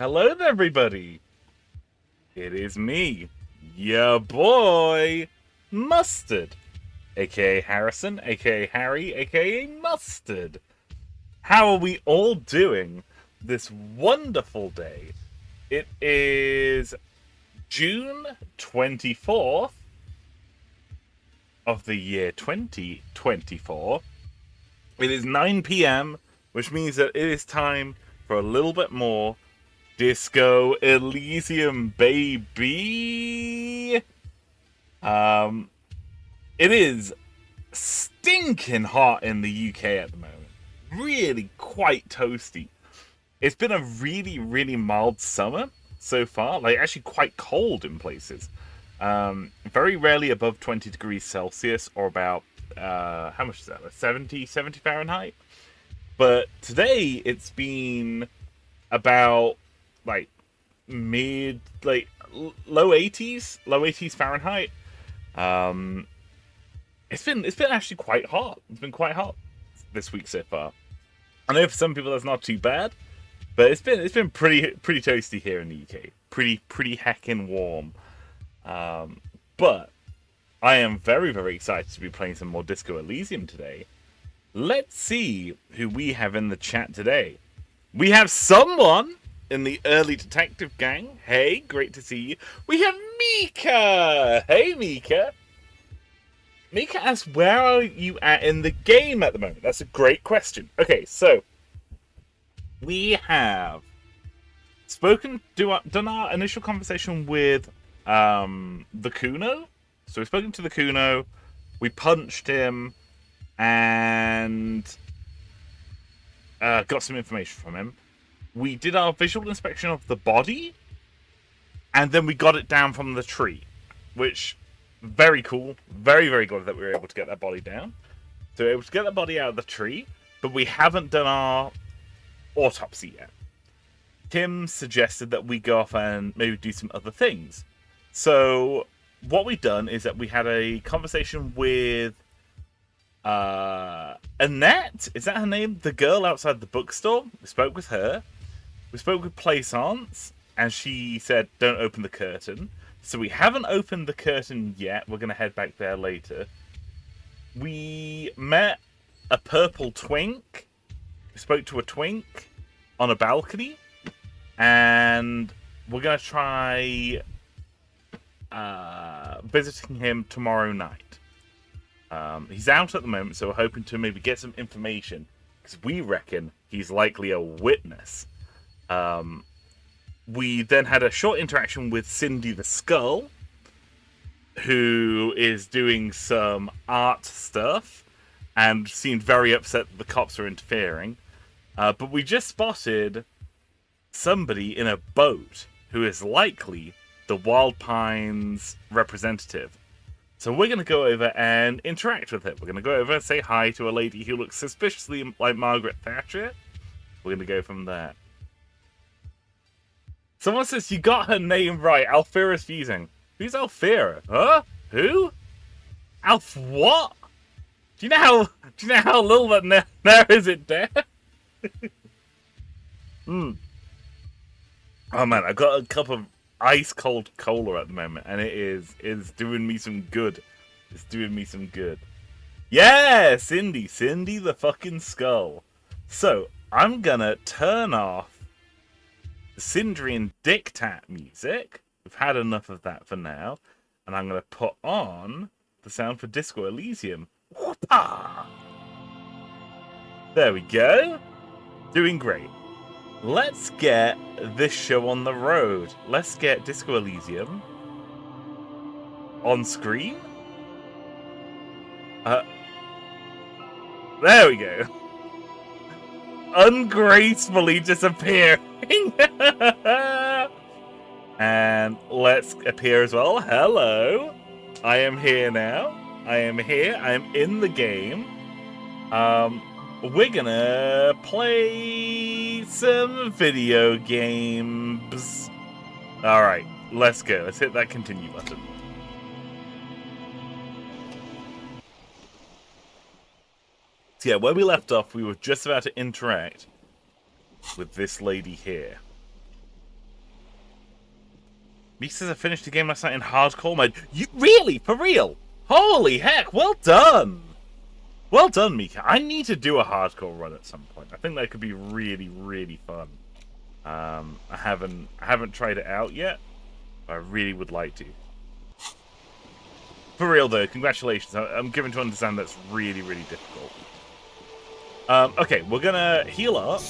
Hello there, everybody. It is me, your boy, Mustard, aka Harrison, aka Harry, aka Mustard. How are we all doing this wonderful day? It is June 24th of the year 2024. It is 9 p.m., which means that it is time for a little bit more Disco Elysium, baby. It is stinking hot in the UK at the moment. Really quite toasty. It's been a really mild summer so far. Like, actually quite cold in places. Very rarely above 20 degrees Celsius or about, how much is that? 70 Fahrenheit? But today it's been about like low 80s Fahrenheit. It's been actually quite hot. It's been quite hot this week so far. I know for some people that's not too bad, but it's been pretty toasty here in the UK. Pretty heckin' warm. But I am very excited to be playing some more Disco Elysium today. Let's see who we have in the chat today. We have someone in the early detective gang. Hey, great to see you. We have Mika. Hey, Mika. Mika asks, where are you at in the game at the moment? That's a great question. Okay, so we have done our initial conversation with the Kuno. So we've spoken to the Kuno. We punched him and got some information from him. We did our visual inspection of the body, and then we got it down from the tree, which, very cool. Very glad that we were able to get that body down. So we were able to get that body out of the tree, but we haven't done our autopsy yet. Tim suggested that we go off and maybe do some other things. So what we've done is that we had a conversation with Annette, is that her name? The girl outside the bookstore. We spoke with her. We spoke with Plaisance, and she said, don't open the curtain. So we haven't opened the curtain yet. We're going to head back there later. We met a purple twink. We spoke to a twink on a balcony. And we're going to try visiting him tomorrow night. He's out at the moment, so we're hoping to maybe get some information, because we reckon he's likely a witness. We then had a short interaction with Cindy the Skull, who is doing some art stuff and seemed very upset that the cops are interfering. But we just spotted somebody in a boat who is likely the Wild Pines representative. So we're going to go over and interact with it. We're going to go over and say hi to a lady who looks suspiciously like Margaret Thatcher. We're going to go from there. Someone says you got her name right. Alfira's fusing. Who's Alfira? Huh? Who? Alf what? Do you know how little that there is it there? Oh man, I got a cup of ice cold cola at the moment, and it's doing me some good. It's doing me some good. Yeah, Cindy the fucking skull. So I'm gonna turn off the Syndrian Dictat music. We've had enough of that for now, and I'm gonna put on the sound for Disco Elysium. Whoopah! There we go. Doing great. Let's get this show on the road. Let's get Disco Elysium on screen. There we go. Ungracefully disappearing. And let's appear as well. Hello. I am here now. I am here. I am in the game. We're gonna play some video games. Alright, let's go. Let's hit that continue button. So yeah, where we left off, we were just about to interact with this lady here. Meek says I finished the game last night in hardcore mode. You really? For real? Holy heck, well done! Well done, Mika. I need to do a hardcore run at some point. I think that could be really, really fun. I haven't tried it out yet, but I really would like to. For real though, congratulations. I'm given to understand that's really, really difficult. Okay, we're gonna heal up.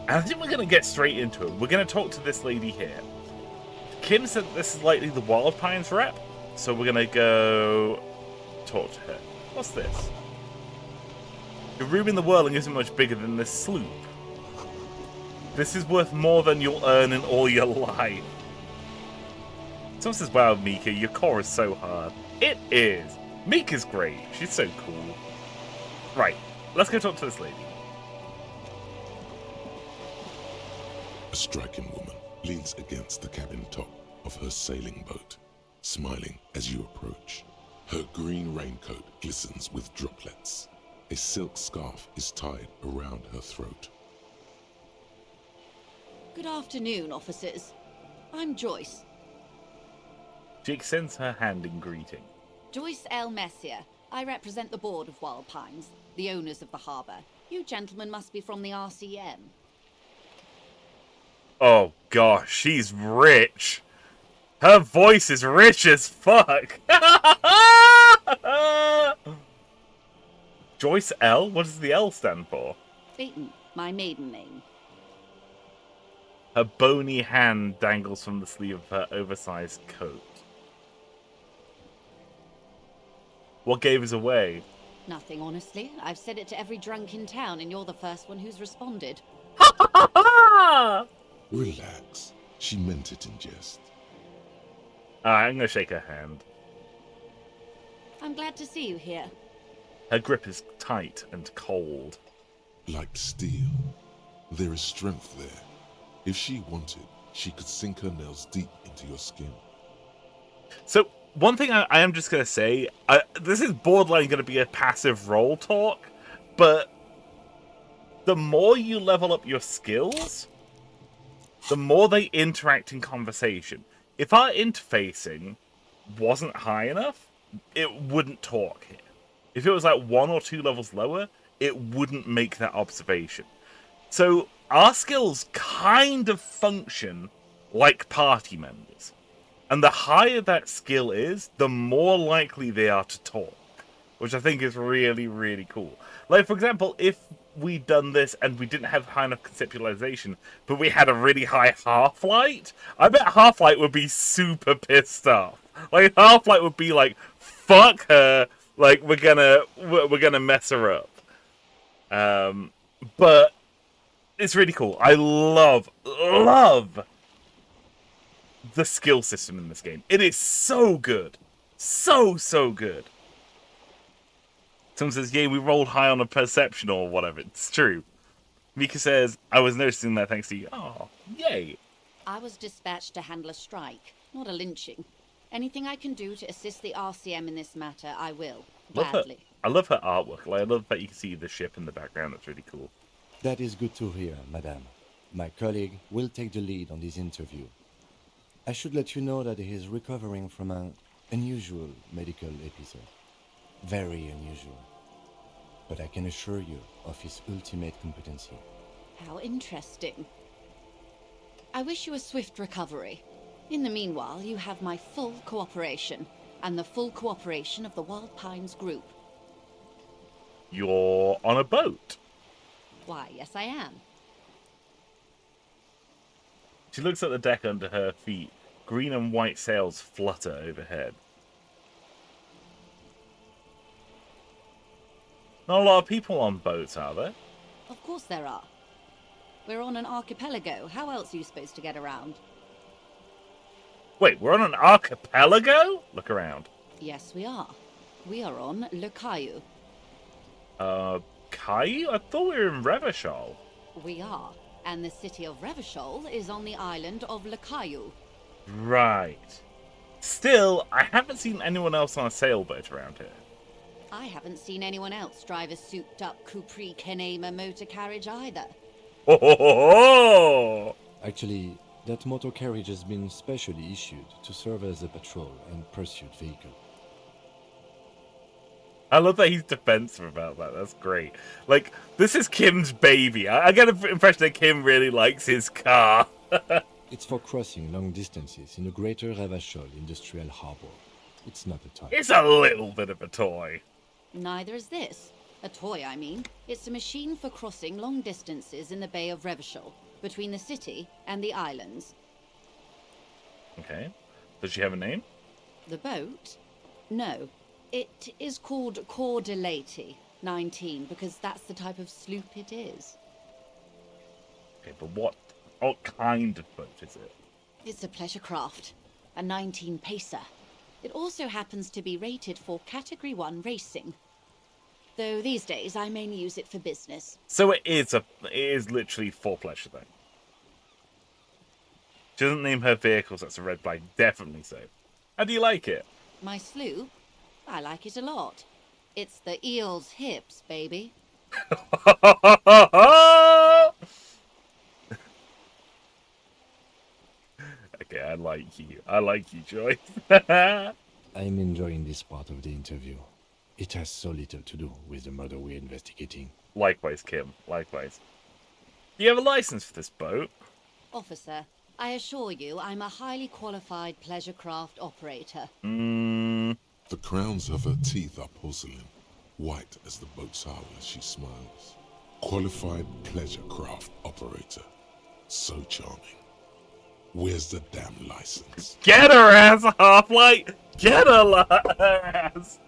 And I think we're gonna get straight into it. We're gonna talk to this lady here. Kim said this is likely the Wild Pines rep, so we're gonna go talk to her. What's this? Your room in the whirling isn't much bigger than this sloop. This is worth more than you'll earn in all your life. Someone says, wow, Mika, your core is so hard. It is. Mika's great. She's so cool. Right, let's go talk to this lady. A striking woman leans against the cabin top of her sailing boat, smiling as you approach. Her green raincoat glistens with droplets. A silk scarf is tied around her throat. Good afternoon, officers. I'm Joyce. She extends her hand in greeting. Joyce L. Messier. I represent the board of Wild Pines, the owners of the harbour. You gentlemen must be from the RCM. Oh gosh, she's rich. Her voice is rich as fuck. Joyce L? What does the L stand for? Beaton, my maiden name. Her bony hand dangles from the sleeve of her oversized coat. What gave us away? Nothing, honestly. I've said it to every drunk in town, and you're the first one who's responded. Relax. She meant it in jest. I'm going to shake her hand. I'm glad to see you here. Her grip is tight and cold. Like steel, there is strength there. If she wanted, she could sink her nails deep into your skin. So, one thing I am just going to say, this is borderline going to be a passive role talk, but the more you level up your skills, the more they interact in conversation. If our interfacing wasn't high enough, it wouldn't talk here. If it was like 1 or 2 levels lower, it wouldn't make that observation. So our skills kind of function like party members. And the higher that skill is, the more likely they are to talk. Which I think is really, really cool. Like, for example, if we'd done this and we didn't have high enough conceptualization, but we had a really high Half-Light, I bet Half-Light would be super pissed off. Like, Half-Light would be like, fuck her, like, we're gonna mess her up. But it's really cool. I love the skill system in this game. It is so good. So good. Someone says, yay, we rolled high on a perception or whatever. It's true. Mika says, I was noticing that thanks to you. Oh, yay. I was dispatched to handle a strike, not a lynching. Anything I can do to assist the RCM in this matter, I will. Gladly. I love her artwork. Like, I love that you can see the ship in the background. That's really cool. That is good to hear, madame. My colleague will take the lead on this interview. I should let you know that he is recovering from an unusual medical episode. Very unusual. But I can assure you of his ultimate competency. How interesting. I wish you a swift recovery. In the meanwhile, you have my full cooperation, and the full cooperation of the Wild Pines group. You're on a boat. Why, yes I am. She looks at the deck under her feet. Green and white sails flutter overhead. Not a lot of people on boats, are there? Of course there are. We're on an archipelago. How else are you supposed to get around? Wait, we're on an archipelago? Look around. Yes, we are. We are on Le Caillou. Caillou? I thought we were in Revachol. We are. And the city of Revachol is on the island of Le Caillou. Right. Still, I haven't seen anyone else on a sailboat around here. I haven't seen anyone else drive a souped-up Capri Kenema motor carriage either. Actually, that motor carriage has been specially issued to serve as a patrol and pursuit vehicle. I love that he's defensive about that. That's great. Like, this is Kim's baby. I get the impression that Kim really likes his car. It's for crossing long distances in the greater Ravachol industrial harbor. It's not a toy. It's a little bit of a toy. Neither is this. A toy, I mean. It's a machine for crossing long distances in the Bay of Revachol, between the city and the islands. Okay. Does she have a name? The boat? No. It is called Cor de Leyte 19, because that's the type of sloop it is. Okay, but what kind of boat is it? It's a pleasure craft, a 19 pacer. It also happens to be rated for Category 1 racing. Though these days I mainly use it for business. So it is literally for pleasure then. She doesn't name her vehicles, that's a red flag, definitely so. How do you like it? My sloop? I like it a lot. It's the eel's hips, baby. Okay, I like you. I like you, Joyce. I'm enjoying this part of the interview. It has so little to do with the murder we're investigating. Likewise, Kim. Likewise. Do you have a license for this boat? Officer, I assure you I'm a highly qualified pleasure craft operator. The crowns of her teeth are porcelain, white as the boat's hull as she smiles. Qualified pleasure craft operator. So charming. Where's the damn license? Get her ass, Half-Light! Get her ass!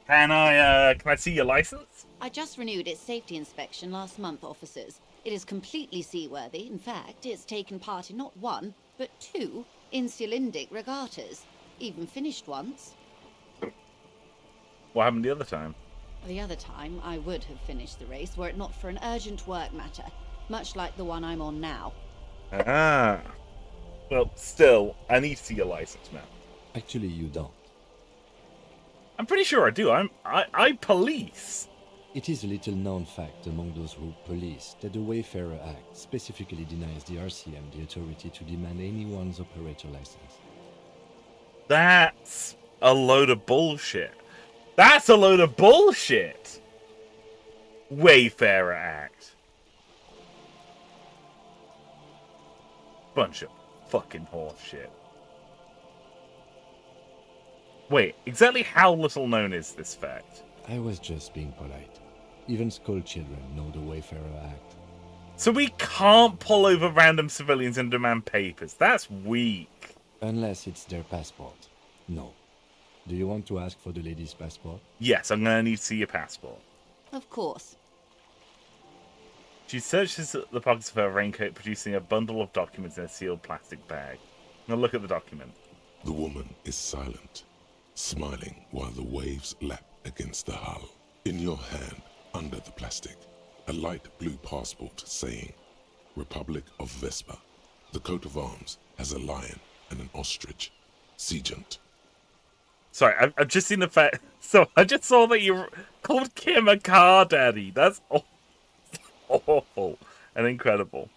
Can I see your license? I just renewed its safety inspection last month, officers. It is completely seaworthy. In fact, it's taken part in not one, but two insulindic regattas. Even finished once. What happened the other time? The other time, I would have finished the race were it not for an urgent work matter, much like the one I'm on now. Ah. Well, still, I need to see your license, man. Actually, you don't. I'm pretty sure I do. I police. It is a little known fact among those who police that the Wayfarer Act specifically denies the RCM the authority to demand anyone's operator license. That's a load of bullshit. That's a load of bullshit. Wayfarer Act. Bunch of fucking horse shit. Wait, exactly how little known is this fact? I was just being polite. Even school children know the Wayfarer Act. So we can't pull over random civilians and demand papers. That's weak. Unless it's their passport. No. Do you want to ask for the lady's passport? Yes, I'm gonna need to see your passport. Of course. She searches the pockets of her raincoat, producing a bundle of documents in a sealed plastic bag. Now look at the document. The woman is silent, smiling while the waves lap against the hull. In your hand, under the plastic, a light blue passport saying, Republic of Vespa. The coat of arms has a lion and an ostrich. Seagent. Sorry, I've just seen the fact. So I just saw that you called Kim a car daddy. That's awful and incredible.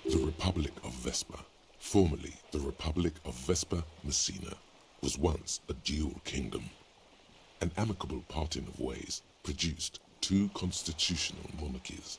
The Republic of Vespa, formerly the Republic of Vespa Messina, was once a dual kingdom. An amicable parting of ways produced two constitutional monarchies.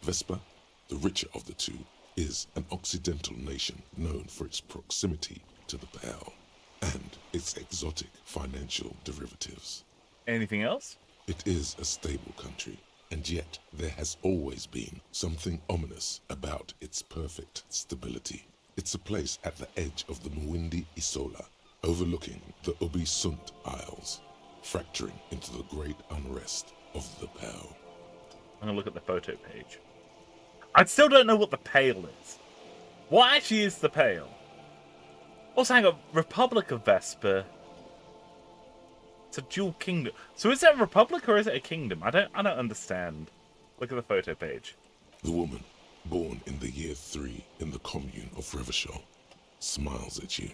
Vespa, the richer of the two, is an occidental nation known for its proximity to the Pale and its exotic financial derivatives. Anything else? It is a stable country, and yet there has always been something ominous about its perfect stability. It's a place at the edge of the Mwindi Isola, overlooking the Ubi Sunt Isles, fracturing into the great unrest of the Pale. I'm gonna look at the photo page. I still don't know what the Pale is. What actually is the Pale? Also, hang on, Republic of Vespa. It's a dual kingdom. So is it a republic or is it a kingdom? I don't understand. Look at the photo page. The woman, born in the year 3 in the commune of Revachol, smiles at you.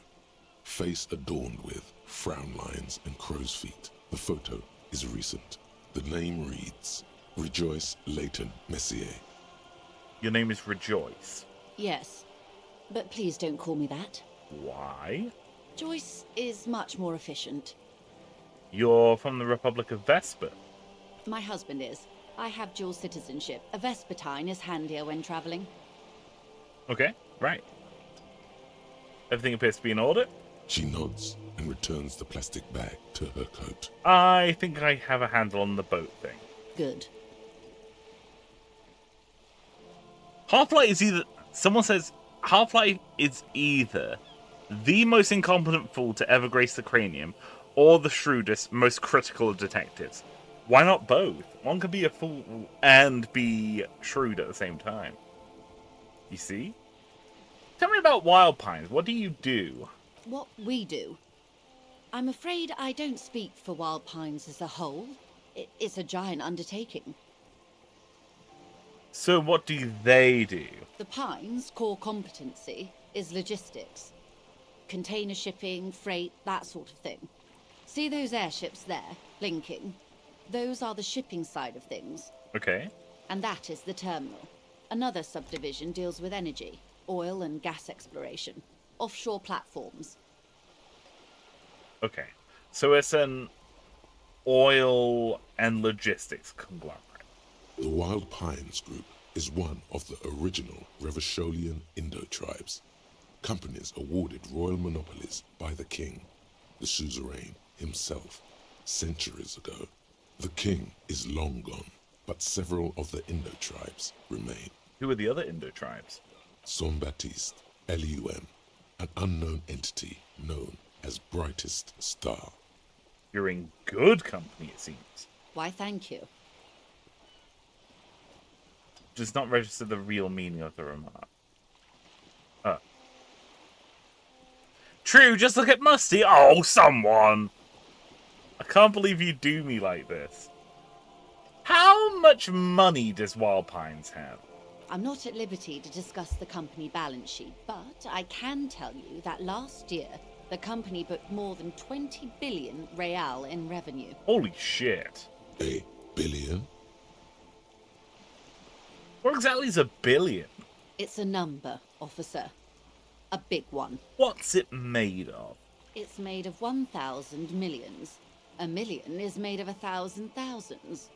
face adorned with frown lines and crow's feet. The photo is recent. The name reads Rejoice Leighton Messier. Your name is Rejoice. Yes, but please don't call me that. Why? Joyce is much more efficient. You're from the Republic of Vesper. My husband is. I have dual citizenship. A Vespertine is handier when traveling. Okay, right. Everything appears to be in order. She nods and returns the plastic bag to her coat. I think I have a handle on the boat thing. Good. Half-Life is either... Someone says Half-Life is either the most incompetent fool to ever grace the cranium or the shrewdest, most critical of detectives. Why not both? One could be a fool and be shrewd at the same time. You see? Tell me about Wild Pines. What do you do? What we do. I'm afraid I don't speak for Wild Pines as a whole. It's a giant undertaking. So what do they do? The Pines' core competency is logistics. Container shipping, freight, that sort of thing. See those airships there, blinking? Those are the shipping side of things. Okay. And that is the terminal. Another subdivision deals with energy, oil and gas exploration, offshore platforms. Okay. So it's an oil and logistics conglomerate. The Wild Pines Group is one of the original Revacholian Indo-tribes. Companies awarded royal monopolies by the king, the suzerain himself, centuries ago. The king is long gone, but several of the Indo-tribes remain. Who are the other Indo-tribes? Saint-Baptiste, Elysium, an unknown entity known as Brightest Star. You're in good company, it seems. Why, thank you. Does not register the real meaning of the remark. True, just look at Musty. Oh, someone! I can't believe you do me like this. How much money does Wild Pines have? I'm not at liberty to discuss the company balance sheet, but I can tell you that last year, the company booked more than 20 billion real in revenue. Holy shit. A billion? What exactly is a billion? It's a number, officer. A big one. What's it made of? It's made of 1,000 millions. A million is made of 1,000 thousands.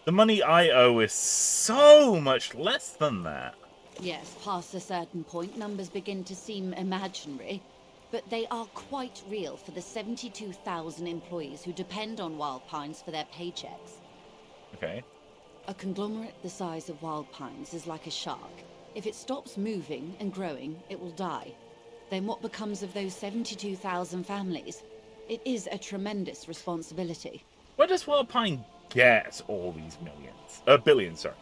The money I owe is so much less than that. Yes, past a certain point, numbers begin to seem imaginary. But they are quite real for the 72,000 employees who depend on Wild Pines for their paychecks. Okay. A conglomerate the size of Wild Pines is like a shark. If it stops moving and growing, it will die. Then what becomes of those 72,000 families? It is a tremendous responsibility. Where does Wild Pine get all these millions? Billions, sorry.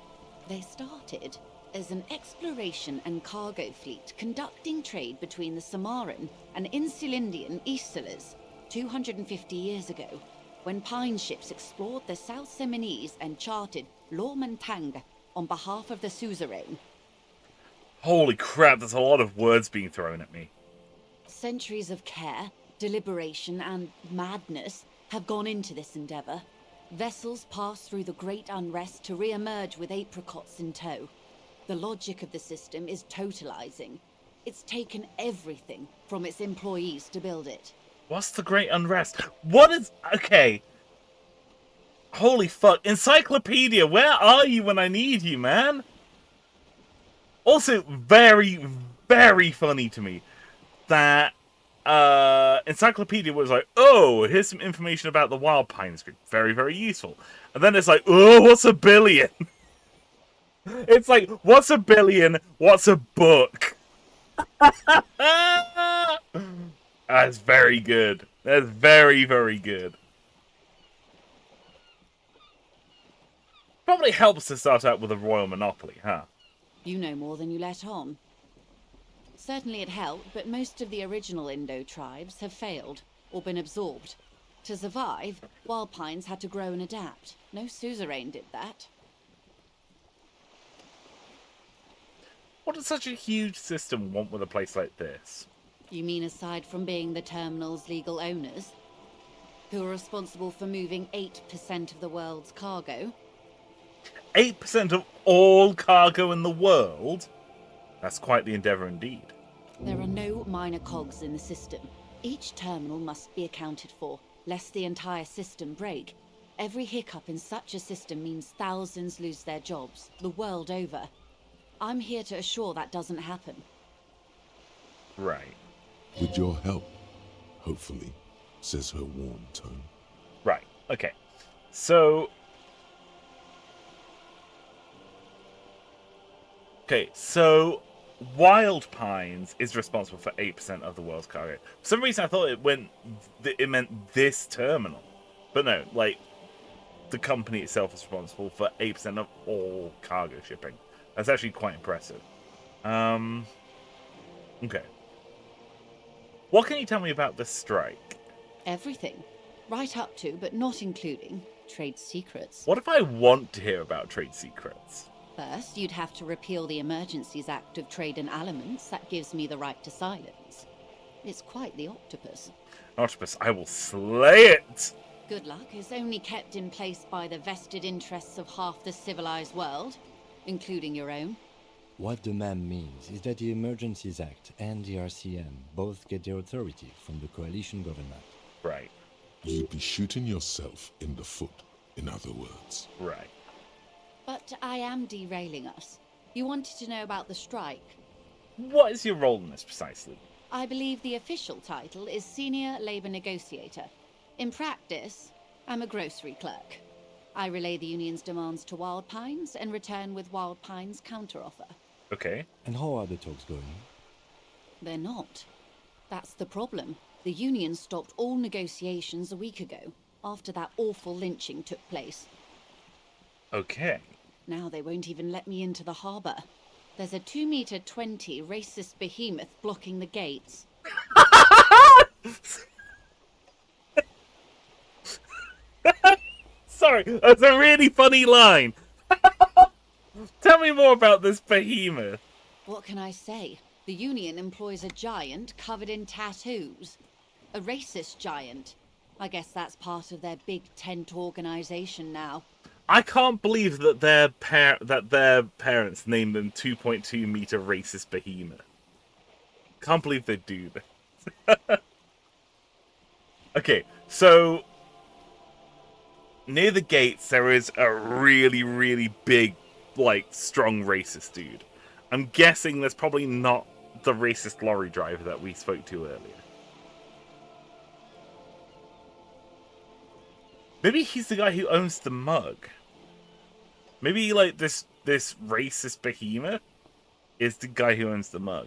They started as an exploration and cargo fleet conducting trade between the Samaran and Insulindian Easterlers 250 years ago, when pine ships explored the South Seminese and charted Lormentang on behalf of the suzerain. Holy crap, there's a lot of words being thrown at me. Centuries of care, deliberation, and madness have gone into this endeavor. Vessels pass through the great unrest to re-emerge with apricots in tow. The logic of the system is totalizing. It's taken everything from its employees to build it. What's the Great Unrest? What is... Okay. Holy fuck. Encyclopedia, where are you when I need you, man? Also, very, very funny to me that Encyclopedia was like, oh, here's some information about the Wild Pines Group. Very, very useful. And then it's like, oh, what's a billion? It's like, what's a billion? What's a book? That's very good. That's very, very good. Probably helps to start out with a royal monopoly, huh? You know more than you let on. Certainly it helped, but most of the original Indo tribes have failed, or been absorbed. To survive, Wild Pines had to grow and adapt. No suzerain did that. What does such a huge system want with a place like this? You mean aside from being the terminal's legal owners, who are responsible for moving 8% of the world's cargo? 8% of all cargo in the world? That's quite the endeavour indeed. There are no minor cogs in the system. Each terminal must be accounted for, lest the entire system break. Every hiccup in such a system means thousands lose their jobs, the world over. I'm here to assure that doesn't happen. Right. With your help, hopefully, says her warm tone. Right. Okay. So... Wild Pines is responsible for 8% of the world's cargo. For some reason, I thought it meant this terminal. But no, like, the company itself is responsible for 8% of all cargo shipping. That's actually quite impressive. Okay. What can you tell me about this strike? Everything. Right up to, but not including, trade secrets. What if I want to hear about trade secrets? First, you'd have to repeal the Emergencies Act of Trade and Aliments. That gives me the right to silence. It's quite the octopus. Octopus, I will slay it! Good luck is only kept in place by the vested interests of half the civilized world, including your own. What the ma'am means is that the Emergencies Act and the RCM both get their authority from the coalition government. Right. You'd be shooting yourself in the foot, in other words. Right. But I am derailing us. You wanted to know about the strike. What is your role in this precisely? I believe the official title is Senior Labour Negotiator. In practice, I'm a grocery clerk. I relay the union's demands to Wild Pines and return with Wild Pines' counteroffer. Okay. And how are the talks going? They're not. That's the problem. The union stopped all negotiations a week ago, after that awful lynching took place. Okay. Now they won't even let me into the harbour. There's a 2-meter 20 racist behemoth blocking the gates. Sorry, that's a really funny line. Tell me more about this behemoth. What can I say? The union employs a giant covered in tattoos. A racist giant. I guess that's part of their big tent organisation now. I can't believe that their parents named them 2.2 meter racist behemoth. Can't believe they do this. Okay, so near the gates there is a really, really big, like, strong racist dude. I'm guessing that's probably not the racist lorry driver that we spoke to earlier. Maybe he's the guy who owns the mug. Maybe, like, this racist behemoth is the guy who owns the mug.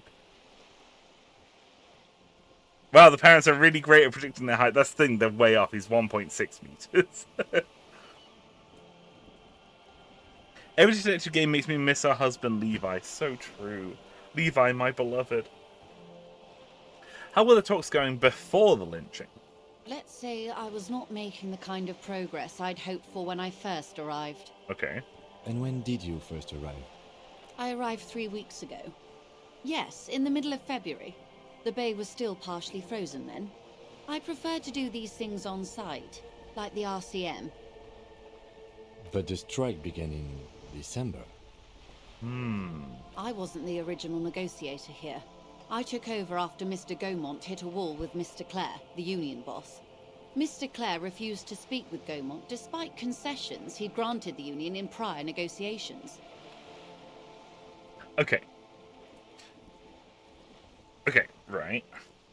Wow, the parents are really great at predicting their height. That's the thing, they're way off. He's 1.6 meters. Every detective game makes me miss our husband, Levi. So true. Levi, my beloved. How were the talks going before the lynching? Let's say I was not making the kind of progress I'd hoped for when I first arrived. Okay. And when did you first arrive? I arrived 3 weeks ago. Yes, in the middle of February. The bay was still partially frozen then. I prefer to do these things on site, like the RCM. But the strike began in December. I wasn't the original negotiator here. I took over after Mr. Gaumont hit a wall with Mr. Clare, the union boss. Mr. Clare refused to speak with Gaumont despite concessions he'd granted the union in prior negotiations. Okay. Okay, right.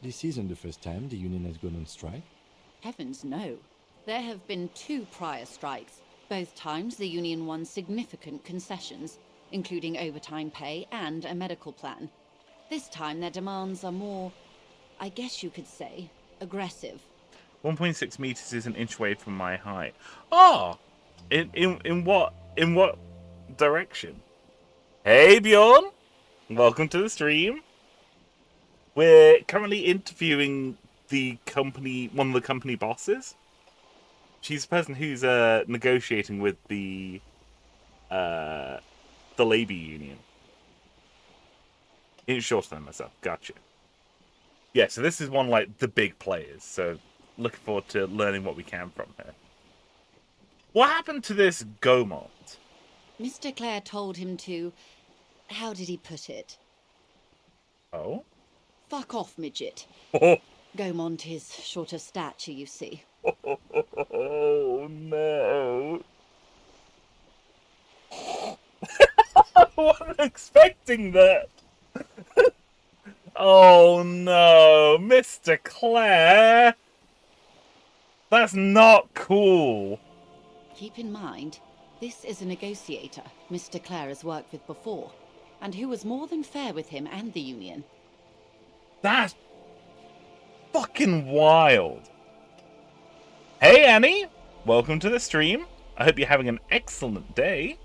This isn't the first time the union has gone on strike. Heavens no. There have been 2 prior strikes. Both times the union won significant concessions, including overtime pay and a medical plan. This time their demands are more, I guess you could say, aggressive. 1.6 meters is an inch away from my height. Oh! In what direction? Hey Bjorn! Welcome to the stream. We're currently interviewing one of the company bosses. She's the person who's negotiating with the labor union. It's shorter than myself. Gotcha. Yeah, so this is one like the big players. So looking forward to learning what we can from her. What happened to this Gaumont? Mr. Clare told him to... How did he put it? Oh? Fuck off, midget. Oh, Gaumont is short of stature, you see. oh no. I wasn't expecting that. Oh no, Mr. Clare. That's not cool. Keep in mind, this is a negotiator Mr. Clare has worked with before, and who was more than fair with him and the Union. That's fucking wild. Hey Annie, welcome to the stream. I hope you're having an excellent day.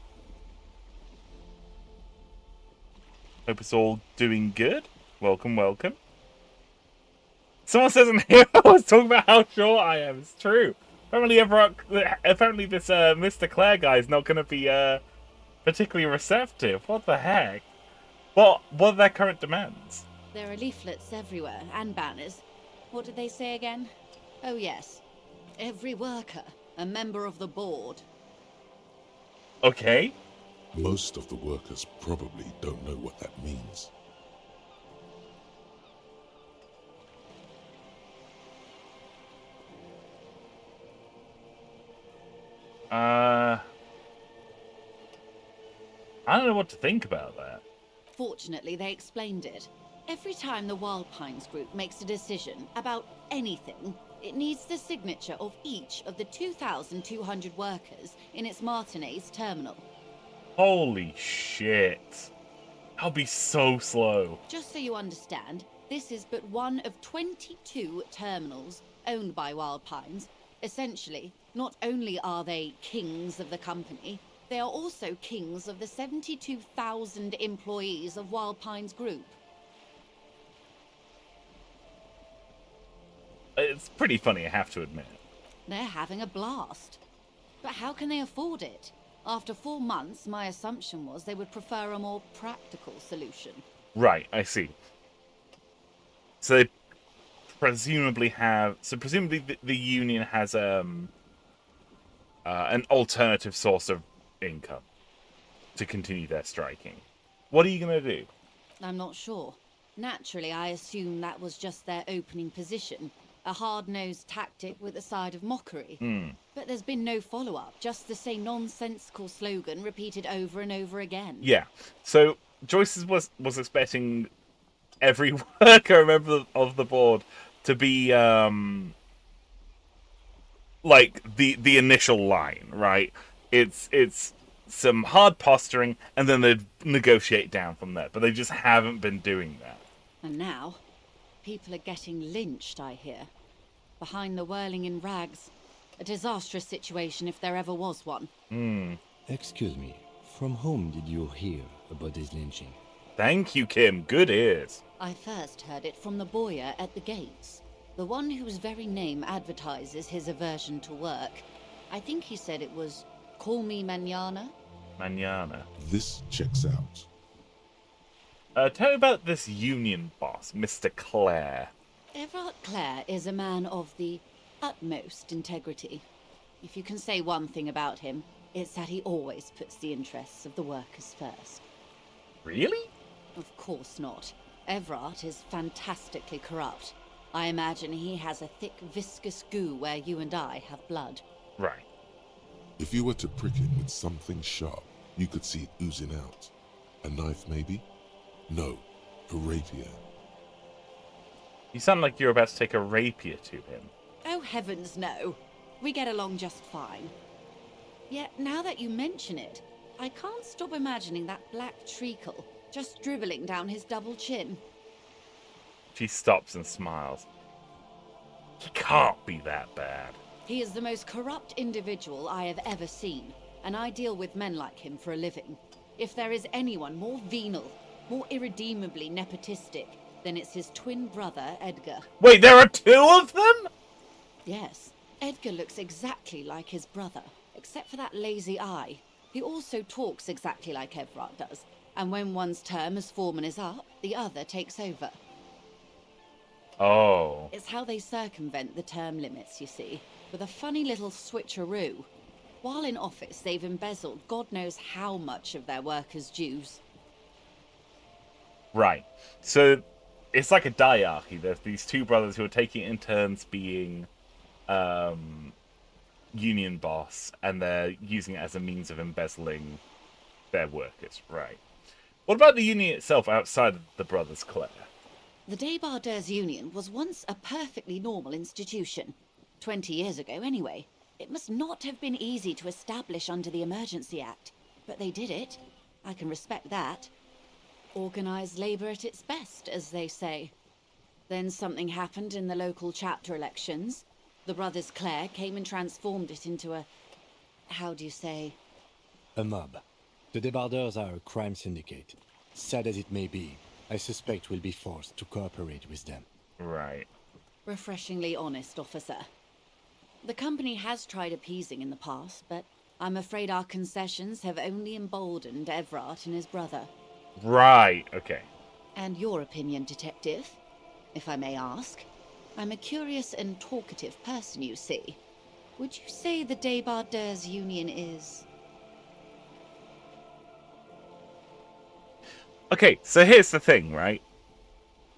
Hope it's all doing good. Welcome, welcome. Someone says in here I was talking about how short I am. It's true. Apparently this Mr. Clare guy is not going to be particularly receptive. What the heck? What are their current demands? There are leaflets everywhere, and banners. What did they say again? Oh yes. Every worker, a member of the board. Okay. Most of the workers probably don't know what that means. I don't know what to think about that. Fortunately, they explained it. Every time the Wild Pines group makes a decision about anything, it needs the signature of each of the 2,200 workers in its Martinez terminal. Holy shit. I'll be so slow. Just so you understand, this is but one of 22 terminals owned by Wild Pines. Essentially, not only are they kings of the company, they are also kings of the 72,000 employees of Wild Pines Group. It's pretty funny, I have to admit. They're having a blast. But how can they afford it? After 4 months, my assumption was they would prefer a more practical solution. Right, I see. So they presumably have... So presumably the union has an alternative source of income to continue their striking. What are you going to do? I'm not sure. Naturally, I assume that was just their opening position. A hard-nosed tactic with a side of mockery. But there's been no follow-up, just the same nonsensical slogan repeated over and over again. Yeah. So Joyce was expecting every worker member of the board to be like the initial line, right? It's some hard posturing, and then they'd negotiate down from there. But they just haven't been doing that. And now, people are getting lynched, I hear. Behind the whirling in rags. A disastrous situation if there ever was one. Excuse me, from whom did you hear about this lynching? Thank you, Kim. Good ears. I first heard it from the bowyer at the gates. The one whose very name advertises his aversion to work. I think he said it was, "Call me Manana." Manana. This checks out. Tell me about this union boss, Mr. Clare. Everard Clare is a man of the utmost integrity. If you can say one thing about him, it's that he always puts the interests of the workers first. Really? Of course not. Everard is fantastically corrupt. I imagine he has a thick, viscous goo where you and I have blood. Right. If you were to prick it with something sharp, you could see it oozing out. A knife, maybe? No, a rapier. You sound like you're about to take a rapier to him. Oh, heavens no. We get along just fine. Yet, now that you mention it, I can't stop imagining that black treacle just dribbling down his double chin. She stops and smiles. He can't be that bad. He is the most corrupt individual I have ever seen, and I deal with men like him for a living. If there is anyone more venal, more irredeemably nepotistic, then it's his twin brother, Edgar. Wait, there are two of them? Yes, Edgar looks exactly like his brother, except for that lazy eye. He also talks exactly like Everard does, And when one's term as foreman is up, the other takes over. Oh. It's how they circumvent the term limits, you see, with a funny little switcheroo. While in office, they've embezzled God knows how much of their workers' dues. Right. So it's like a diarchy. There's these two brothers who are taking it in turns being union boss, and they're using it as a means of embezzling their workers. Right. What about the union itself outside of the brothers, Claire? The Débardeurs Union was once a perfectly normal institution. 20 years ago, anyway. It must not have been easy to establish under the Emergency Act, but they did it. I can respect that. Organised labour at its best, as they say. Then something happened in the local chapter elections. The brothers Clare came and transformed it into a... how do you say? A mob. The Débardeurs are a crime syndicate. Sad as it may be, I suspect we'll be forced to cooperate with them. Right. Refreshingly honest, officer. The company has tried appeasing in the past, but I'm afraid our concessions have only emboldened Everard and his brother. Right, okay. And your opinion, detective, if I may ask? I'm a curious and talkative person, you see. Would you say the Débardeurs Union is... Okay, so here's the thing, right?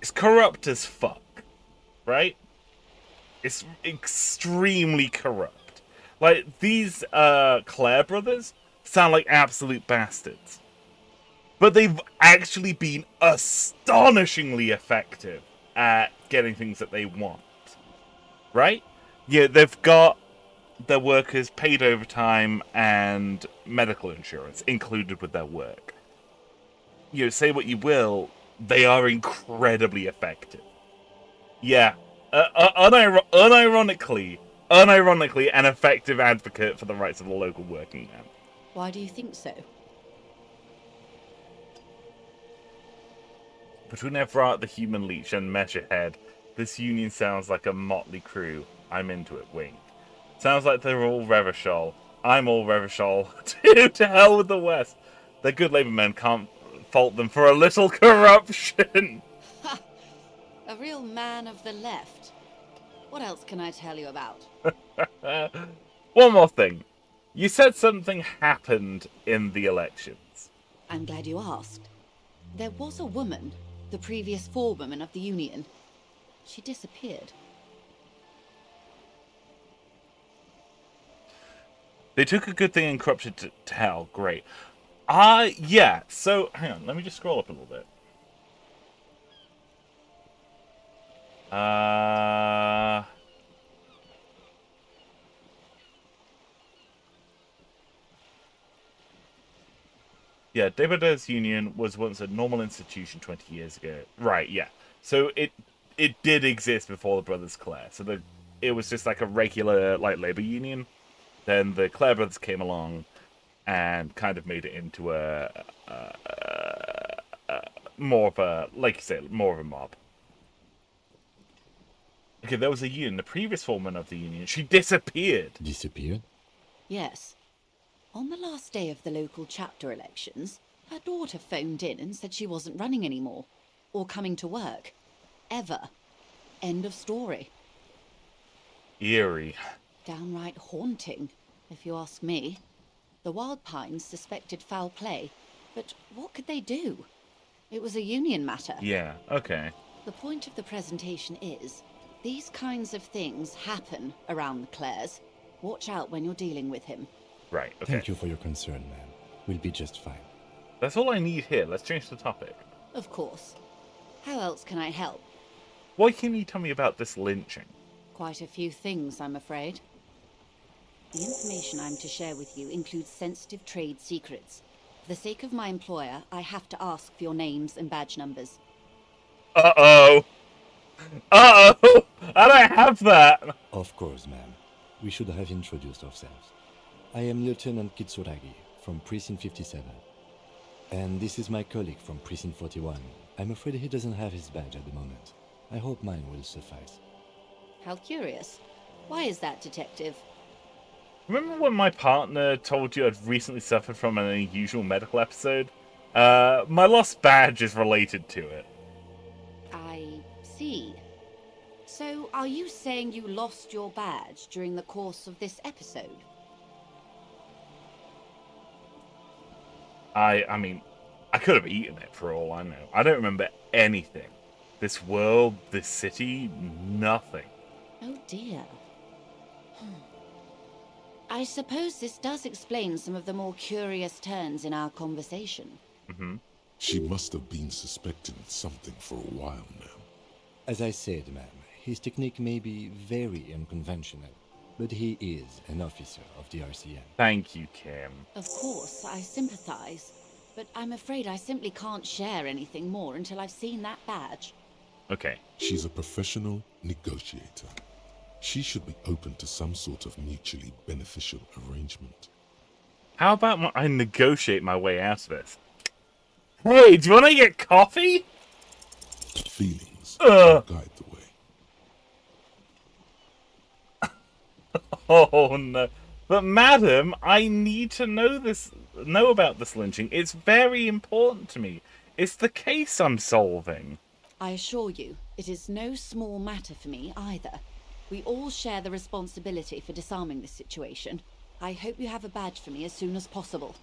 It's corrupt as fuck, right? It's extremely corrupt. Like, these Clare brothers sound like absolute bastards. But they've actually been astonishingly effective at getting things that they want. Right? Yeah, they've got their workers paid overtime and medical insurance included with their work. You know, say what you will, they are incredibly effective. Yeah. Unironically, an effective advocate for the rights of the local working man. Why do you think so? Between Everard the Human Leech and Measurehead, this union sounds like a motley crew. I'm into it, wink. Sounds like they're all Revachol. I'm all Revachol. To hell with the West. They're good labour men, can't fault them for a little corruption. A real man of the left. What else can I tell you about? One more thing. You said something happened in the elections. I'm glad you asked. There was a woman, the previous forewoman of the union. She disappeared. They took a good thing and corrupted it to hell. Great. Yeah. So, hang on. Let me just scroll up a little bit. Yeah, Débardeurs Union was once a normal institution 20 years ago. Right, yeah. So it did exist before the Brothers Clare. So it was just like a regular labor union. Then the Clare brothers came along and kind of made it into a more of a, like you said, more of a mob. Okay, there was a union. The previous foreman of the union, she disappeared. Disappeared? Yes. On the last day of the local chapter elections, her daughter phoned in and said she wasn't running anymore. Or coming to work. Ever. End of story. Eerie. Downright haunting, if you ask me. The Wild Pines suspected foul play, but what could they do? It was a union matter. Yeah, okay. The point of the presentation is, these kinds of things happen around the Clares. Watch out when you're dealing with him. Right, okay. Thank you for your concern, ma'am. We'll be just fine. That's all I need here. Let's change the topic. Of course. How else can I help? What can you tell me about this lynching? Quite a few things, I'm afraid. The information I'm to share with you includes sensitive trade secrets. For the sake of my employer, I have to ask for your names and badge numbers. Uh-oh! Uh-oh! I don't have that! Of course, ma'am. We should have introduced ourselves. I am Lieutenant Kitsuragi from Precinct 57. And this is my colleague from Precinct 41. I'm afraid he doesn't have his badge at the moment. I hope mine will suffice. How curious. Why is that, Detective? Remember when my partner told you I'd recently suffered from an unusual medical episode? My lost badge is related to it. I see. So, are you saying you lost your badge during the course of this episode? I mean, I could have eaten it for all I know. I don't remember anything. This world, this city, nothing. Oh dear. I suppose this does explain some of the more curious turns in our conversation. She must have been suspecting something for a while now. As I said, ma'am, his technique may be very unconventional, but he is an officer of the RCM. Thank you, Kim. Of course, I sympathize, but I'm afraid I simply can't share anything more until I've seen that badge. Okay. She's a professional negotiator. She should be open to some sort of mutually beneficial arrangement. How about I negotiate my way out of this? Hey, do you want to get coffee? Feelings will guide the way. Oh no. But madam, I need to know about this lynching. It's very important to me. It's the case I'm solving. I assure you, it is no small matter for me either. We all share the responsibility for disarming this situation. I hope you have a badge for me as soon as possible.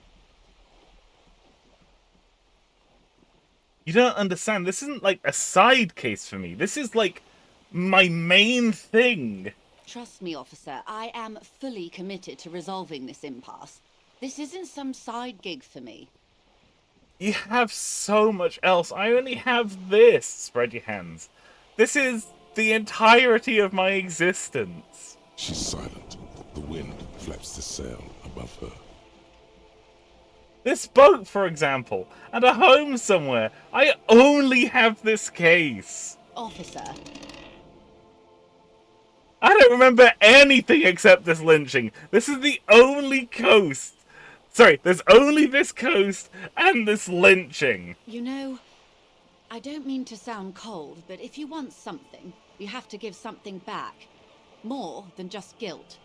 You don't understand. This isn't like a side case for me. This is like my main thing. Trust me, officer, I am fully committed to resolving this impasse. This isn't some side gig for me. You have so much else. I only have this. Spread your hands. This is the entirety of my existence. She's silent. The wind flaps the sail above her. This boat, for example, and a home somewhere. I only have this case. Officer, I don't remember anything except this lynching. This is the only coast. Sorry, there's only this coast and this lynching. you know, I don't mean to sound cold, but if you want something, you have to give something back. More than just guilt.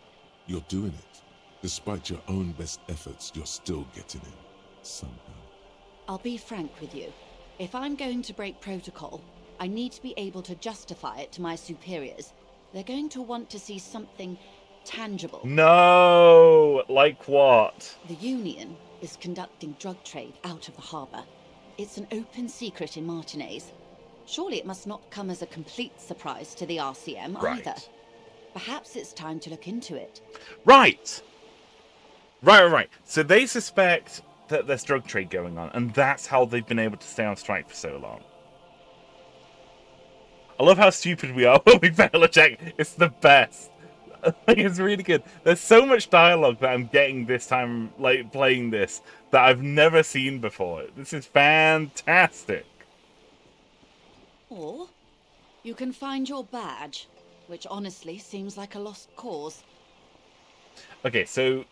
You're doing it. Despite your own best efforts, you're still getting it. Somehow. I'll be frank with you. If I'm going to break protocol, I need to be able to justify it to my superiors. They're going to want to see something tangible. No, like what? The Union is conducting drug trade out of the harbour. It's an open secret in Martinez. Surely it must not come as a complete surprise to the RCM either. Right. Perhaps it's time to look into it. Right. Right. So they suspect that there's drug trade going on, and that's how they've been able to stay on strike for so long. I love how stupid we are when we fail a check. It's the best. It's really good. There's so much dialogue that I'm getting this time, like playing this, that I've never seen before. This is fantastic. Or you can find your badge, which honestly seems like a lost cause. Okay, so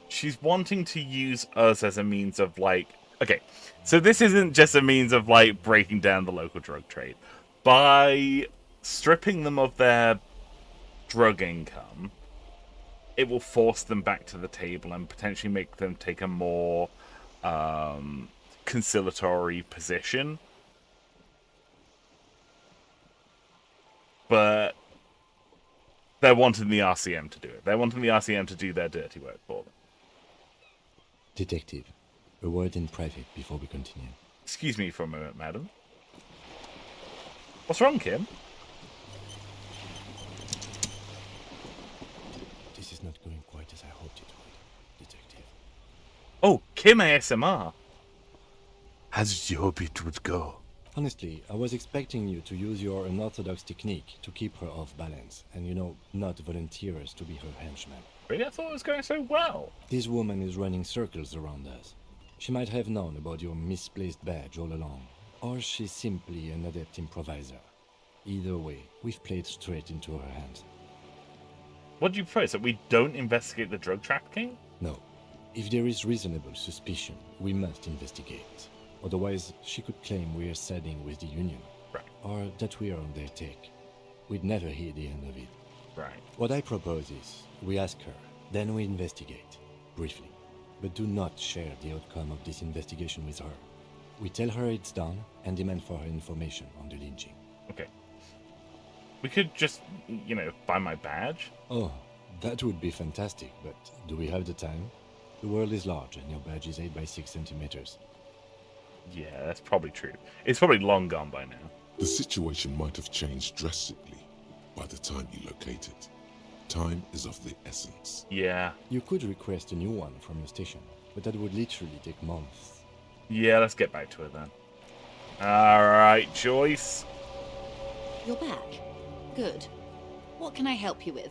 she's wanting to use us as a means of like... Okay, so this isn't just a means of like breaking down the local drug trade. By stripping them of their drug income, it will force them back to the table and potentially make them take a more conciliatory position. But they're wanting the RCM to do it. They're wanting the RCM to do their dirty work for them. Detective, a word in private before we continue. Excuse me for a moment, madam. What's wrong, Kim? This is not going quite as I hoped it would, Detective. Oh, Kim ASMR. How did you hope it would go? Honestly, I was expecting you to use your unorthodox technique to keep her off balance and, not volunteer us to be her henchman. Really? I thought it was going so well. This woman is running circles around us. She might have known about your misplaced badge all along, or she's simply an adept improviser. Either way, we've played straight into her hands. What do you propose? That we don't investigate the drug trafficking? No. If there is reasonable suspicion, we must investigate. Otherwise, she could claim we're siding with the Union. Right. Or that we're on their take. We'd never hear the end of it. Right. What I propose is, we ask her, then we investigate. Briefly. But do not share the outcome of this investigation with her. We tell her it's done and demand for her information on the lynching. Okay. We could just, buy my badge. Oh, that would be fantastic, but do we have the time? The world is large and your badge is 8 by 6 centimeters. Yeah, that's probably true. It's probably long gone by now. The situation might have changed drastically by the time you locate it. Time is of the essence. Yeah. You could request a new one from your station, but that would literally take months. Yeah, let's get back to it then. Alright, Joyce. You're back. Good. What can I help you with?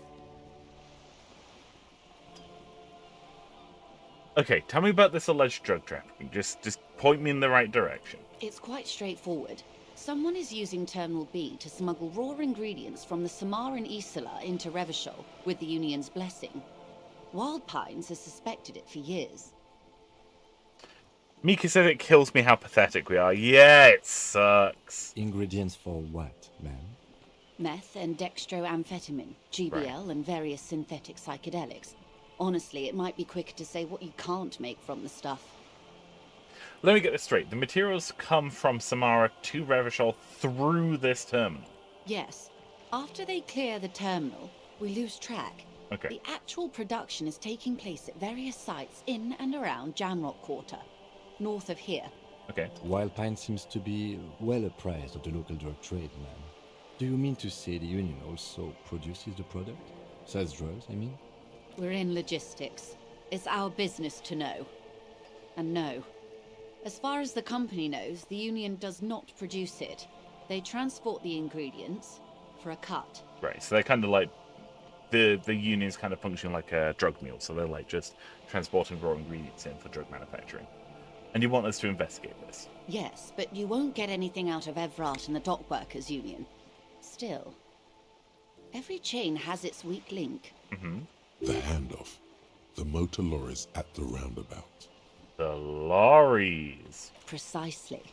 Okay, tell me about this alleged drug trafficking. Just point me in the right direction. It's quite straightforward. Someone is using Terminal B to smuggle raw ingredients from the Samar and Isola into Revachol with the Union's blessing. Wild Pines has suspected it for years. Mika said it kills me how pathetic we are. Yeah, it sucks. Ingredients for what, ma'am? Meth and dextroamphetamine, GBL, and various synthetic psychedelics. Honestly, it might be quicker to say what you can't make from the stuff. Let me get this straight. The materials come from Samara to Revachol through this terminal. Yes. After they clear the terminal, we lose track. Okay. The actual production is taking place at various sites in and around Jamrock Quarter, north of here. Okay. Wild Pine seems to be well apprised of the local drug trade, ma'am. Do you mean to say the Union also produces the product? Sells drugs, I mean? We're in logistics. It's our business to know. And no. As far as the company knows, the Union does not produce it. They transport the ingredients for a cut. Right, so they're kind of like... The Union's kind of function like a drug mule, so they're like just transporting raw ingredients in for drug manufacturing. And you want us to investigate this? Yes, but you won't get anything out of Evrat and the Dock Workers Union. Still, every chain has its weak link. Mm-hmm. The handoff. The motor lorries at the roundabout. The lorries. Precisely.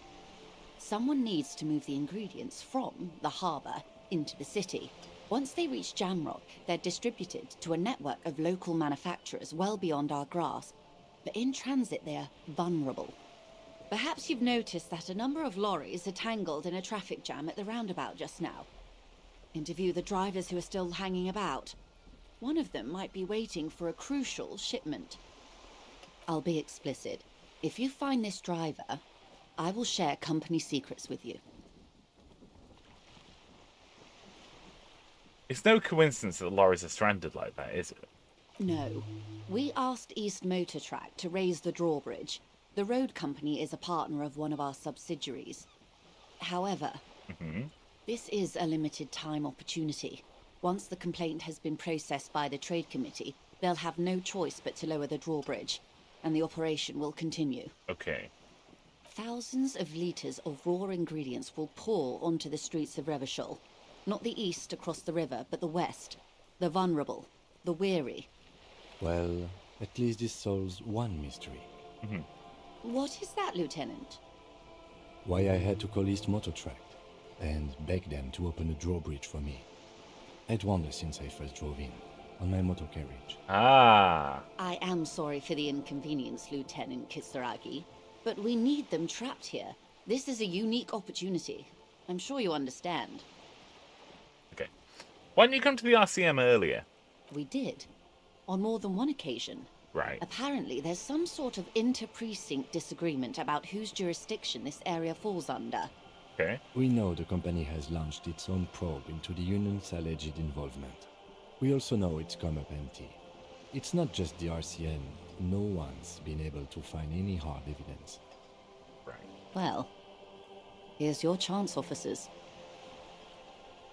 Someone needs to move the ingredients from the harbour into the city. Once they reach Jamrock, they're distributed to a network of local manufacturers well beyond our grasp. But in transit, they're vulnerable. Perhaps you've noticed that a number of lorries are tangled in a traffic jam at the roundabout just now. Interview the drivers who are still hanging about. One of them might be waiting for a crucial shipment. I'll be explicit. If you find this driver, I will share company secrets with you. It's no coincidence that the lorries are stranded like that, is it? No. We asked East Motor Track to raise the drawbridge. The road company is a partner of one of our subsidiaries. However, this is a limited time opportunity. Once the complaint has been processed by the Trade Committee, they'll have no choice but to lower the drawbridge, and the operation will continue. Okay. Thousands of litres of raw ingredients will pour onto the streets of Revachol. Not the east across the river, but the west. The vulnerable, the weary. Well, at least this solves one mystery. What is that, Lieutenant? Why I had to call East Motor Track and beg them to open a drawbridge for me. I'd wondered since I first drove in, on my motor carriage. Ah. I am sorry for the inconvenience, Lieutenant Kisaragi, but we need them trapped here. This is a unique opportunity. I'm sure you understand. Okay. Why didn't you come to the RCM earlier? We did. On more than one occasion. Right. Apparently, there's some sort of inter-precinct disagreement about whose jurisdiction this area falls under. Okay. We know the company has launched its own probe into the Union's alleged involvement. We also know it's come up empty. It's not just the RCM. No one's been able to find any hard evidence. Right. Well, here's your chance, officers.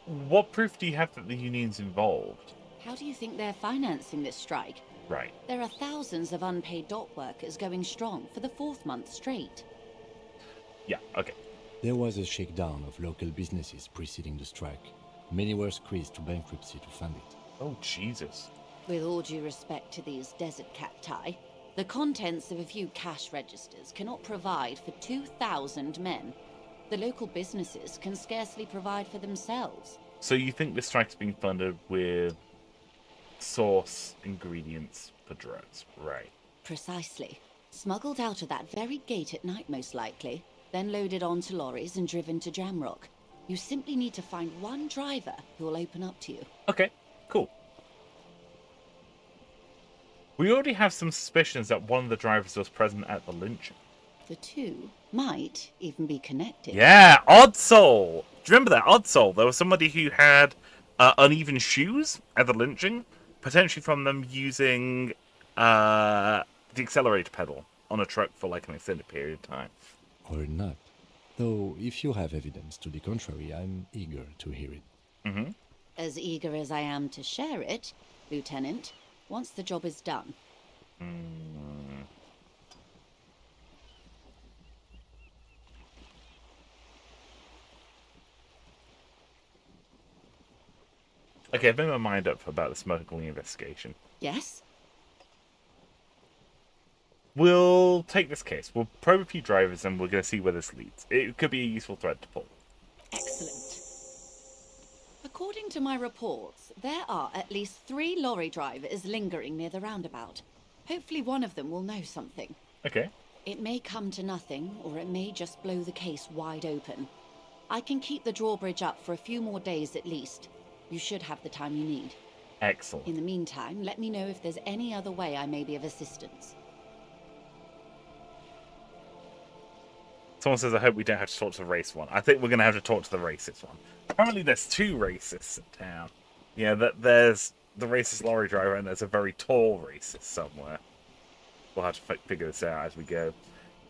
What proof do you have that the Union's involved? How do you think they're financing this strike? Right. There are thousands of unpaid dock workers going strong for the 4th month straight. Yeah, okay. There was a shakedown of local businesses preceding the strike. Many were squeezed to bankruptcy to fund it. Oh, Jesus. With all due respect to these desert cacti, the contents of a few cash registers cannot provide for 2,000 men. The local businesses can scarcely provide for themselves. So you think this strike's being funded with source ingredients for drugs? Right. Precisely. Smuggled out of that very gate at night, most likely. then loaded onto lorries and driven to Jamrock. You simply need to find one driver who will open up to you. Okay, cool. We already have some suspicions that one of the drivers was present at the lynching. The two might even be connected. Yeah, Odd Soul. Do you remember that? Odd Soul. There was somebody who had uneven shoes at the lynching, potentially from them using the accelerator pedal on a truck for like an extended period of time. Or not. Though, if you have evidence to the contrary, I'm eager to hear it. Mm-hmm. As eager as I am to share it, Lieutenant, once the job is done. Okay, I've made my mind up about the smuggling investigation. Yes? We'll take this case. We'll probe a few drivers and we're going to see where this leads. It could be a useful thread to pull. Excellent. According to my reports, there are at least 3 lorry drivers lingering near the roundabout. Hopefully one of them will know something. Okay. It may come to nothing, or it may just blow the case wide open. I can keep the drawbridge up for a few more days at least. You should have the time you need. Excellent. In the meantime, let me know if there's any other way I may be of assistance. Someone says, I hope we don't have to talk to the race one. I think we're going to have to talk to the racist one. Apparently there's 2 racists in town. Yeah, there's the racist lorry driver and there's a very tall racist somewhere. We'll have to figure this out as we go.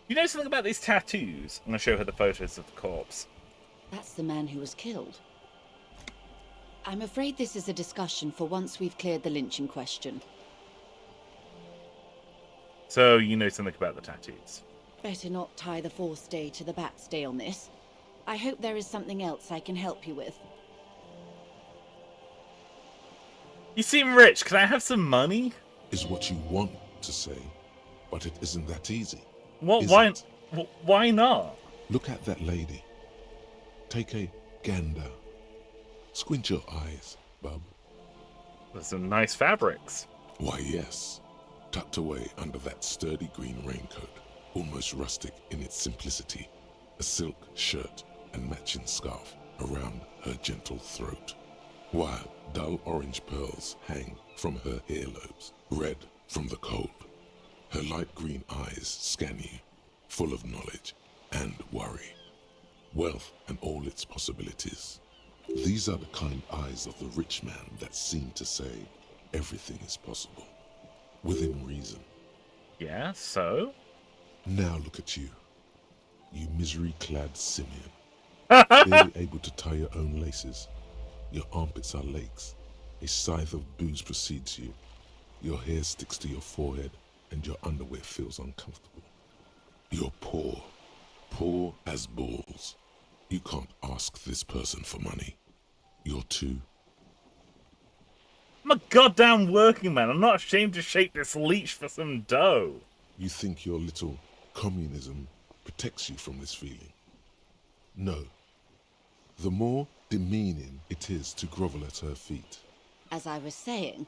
You know something about these tattoos? I'm going to show her the photos of the corpse. That's the man who was killed. I'm afraid this is a discussion for once we've cleared the lynching question. So you know something about the tattoos. Better not tie the force day to the bat's day on this. I hope there is something else I can help you with. You seem rich. Can I have some money? Is what you want to say, but it isn't that easy. What? Is Why? it? Why not? Look at that lady. Take a gander. Squint your eyes, bub. There's some nice fabrics. Why, yes. Tucked away under that sturdy green raincoat, almost rustic in its simplicity, a silk shirt and matching scarf around her gentle throat, while dull orange pearls hang from her earlobes, red from the cold. Her light green eyes scan you, full of knowledge and worry, wealth and all its possibilities. These are the kind eyes of the rich man that seem to say everything is possible, within reason. Yeah, so? Now look at you, you misery-clad simian, barely able to tie your own laces. Your armpits are lakes. A scythe of booze precedes you. Your hair sticks to your forehead, and your underwear feels uncomfortable. You're poor, poor as balls. You can't ask this person for money. You're too... I'm a goddamn working man. I'm not ashamed to shake this leech for some dough. You think your little communism protects you from this feeling? No. The more demeaning it is to grovel at her feet. As I was saying,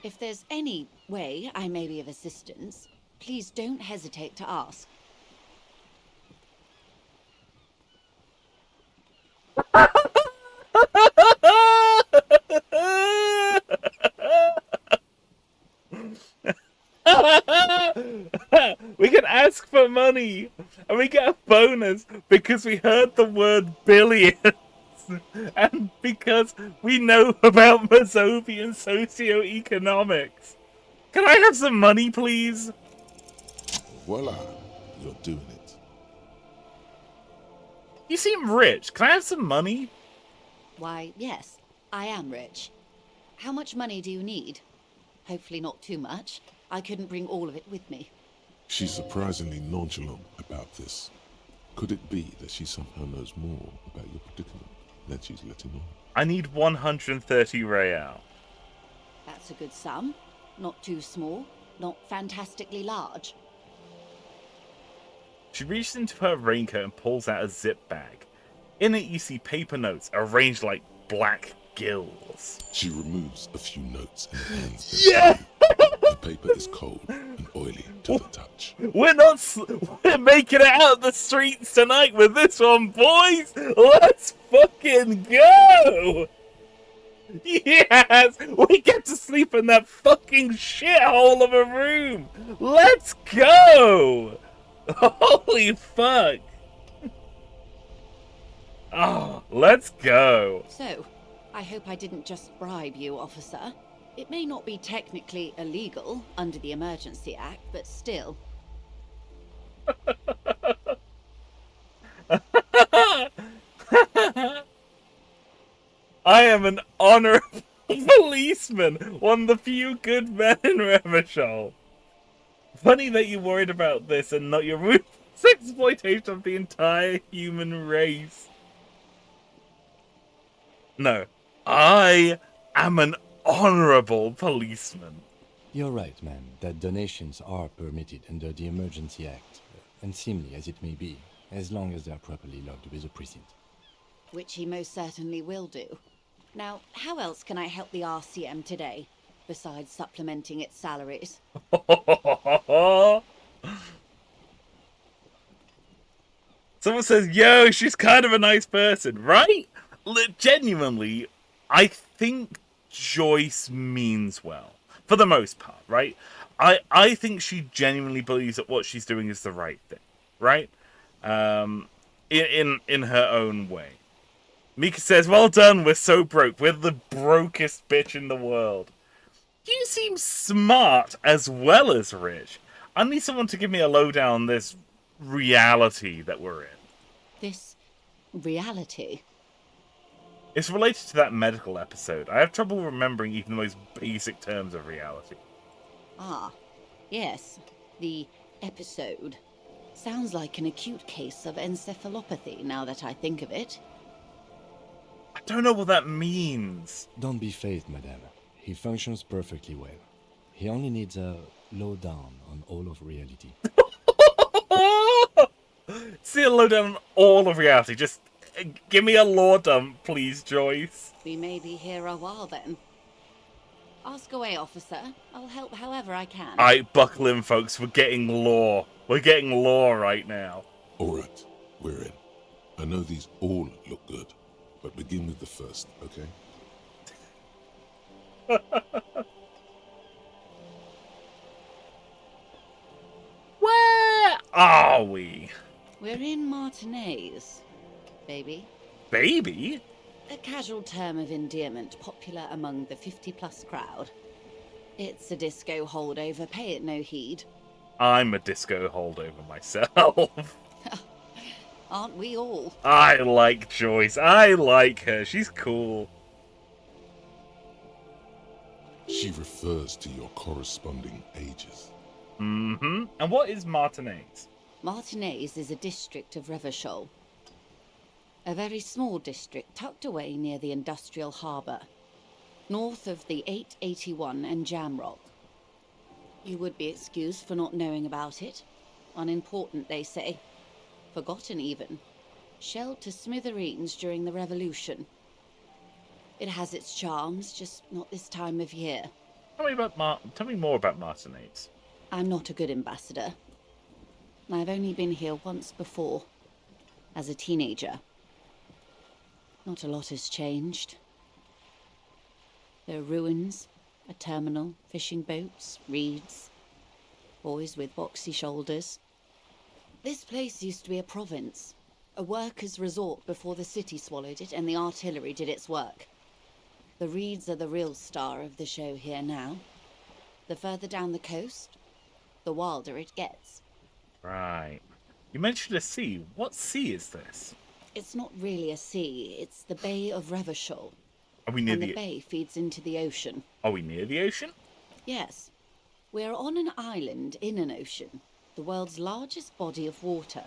if there's any way I may be of assistance, please don't hesitate to ask. We can ask for money and we get a bonus because we heard the word billions and because we know about Mazovian socioeconomics. Can I have some money, please? Voila, you're doing it. You seem rich. Can I have some money? Why, yes, I am rich. How much money do you need? Hopefully not too much. I couldn't bring all of it with me. She's surprisingly nonchalant about this. Could it be that she somehow knows more about your predicament than she's letting on? I need 130 real. That's a good sum. Not too small, not fantastically large. She reaches into her raincoat and pulls out a zip bag. In it you see paper notes arranged like black gills. She removes a few notes and hands them Yeah! to you. The paper is cold and oily to the touch. We're making it out the streets tonight with this one, boys. Let's fucking go. Yes, we get to sleep in that fucking shithole of a room. Let's go. Holy fuck. Oh, let's go. So, I hope I didn't just bribe you, officer. It may not be technically illegal under the Emergency Act, but still. I am an honorable policeman, one of the few good men in Revachol. Funny that you're worried about this and not your ruthless exploitation of the entire human race. No, I am an honorable policeman. You're right, ma'am, that donations are permitted under the Emergency Act, unseemly as it may be, as long as they are properly logged with the precinct. Which he most certainly will do. Now, how else can I help the RCM today, besides supplementing its salaries? Someone says, yo, she's kind of a nice person, right? Genuinely, I think Joyce means well, for the most part, right? I think she genuinely believes that what she's doing is the right thing, right? In her own way. Mika says, well done, we're so broke. We're the brokest bitch in the world. You seem smart as well as rich. I need someone to give me a lowdown on this reality that we're in. This reality? It's related to that medical episode. I have trouble remembering even the most basic terms of reality. Ah, yes, the episode. Sounds like an acute case of encephalopathy, now that I think of it. I don't know what that means. Don't be phased, madame. He functions perfectly well. He only needs a lowdown on all of reality. See a lowdown on all of reality. Just give me a lore dump, please, Joyce. We may be here a while then. Ask away, officer. I'll help however I can. Alright, buckle in, folks. We're getting lore. We're getting lore right now. Alright, we're in. I know these all look good, but begin with the first, okay? Where are we? We're in Martinez, baby. Baby? A casual term of endearment popular among the 50-plus crowd. It's a disco holdover, pay it no heed. I'm a disco holdover myself. Aren't we all? I like Joyce. I like her. She's cool. She refers to your corresponding ages. Mm-hmm. And what is Martinez? Martinez is a district of Revachol. A very small district tucked away near the industrial harbour, north of the 881 and Jamrock. You would be excused for not knowing about it. Unimportant, they say. Forgotten, even. Shelled to smithereens during the Revolution. It has its charms, just not this time of year. Tell me more about Martinez. I'm not a good ambassador. I've only been here once before, as a teenager. Not a lot has changed. There are ruins, a terminal, fishing boats, reeds, boys with boxy shoulders. This place used to be a province, a workers' resort before the city swallowed it and the artillery did its work. The reeds are the real star of the show here now. The further down the coast, the wilder it gets. Right. You mentioned a sea. What sea is this? It's not really a sea, it's the Bay of Revachol. Are we near And the bay feeds into the ocean. Are we near the ocean? Yes. We're on an island in an ocean. The world's largest body of water.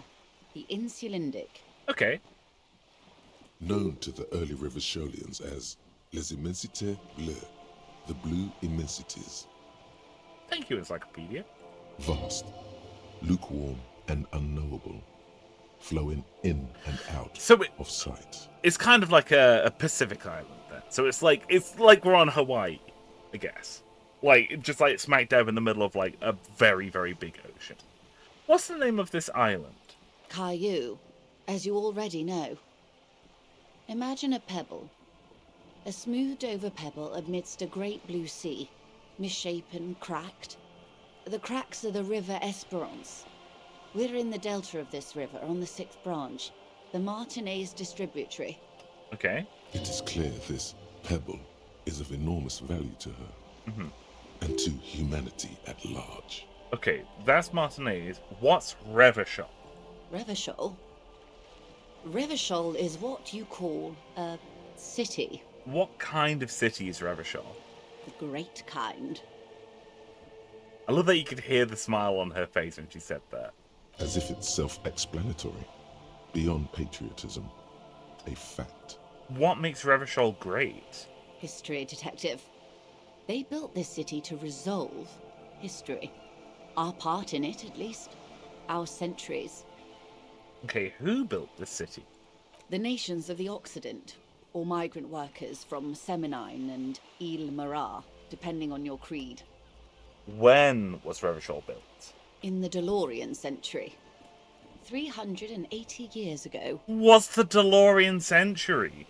The Insulindic. Okay. Known to the early Revacholians as Les Immensités Bleues, the blue immensities. Thank you, Encyclopedia. Vast, lukewarm and unknowable, flowing in and out So of sight. it's kind of like a Pacific island then. So it's like we're on Hawaii, I guess. Like, just like smack dab in the middle of like a very, very big ocean. What's the name of this island? Caillou, as you already know. Imagine a pebble. A smoothed over pebble amidst a great blue sea, misshapen, cracked. The cracks are the River Esperance. We're in the delta of this river, on the 6th branch, the Martinez distributary. Okay. It is clear this pebble is of enormous value to her and to humanity at large. Okay, that's Martinez. What's Revachol? Revachol? Revachol is what you call a city. What kind of city is Revachol? The great kind. I love that you could hear the smile on her face when she said that. As if it's self-explanatory, beyond patriotism, a fact. What makes Revachol great? History, detective. They built this city to resolve history. Our part in it, at least. Our centuries. Okay, who built this city? The nations of the Occident, or migrant workers from Seminine and Ile-Marat, depending on your creed. When was Revachol built? In the DeLorean century. 380 years ago. Was the DeLorean century?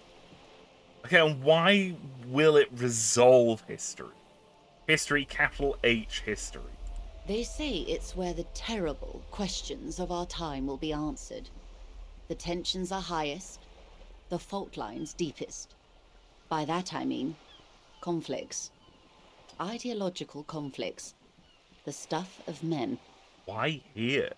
Okay, and why will it resolve history? History, capital H, history. They say it's where the terrible questions of our time will be answered. The tensions are highest, the fault lines deepest. By that I mean conflicts. Ideological conflicts. The stuff of men. Why here?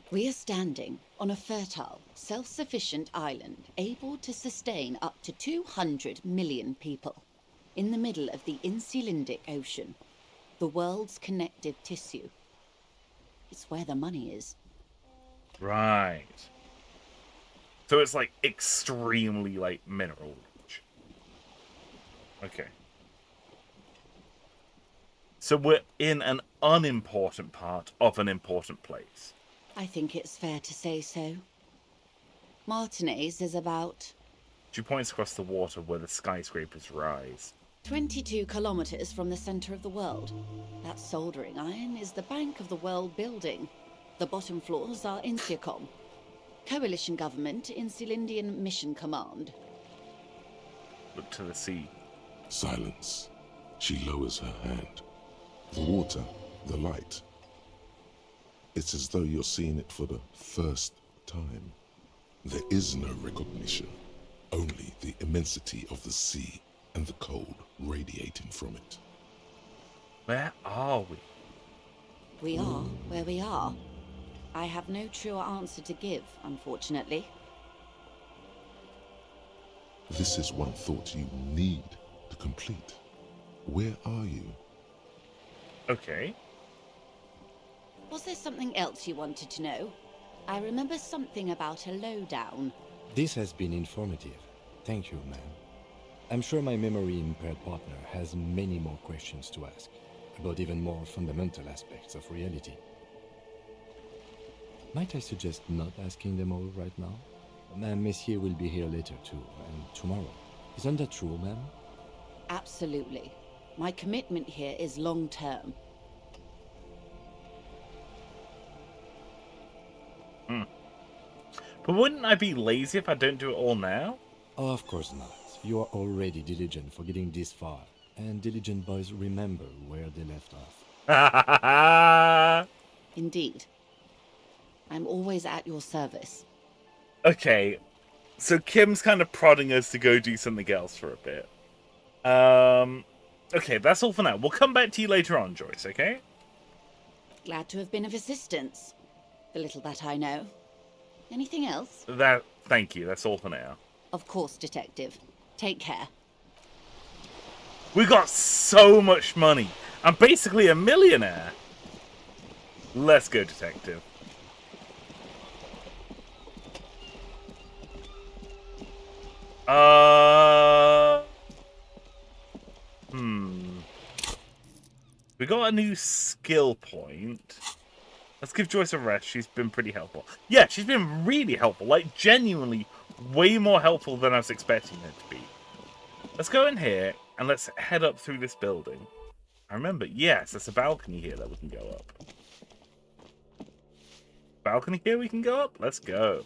We are standing on a fertile, self-sufficient island able to sustain up to 200 million people in the middle of the Insulindic Ocean, the world's connective tissue. It's where the money is. Right. So it's like extremely like mineral rich. Okay. So we're in an unimportant part of an important place. I think it's fair to say so. Martinez is about She points across the water where the skyscrapers rise. 22 kilometers from the center of the world. That soldering iron is the bank of the world building. The bottom floors are Insiacom. Coalition government, Insulindian Mission Command. Look to the sea. Silence. She lowers her hand. The water, the light. It's as though you're seeing it for the first time. There is no recognition, only the immensity of the sea and the cold radiating from it. Where are we? We are where we are. I have no truer answer to give, unfortunately. This is one thought you need to complete. Where are you? Okay. Was there something else you wanted to know? I remember something about a lowdown. This has been informative. Thank you, ma'am. I'm sure my memory-impaired partner has many more questions to ask, about even more fundamental aspects of reality. Might I suggest not asking them all right now? Messier will be here later too, and tomorrow. Isn't that true, ma'am? Absolutely. My commitment here is long-term. But wouldn't I be lazy if I don't do it all now? Oh, of course not. You are already diligent for getting this far, and diligent boys remember where they left off. Indeed. I'm always at your service. Okay, so Kim's kind of prodding us to go do something else for a bit. Okay, that's all for now. We'll come back to you later on, Joyce, okay? Glad to have been of assistance. The little that I know. Anything else? Thank you, that's all for now. Of course, Detective. Take care. We got so much money. I'm basically a millionaire. Let's go, Detective. We got a new skill point. Let's give Joyce a rest. She's been pretty helpful. Yeah, she's been really helpful. Like, genuinely way more helpful than I was expecting her to be. Let's go in here and let's head up through this building. I remember. Yes, there's a balcony here that we can go up. Balcony here we can go up? Let's go.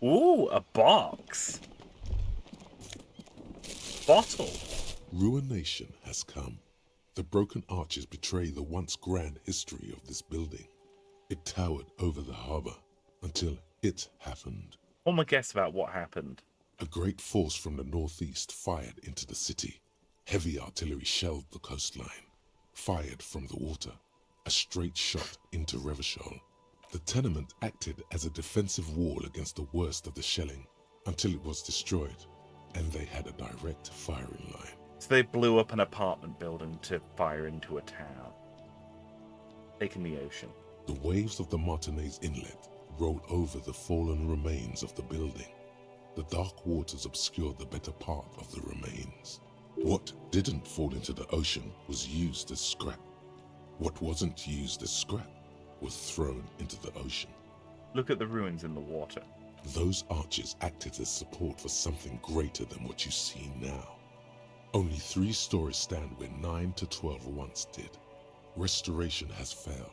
Ooh, a box. Bottle. Ruination has come. The broken arches betray the once grand history of this building. It towered over the harbor until it happened. One more guess about what happened. A great force from the northeast fired into the city. Heavy artillery shelled the coastline. Fired from the water. A straight shot into Revachol. The tenement acted as a defensive wall against the worst of the shelling until it was destroyed, and they had a direct firing line. So they blew up an apartment building to fire into a town. Taking the ocean. The waves of the Martinez Inlet rolled over the fallen remains of the building. The dark waters obscured the better part of the remains. What didn't fall into the ocean was used as scrap. What wasn't used as scrap was thrown into the ocean. Look at the ruins in the water. Those arches acted as support for something greater than what you see now. Only 3 stories stand where 9 to 12 once did. Restoration has failed.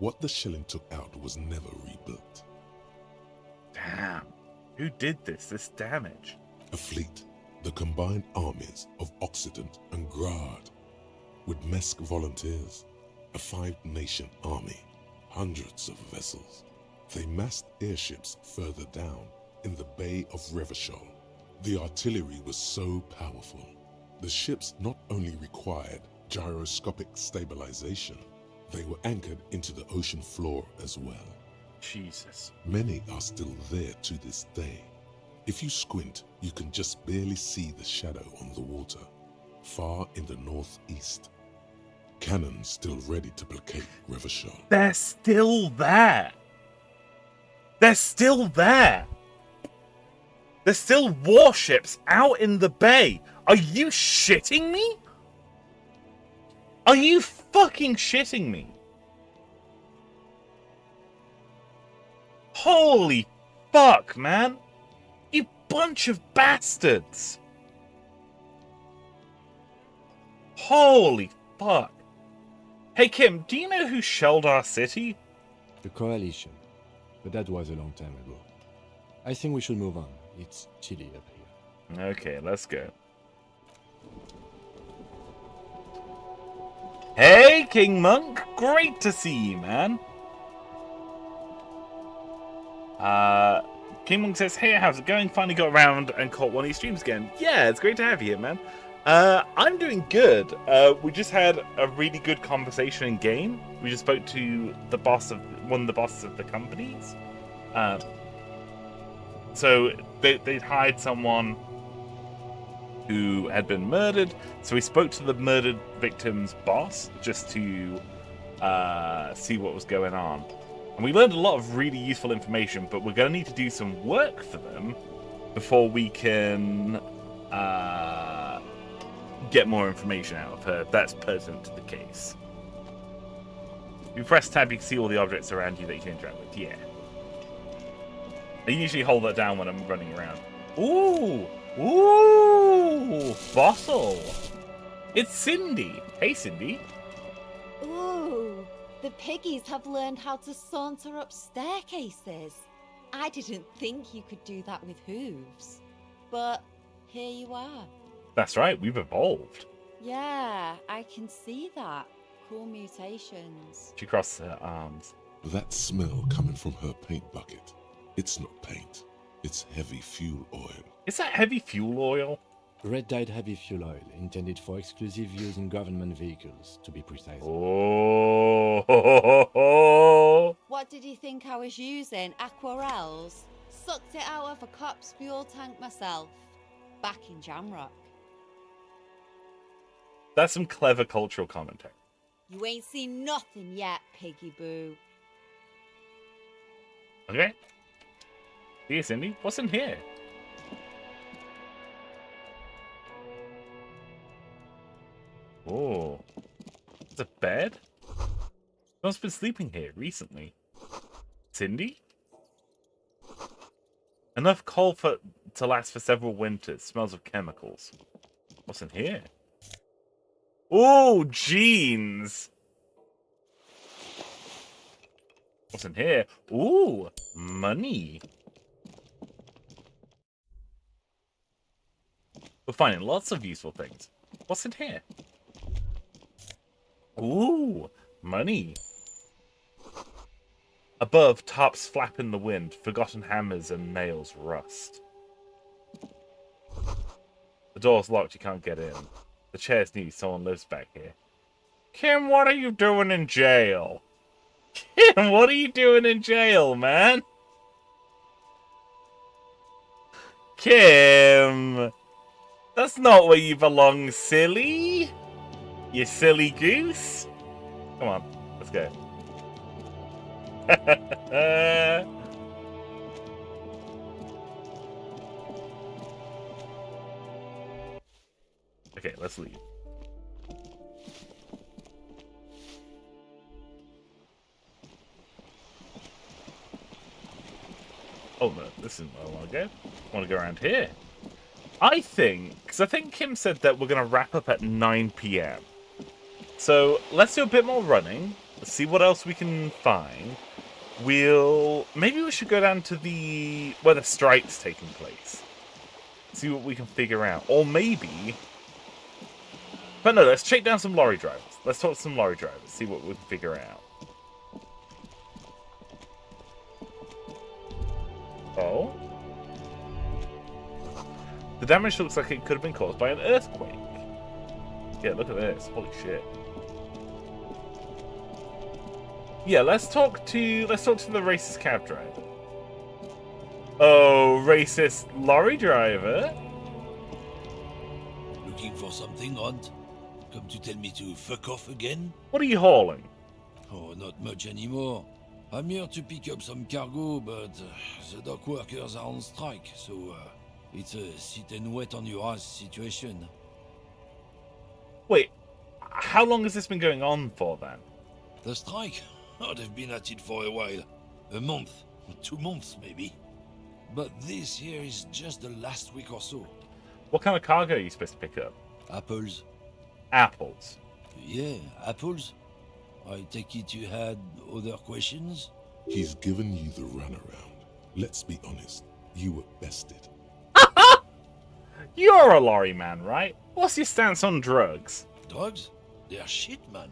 What the shelling took out was never rebuilt. Damn. Who did this damage? A fleet, the combined armies of Occident and Grad, with Mesk volunteers, a 5-nation army, hundreds of vessels. They massed airships further down in the Bay of Revachol. The artillery was so powerful. The ships not only required gyroscopic stabilization, they were anchored into the ocean floor as well. Jesus. Many are still there to this day. If you squint, you can just barely see the shadow on the water, far in the northeast. Cannons still ready to placate Revachol. They're still there. They're still there. There's still warships out in the bay. Are you shitting me? Are you fucking shitting me? Holy fuck, man. You bunch of bastards. Holy fuck. Hey, Kim, do you know who shelled our city? The Coalition. But that was a long time ago. I think we should move on. It's chilly up here. Okay, let's go. Hey, King Monk. Great to see you, man. King Monk says, hey, how's it going? Finally got around and caught one of your streams again. Yeah, it's great to have you here, man. I'm doing good. We just had a really good conversation in game. We just spoke to the boss of one of the bosses of the companies. So they'd hired someone who had been murdered. So we spoke to the murdered victim's boss just to see what was going on. And we learned a lot of really useful information, but we're going to need to do some work for them before we can get more information out of her that's pertinent to the case. If you press tab, you can see all the objects around you that you can interact with. Yeah. I usually hold that down when I'm running around. Ooh! Ooh! Fossil! It's Cindy! Hey, Cindy! Ooh! The piggies have learned how to saunter up staircases. I didn't think you could do that with hooves. But here you are. That's right, we've evolved. Yeah, I can see that. Cool mutations. She crossed her arms. That smell coming from her paint bucket. It's not paint. It's heavy fuel oil. Is that heavy fuel oil? Red-dyed heavy fuel oil, intended for exclusive use in government vehicles, to be precise. Oh! What did you think I was using? Aquarels? Sucked it out of a cop's fuel tank myself. Back in Jamrock. That's some clever cultural commentary. You ain't seen nothing yet, piggy boo. Okay. Here, Cindy. What's in here? Oh. It's a bed? Someone's been sleeping here recently. Cindy? Enough coal to last for several winters. Smells of chemicals. What's in here? Ooh, jeans! What's in here? Ooh, money. We're finding lots of useful things. What's in here? Ooh, money. Above, tarps flap in the wind. Forgotten hammers and nails rust. The door's locked, you can't get in. The chair's new, someone lives back here. Kim, what are you doing in jail? Kim, what are you doing in jail, man? Kim! That's not where you belong, silly! You silly goose! Come on, let's go. Okay, let's leave. Oh no, this isn't where I want to go. I want to go around here. I think, because I think Kim said that we're going to wrap up at 9 p.m. So let's do a bit more running. Let's see what else we can find. Maybe we should go down to where the strike's taking place. See what we can figure out. Or maybe... But no, let's check down some lorry drivers. Let's talk to some lorry drivers. See what we can figure out. Oh? The damage looks like it could have been caused by an earthquake. Yeah, look at this. Holy shit. Yeah, let's talk to the racist cab driver. Oh, racist lorry driver? Looking for something, Hunt? Come to tell me to fuck off again? What are you hauling? Oh, not much anymore. I'm here to pick up some cargo, but the dock workers are on strike, so it's a sit and wait on your ass situation. Wait, how long has this been going on for then? The strike? Oh, they've been at it for a while. A month, 2 months maybe. But this here is just the last week or so. What kind of cargo are you supposed to pick up? Apples. Apples. Yeah, apples. I take it you had other questions? He's given you the runaround. Let's be honest, you were bested. You're a lorry man, right? What's your stance on drugs? Drugs? They're shit, man.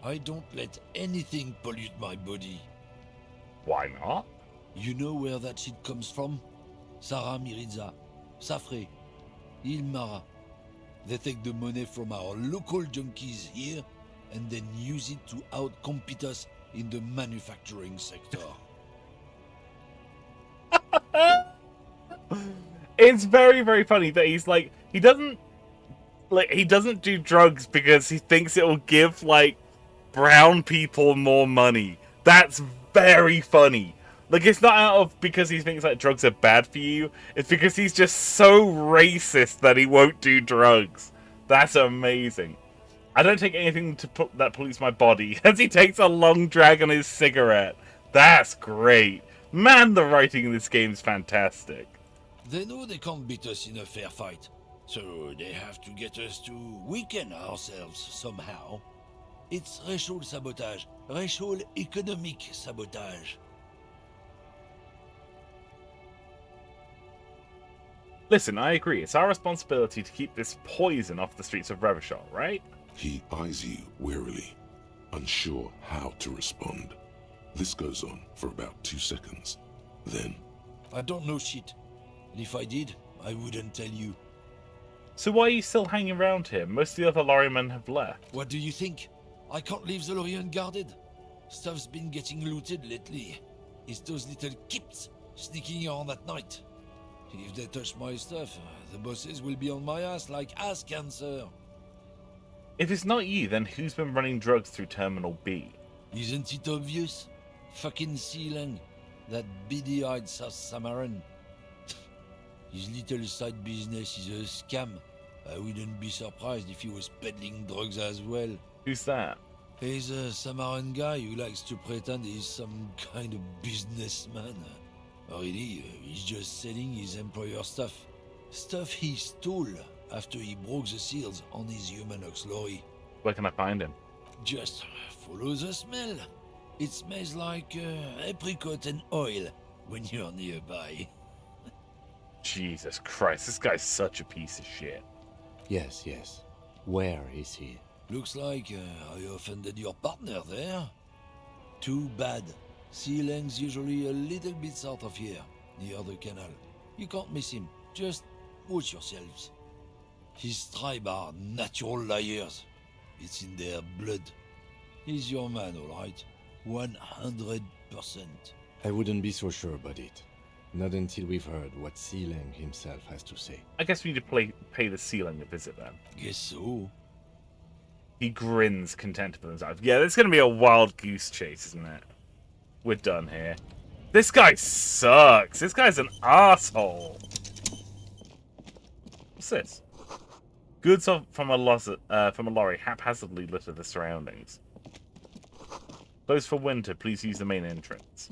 I don't let anything pollute my body. Why not? You know where that shit comes from? Sarah Miriza, Safre, Ilmara. They take the money from our local junkies here and then use it to outcompete us in the manufacturing sector. It's very, very funny that he's like, he doesn't do drugs because he thinks it will give, like, brown people more money. That's very funny. Like, it's not out of because he thinks that drugs are bad for you. It's because he's just so racist that he won't do drugs. That's amazing. I don't take anything that pollutes my body, as he takes a long drag on his cigarette. That's great. Man, the writing in this game is fantastic. They know they can't beat us in a fair fight, so they have to get us to weaken ourselves somehow. It's racial sabotage, racial economic sabotage. Listen, I agree. It's our responsibility to keep this poison off the streets of Revachol, right? He eyes you warily, unsure how to respond. This goes on for about 2 seconds. Then, I don't know shit. And if I did, I wouldn't tell you. So why are you still hanging around here? Most of the other lorrymen have left. What do you think? I can't leave the lorry unguarded. Stuff's been getting looted lately. It's those little kips sneaking around at night. If they touch my stuff, the bosses will be on my ass like ass cancer. If it's not you, then who's been running drugs through Terminal B? Isn't it obvious? Fucking Sealang, that beady-eyed South Samaran. His little side business is a scam. I wouldn't be surprised if he was peddling drugs as well. Who's that? He's a Samaran guy who likes to pretend he's some kind of businessman. Really, he's just selling his employer stuff. Stuff he stole after he broke the seals on his humanox lorry. Where can I find him? Just follow the smell. It smells like apricot and oil when you're nearby. Jesus Christ, this guy's such a piece of shit. Yes, yes. Where is he? Looks like I offended your partner there. Too bad. Sea Lang's usually a little bit south of here, near the canal. You can't miss him. Just watch yourselves. His tribe are natural liars. It's in their blood. He's your man, all right. 100%. I wouldn't be so sure about it. Not until we've heard what Sealang himself has to say. I guess we need to pay the ceiling a visit then. Guess so. He grins content with himself. Yeah, this is going to be a wild goose chase, isn't it? We're done here. This guy sucks. This guy's an asshole. What's this? Goods from a lorry haphazardly litter the surroundings. Closed for winter. Please use the main entrance.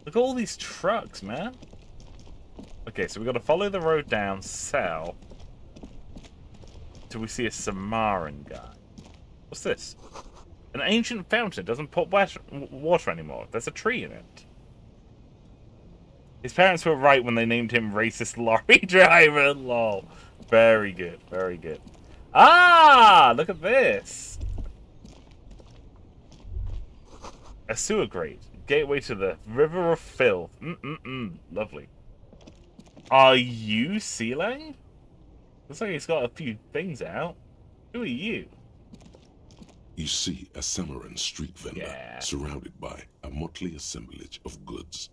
Look at all these trucks, man. Okay, so we've got to follow the road down south till we see a Samaran guy. What's this? An ancient fountain doesn't put water anymore. There's a tree in it. His parents were right when they named him racist lorry driver. Lol. Very good, very good. Ah, look at this. A sewer grate. Gateway to the River of Filth. Lovely. Are you Sealang? Looks like he's got a few things out. Who are you? You see a Samaran street vendor Yeah. surrounded by a motley assemblage of goods.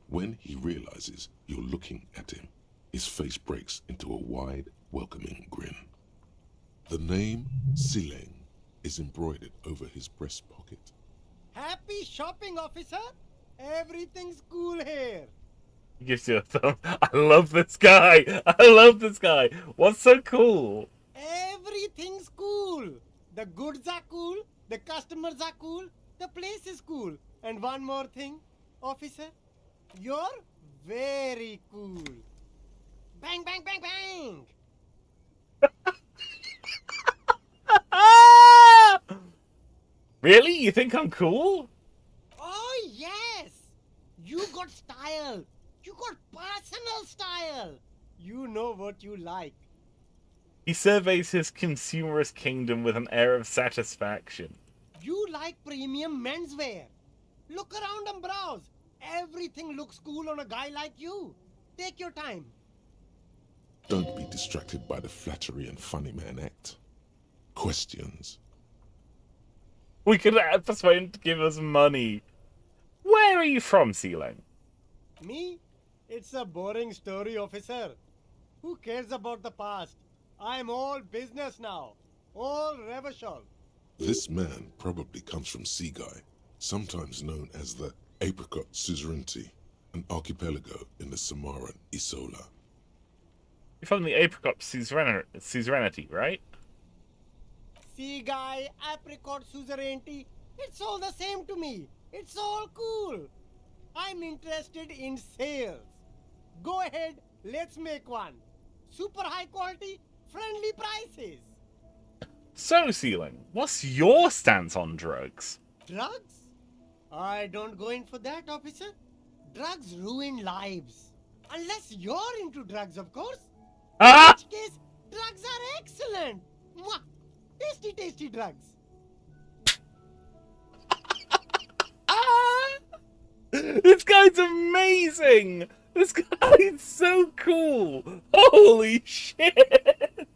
When he realizes you're looking at him, his face breaks into a wide, welcoming grin. The name Sealang is embroidered over his breast pocket. Happy shopping, officer! Everything's cool here. He gives you a thumb. I love this guy. I love this guy. What's so cool? Everything's cool. The goods are cool, the customers are cool, the place is cool. And one more thing, officer, you're very cool. Bang, bang, bang, bang! Really? You think I'm cool? Oh, yes! You got style. You got personal style. You know what you like. He surveys his consumerist kingdom with an air of satisfaction. You like premium menswear. Look around and browse. Everything looks cool on a guy like you. Take your time. Don't be distracted by the flattery and funny man act. Questions. We could persuade him to give us money. Where are you from, Sealang? Me? It's a boring story, officer. Who cares about the past? I'm all business now. All revolution. This man probably comes from Seaguy, sometimes known as the Apricot Suzerainty, an archipelago in the Samaran Isola. You're from the Apricot Suzerainty, right? Sea guy, apricot suzerainty. It's all the same to me. It's all cool. I'm interested in sales. Go ahead, let's make one. Super high quality, friendly prices. So, Sealang, what's your stance on drugs? Drugs? I don't go in for that, officer. Drugs ruin lives. Unless you're into drugs, of course. Ah! In which case, drugs are excellent. Mwah! Tasty, tasty drugs. This guy's amazing! This guy's so cool! Holy shit!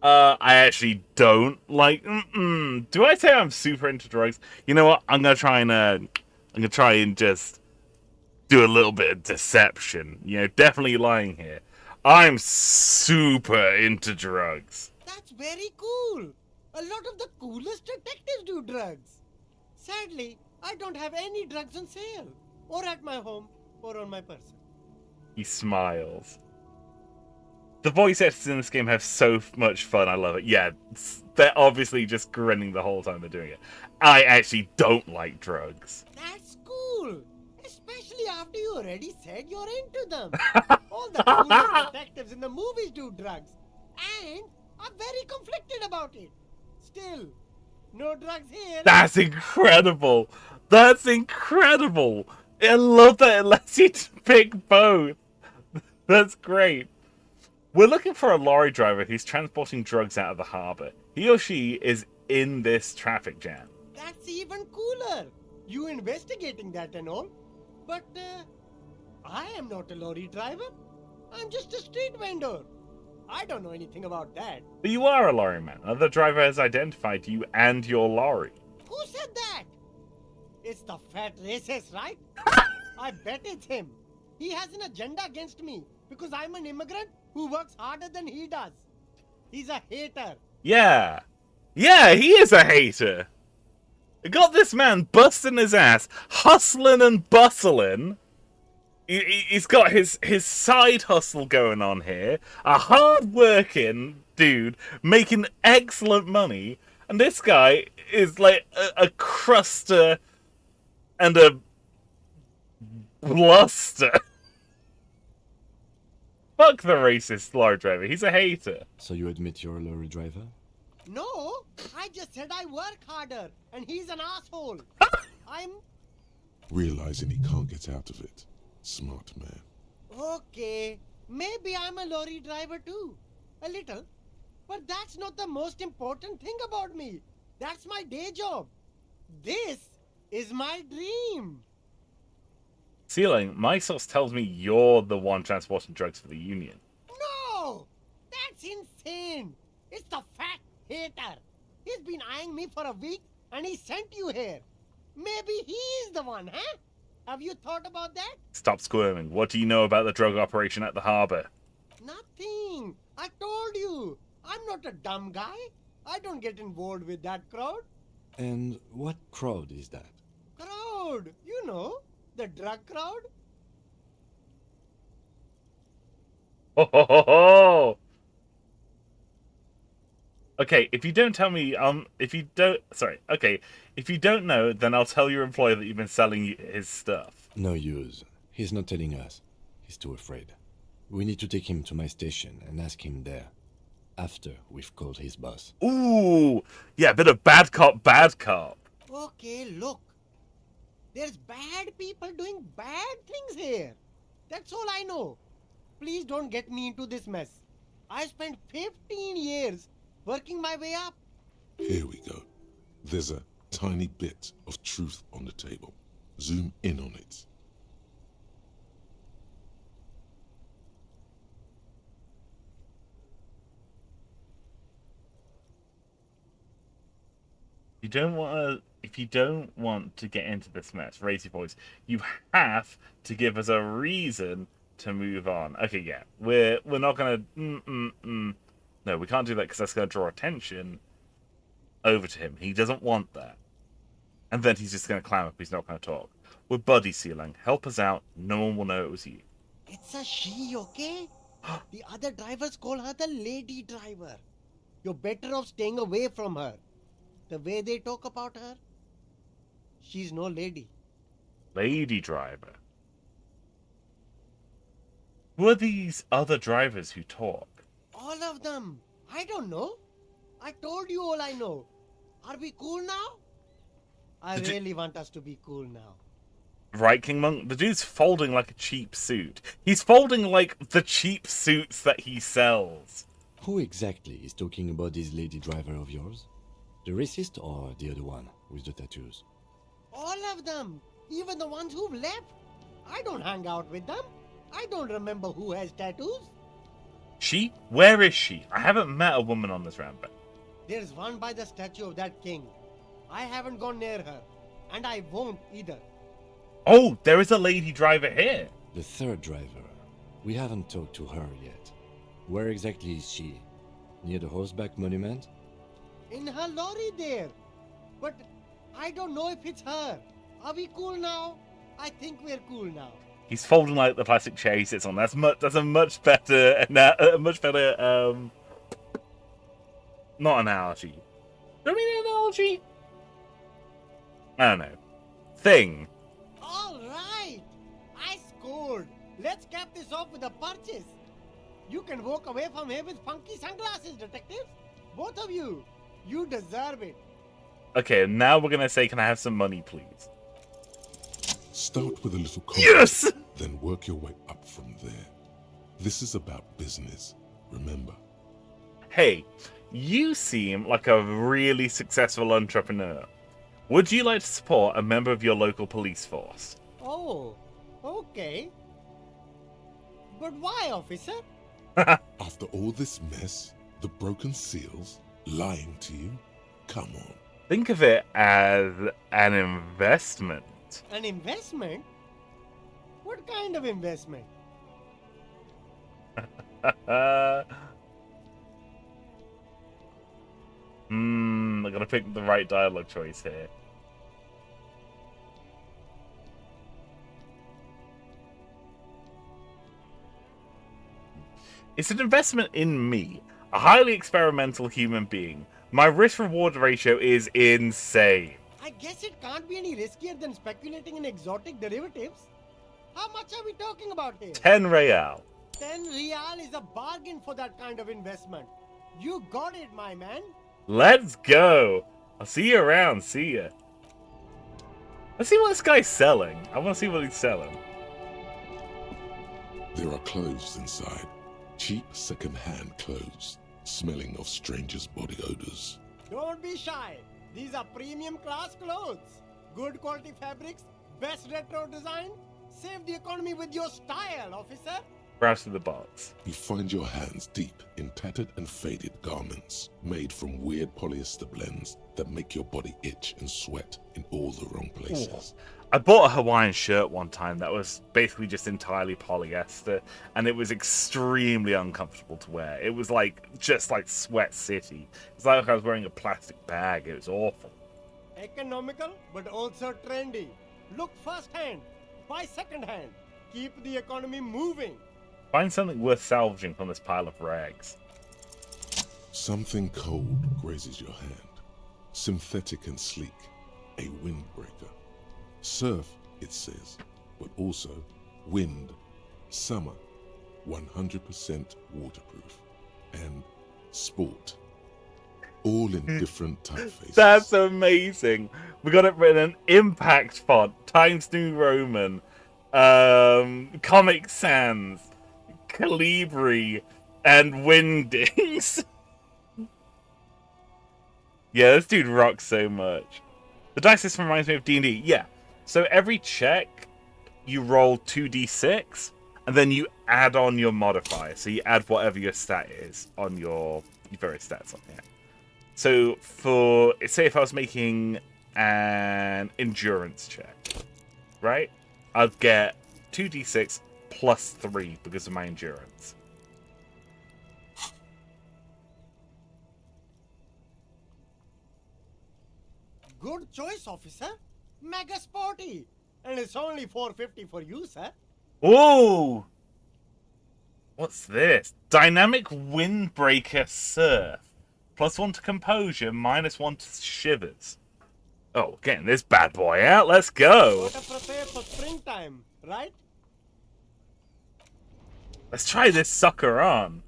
I actually don't like. Do I say I'm super into drugs? You know what? I'm gonna try and just do a little bit of deception. You know, definitely lying here. I'm super into drugs. That's very cool. A lot of the coolest detectives do drugs. Sadly, I don't have any drugs on sale. Or at my home, or on my person. He smiles. The voice actors in this game have so much fun. I love it. Yeah, they're obviously just grinning the whole time they're doing it. I actually don't like drugs. That's cool. Especially already said you're into them. All the coolest detectives in the movies do drugs. And I'm very conflicted about it. Still, no drugs here. That's incredible. That's incredible. I love that it lets you pick both. That's great. We're looking for a lorry driver who's transporting drugs out of the harbour. He or she is in this traffic jam. That's even cooler. You investigating that and all. But I am not a lorry driver. I'm just a street vendor. I don't know anything about that. But you are a lorry man. Another driver has identified you and your lorry. Who said that? It's the fat racist, right? I bet it's him. He has an agenda against me because I'm an immigrant who works harder than he does. He's a hater. Yeah. Yeah, he is a hater. Got this man busting his ass, hustling and bustling. He's got his side hustle going on here. A hard-working dude making excellent money. And this guy is like a cruster and a bluster. Fuck the racist lorry driver. He's a hater. So you admit you're a lorry driver? No, I just said I work harder, and he's an asshole. I'm... Realizing he can't get out of it. Smart man. Okay, maybe I'm a lorry driver too. A little. But that's not the most important thing about me. That's my day job. This is my dream. Ceiling, my source tells me you're the one transporting drugs for the Union. No! That's insane! It's the fat hater. He's been eyeing me for a week and he sent you here. Maybe he's the one, huh? Have you thought about that? Stop squirming. What do you know about the drug operation at the harbour? Nothing. I told you. I'm not a dumb guy. I don't get involved with that crowd. And what crowd is that? Crowd? You know, the drug crowd. Ho ho ho ho! Okay, if you don't tell me, if you don't know, then I'll tell your employer that you've been selling his stuff. No use. He's not telling us. He's too afraid. We need to take him to my station and ask him there. After we've called his boss. Ooh! Yeah, a bit of bad cop, bad cop. Okay, look. There's bad people doing bad things here. That's all I know. Please don't get me into this mess. I spent 15 years working my way up. Here we go. There's a tiny bit of truth on the table. Zoom in on it. If you don't want to get into this mess, raise your voice. You have to give us a reason to move on. Okay, yeah, we're not gonna. No, we can't do that because that's gonna draw attention over to him. He doesn't want that, and then he's just gonna clam up. He's not gonna talk. We're buddy Ceiling. Help us out. No one will know it was you. It's a she, okay? The other drivers call her the lady driver. You're better off staying away from her. The way they talk about her, she's no lady. Lady driver. Who are these other drivers who talk? All of them. I don't know. I told you all I know. Are we cool now? I really want us to be cool now. Right, King Monk? The dude's folding like a cheap suit. He's folding like the cheap suits that he sells. Who exactly is talking about this lady driver of yours? The racist or the other one with the tattoos? All of them. Even the ones who've left. I don't hang out with them. I don't remember who has tattoos. She? Where is she? I haven't met a woman on this round, but... There's one by the statue of that king. I haven't gone near her. And I won't either. Oh, there is a lady driver here. The third driver. We haven't talked to her yet. Where exactly is she? Near the horseback monument? In her lorry there. But I don't know if it's her. Are we cool now? I think we're cool now. He's folding like the plastic chair he sits on. That's a much better, not analogy. Do I mean analogy? I don't know. Thing. All right. I scored Let's cap this off with a purchase. You can walk away from here with funky sunglasses, detectives. Both of you. You deserve it. Okay, now we're gonna say, can I have some money, please? Start with a little Yes! confidence, then work your way up from there. This is about business, remember. Hey, you seem like a really successful entrepreneur. Would you like to support a member of your local police force? Oh, okay. But why, officer? After all this mess, the broken seals, lying to you, come on. Think of it as an investment. An investment? What kind of investment? I gotta pick the right dialogue choice here. It's an investment in me, a highly experimental human being. My risk-reward ratio is insane. I guess it can't be any riskier than speculating in exotic derivatives. How much are we talking about here? 10 real. 10 real is a bargain for that kind of investment. You got it, my man. Let's go. I'll see you around. See ya. Let's see what this guy's selling. I want to see what he's selling. There are clothes inside. Cheap second-hand clothes, smelling of strangers' body odors. Don't be shy. These are premium class clothes. Good quality fabrics, best retro design. Save the economy with your style, officer. Browse through the box. You find your hands deep in tattered and faded garments made from weird polyester blends that make your body itch and sweat in all the wrong places. I bought a Hawaiian shirt one time that was basically just entirely polyester, and it was extremely uncomfortable to wear. It was just like Sweat City. It's like I was wearing a plastic bag. It was awful. Economical, but also trendy. Look firsthand, buy secondhand. Keep the economy moving. Find something worth salvaging from this pile of rags. Something cold grazes your hand. Synthetic and sleek. A windbreaker. Surf, it says, but also wind, summer, 100% waterproof, and sport. All in different typefaces. That's amazing. We got it written in impact font, Times New Roman, Comic Sans, Calibri, and Wingdings. Yeah, this dude rocks so much. The dice system reminds me of D&D. Yeah. So every check, you roll 2d6, and then you add on your modifier. So you add whatever your stat is on your various stats on here. So for, say if I was making an endurance check, right? I'd get 2d6 plus 3 because of my endurance. Good choice, officer. Mega sporty. And it's only $4.50 for you, sir. Ooh! What's this? Dynamic Windbreaker Surf. +1 to composure, -1 to shivers. Oh, getting this bad boy out. Let's go. Gotta prepare for springtime, right? Let's try this sucker on.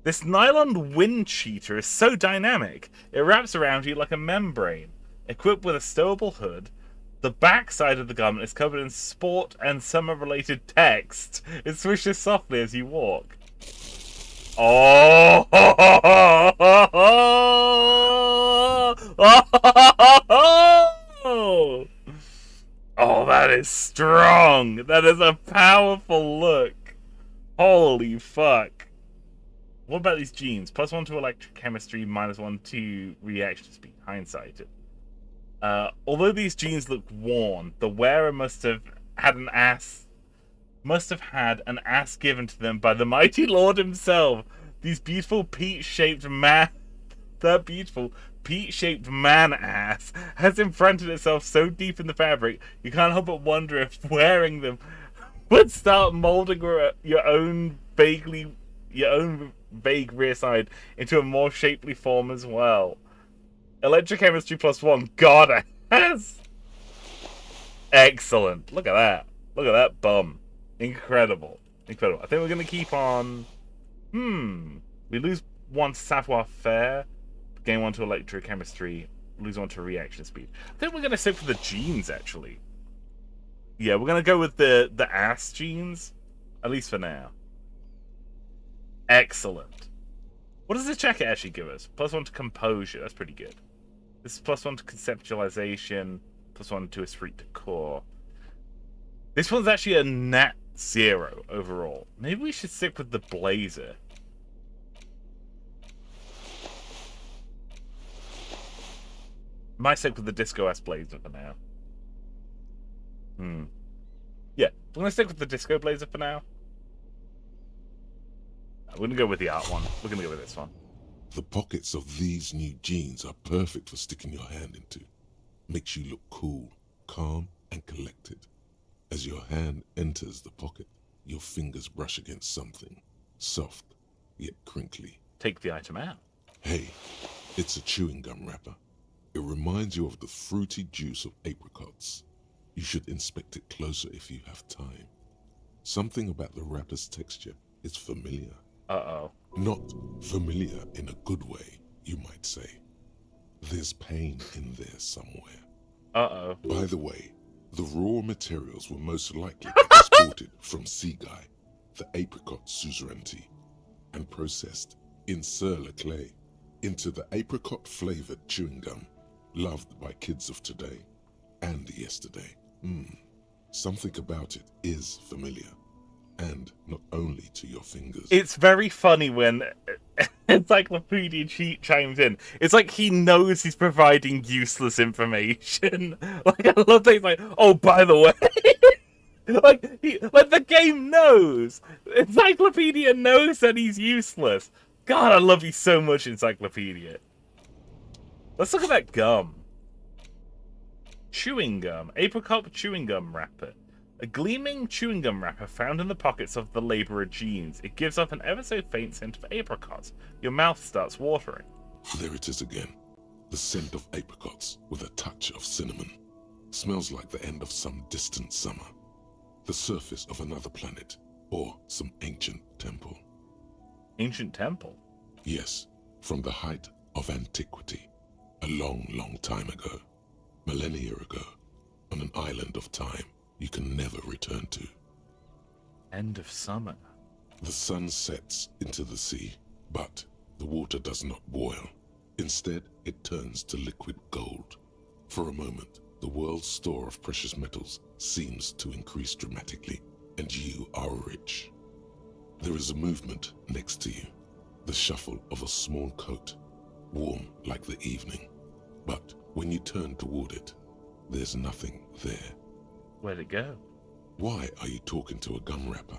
This nylon wind cheater is so dynamic. It wraps around you like a membrane. Equipped with a stowable hood, the back side of the garment is covered in sport and summer-related text. It swishes softly as you walk. Oh! Oh, that is strong. That is a powerful look. Holy fuck. What about these jeans? +1 to electrochemistry, -1 to reaction speed. Hindsight. Although these jeans look worn, the wearer must have had an ass given to them by the mighty Lord himself. These beautiful peach-shaped man ass has imprinted itself so deep in the fabric, you can't help but wonder if wearing them would start molding your own vague rear side into a more shapely form as well. Electrochemistry +1. God, ass. Excellent. Look at that. Look at that bum. Incredible. Incredible. I think we're going to keep on... We lose one to savoir faire, gain one to electrochemistry, lose one to reaction speed. I think we're going to stick for the genes, actually. Yeah, we're going to go with the ass genes, at least for now. Excellent. What does this jacket actually give us? +1 to composure. That's pretty good. This is +1 to conceptualization, +1 to esprit de corps. This one's actually a nat 0 overall. Maybe we should stick with the blazer. Might stick with the Disco S blazer for now. Yeah, we're gonna stick with the Disco blazer for now. We're gonna go with the art one. We're gonna go with this one. The pockets of these new jeans are perfect for sticking your hand into. Makes you look cool, calm, and collected. As your hand enters the pocket, your fingers brush against something. Soft, yet crinkly. Take the item out. Hey, it's a chewing gum wrapper. It reminds you of the fruity juice of apricots. You should inspect it closer if you have time. Something about the wrapper's texture is familiar. Uh-oh. Not familiar in a good way, you might say. There's pain in there somewhere. Uh-oh. By the way, the raw materials were most likely exported from Seaguy, the apricot suzerainty, and processed in sur-le-clay into the apricot-flavored chewing gum loved by kids of today and yesterday. Something about it is familiar, and not only to your fingers. It's very funny when Encyclopedia chimes in. It's like he knows he's providing useless information. Like, I love that he's like, oh, by the way. like the game knows. Encyclopedia knows that he's useless. God, I love you so much, Encyclopedia. Let's look at that gum. Chewing gum. Apricot chewing gum wrapper. A gleaming chewing gum wrapper found in the pockets of the labourer jeans. It gives off an ever so faint scent of apricots. Your mouth starts watering. There it is again. The scent of apricots with a touch of cinnamon. Smells like the end of some distant summer. The surface of another planet, or some ancient temple. Ancient temple? Yes, from the height of antiquity. A long, long time ago. Millennia ago. On an island of time you can never return to. End of summer. The sun sets into the sea, but the water does not boil. Instead, it turns to liquid gold. For a moment, the world's store of precious metals seems to increase dramatically, and you are rich. There is a movement next to you, the shuffle of a small coat, warm like the evening. But when you turn toward it, there's nothing there. Where'd it go? Why are you talking to a gum wrapper?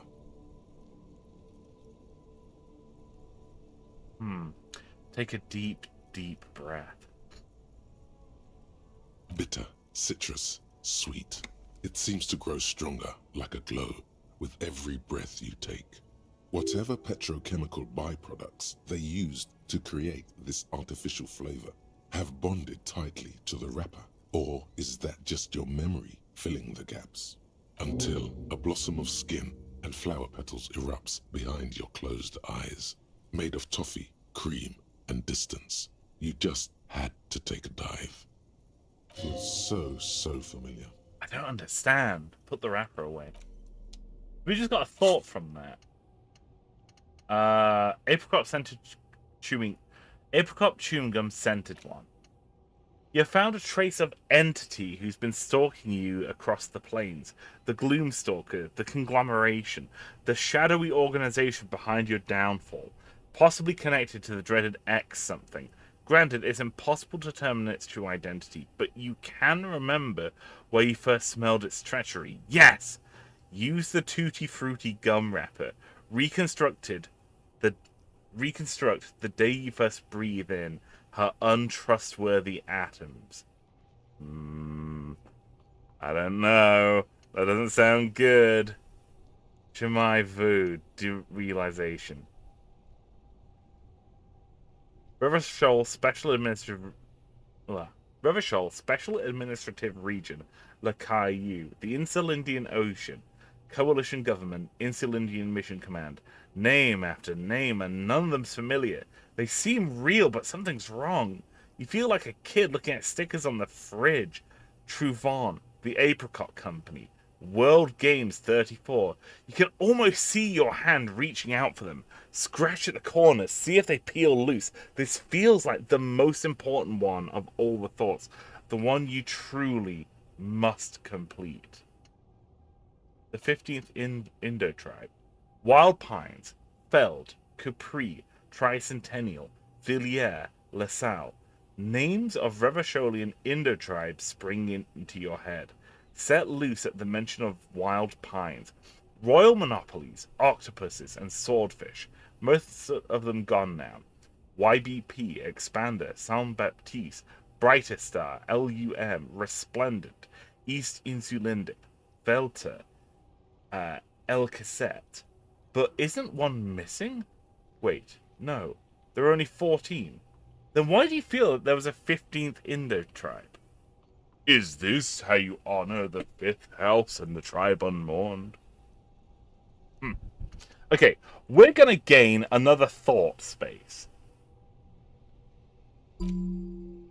Take a deep, deep breath. Bitter, citrus, sweet. It seems to grow stronger, like a glow, with every breath you take. Whatever petrochemical byproducts they used to create this artificial flavor have bonded tightly to the wrapper. Or is that just your memory filling the gaps? Until a blossom of skin and flower petals erupts behind your closed eyes. Made of toffee, cream, and distance. You just had to take a dive. Feels so familiar. I don't understand. Put the wrapper away. We just got a thought from that. Apricot chewing gum scented one. You found a trace of entity who's been stalking you across the plains. The Gloomstalker, the conglomeration, the shadowy organization behind your downfall. Possibly connected to the dreaded X something. Granted, it's impossible to determine its true identity, but you can remember where you first smelled its treachery. Yes! Use the Tutti Frutti gum wrapper. Reconstruct the day you first breathe in her untrustworthy atoms. I don't know. That doesn't sound good. Shemai Vu, derealization. Revachol Special Administrative Region, La Caillou, the Insular Indian Ocean. Coalition Government, Insular Indian Mission Command. Name after name, and none of them's familiar. They seem real, but something's wrong. You feel like a kid looking at stickers on the fridge. Truvon, the Apricot Company, World Games 34. You can almost see your hand reaching out for them. Scratch at the corners, see if they peel loose. This feels like the most important one of all the thoughts. The one you truly must complete. The 15th Indo tribe. Wild Pines, Feld, Capri, Tricentennial, Villiers, LaSalle. Names of Revacholian Indo tribes spring into your head. Set loose at the mention of wild pines. Royal monopolies, octopuses, and swordfish. Most of them gone now. YBP, Expander, Saint Baptiste, Brighter Star, LUM, Resplendent, East Insulindic, Velta, El Cassette. But isn't one missing? Wait, no. There are only 14. Then why do you feel that there was a 15th Indo tribe? Is this how you honor the 5th house and the tribe unmourned? Okay, we're going to gain another thought space. And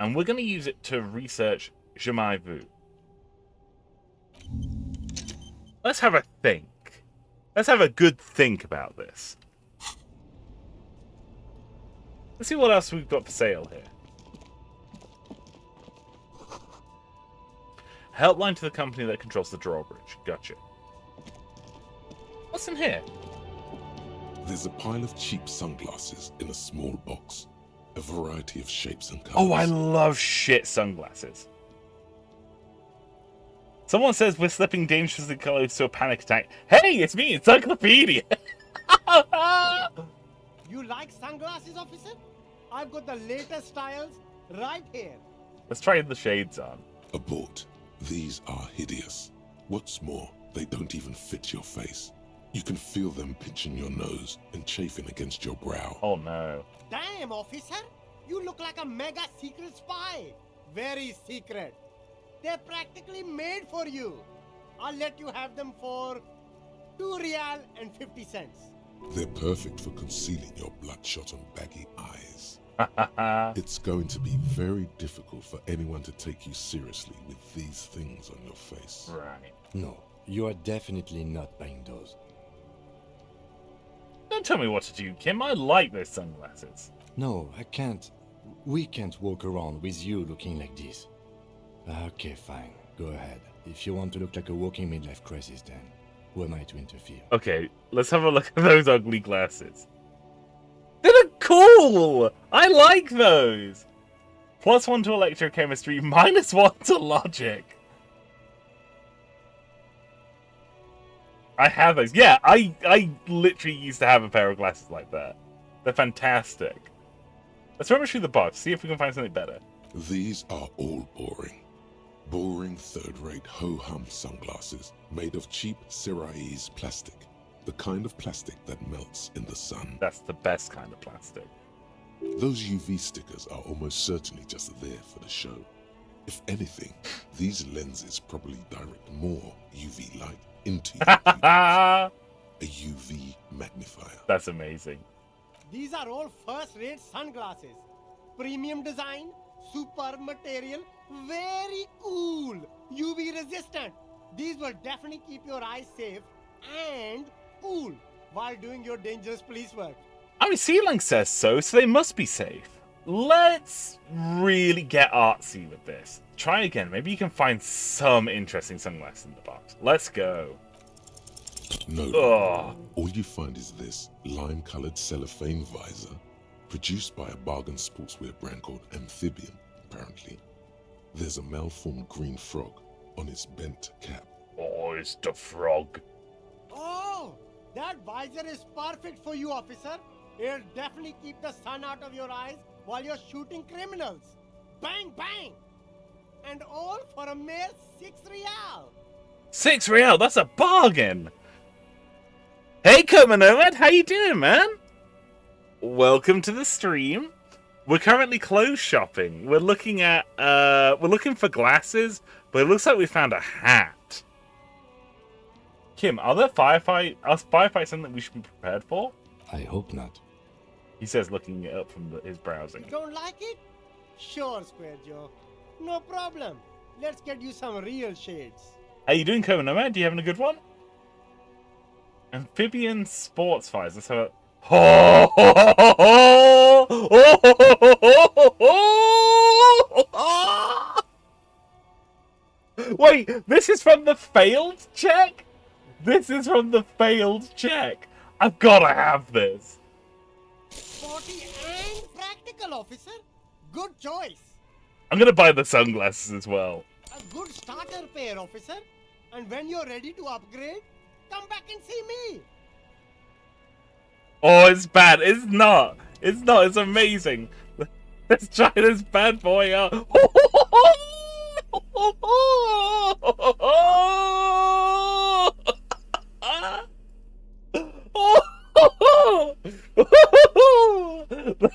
we're going to use it to research Je m'ai vu. Let's have a think. Let's have a good think about this. Let's see what else we've got for sale here. Helpline to the company that controls the drawbridge. Gotcha. What's in here? There's a pile of cheap sunglasses in a small box. A variety of shapes and colors. Oh, I love shit sunglasses. Someone says we're slipping dangerously close to a panic attack. Hey, it's me, Encyclopedia! You like sunglasses, officer? I've got the latest styles right here. Let's try the shades on. Abort. These are hideous. What's more, they don't even fit your face. You can feel them pinching your nose and chafing against your brow. Oh no. Damn, officer! You look like a mega secret spy. Very secret. They're practically made for you. I'll let you have them for 2 real and 50 cents. They're perfect for concealing your bloodshot and baggy eyes. It's going to be very difficult for anyone to take you seriously with these things on your face. Right. No, you are definitely not buying those. Don't tell me what to do, Kim. I like those sunglasses. No, I can't. We can't walk around with you looking like this. Okay, fine. Go ahead. If you want to look like a walking midlife crisis, then who am I to interfere? Okay, let's have a look at those ugly glasses. They look cool! I like those! +1 to electrochemistry, -1 to logic. I have those. Yeah, I literally used to have a pair of glasses like that. They're fantastic. Let's rummage through the box, see if we can find something better. These are all boring. Boring third-rate ho-hum sunglasses made of cheap Cerise plastic. The kind of plastic that melts in the sun. That's the best kind of plastic. Those UV stickers are almost certainly just there for the show. If anything, these lenses probably direct more UV light into your pupils. A UV magnifier. That's amazing. These are all first-rate sunglasses. Premium design, superb material, very cool, UV resistant. These will definitely keep your eyes safe and cool while doing your dangerous police work. I mean, Sealing says so they must be safe. Let's really get artsy with this. Try again. Maybe you can find some interesting sunglasses in the box. Let's go. No, Ugh. all you find is this lime-colored cellophane visor, produced by a bargain sportswear brand called Amphibian, apparently. There's a malformed green frog on its bent cap. Oh, it's the frog. Oh, that visor is perfect for you, officer. It'll definitely keep the sun out of your eyes while you're shooting criminals. Bang, bang! And all for a mere 6 real. 6 real, that's a bargain. Hey, Coma Nomad, how you doing, man? Welcome to the stream. We're currently clothes shopping. We're looking at, we're looking for glasses, but it looks like we found a hat. Kim, are firefights something we should be prepared for? I hope not. He says, looking it up from his browsing. Don't like it? Sure, Square Joe. No problem. Let's get you some real shades. How you doing, Cohen Nomad? Do you having a good one? Amphibian sports fires. Let's have a... Wait, this is from the failed check? This is from the failed check. I've got to have this. Sporty and practical, officer. Good choice. I'm going to buy the sunglasses as well. A good starter pair, officer. And when you're ready to upgrade, come back and see me. Oh, it's bad. It's not. It's not. It's amazing. Let's try this bad boy out.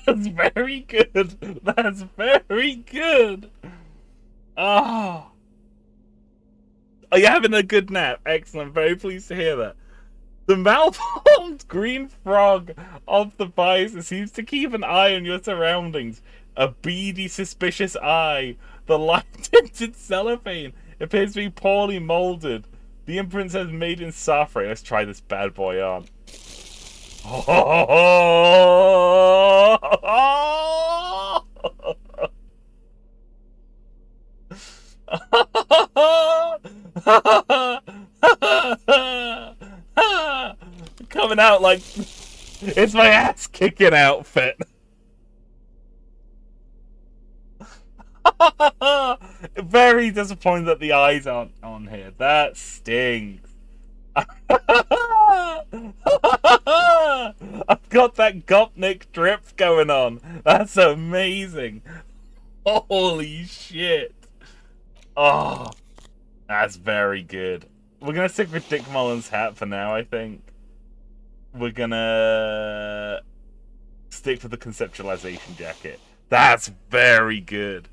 That's very good. That's very good. Oh. Are you having a good nap? Excellent. Very pleased to hear that. The malformed green frog of the visor seems to keep an eye on your surroundings. A beady, suspicious eye. The light-tinted cellophane appears to be poorly molded. The imprint says made in Safra. Let's try this bad boy on. Coming out like it's my ass kicking outfit. Very disappointed that the eyes aren't on here. That stings. I've got that Gopnik drip going on. That's amazing. Holy shit. Oh, that's very good. We're gonna stick with Dick Mullen's hat for now, I think. We're gonna stick with the conceptualization jacket. That's very good.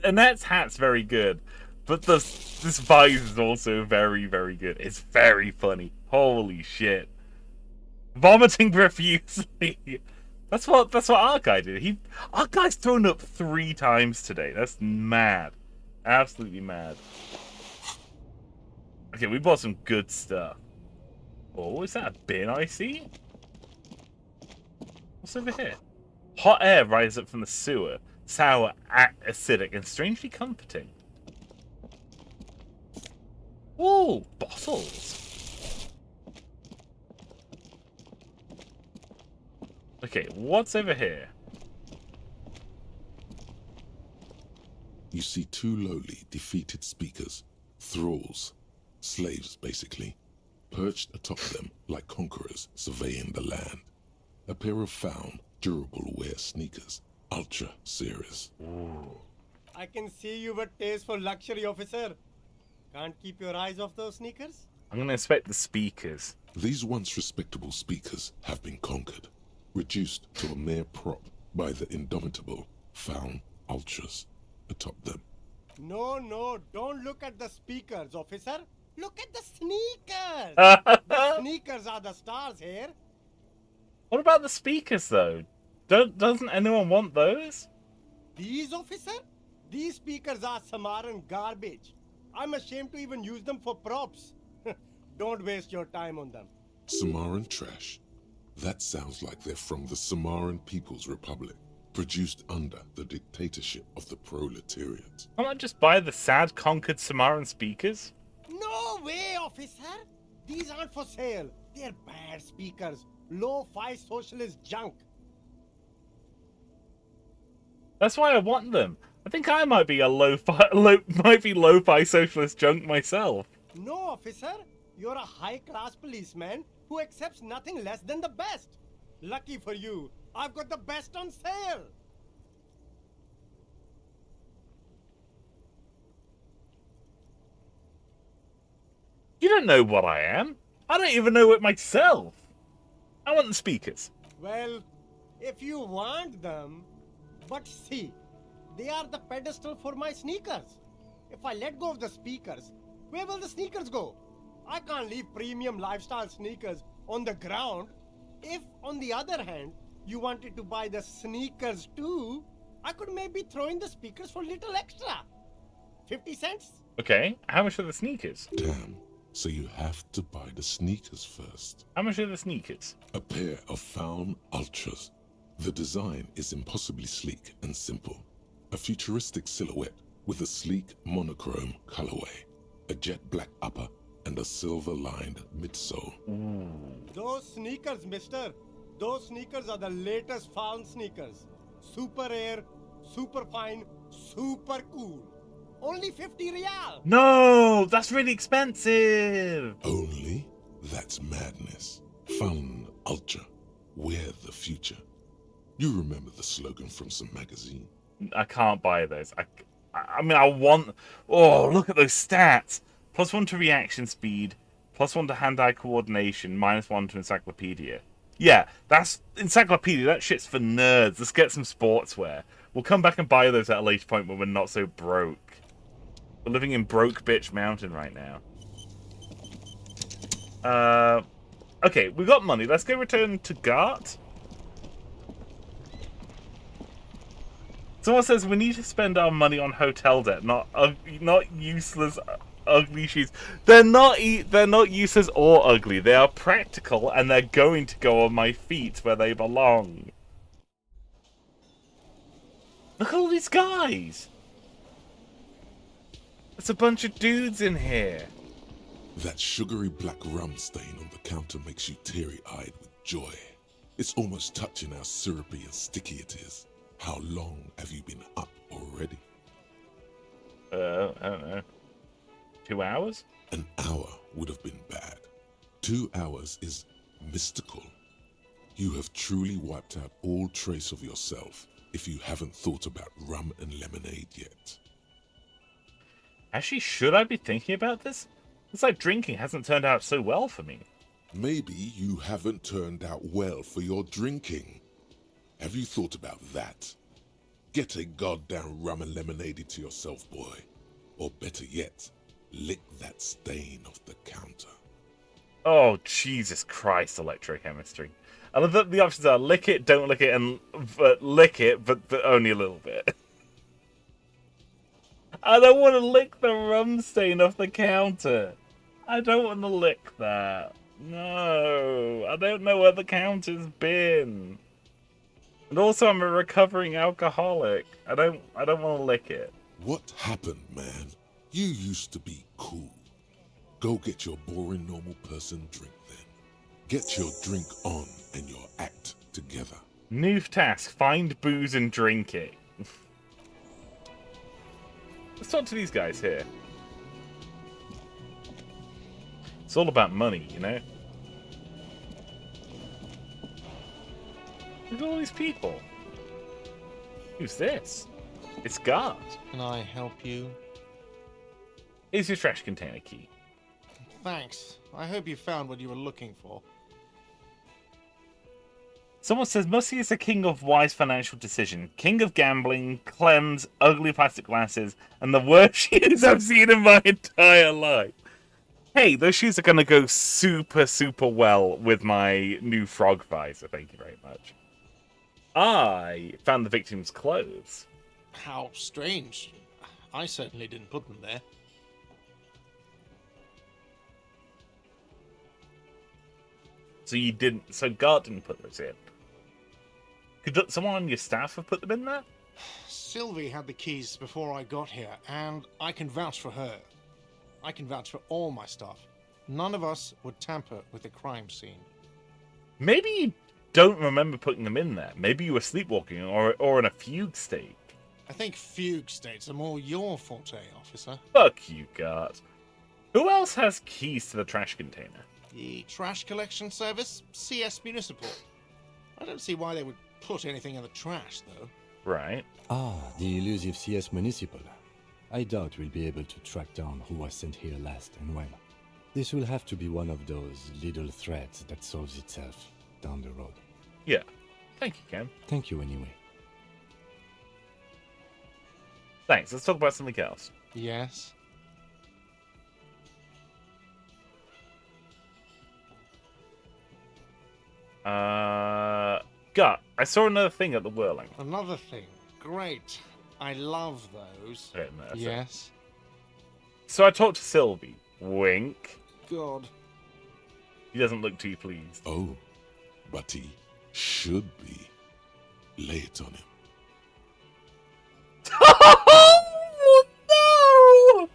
Annette's hat's very good, but this visor is also very, very good. It's very funny. Holy shit. Vomiting profusely. That's what our guy did. Our guy's thrown up 3 times today. That's mad. Absolutely mad. Okay, we bought some good stuff. Oh, is that a bin I see? What's over here? Hot air rises up from the sewer. Sour, acidic, and strangely comforting. Ooh, bottles. Okay, what's over here? You see 2 lowly, defeated speakers, thralls, slaves basically, perched atop them like conquerors surveying the land. A pair of found, durable wear sneakers, ultra series. Ooh. I can see you have a taste for luxury, officer. Can't keep your eyes off those sneakers? I'm gonna inspect the speakers. These once respectable speakers have been conquered, reduced to a mere prop by the indomitable found ultras atop them. No, don't look at the speakers, officer. Look at the sneakers. The sneakers are the stars here. What about the speakers, though? Doesn't anyone want those? These, officer? These speakers are Samaran garbage. I'm ashamed to even use them for props. Don't waste your time on them. Samaran trash? That sounds like they're from the Samaran People's Republic, produced under the dictatorship of the proletariat. Why not just buy the sad conquered Samaran speakers? No way, officer. These aren't for sale. They're bad speakers. Low-fi socialist junk. That's why I want them. I think I might be a lo-fi socialist junk myself. No, officer. You're a high-class policeman who accepts nothing less than the best. Lucky for you, I've got the best on sale. You don't know what I am. I don't even know it myself. I want the speakers. Well, if you want them, but see, they are the pedestal for my sneakers. If I let go of the speakers, Where will the sneakers go? I can't leave premium lifestyle sneakers on the ground. If, on the other hand, you wanted to buy the sneakers too, I could maybe throw in the speakers for little extra. 50 cents? Okay, how much are the sneakers? Damn. So you have to buy the sneakers first. How much are the sneakers? A pair of Faun Ultras. The design is impossibly sleek and simple. A futuristic silhouette with a sleek monochrome colorway, a jet black upper, and a silver-lined midsole. Those sneakers, mister. Those sneakers are the latest Faun sneakers. Super air, super fine, super cool. Only 50 real. No, that's really expensive. Only? That's madness. Faun Ultra. We're the future. You remember the slogan from some magazine? I can't buy those. I mean, I want... Oh, look at those stats. +1 to reaction speed, +1 to hand-eye coordination, -1 to encyclopedia. Yeah, that's... Encyclopedia, that shit's for nerds. Let's get some sportswear. We'll come back and buy those at a later point when we're not so broke. We're living in broke bitch mountain right now. Okay, we got money. Let's go return to Gart. Someone says we need to spend our money on hotel debt, not useless, ugly shoes. They're not useless or ugly. They are practical, and they're going to go on my feet where they belong. Look at all these guys. There's a bunch of dudes in here. That sugary black rum stain on the counter makes you teary-eyed with joy. It's almost touching how syrupy and sticky it is. How long have you been up already? I don't know. 2 hours? An hour would have been bad. 2 hours is mystical. You have truly wiped out all trace of yourself if you haven't thought about rum and lemonade yet. Actually, should I be thinking about this? It's like drinking hasn't turned out so well for me. Maybe you haven't turned out well for your drinking. Have you thought about that? Get a goddamn rum and lemonade to yourself, boy. Or better yet, lick that stain off the counter. Oh, Jesus Christ, electrochemistry. I love that the options are lick it, don't lick it, and lick it, but only a little bit. I don't want to lick the rum stain off the counter. I don't want to lick that. No, I don't know where the counter's been. And also, I'm a recovering alcoholic. I don't want to lick it. What happened, man? You used to be cool. Go get your boring normal person drink then. Get your drink on and your act together. New task, find booze and drink it. Let's talk to these guys here. It's all about money, you know? Look at all these people. Who's this? It's Gart. Can I help you? Here's your trash container key. Thanks. I hope you found what you were looking for. Someone says Mussy is the king of wise financial decision, king of gambling, Clem's, ugly plastic glasses, and the worst shoes I've seen in my entire life. Hey, those shoes are going to go super, super well with my new frog visor. Thank you very much. I found the victim's clothes. How strange. I certainly didn't put them there. So you didn't... So Gart didn't put those in. Could someone on your staff have put them in there? Sylvie had the keys before I got here, and I can vouch for her. I can vouch for all my staff. None of us would tamper with the crime scene. Maybe you don't remember putting them in there. Maybe you were sleepwalking or in a fugue state. I think fugue states are more your forte, officer. Fuck you, Gart. Who else has keys to the trash container? The trash collection service, CS Municipal. I don't see why they would put anything in the trash, though. Right. Ah, the elusive CS Municipal. I doubt we'll be able to track down who was sent here last and when. This will have to be one of those little threads that solves itself down the road. Yeah. Thank you, Ken. Thank you anyway. Thanks. Let's talk about something else. Yes? Gut, I saw another thing at the whirling. Another thing. Great. I love those. I don't know, so- Yes. So I talked to Sylvie. Wink. God. He doesn't look too pleased. Oh, but he should be. Lay it on him. Oh, no!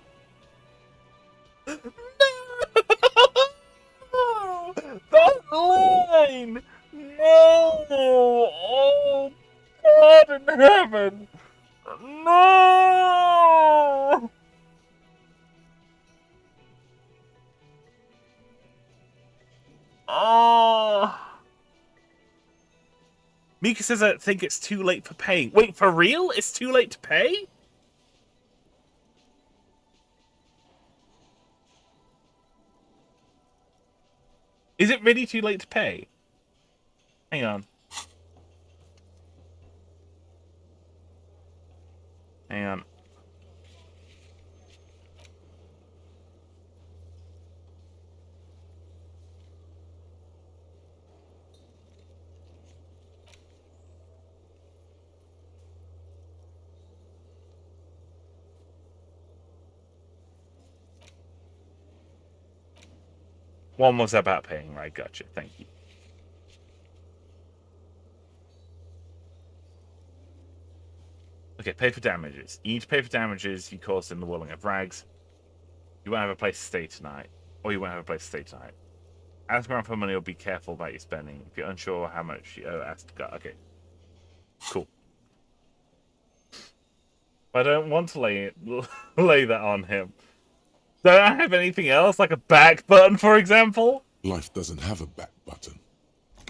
No! That line! No! Oh, God in heaven! No! Oh! Mika says I think it's too late for paying. Wait, for real? It's too late to pay? Is it really too late to pay? Hang on. Hang on. One was about paying, right? Gotcha. Thank you. Okay, pay for damages. You need to pay for damages you caused in the whirling of rags. You won't have a place to stay tonight. Or you won't have a place to stay tonight. Ask around for money or be careful about your spending. If you're unsure how much you owe, ask God. Okay. Cool. I don't want to lay that on him. Don't I have anything else, like a back button, for example? Life doesn't have a back button.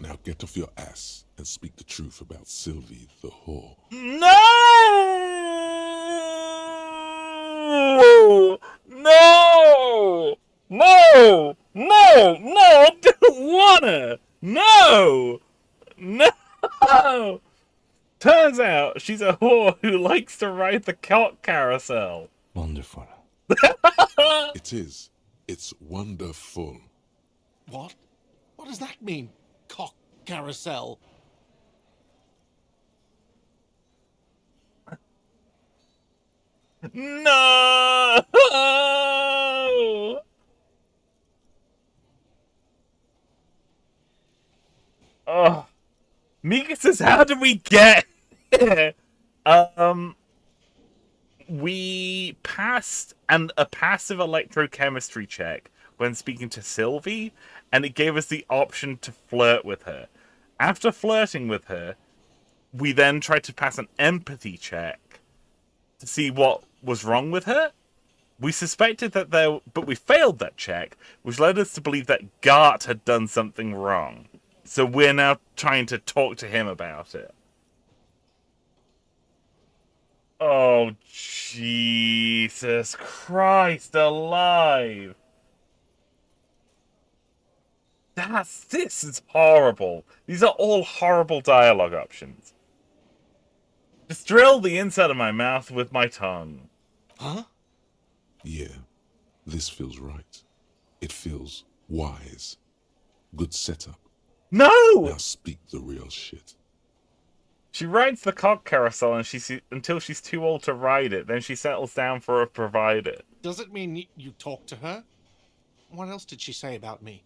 Now get off your ass and speak the truth about Sylvie the whore. No! No! No! No! No! I don't wanna! No! No! Turns out she's a whore who likes to ride the cock carousel. Wonderful. It is. It's wonderful. What? What does that mean? Cock carousel. No! Oh. Mika says, how did we get here? We passed a passive electrochemistry check when speaking to Sylvie, and it gave us the option to flirt with her. After flirting with her, we then tried to pass an empathy check to see what was wrong with her. We suspected that but we failed that check, which led us to believe that Gart had done something wrong. So we're now trying to talk to him about it. Oh, Jesus Christ alive. This is horrible. These are all horrible dialogue options. Just drill the inside of my mouth with my tongue. Huh? Yeah, this feels right. It feels wise. Good setup. No! Now speak the real shit. She rides the cock carousel until she's too old to ride it. Then she settles down for a provider. Does it mean you talked to her? What else did she say about me?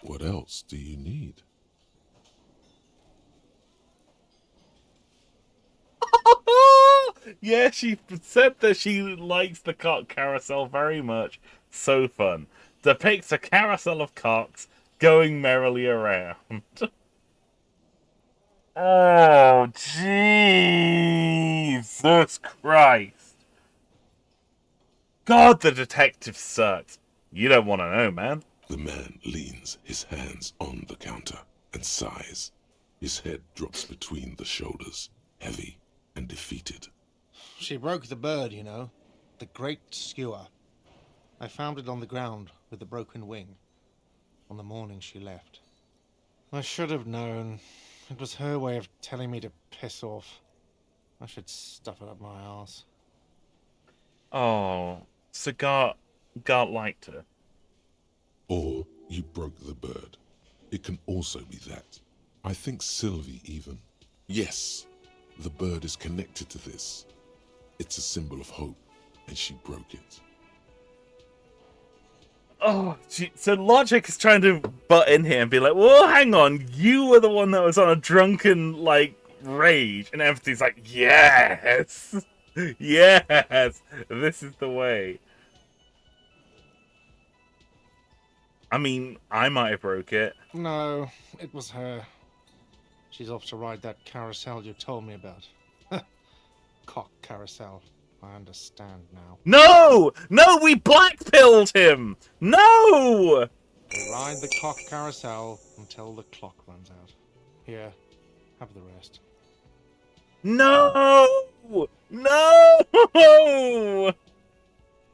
What else do you need? Yeah, she said that she likes the cock carousel very much. So fun. Depicts a carousel of cocks going merrily around. Oh, Jesus Christ. God, the detective sucks. You don't want to know, man. The man leans his hands on the counter and sighs. His head drops between the shoulders, heavy and defeated. She broke the bird, you know. The great skewer. I found it on the ground with the broken wing. On the morning she left. I should have known. It was her way of telling me to piss off. I should stuff it up my arse. Oh, so Gart liked her. Or you broke the bird. It can also be that. I think Sylvie even. Yes, the bird is connected to this. It's a symbol of hope, and she broke it. Oh, so Logic is trying to butt in here and be like, "Well, hang on, you were the one that was on a drunken, like, rage," and Empathy's like, "Yes, yes, this is the way." I mean, I might have broke it. No, it was her. She's off to ride that carousel you told me about. Cock carousel. I understand now. No! No, we black-pilled him! No! We ride the cock carousel until the clock runs out. Here, have the rest. No! No!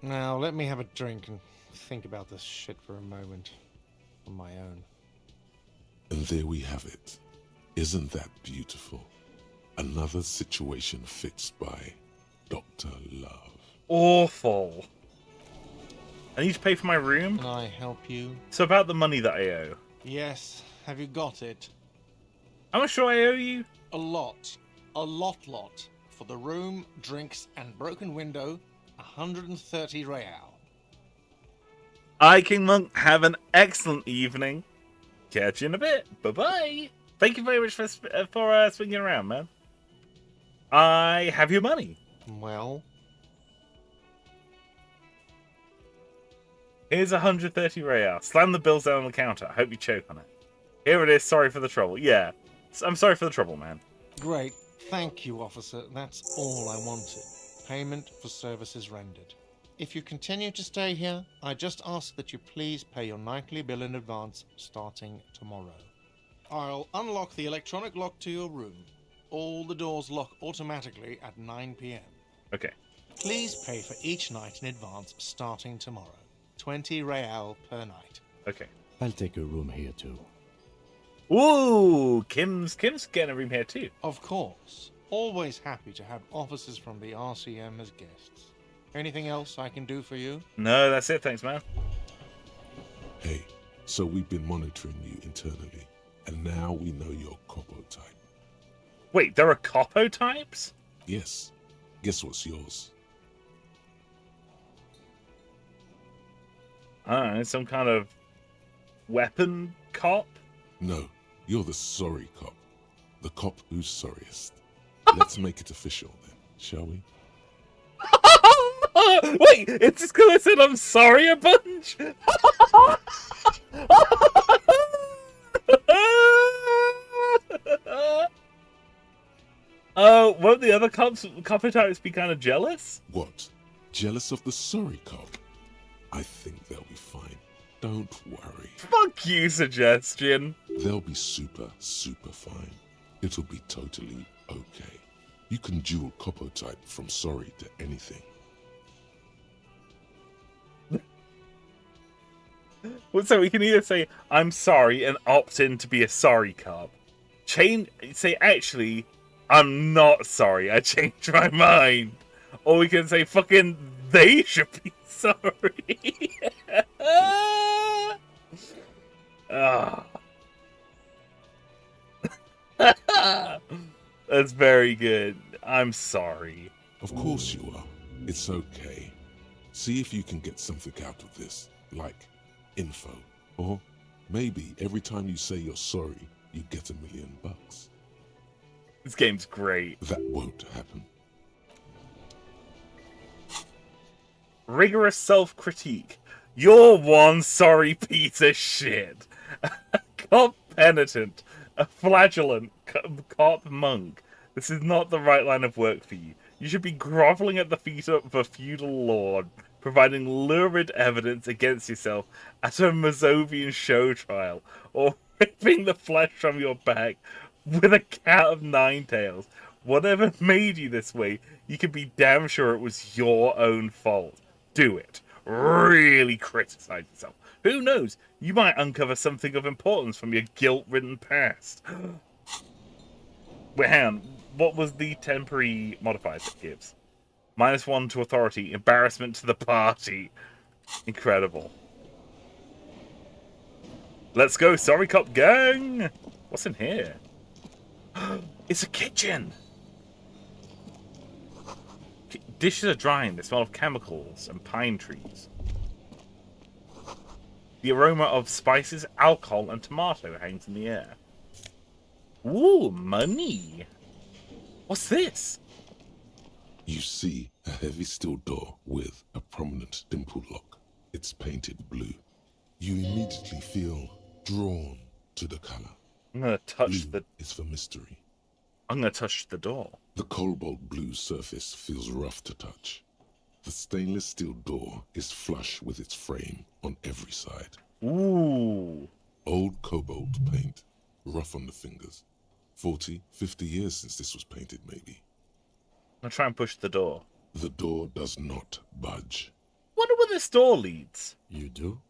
Now, let me have a drink and think about this shit for a moment. On my own. And there we have it. Isn't that beautiful? Another situation fixed by Dr. Love. Awful. I need to pay for my room. Can I help you? So about the money that I owe. Yes. Have you got it? How much do I owe you? A lot. A lot. For the room, drinks, and broken window, 130 real. Aye, King Monk, have an excellent evening. Catch you in a bit. Bye-bye. Thank you very much for swinging around, man. I have your money. Well? Here's 130 real. Slam the bills down on the counter. I hope you choke on it. Here it is. Sorry for the trouble. Yeah. I'm sorry for the trouble, man. Great. Thank you, officer. That's all I wanted. Payment for services rendered. If you continue to stay here, I just ask that you please pay your nightly bill in advance starting tomorrow. I'll unlock the electronic lock to your room. All the doors lock automatically at 9 p.m. Okay. Please pay for each night in advance starting tomorrow. 20 real per night. Okay. I'll take a room here too. Ooh, Kim's getting a room here too. Of course. Always happy to have officers from the RCM as guests. Anything else I can do for you? No, that's it. Thanks, man. Hey, so we've been monitoring you internally, and now we know your Copo type. Wait, there are Copo types? Yes. Guess what's yours? I don't know, some kind of weapon cop? No, you're the sorry cop. The cop who's sorriest. Let's make it official then, shall we? Wait, it's just because I said I'm sorry a bunch? Oh, won't the other Copo types be kind of jealous? What? Jealous of the sorry cop? I think they'll be fine. Don't worry. Fuck you, suggestion. They'll be super fine. It'll be totally okay. You can dual Copo type from sorry to anything. Well, so we can either say, I'm sorry, and opt in to be a sorry cop. Say, actually, I'm not sorry, I changed my mind. Or we can say, fucking, they should be sorry. Ah. That's very good. I'm sorry. Of course you are. It's okay. See if you can get something out of this, like info. Or maybe every time you say you're sorry, you get $1 million. This game's great. That won't happen. Rigorous self-critique. You're one sorry piece of shit. A cop penitent. A flagellant cop monk. This is not the right line of work for you. You should be groveling at the feet of a feudal lord, providing lurid evidence against yourself at a Mazovian show trial, or ripping the flesh from your back with a cat of nine tails. Whatever made you this way, you can be damn sure it was your own fault. Do it. Really criticize yourself. Who knows? You might uncover something of importance from your guilt-ridden past. Wait, hang on. What was the temporary modifiers it gives? -1 to authority. Embarrassment to the party. Incredible. Let's go, sorry cop gang! What's in here? It's a kitchen! Dishes are drying. They smell of chemicals and pine trees. The aroma of spices, alcohol, and tomato hangs in the air. Ooh, money! What's this? You see a heavy steel door with a prominent dimple lock. It's painted blue. You immediately feel drawn to the color. I'm gonna touch Blue the. is for mystery. I'm gonna touch the door. The cobalt blue surface feels rough to touch. The stainless steel door is flush with its frame on every side. Ooh. Old cobalt paint, rough on the fingers. 40, 50 years since this was painted, maybe. I'm gonna try and push the door. The door does not budge. Wonder where this door leads. You do?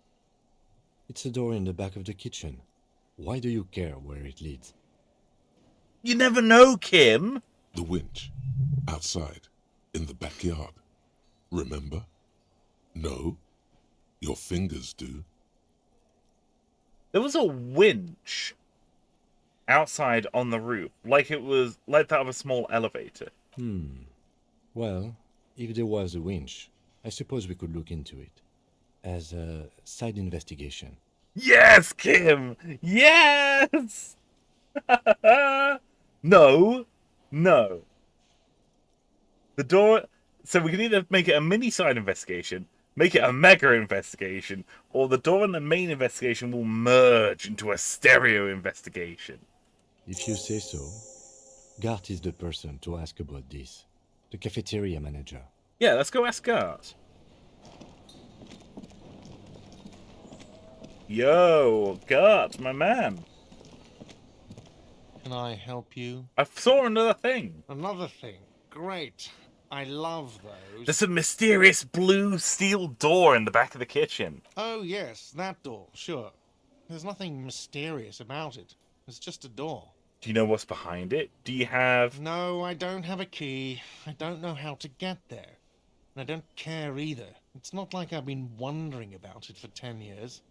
It's a door in the back of the kitchen. Why do you care where it leads? You never know, Kim. The winch, outside, in the backyard. Remember? No, your fingers do. There was a winch outside on the roof, like that of a small elevator. Well, if there was a winch, I suppose we could look into it. As a side investigation. Yes, Kim! Yes! No. The door... So we can either make it a mini side investigation, make it a mega investigation, or the door and the main investigation will merge into a stereo investigation. If you say so, Gart is the person to ask about this. The cafeteria manager. Yeah, let's go ask Gart. Yo, Gart, my man. Can I help you? I saw another thing. Another thing. Great. I love those. There's a mysterious blue steel door in the back of the kitchen. Oh, yes, that door, sure. There's nothing mysterious about it. It's just a door. Do you know what's behind it? Do you have... No, I don't have a key. I don't know how to get there. And I don't care either. It's not like I've been wondering about it for 10 years.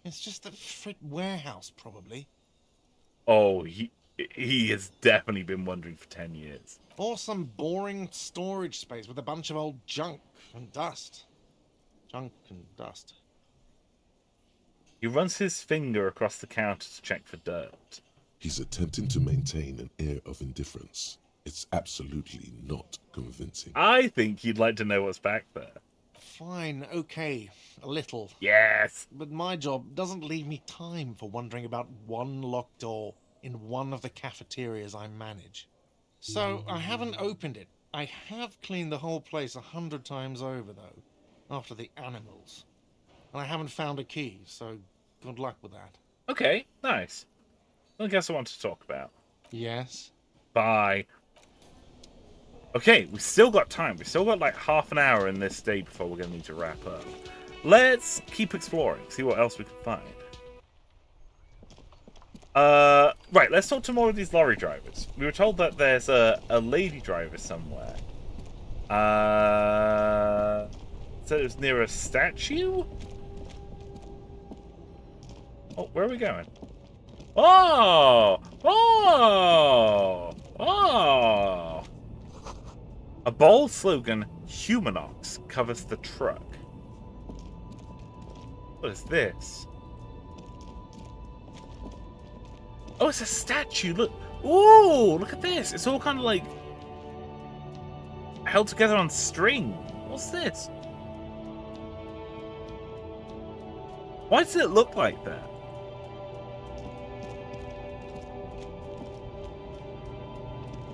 It's just the frit warehouse, probably. Oh, he has definitely been wondering for 10 years. Or some boring storage space with a bunch of old junk and dust. Junk and dust. He runs his finger across the counter to check for dirt. He's attempting to maintain an air of indifference. It's absolutely not convincing. I think you'd like to know what's back there. Fine, okay, a little. Yes! But my job doesn't leave me time for wondering about one locked door in one of the cafeterias I manage. So I haven't opened it. I have cleaned the whole place 100 times over, though, after the animals. And I haven't found a key, so good luck with that. Okay, nice. I guess I want to talk about. Yes? Bye. Okay, we've still got time. We've still got like half an hour in this day before we're going to need to wrap up. Let's keep exploring, see what else we can find. Right, let's talk to more of these lorry drivers. We were told that there's a lady driver somewhere. So it was near a statue? Oh, where are we going? Oh! A bold slogan, Humanox, covers the truck. What is this? Oh, it's a statue. Look. Ooh, look at this. It's all kind of like held together on string. What's this? Why does it look like that?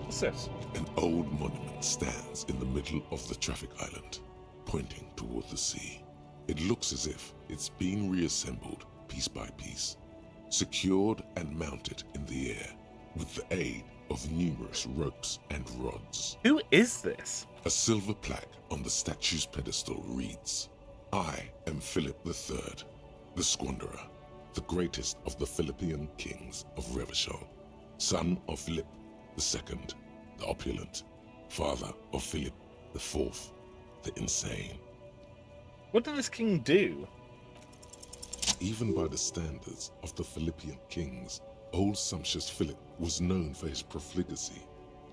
What's this? An old monument stands in the middle of the traffic island, pointing toward the sea. It looks as if it's been reassembled piece by piece, secured and mounted in the air with the aid of numerous ropes and rods. Who is this? A silver plaque on the statue's pedestal reads, "I am Philip III, the Squanderer, the greatest of the Philippian kings of Revachol, son of Philip II, the opulent, father of Philip IV, the insane." What did this king do? Even by the standards of the Philippian kings, Old sumptuous Philip was known for his profligacy.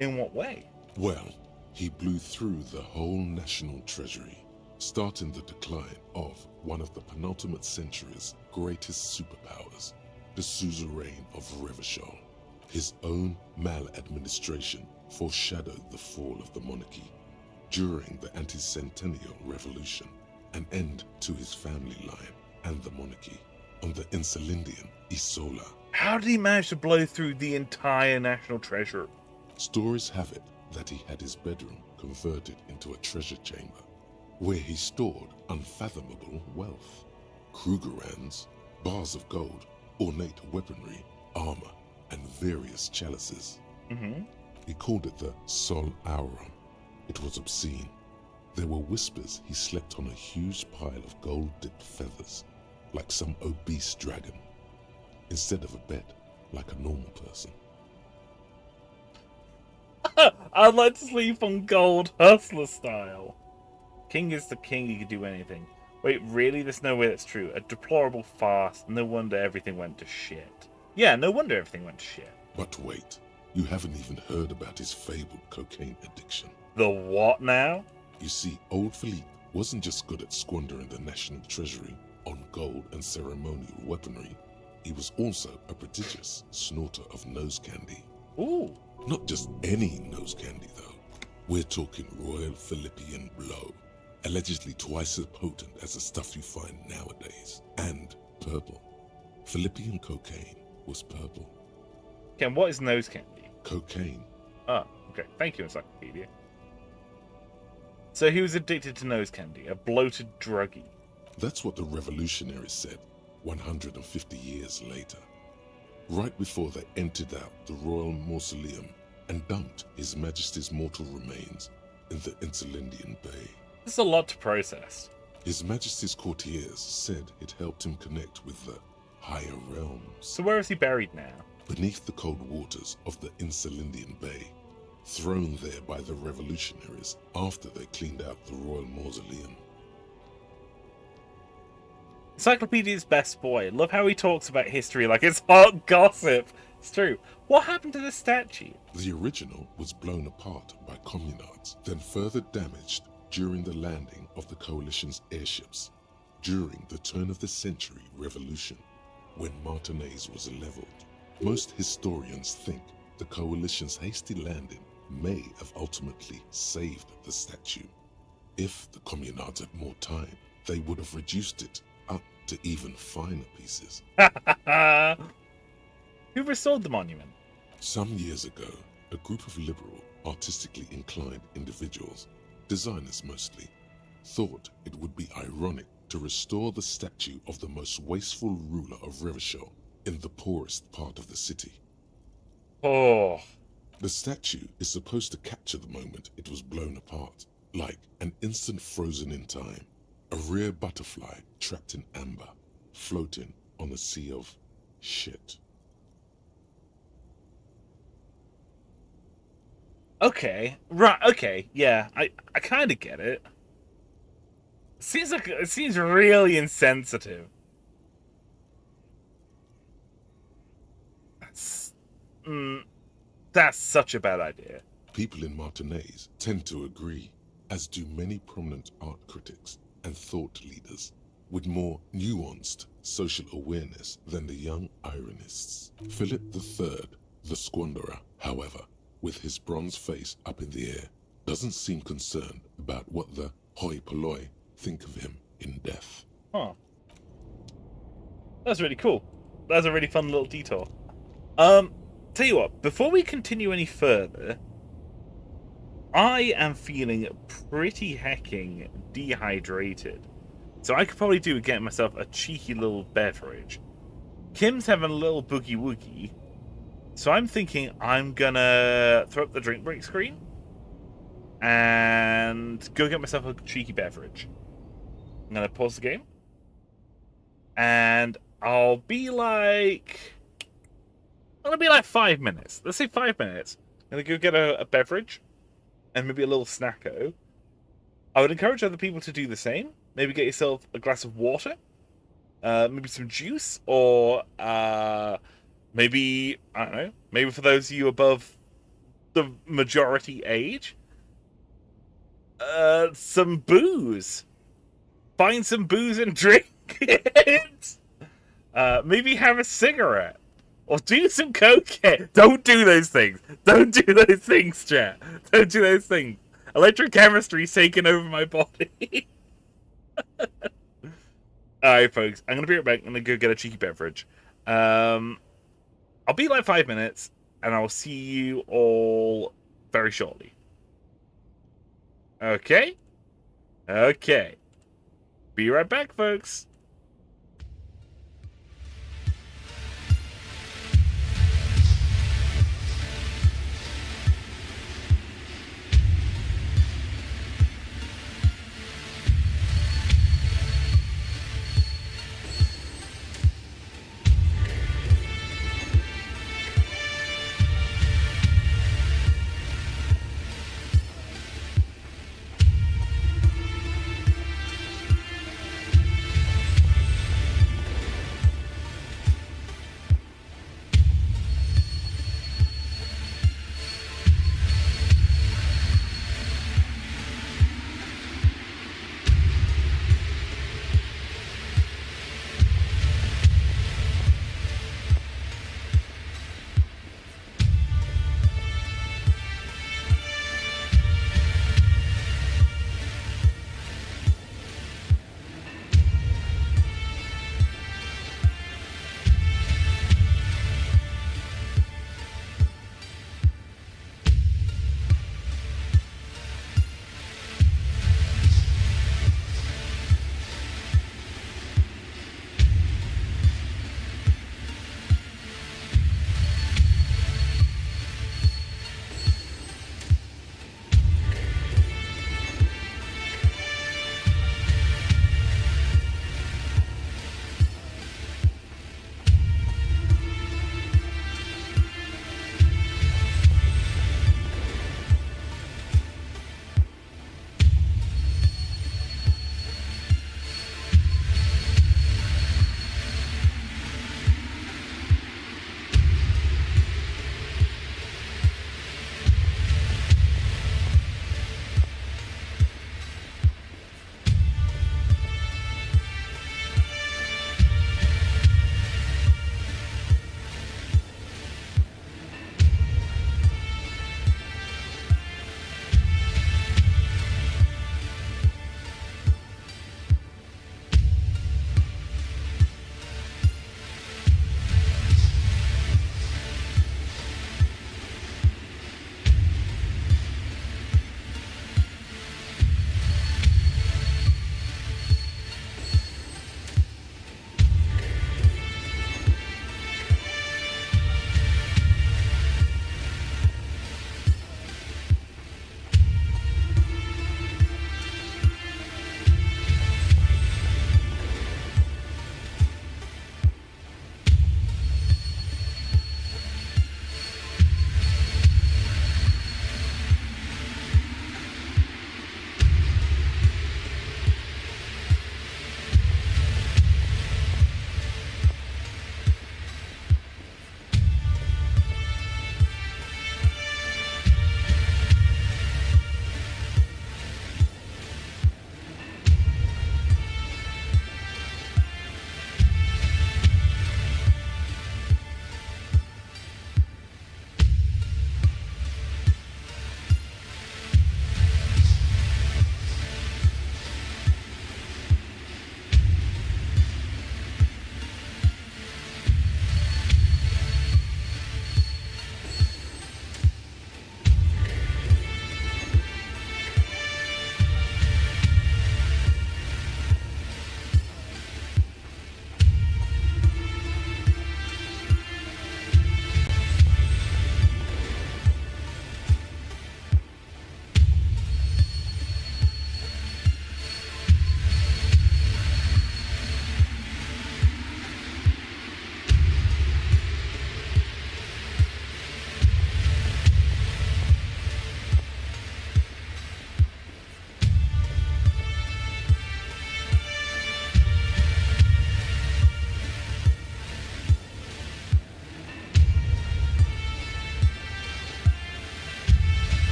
In what way? Well, he blew through the whole national treasury, starting the decline of one of the penultimate century's greatest superpowers, the suzerain of Revachol. His own maladministration foreshadowed the fall of the monarchy. During the anti-centennial revolution, an end to his family line and the monarchy on the Insulindian Isola. How did he manage to blow through the entire national treasure? Stories have it that he had his bedroom converted into a treasure chamber, where he stored unfathomable wealth. Krugerrands, bars of gold, ornate weaponry, armor, and various chalices. He called it the Sol Aurum. It was obscene. There were whispers he slept on a huge pile of gold-dipped feathers, like some obese dragon, instead of a bed, like a normal person. I'd like to sleep on gold, hustler style. King is the king, he could do anything. Wait, really? There's no way that's true. A deplorable farce. No wonder everything went to shit. Yeah, no wonder everything went to shit. But wait, you haven't even heard about his fabled cocaine addiction. The what now? You see, old Philippe wasn't just good at squandering the national treasury on gold and ceremonial weaponry. He was also a prodigious snorter of nose candy. Ooh. Not just any nose candy, though. We're talking Royal Philippian Blow, allegedly twice as potent as the stuff you find nowadays, and purple. Philippian cocaine was purple. Ken, what is nose candy? Cocaine. Oh, okay. Thank you, Encyclopedia. So he was addicted to nose candy, a bloated druggie. That's what the revolutionaries said 150 years later, right before they emptied out the royal mausoleum and dumped His Majesty's mortal remains in the Insulindian Bay. This is a lot to process. His Majesty's courtiers said it helped him connect with the higher realms. So where is he buried now? Beneath the cold waters of the Insulindian Bay, thrown there by the revolutionaries after they cleaned out the royal mausoleum. Encyclopedia's best boy. Love how he talks about history like it's hot gossip. It's true. What happened to the statue? The original was blown apart by communards, then further damaged during the landing of the coalition's airships during the turn-of-the-century revolution, when Martinez was leveled. Most historians think the coalition's hasty landing may have ultimately saved the statue. If the communards had more time, they would have reduced it up to even finer pieces. Who restored the monument? Some years ago, a group of liberal, artistically inclined individuals, designers mostly, thought it would be ironic to restore the statue of the most wasteful ruler of Revachol in the poorest part of the city. Oh. The statue is supposed to capture the moment it was blown apart, like an instant frozen in time, a rare butterfly trapped in amber, floating on a sea of shit. Okay. Right, okay. Yeah, I kind of get it. It seems really insensitive. That's such a bad idea. People in Martinez tend to agree, as do many prominent art critics and thought leaders with more nuanced social awareness than the young ironists. Philip III, the squanderer, however, with his bronze face up in the air, doesn't seem concerned about what the hoi polloi think of him in death. Huh. That's really cool. That's a really fun little detour. Tell you what, before we continue any further, I am feeling pretty hecking dehydrated. So I could probably do with getting myself a cheeky little beverage. Kim's having a little boogie woogie. So I'm thinking I'm gonna throw up the drink break screen and go get myself a cheeky beverage. I'm gonna pause the game. And I'll be like 5 minutes. Let's say 5 minutes. I'm gonna go get a beverage and maybe a little snacko. I would encourage other people to do the same. Maybe get yourself a glass of water, maybe some juice, or Maybe, I don't know, maybe for those of you above the majority age, some booze. Find some booze and drink it. Maybe have a cigarette. Or do some cocaine. Don't do those things. Don't do those things, chat. Don't do those things. Electrochemistry's taking over my body. Alright, folks. I'm going to be right back. I'm going to go get a cheeky beverage. I'll be like 5 minutes, and I'll see you all very shortly. Okay? Okay. Be right back, folks.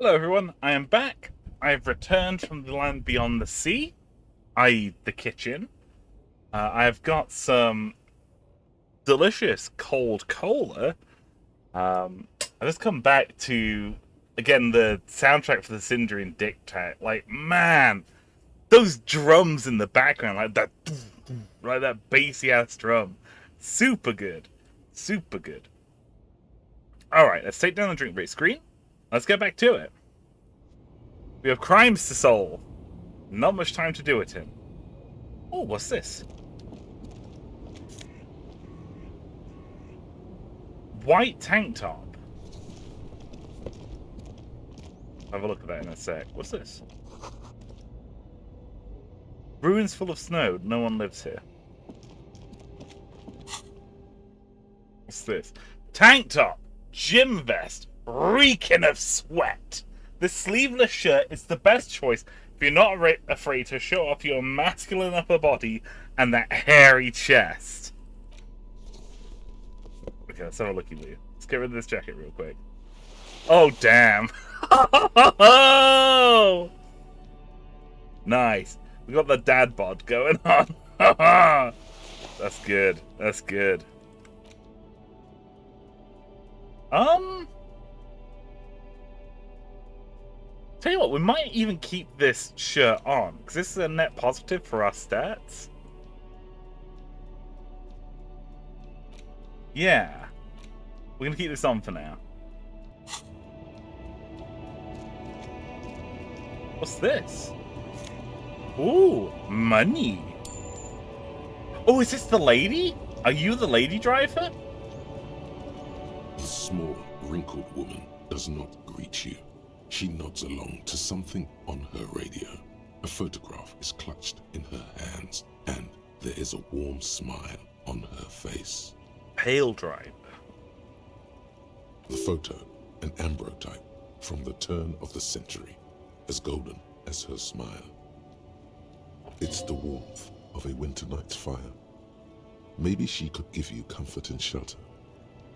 Hello everyone, I am back. I have returned from the land beyond the sea, i.e. the kitchen. I have got some delicious cold cola. I just come back to, again, the soundtrack for the Sindrian Dictate. Like, man, those drums in the background, like that bassy ass drum. Super good. Super good. Alright, let's take down the drink break screen. Let's get back to it. We have crimes to solve. Not much time to do it in. Oh, what's this? White tank top. Have a look at that in a sec. What's this? Ruins full of snow. No one lives here. What's this? Tank top. Gym vest. Reeking of sweat. The sleeveless shirt is the best choice if you're not afraid to show off your masculine upper body and that hairy chest. Okay, let's have a looky loo. Let's get rid of this jacket real quick. Oh, damn. Nice. We got the dad bod going on. That's good. That's good. Tell you what, we might even keep this shirt on, because this is a net positive for our stats. Yeah. We're going to keep this on for now. What's this? Ooh, money. Oh, is this the lady? Are you the lady driver? The small, wrinkled woman does not greet you. She nods along to something on her radio. A photograph is clutched in her hands, and there is a warm smile on her face. Pale driver. The photo, an ambrotype from the turn of the century, as golden as her smile. It's the warmth of a winter night's fire. Maybe she could give you comfort and shelter,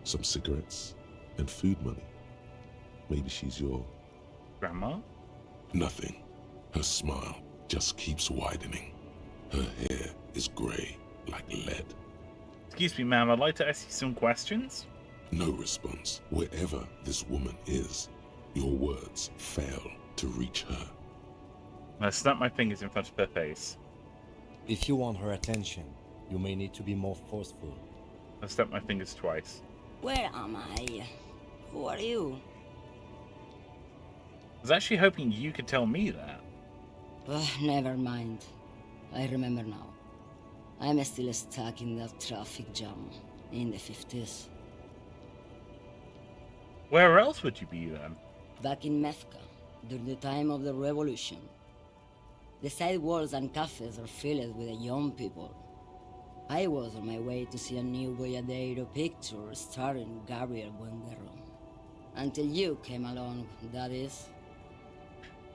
some cigarettes and food money. Maybe she's your Grandma? nothing. Her smile just keeps widening. Her hair is grey like lead. Excuse me, ma'am, I'd like to ask you some questions. No response. Wherever this woman is, your words fail to reach her. I snap my fingers in front of her face. If you want her attention, you may need to be more forceful. I snap my fingers twice. Where am I? Who are you? I was actually hoping you could tell me that. Never mind. I remember now. I'm still stuck in that traffic jam in the 50s. Where else would you be then? Back in Mecca, during the time of the revolution. The sidewalks and cafes are filled with young people. I was on my way to see a new Boyadero picture starring Gabriel Buenguerro. Until you came along, that is.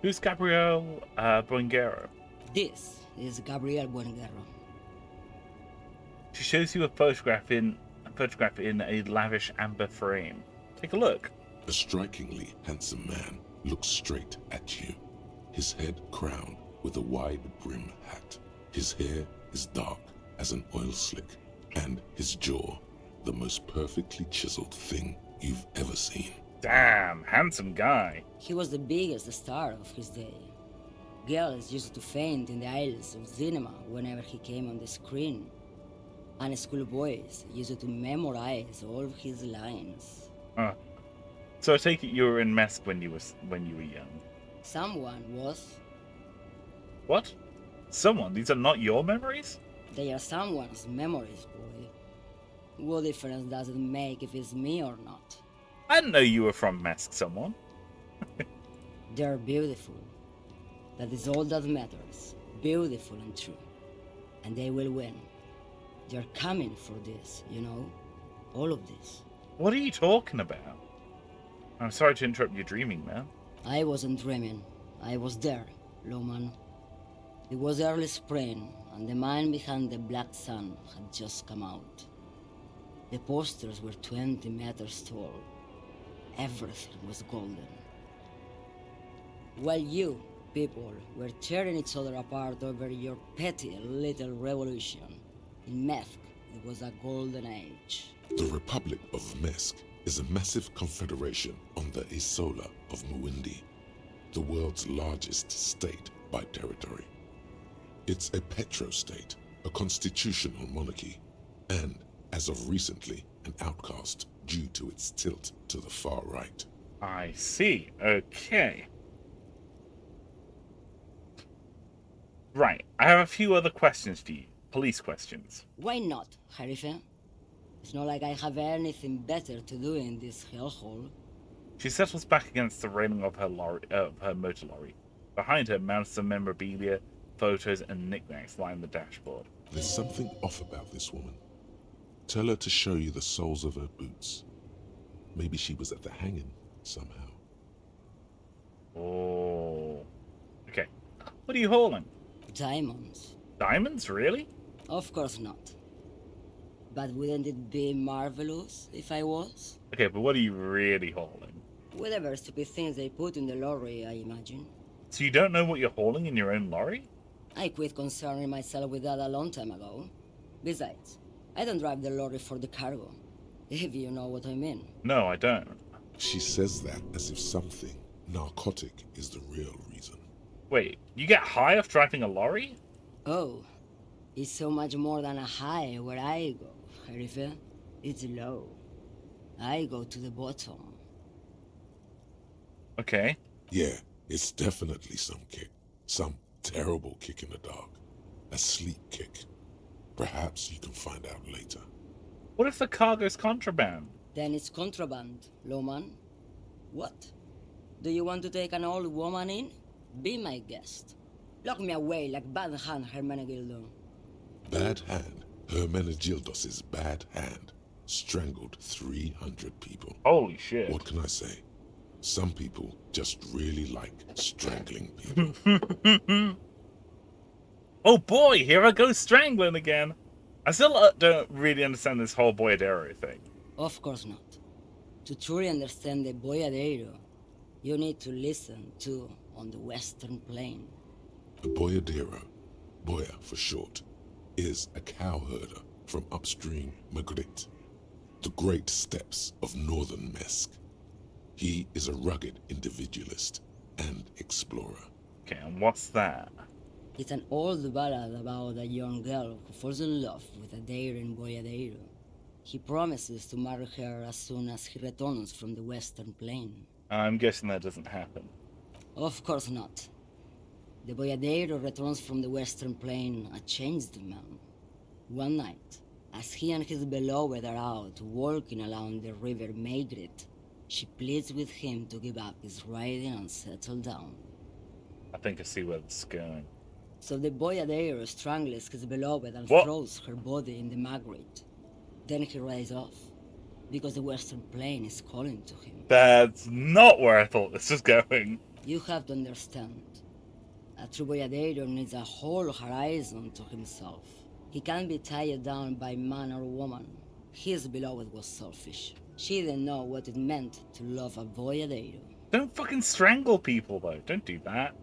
Who's Gabriel Buenguerro? This is Gabriel Buenguerro. She shows you a photograph in a lavish amber frame. Take a look. A strikingly handsome man looks straight at you, his head crowned with a wide brim hat. His hair is dark as an oil slick, and his jaw the most perfectly chiseled thing you've ever seen. Damn, handsome guy. He was the biggest star of his day. Girls used to faint in the aisles of cinema whenever he came on the screen. And schoolboys used to memorize all of his lines. So I take it you were in Mesk when you were young. Someone was. What? Someone? These are not your memories? They are someone's memories, boy. What difference does it make if it's me or not? I didn't know you were from Mesk, someone. They're beautiful. That is all that matters. Beautiful and true. And they will win. They're coming for this, you know? All of this. What are you talking about? I'm sorry to interrupt your dreaming, man. I wasn't dreaming. I was there, Loman. It was early spring, and the man behind the black sun had just come out. The posters were 20 meters tall. Everything was golden. While you, people, were tearing each other apart over your petty little revolution. In Meth, it was a golden age. The Republic of Mesk is a massive confederation on the Isola of Muindi, the world's largest state by territory. It's a petrostate, a constitutional monarchy, and, as of recently, an outcast due to its tilt to the far right. I see. Okay. Right. I have a few other questions for you. Police questions. Why not, Sheriff? It's not like I have anything better to do in this hellhole. She settles back against the railing of her motor lorry. Behind her mounts some memorabilia, photos, and knickknacks line the dashboard. There's something off about this woman. Tell her to show you the soles of her boots. Maybe she was at the hanging somehow. Oh. Okay. What are you hauling? Diamonds. Diamonds, really? Of course not. But wouldn't it be marvelous if I was? Okay, but what are you really hauling? Whatever stupid things they put in the lorry, I imagine. So you don't know what you're hauling in your own lorry? I quit concerning myself with that a long time ago. Besides, I don't drive the lorry for the cargo, if you know what I mean. No, I don't. She says that as if something narcotic is the real reason. Wait, you get high off driving a lorry? Oh, it's so much more than a high where I go, Sheriff. It's low. I go to the bottom. Okay. Yeah, it's definitely some kick. Some terrible kick in the dark. A sleep kick. Perhaps you can find out later. What if the cargo's contraband? Then it's contraband, lawman. What? Do you want to take an old woman in? Be my guest. Lock me away like bad hand Hermenegildo. Bad hand. Hermenegildos' bad hand. Strangled 300 people. Holy shit. What can I say? Some people just really like strangling people. Oh boy, here I go strangling again. I still don't really understand this whole Boyadero thing. Of course not. To truly understand the Boyadero, you need to listen to On the Western Plain. The Boyadero, Boya for short, is a cowherder from upstream Margaret, the great steppes of northern Mesk. He is a rugged individualist and explorer. Okay, and what's that? It's an old ballad about a young girl who falls in love with a daring Boyadero. He promises to marry her as soon as he returns from the Western Plain. I'm guessing that doesn't happen. Of course not. The Boyadero returns from the Western Plain a changed man. One night, as he and his beloved are out walking along the river Margaret, she pleads with him to give up his riding and settle down. I think I see where this is going. So the Boyadero strangles his beloved and What? throws her body in the Margaret. Then he rides off, because the Western Plain is calling to him. That's not where I thought this was going. You have to understand. A true Boyadero needs a whole horizon to himself. He can't be tied down by man or woman. His beloved was selfish. She didn't know what it meant to love a Boyadero. Don't fucking strangle people, though. Don't do that.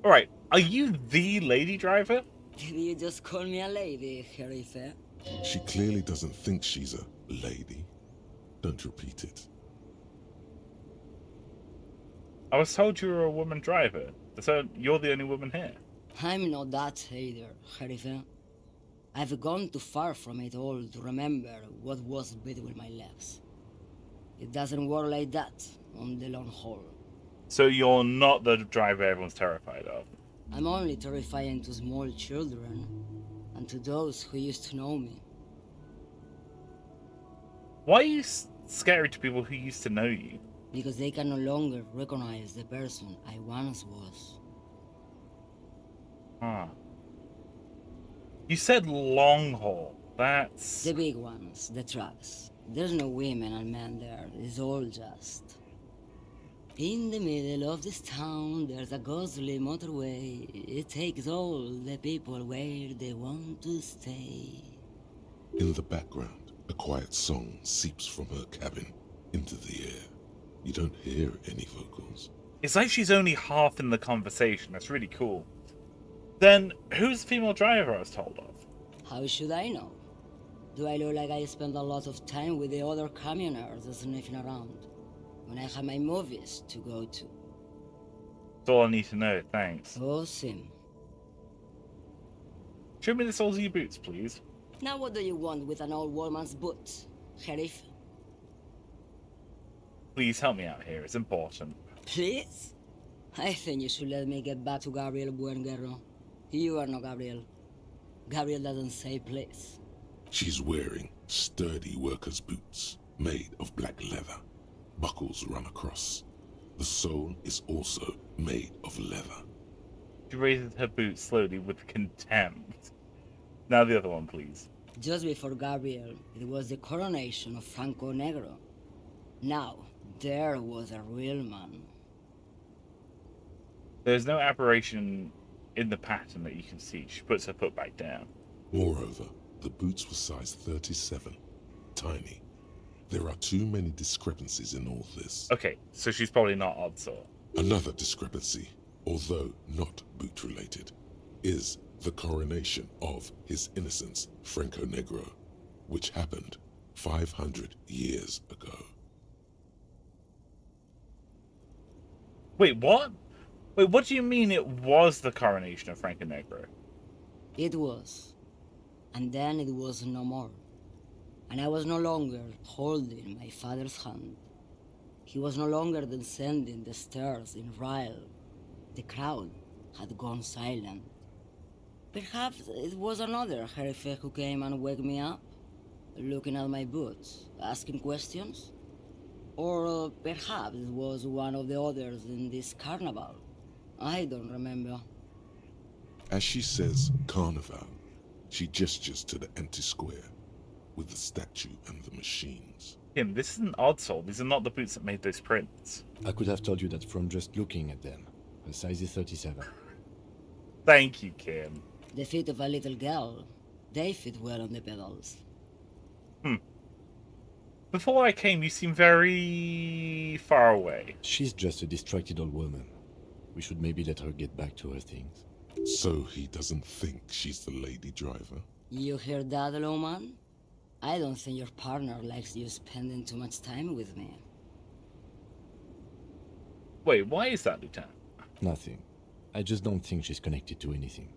Alright, are you the lady driver? Did you just call me a lady, Sheriff? She clearly doesn't think she's a lady. Don't repeat it. I was told you were a woman driver, so you're the only woman here. I'm not that either, Sheriff. I've gone too far from it all to remember what was between my legs. It doesn't work like that on the long haul. So you're not the driver everyone's terrified of? I'm only terrifying to small children, and to those who used to know me. Why are you scary to people who used to know you? Because they can no longer recognize the person I once was. Ah. You said long haul. That's... The big ones, the trucks. There's no women and men there, it's all just... In the middle of this town, there's a ghostly motorway. It takes all the people where they want to stay. In the background, a quiet song seeps from her cabin into the air. You don't hear any vocals. It's like she's only half in the conversation. That's really cool. Then, who's the female driver I was told of? How should I know? Do I look like I spend a lot of time with the other communers sniffing around when I have my movies to go to? That's all I need to know, thanks. Oh, Sim. Show me the soles of your boots, please. Now what do you want with an old woman's boots, Sheriff? Please help me out here, it's important. Please? I think you should let me get back to Gabriel Buenguerro. You are not Gabriel. Gabriel doesn't say please. She's wearing sturdy worker's boots made of black leather. Buckles run across. The sole is also made of leather. She raises her boots slowly with contempt. Now the other one, please. Just before Gabriel, it was the coronation of Franco Negro. Now, there was a real man. There's no aberration in the pattern that you can see. She puts her foot back down. Moreover, the boots were size 37. Tiny. There are too many discrepancies in all this. Okay, so she's probably not Oddsor. Another discrepancy, although not boot-related, is the coronation of His Innocence, Franco Negro, which happened 500 years ago. Wait, what? Wait, what do you mean it was the coronation of Franco Negro? It was. And then it was no more. And I was no longer holding my father's hand. He was no longer descending the stairs in Ryle. The crowd had gone silent. Perhaps it was another Sheriff who came and woke me up, looking at my boots, asking questions. Or perhaps it was one of the others in this carnival. I don't remember. As she says carnival, she gestures to the empty square with the statue and the machines. Kim, this isn't Oddsor. These are not the boots that made those prints. I could have told you that from just looking at them. A size is 37. Thank you, Kim. The feet of a little girl, they fit well on the pedals. Before I came, you seemed very far away. She's just a distracted old woman. We should maybe let her get back to her things. So he doesn't think she's the lady driver? You hear that, Lowman? I don't think your partner likes you spending too much time with me. Wait, why is that, Lieutenant? Nothing. I just don't think she's connected to anything.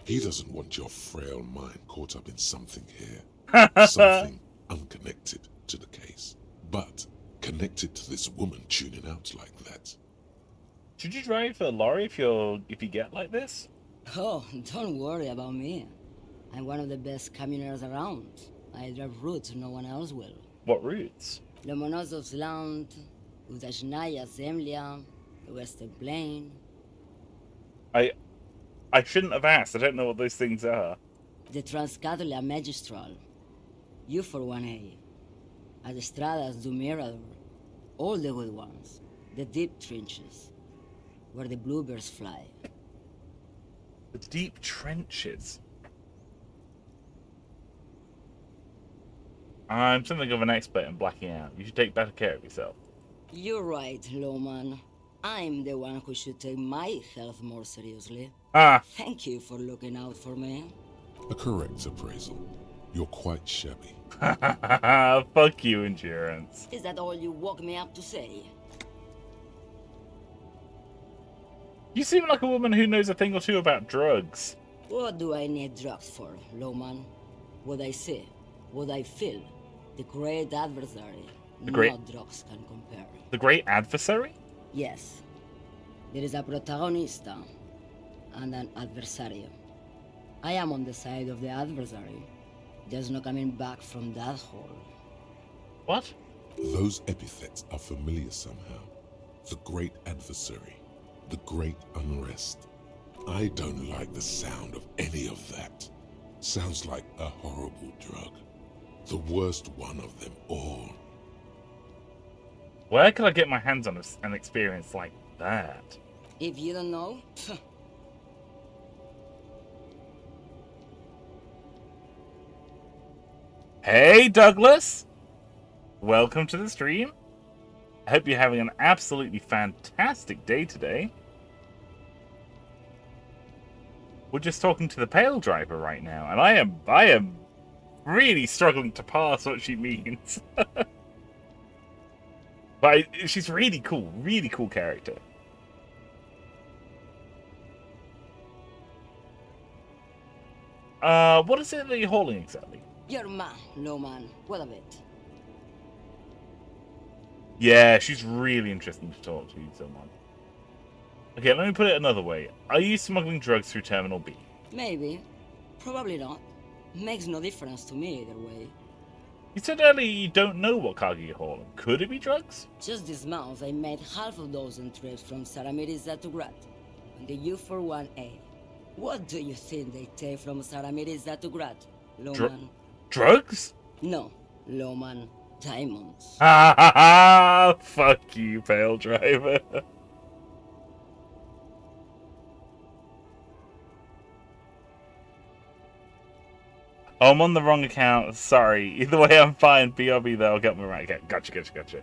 He doesn't want your frail mind caught up in something here. Something unconnected to the case, but connected to this woman tuning out like that. Should you drive a lorry if you get like this? Oh, don't worry about me. I'm one of the best communers around. I drive routes no one else will. What routes? Lomonosov's Land, Udashnaya Zemlya, the Western Plain. I shouldn't have asked. I don't know what those things are. The Transcatolia Magistral. You for 1A. Adestradas do Mirador. All the good ones. The deep trenches. Where the bluebirds fly. The deep trenches. I'm something of an expert in blacking out. You should take better care of yourself. You're right, Lowman. I'm the one who should take my health more seriously. Ah. Thank you for looking out for me. A correct appraisal. You're quite shabby. Fuck you, Endurance. Is that all you woke me up to say? You seem like a woman who knows a thing or two about drugs. What do I need drugs for, Lowman? What I see, what I feel, the great adversary. No drugs can compare. The great adversary? Yes. There is a protagonista and an adversario. I am on the side of the adversary. There's no coming back from that hole. What? Those epithets are familiar somehow. The great adversary. The great unrest. I don't like the sound of any of that. Sounds like a horrible drug. The worst one of them all. Where can I get my hands on an experience like that? If you don't know, Hey, Douglas! Welcome to the stream. I hope you're having an absolutely fantastic day today. We're just talking to the Pale Driver right now, and I am really struggling to parse what she means. But she's really cool character. What is it that you're hauling exactly? Your man, low man. What of it? Yeah, she's really interesting to talk to, someone. Okay, let me put it another way. Are you smuggling drugs through Terminal B? Maybe. Probably not. Makes no difference to me either way. You said earlier you don't know what cargo you're hauling. Could it be drugs? Just this month, I made half a dozen trips from Saramiriza to Grat on the U41A. What do you think they take from Saramiriza to Grat, Lowman? Drugs? No, Lowman. Diamonds. Ha ha ha! Fuck you, Pale Driver. Oh, I'm on the wrong account. Sorry. Either way, I'm fine. BRB though. I'll get me right. Okay. Gotcha.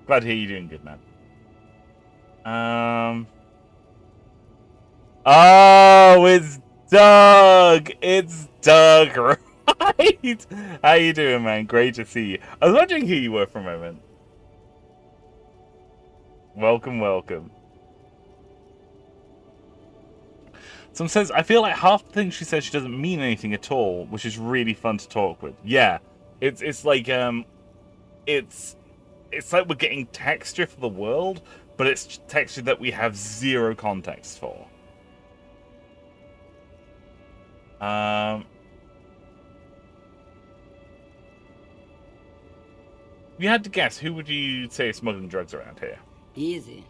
Glad to hear you're doing good, man. Oh, it's Doug. It's Doug, right? How you doing, man? Great to see you. I was wondering who you were for a moment. Welcome. Someone says, I feel like half the things she says she doesn't mean anything at all, which is really fun to talk with. Yeah, it's like it's like we're getting texture for the world, but it's texture that we have zero context for. If you had to guess, who would you say is smuggling drugs around here? Easy.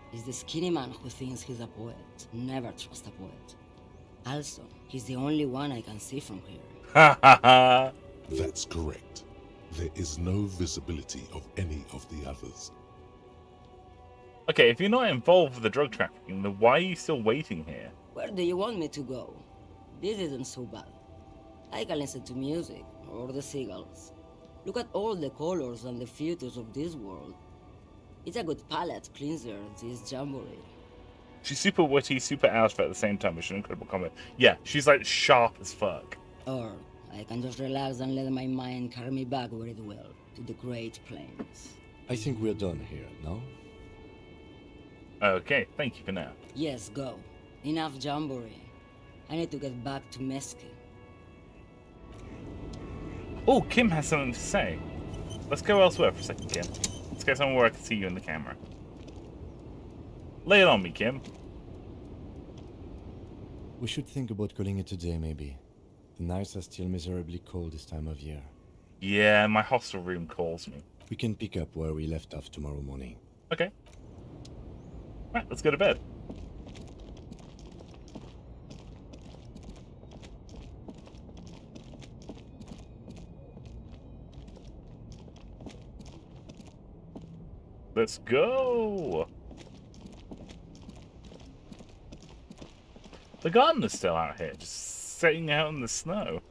He's the skinny man who thinks he's a poet. Never trust a poet. Also, he's the only one I can see from here. Ha ha ha! That's correct. There is no visibility of any of the others. Okay, if you're not involved with the drug trafficking, then why are you still waiting here? Where do you want me to go? This isn't so bad. I can listen to music, or the seagulls. Look at all the colors and the futures of this world. It's a good palate cleanser, this jamboree. She's super witty, super alpha at the same time, which is an incredible comment. Yeah, she's like sharp as fuck. Or I can just relax and let my mind carry me back where it will, to the Great Plains. I think we're done here, no? Okay, thank you for now. Yes, go. Enough jamboree. I need to get back to Meskin. Oh, Kim has something to say. Let's go elsewhere for a second, Kim. Let's go somewhere where I can see you in the camera. Lay it on me, Kim. We should think about calling it a day, maybe. The nights are still miserably cold this time of year. Yeah, my hostel room calls me. We can pick up where we left off tomorrow morning. Okay. Right, let's go to bed. Let's go! The gardener's still out here, just sitting out in the snow.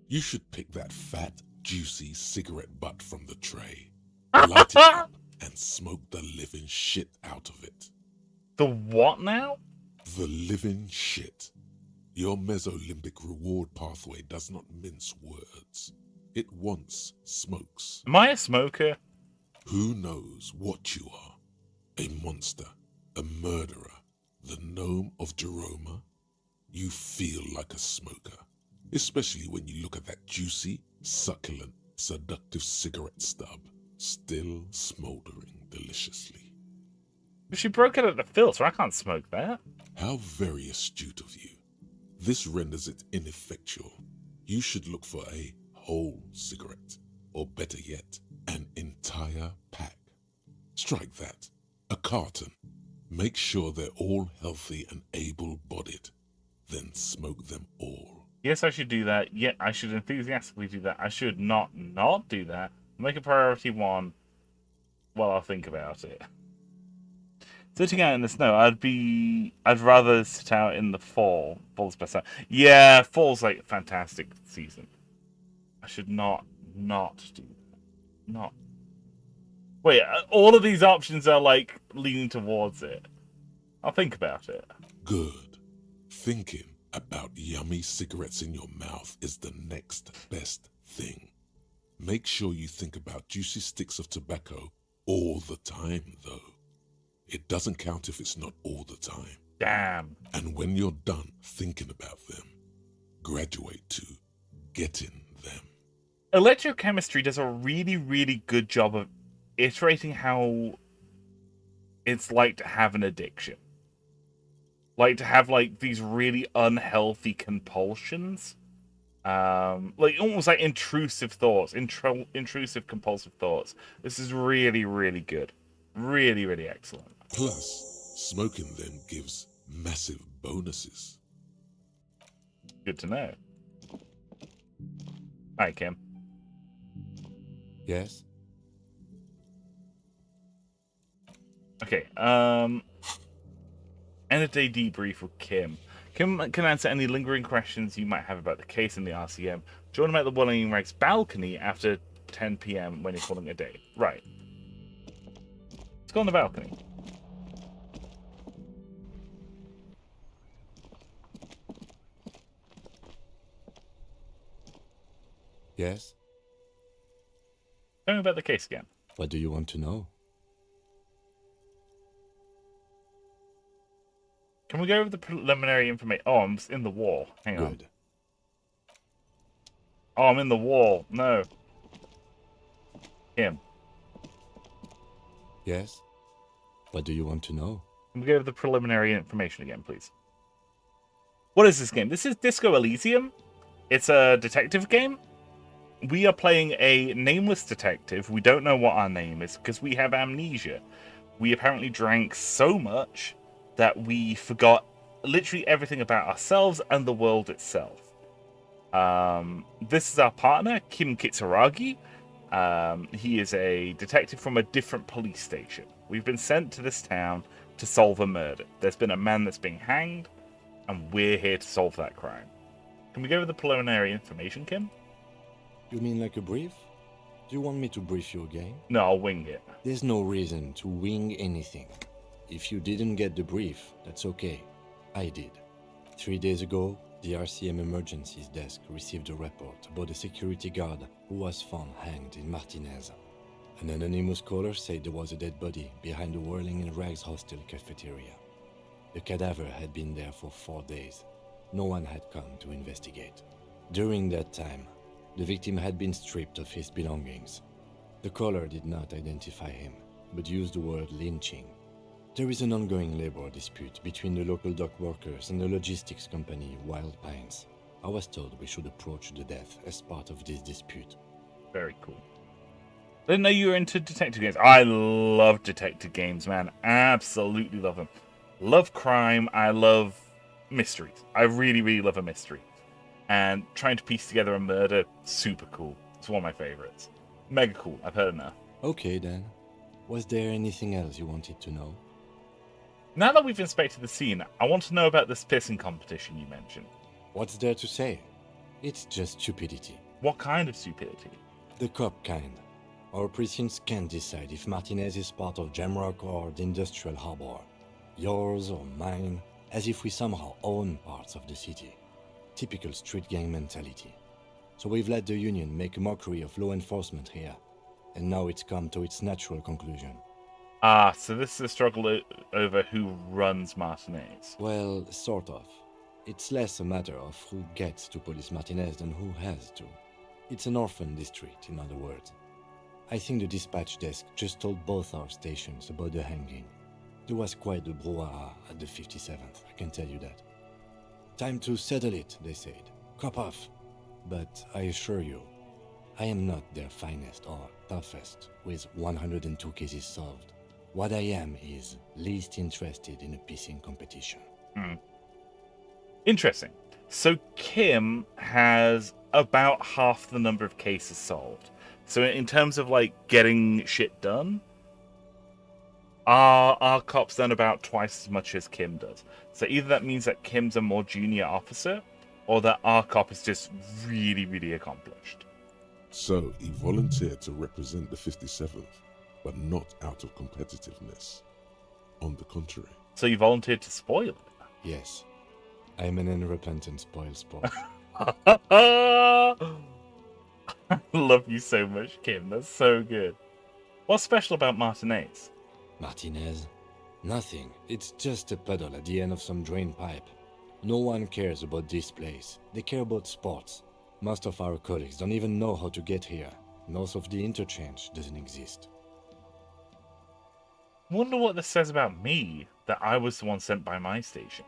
You should pick that fat, juicy cigarette butt from the tray, light it up, and smoke the living shit out of it. The what now? The living shit. Your mesolimbic reward pathway does not mince words. It wants smokes. Am I a smoker? Who knows what you are? A monster, a murderer, the gnome of Jeroma? You feel like a smoker. Especially when you look at that juicy, succulent, seductive cigarette stub, still smoldering deliciously. But she broke it at the filter. I can't smoke that. How very astute of you. This renders it ineffectual. You should look for a whole cigarette, or better yet, an entire pack. Strike that. A carton. Make sure they're all healthy and able-bodied. Then smoke them all. Yes, I should do that. Yeah, I should enthusiastically do that. I should not do that. Make a priority 1. Well, I'll think about it. Sitting out in the snow, I'd rather sit out in the fall. Fall's best time. Yeah, fall's like a fantastic season. I should not do that. Not. Wait, all of these options are like leaning towards it. I'll think about it. Good. Thinking about yummy cigarettes in your mouth is the next best thing. Make sure you think about juicy sticks of tobacco all the time, though. It doesn't count if it's not all the time. Damn. And when you're done thinking about them, graduate to getting them. Electrochemistry does a really, really good job of iterating how it's like to have an addiction. Like to have like these really unhealthy compulsions. Like almost like intrusive thoughts, intrusive compulsive thoughts. This is really, really good. Really, really excellent. Plus, smoking them gives massive bonuses. Good to know. Hi, Kim. Yes? Okay, end of day debrief with Kim. Kim can answer any lingering questions you might have about the case in the RCM. Join him at the Willing Rags balcony after 10 p.m. when you're calling a day. Right. Let's go on the balcony. Yes? Tell me about the case again. What do you want to know? Can we go over the preliminary information? Oh, I'm in the wall. Hang on. Good. Oh, I'm in the wall. No. Kim. Yes? What do you want to know? Can we go over the preliminary information again, please? What is this game? This is Disco Elysium. It's a detective game. We are playing a nameless detective. We don't know what our name is because we have amnesia. We apparently drank so much that we forgot literally everything about ourselves and the world itself. This is our partner, Kim Kitsuragi. He is a detective from a different police station. We've been sent to this town to solve a murder. There's been a man that's being hanged, and we're here to solve that crime. Can we go over the preliminary information, Kim? You mean like a brief? Do you want me to brief you again? No, I'll wing it. There's no reason to wing anything. If you didn't get the brief, that's okay. I did. 3 days ago, the RCM Emergencies Desk received a report about a security guard who was found hanged in Martinez. An anonymous caller said there was a dead body behind the Whirling in Rags hostel cafeteria. The cadaver had been there for 4 days. No one had come to investigate. During that time, the victim had been stripped of his belongings. The caller did not identify him, but used the word lynching. There is an ongoing labor dispute between the local dock workers and the logistics company Wild Pines. I was told we should approach the death as part of this dispute. Very cool. I didn't know you were into detective games. I love detective games, man. Absolutely love them. Love crime. I love mysteries. I really, really love a mystery. And trying to piece together a murder, super cool. It's one of my favorites. Mega cool. I've heard enough. Okay then. Was there anything else you wanted to know? Now that we've inspected the scene, I want to know about this pissing competition you mentioned. What's there to say? It's just stupidity. What kind of stupidity? The cop kind. Our precincts can't decide if Martinez is part of Jamrock or the Industrial Harbor. Yours or mine, as if we somehow own parts of the city. Typical street gang mentality. So we've let the Union make a mockery of law enforcement here. And now it's come to its natural conclusion. Ah, so this is a struggle over who runs Martinez. Well, sort of. It's less a matter of who gets to police Martinez than who has to. It's an orphan district, in other words. I think the dispatch desk just told both our stations about the hanging. There was quite the brouhaha at the 57th, I can tell you that. Time to settle it, they said. Cop off. But I assure you, I am not their finest or toughest, with 102 cases solved. What I am is least interested in a pissing competition. Interesting. So Kim has about half the number of cases solved. So in terms of like getting shit done, our cop's done about twice as much as Kim does. So either that means that Kim's a more junior officer, or that our cop is just really, really accomplished. So he volunteered to represent the 57th, but not out of competitiveness. On the contrary. So you volunteered to spoil it? Yes. I'm an unrepentant spoil sport. I love you so much, Kim. That's so good. What's special about Martinez? Martinez? Nothing. It's just a puddle at the end of some drain pipe. No one cares about this place. They care about sports. Most of our colleagues don't even know how to get here. North of the interchange doesn't exist. Wonder what this says about me, that I was the one sent by my station.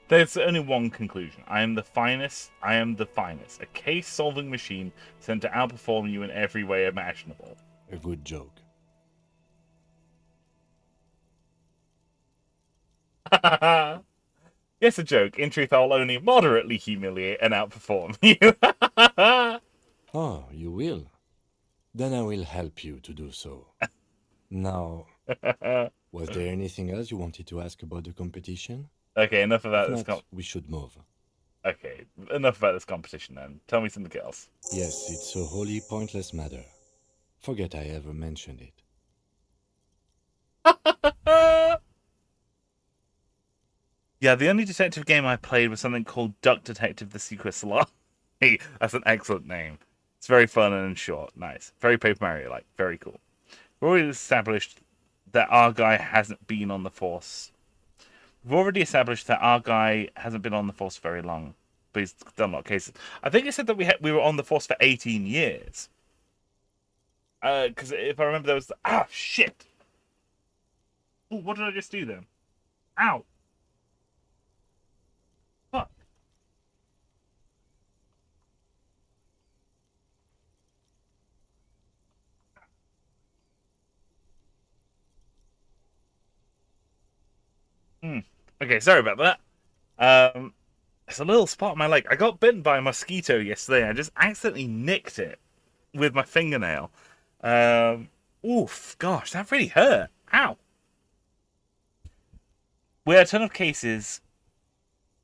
There's only one conclusion. I am the finest. I am the finest. A case-solving machine sent to outperform you in every way imaginable. A good joke. Yes, a joke. In truth, I'll only moderately humiliate and outperform you. Oh, you will? Then I will help you to do so. Now, was there anything else you wanted to ask about the competition? Okay, enough about If this. not, we should move. Okay, enough about this competition then. Tell me something else. Yes, it's a wholly pointless matter. Forget I ever mentioned it. Yeah, the only detective game I played was something called Duck Detective: The Secret Salon. Hey, that's an excellent name. It's very fun and short. Nice. Very Paper Mario-like. Very cool. We've already established that our guy hasn't been on the force. We've already established that our guy hasn't been on the force very long, but he's done a lot of cases. I think it said that we were on the force for 18 years. Because if I remember, there was... Ah, shit! Ooh, what did I just do then? Ow! Fuck. Okay, sorry about that. It's a little spot on my leg. I got bitten by a mosquito yesterday. I just accidentally nicked it with my fingernail. Oof, gosh, that really hurt. Ow. We had a ton of cases.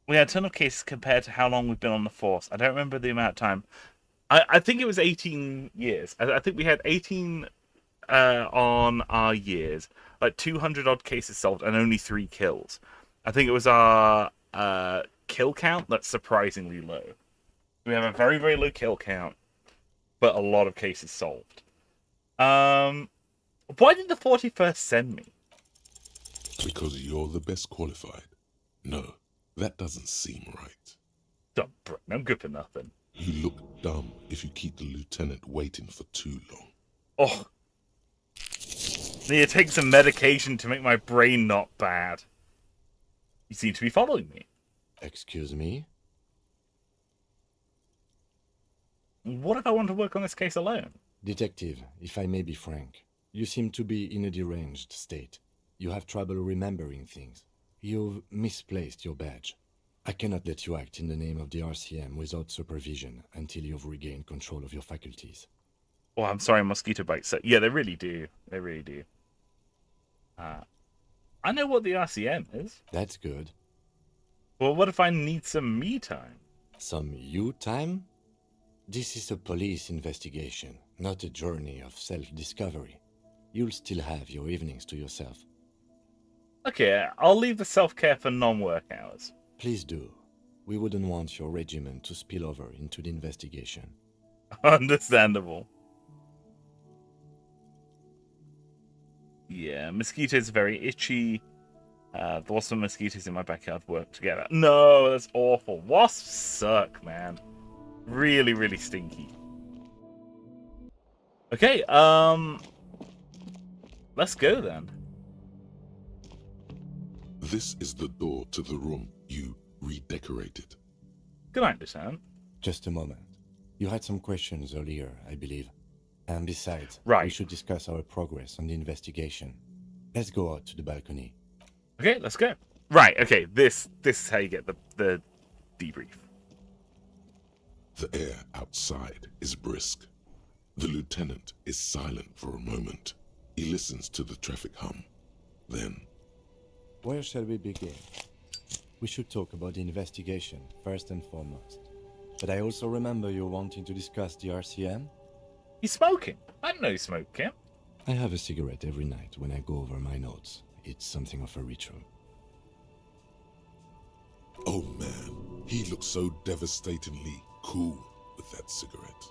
We had a ton of cases compared to how long we've been on the force. I don't remember the amount of time. I think it was 18 years. I think we had 18 on our years. Like 200 odd cases solved and only 3 kills. I think it was our kill count that's surprisingly low. We have a very, very low kill count, but a lot of cases solved. Why did the 41st send me? Because you're the best qualified. No, that doesn't seem right. I'm good for nothing. You look dumb if you keep the lieutenant waiting for too long. Oh. Need to take some medication to make my brain not bad. You seem to be following me. Excuse me? What if I want to work on this case alone? Detective, if I may be frank, you seem to be in a deranged state. You have trouble remembering things. You've misplaced your badge. I cannot let you act in the name of the RCM without supervision until you've regained control of your faculties. Oh, I'm sorry, mosquito bites. So, yeah, they really do. They really do. I know what the RCM is. That's good. Well, what if I need some me time? Some you time? This is a police investigation, not a journey of self-discovery. You'll still have your evenings to yourself. Okay, I'll leave the self-care for non-work hours. Please do. We wouldn't want your regiment to spill over into the investigation. Understandable. Yeah, mosquitoes are very itchy. There was some mosquitoes in my backyard work together. No, that's awful. Wasps suck, man. Really, really stinky. Okay, let's go then. This is the door to the room You redecorate it. Good night, Lieutenant. Just a moment. You had some questions earlier, I believe. And besides, Right. we should discuss our progress on the investigation. Let's go out to the balcony. Okay, let's go. Right, okay, this is how you get the debrief. The air outside is brisk. The lieutenant is silent for a moment. He listens to the traffic hum. Then, Where shall we begin? We should talk about the investigation, first and foremost. But I also remember you wanting to discuss the RCM? He's smoking. I didn't know he smoked, Kim. I have a cigarette every night when I go over my notes. It's something of a ritual. oh man, he looks so devastatingly cool with that cigarette.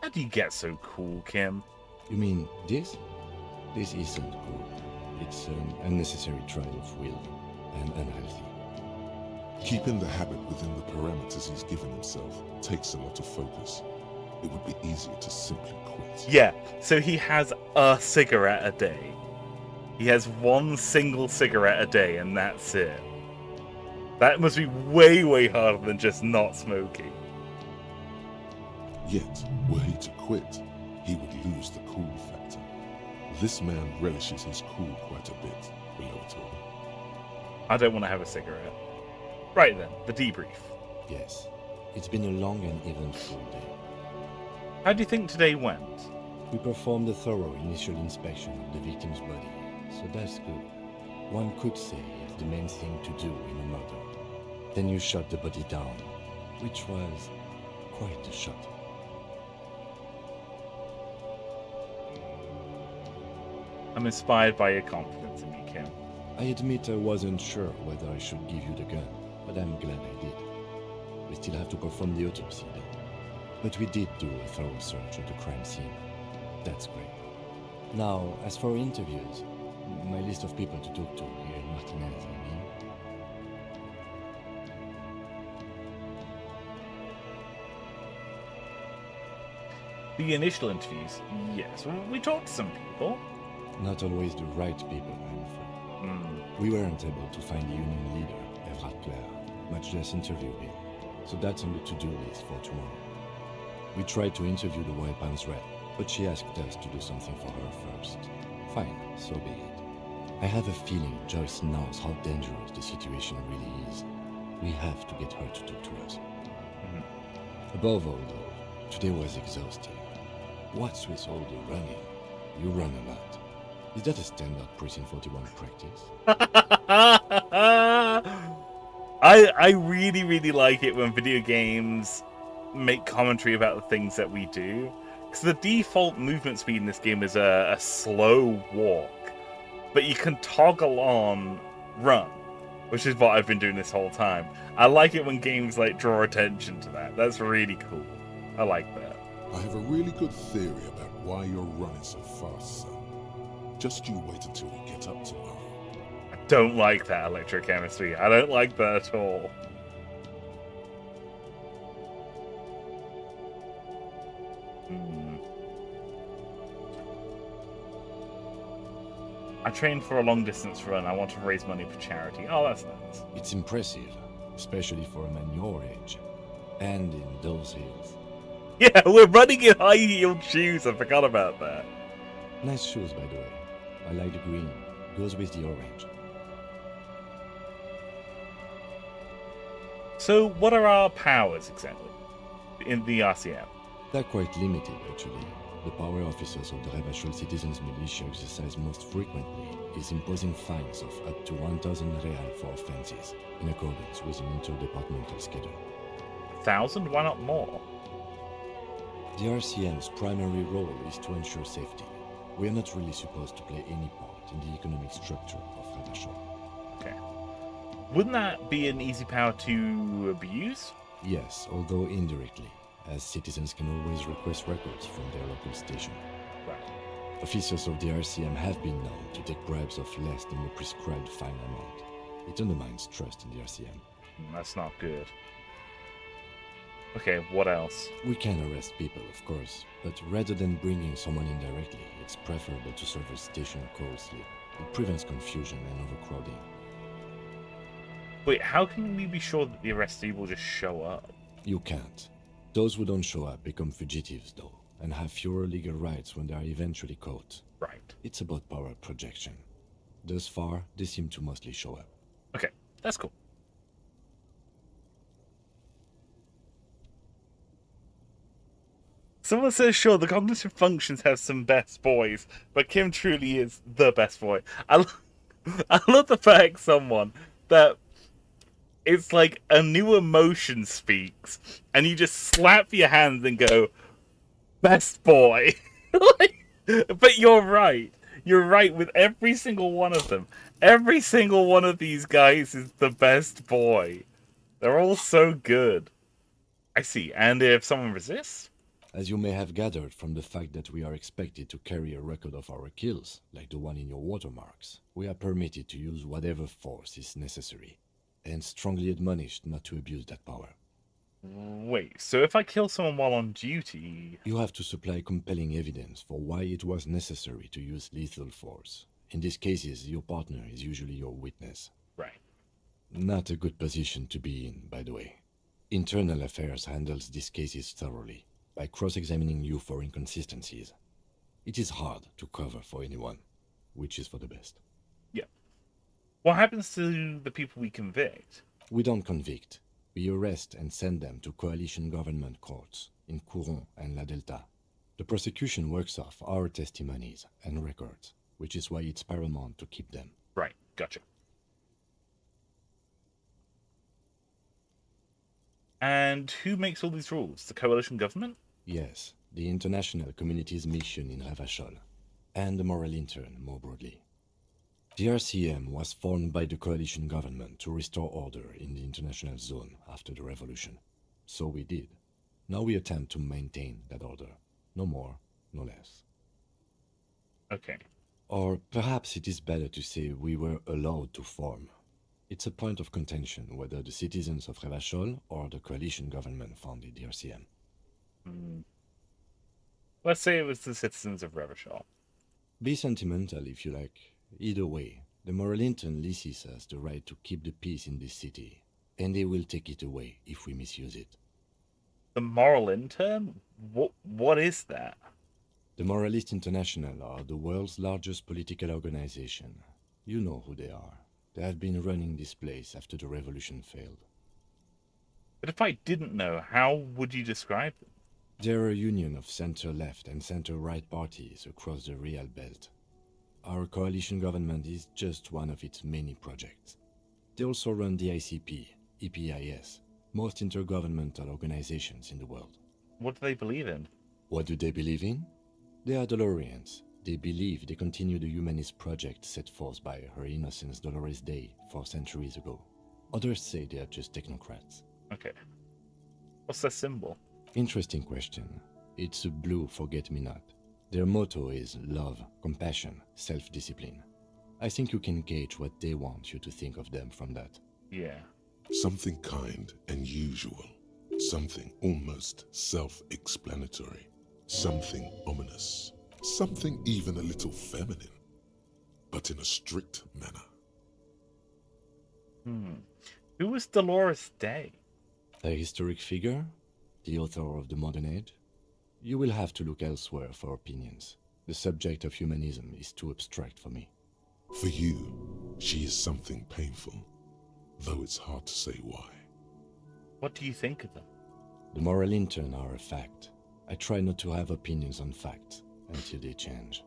How do you get so cool, Kim? You mean this? This isn't cool. It's an unnecessary trial of will and unhealthy. Keeping the habit within the parameters he's given himself takes a lot of focus. It would be easier to simply quit. Yeah, so he has a cigarette a day. He has one single cigarette a day, and that's it. That must be way, way harder than just not smoking. Yet, were he to quit, he would lose the cool factor. This man relishes his cool quite a bit, below it all. I don't want to have a cigarette. Right then, the debrief. Yes, it's been a long and eventful day. How do you think today went? We performed a thorough initial inspection of the victim's body, so that's good. One could say it's the main thing to do in a murder. Then you shot the body down, which was quite a shot. I'm inspired by your confidence in me, Kim. I admit I wasn't sure whether I should give you the gun, but I'm glad I did. We still have to perform the autopsy, though. But we did do a thorough search of the crime scene. That's great. Now, as for interviews, my list of people to talk to here in Martinez, I mean. The initial interviews, yes, we talked to some people. Not always the right people, I'm afraid. Hmm. We weren't able to find the union leader, Everard Clare, much less interview him. So that's on the to-do list for tomorrow. We tried to interview the White Palms rep, but she asked us to do something for her first. Fine, so be it. I have a feeling Joyce knows how dangerous the situation really is. We have to get her to talk to us. Above all, though, today was exhausting. What's with all the running? You run a lot. Is that a standard Precinct 41 practice? I really, really like it when video games make commentary about the things that we do. Because the default movement speed in this game is a slow walk. But you can toggle on run, which is what I've been doing this whole time. I like it when games like draw attention to that. That's really cool. I like that. I have a really good theory about why you're running so fast, son. Just you wait until we get up tomorrow. I don't like that electrochemistry. I don't like that at all. I trained for a long distance run. I want to raise money for charity. Oh, that's nice. It's impressive, especially for a man your age. And in those hills. Yeah, we're running in high-heeled shoes. I forgot about that. Nice shoes, by the way. I like the green. Goes with the orange. So, what are our powers exactly in the RCM? They're quite limited, actually. The power officers of the Rebachol Citizens Militia exercise most frequently is imposing fines of up to 1,000 real for offenses, in accordance with an interdepartmental schedule. 1,000? Why not more? The RCM's primary role is to ensure safety. We are not really supposed to play any part in the economic structure of Rebachol. Okay. Wouldn't that be an easy power to abuse? Yes, although indirectly, as citizens can always request records from their local station. Right. Officers of the RCM have been known to take bribes of less than the prescribed fine amount. It undermines trust in the RCM. That's not good. Okay, what else? We can arrest people, of course, but rather than bringing someone in directly, it's preferable to serve a station call slip. It prevents confusion and overcrowding. Wait, how can we be sure that the arrestee will just show up? You can't. Those who don't show up become fugitives, though, and have fewer legal rights when they are eventually caught. Right. It's about power projection. Thus far, they seem to mostly show up. Okay, that's cool. Someone says, sure, the cognitive functions have some best boys, but Kim truly is the best boy. I love the fact that it's like a new emotion speaks, and you just slap your hands and go, best boy. But you're right. You're right with every single one of them. Every single one of these guys is the best boy. They're all so good. I see. And if someone resists? As you may have gathered from the fact that we are expected to carry a record of our kills, like the one in your watermarks, we are permitted to use whatever force is necessary, and strongly admonished not to abuse that power. Wait, so if I kill someone while on duty... You have to supply compelling evidence for why it was necessary to use lethal force. In these cases, your partner is usually your witness. Right. Not a good position to be in, by the way. Internal Affairs handles these cases thoroughly, by cross-examining you for inconsistencies. It is hard to cover for anyone, which is for the best. Yeah. What happens to the people we convict? We don't convict. We arrest and send them to coalition government courts in Couron and La Delta. The prosecution works off our testimonies and records, which is why it's paramount to keep them. Right, gotcha. And who makes all these rules? The coalition government? Yes, the international community's mission in Ravachol, and the moral intern more broadly. The RCM was formed by the coalition government to restore order in the international zone after the revolution. So we did. Now we attempt to maintain that order. No more, no less. Okay. Or perhaps it is better to say we were allowed to form. It's a point of contention whether the citizens of Ravachol or the coalition government founded the RCM. Let's say it was the citizens of Revachol. Be sentimental if you like. Either way, the moral intern leases us the right to keep the peace in this city, and they will take it away if we misuse it. The moral intern? What is that? The Moralist International are the world's largest political organization. You know who they are. They have been running this place after the revolution failed. But if I didn't know, how would you describe them? They're a union of center-left and center-right parties across the Real Belt. Our coalition government is just one of its many projects. They also run the ICP, EPIS, most intergovernmental organizations in the world. What do they believe in? What do they believe in? They are Dolorians. They believe they continue the humanist project set forth by Her Innocence Dolores Day 4 centuries ago. Others say they are just technocrats. Okay. What's their symbol? Interesting question. It's a blue forget-me-not. Their motto is love, compassion, self-discipline. I think you can gauge what they want you to think of them from that. Yeah. Something kind and usual. Something almost self-explanatory. Something ominous. Something even a little feminine. But in a strict manner. Who was Dolores Day? A historic figure? The author of the modern age? You will have to look elsewhere for opinions. The subject of humanism is too abstract for me. For you, she is something painful, though it's hard to say why. What do you think of them? The moral intern are a fact. I try not to have opinions on facts until they change.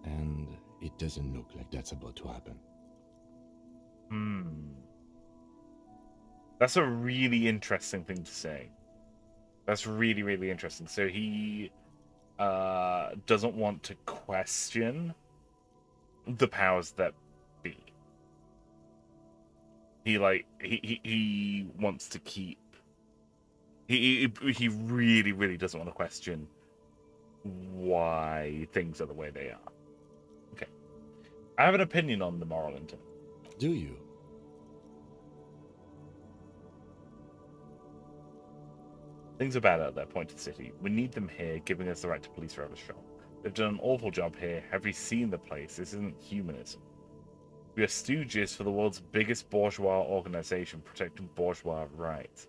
And it doesn't look like that's about to happen. That's a really interesting thing to say. That's really, really interesting. So he doesn't want to question the powers that be. He wants to keep. He really, really doesn't want to question why things are the way they are. Okay, I have an opinion on the moral intern. Do you? Things are bad at that point in the city. We need them here, giving us the right to police Ravachol. They've done an awful job here. Have we seen the place? This isn't humanism. We are stooges for the world's biggest bourgeois organization protecting bourgeois rights.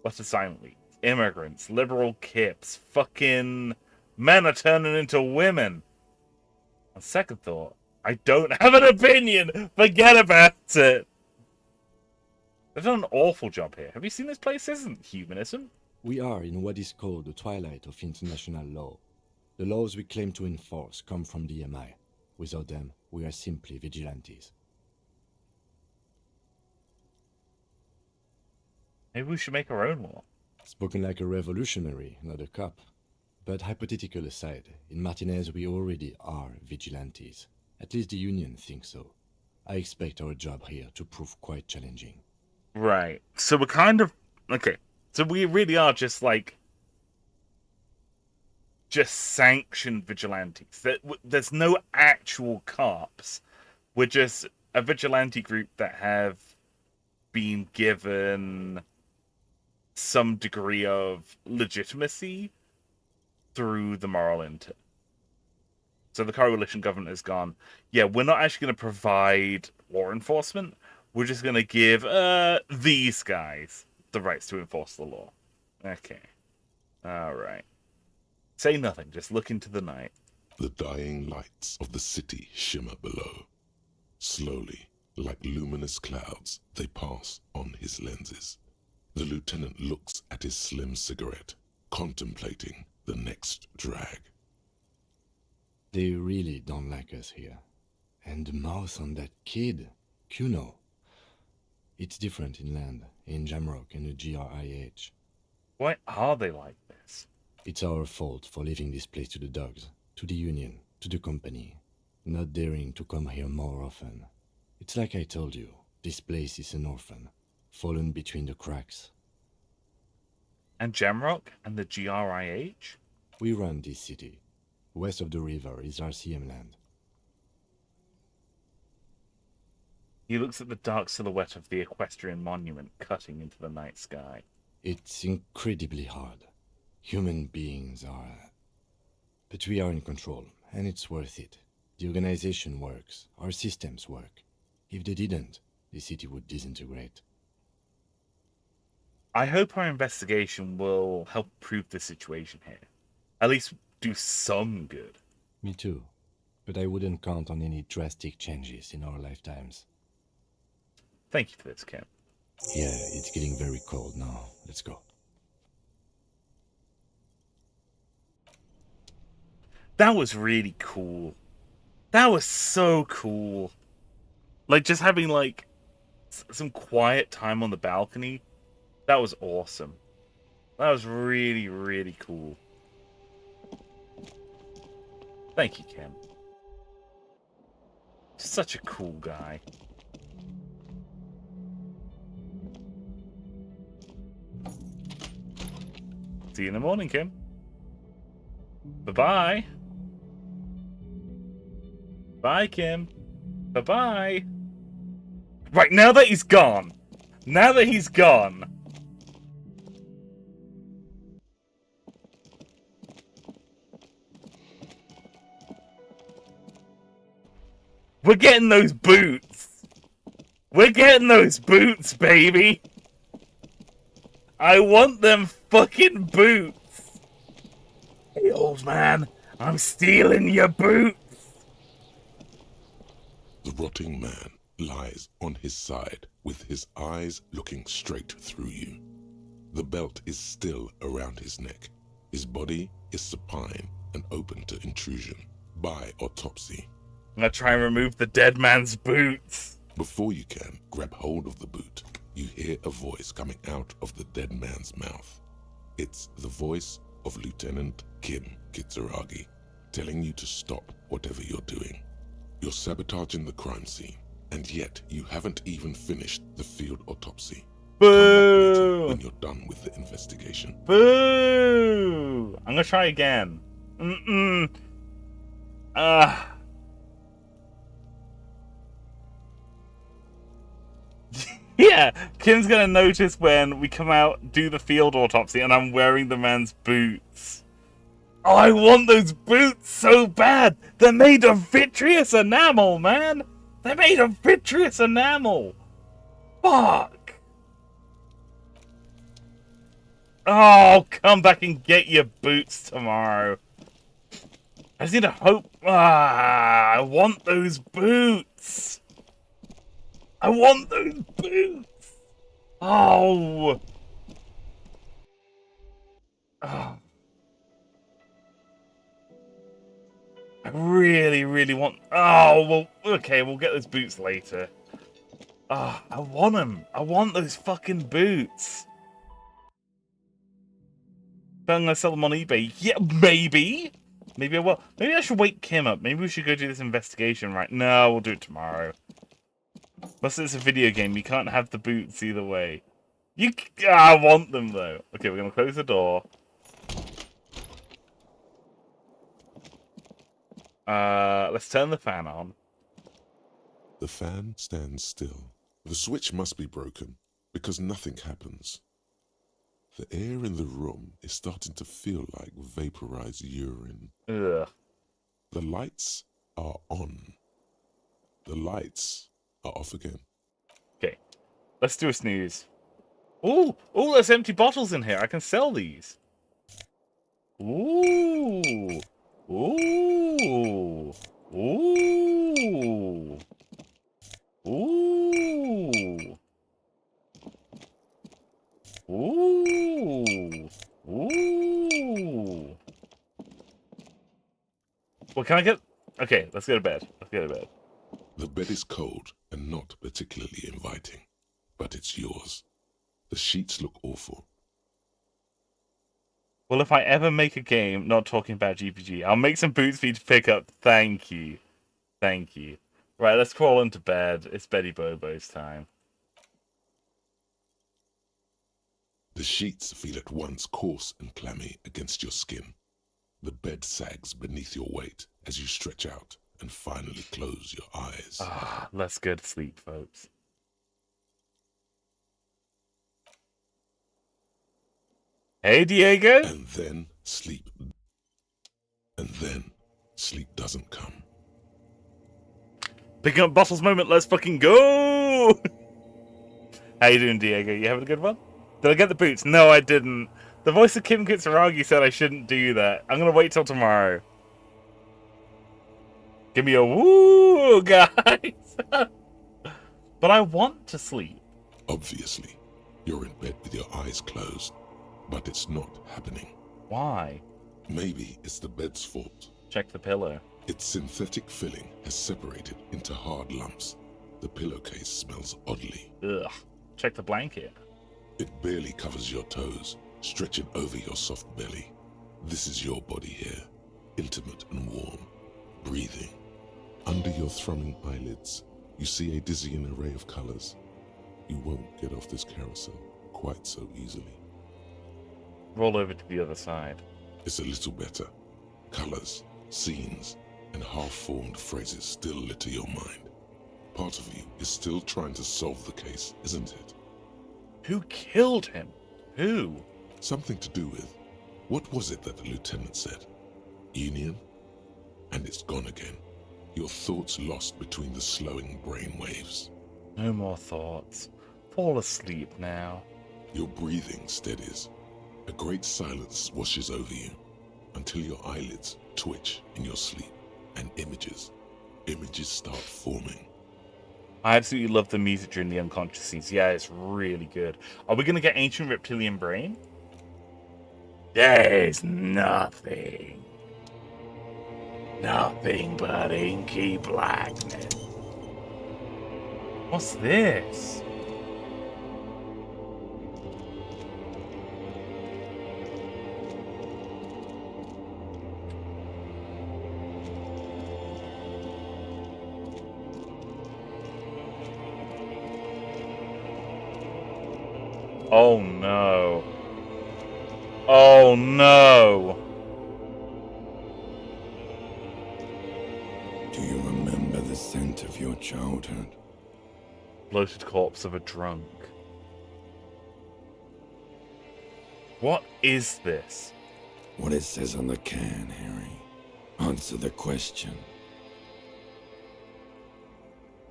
Utter silently. Immigrants, liberal kips, fucking men are turning into women. On second thought, I don't have an opinion. Forget about it. They've done an awful job here. Have you seen this place? This isn't humanism. We are in what is called the twilight of international law. The laws we claim to enforce come from the MI. Without them, we are simply vigilantes. Maybe we should make our own law. Spoken like a revolutionary, not a cop. But hypothetical aside, in Martinez we already are vigilantes. At least the Union thinks so. I expect our job here to prove quite challenging. Right. So we're kind of... Okay. So we really are just sanctioned vigilantes. There's no actual cops. We're just a vigilante group that have been given some degree of legitimacy through the moral intent. So the coalition government has gone, yeah, we're not actually going to provide law enforcement. We're just going to give these guys the rights to enforce the law. Okay. All right. Say nothing. Just look into the night. The dying lights of the city shimmer below. Slowly, like luminous clouds, they pass on his lenses. The lieutenant looks at his slim cigarette, contemplating the next drag. They really don't like us here. And the mouth on that kid, Kuno. It's different inland, in Jamrock and the GRIH. Why are they like this? It's our fault for leaving this place to the dogs, to the Union, to the company. Not daring to come here more often. It's like I told you, this place is an orphan, fallen between the cracks. And Jamrock and the GRIH? We run this city. West of the river is RCM land. He looks at the dark silhouette of the equestrian monument cutting into the night sky. It's incredibly hard. Human beings are... But we are in control, and it's worth it. The organization works. Our systems work. If they didn't, the city would disintegrate. I hope our investigation will help prove the situation here. At least do some good. Me too. But I wouldn't count on any drastic changes in our lifetimes. Thank you for this, Kim. Yeah, it's getting very cold now. Let's go. That was really cool. That was so cool. Like, just having, like, some quiet time on the balcony. That was awesome. That was really, really cool. Thank you, Kim. Such a cool guy. See you in the morning, Kim. Bye-bye. Bye, Kim. Bye-bye. Right, now that he's gone. Now that he's gone. We're getting those boots. We're getting those boots, baby. I want them fucking boots. Hey, old man, I'm stealing your boots. The rotting man lies on his side with his eyes looking straight through you. The belt is still around his neck. His body is supine and open to intrusion by autopsy. I'm gonna try and remove the dead man's boots. Before you can grab hold of the boot, you hear a voice coming out of the dead man's mouth. It's the voice of Lieutenant Kim Kitsuragi, telling you to stop whatever you're doing. You're sabotaging the crime scene, and yet you haven't even finished the field autopsy. Boo! When you're done with the investigation. Boo! I'm gonna try again. Yeah, Kim's gonna notice when we come out, do the field autopsy, and I'm wearing the man's boots. Oh, I want those boots so bad! They're made of vitreous enamel, man! They're made of vitreous enamel! Fuck! Oh, come back and get your boots tomorrow. I just need to hope. I want those boots. I want those boots. Oh. Oh. I really, really want. Oh, well, okay, we'll get those boots later. Ah, I want them. I want those fucking boots. But I'm gonna sell them on eBay. Yeah, maybe. Maybe I will. Maybe I should wake Kim up. Maybe we should go do this investigation right. No, we'll do it tomorrow. Unless it's a video game, you can't have the boots either way. I want them though. Okay, we're gonna close the door. Let's turn the fan on. The fan stands still. The switch must be broken, because nothing happens. The air in the room is starting to feel like vaporized urine. Ugh. The lights are on. The lights are off again. Okay, let's do a snooze. Ooh, there's empty bottles in here. I can sell these. Ooh, ooh, ooh, ooh. Ooh. Ooh. Well, can I get... Okay, let's go to bed. Let's go to bed. The bed is cold and not particularly inviting, but it's yours. The sheets look awful. Well, if I ever make a game not talking about GPG, I'll make some boots for you to pick up. Thank you. Thank you. Right, let's crawl into bed. It's Betty Bobo's time. The sheets feel at once coarse and clammy against your skin. The bed sags beneath your weight as you stretch out and finally close your eyes. Ah, let's go to sleep, folks. Hey, Diego. And then sleep. And then sleep doesn't come. Picking up bottles moment, let's fucking go! How you doing, Diego? You having a good one? Did I get the boots? No, I didn't. The voice of Kim Kitsuragi said I shouldn't do that. I'm gonna wait till tomorrow. Give me a woo, guys! But I want to sleep. Obviously, you're in bed with your eyes closed, but it's not happening. Why? Maybe it's the bed's fault. Check the pillow. Its synthetic filling has separated into hard lumps. The pillowcase smells oddly. Ugh. Check the blanket. It barely covers your toes, stretching over your soft belly. This is your body here, intimate and warm, breathing. Under your thrumming eyelids, you see a dizzying array of colors. You won't get off this carousel quite so easily. Roll over to the other side. It's a little better. Colors, scenes, and half-formed phrases still litter your mind. Part of you is still trying to solve the case, isn't it? Who killed him? Who? Something to do with, what was it that the lieutenant said? Union? And it's gone again. Your thoughts lost between the slowing brain waves. No more thoughts. Fall asleep now. Your breathing steadies. A great silence washes over you until your eyelids twitch in your sleep and images start forming. I absolutely love the music during the unconscious scenes. Yeah, it's really good. Are we going to get Ancient Reptilian Brain? There's nothing. Nothing but inky blackness. What's this? Oh no. Oh no. Do you remember the scent of your childhood? Bloated corpse of a drunk. What is this? What it says on the can, Harry. Answer the question.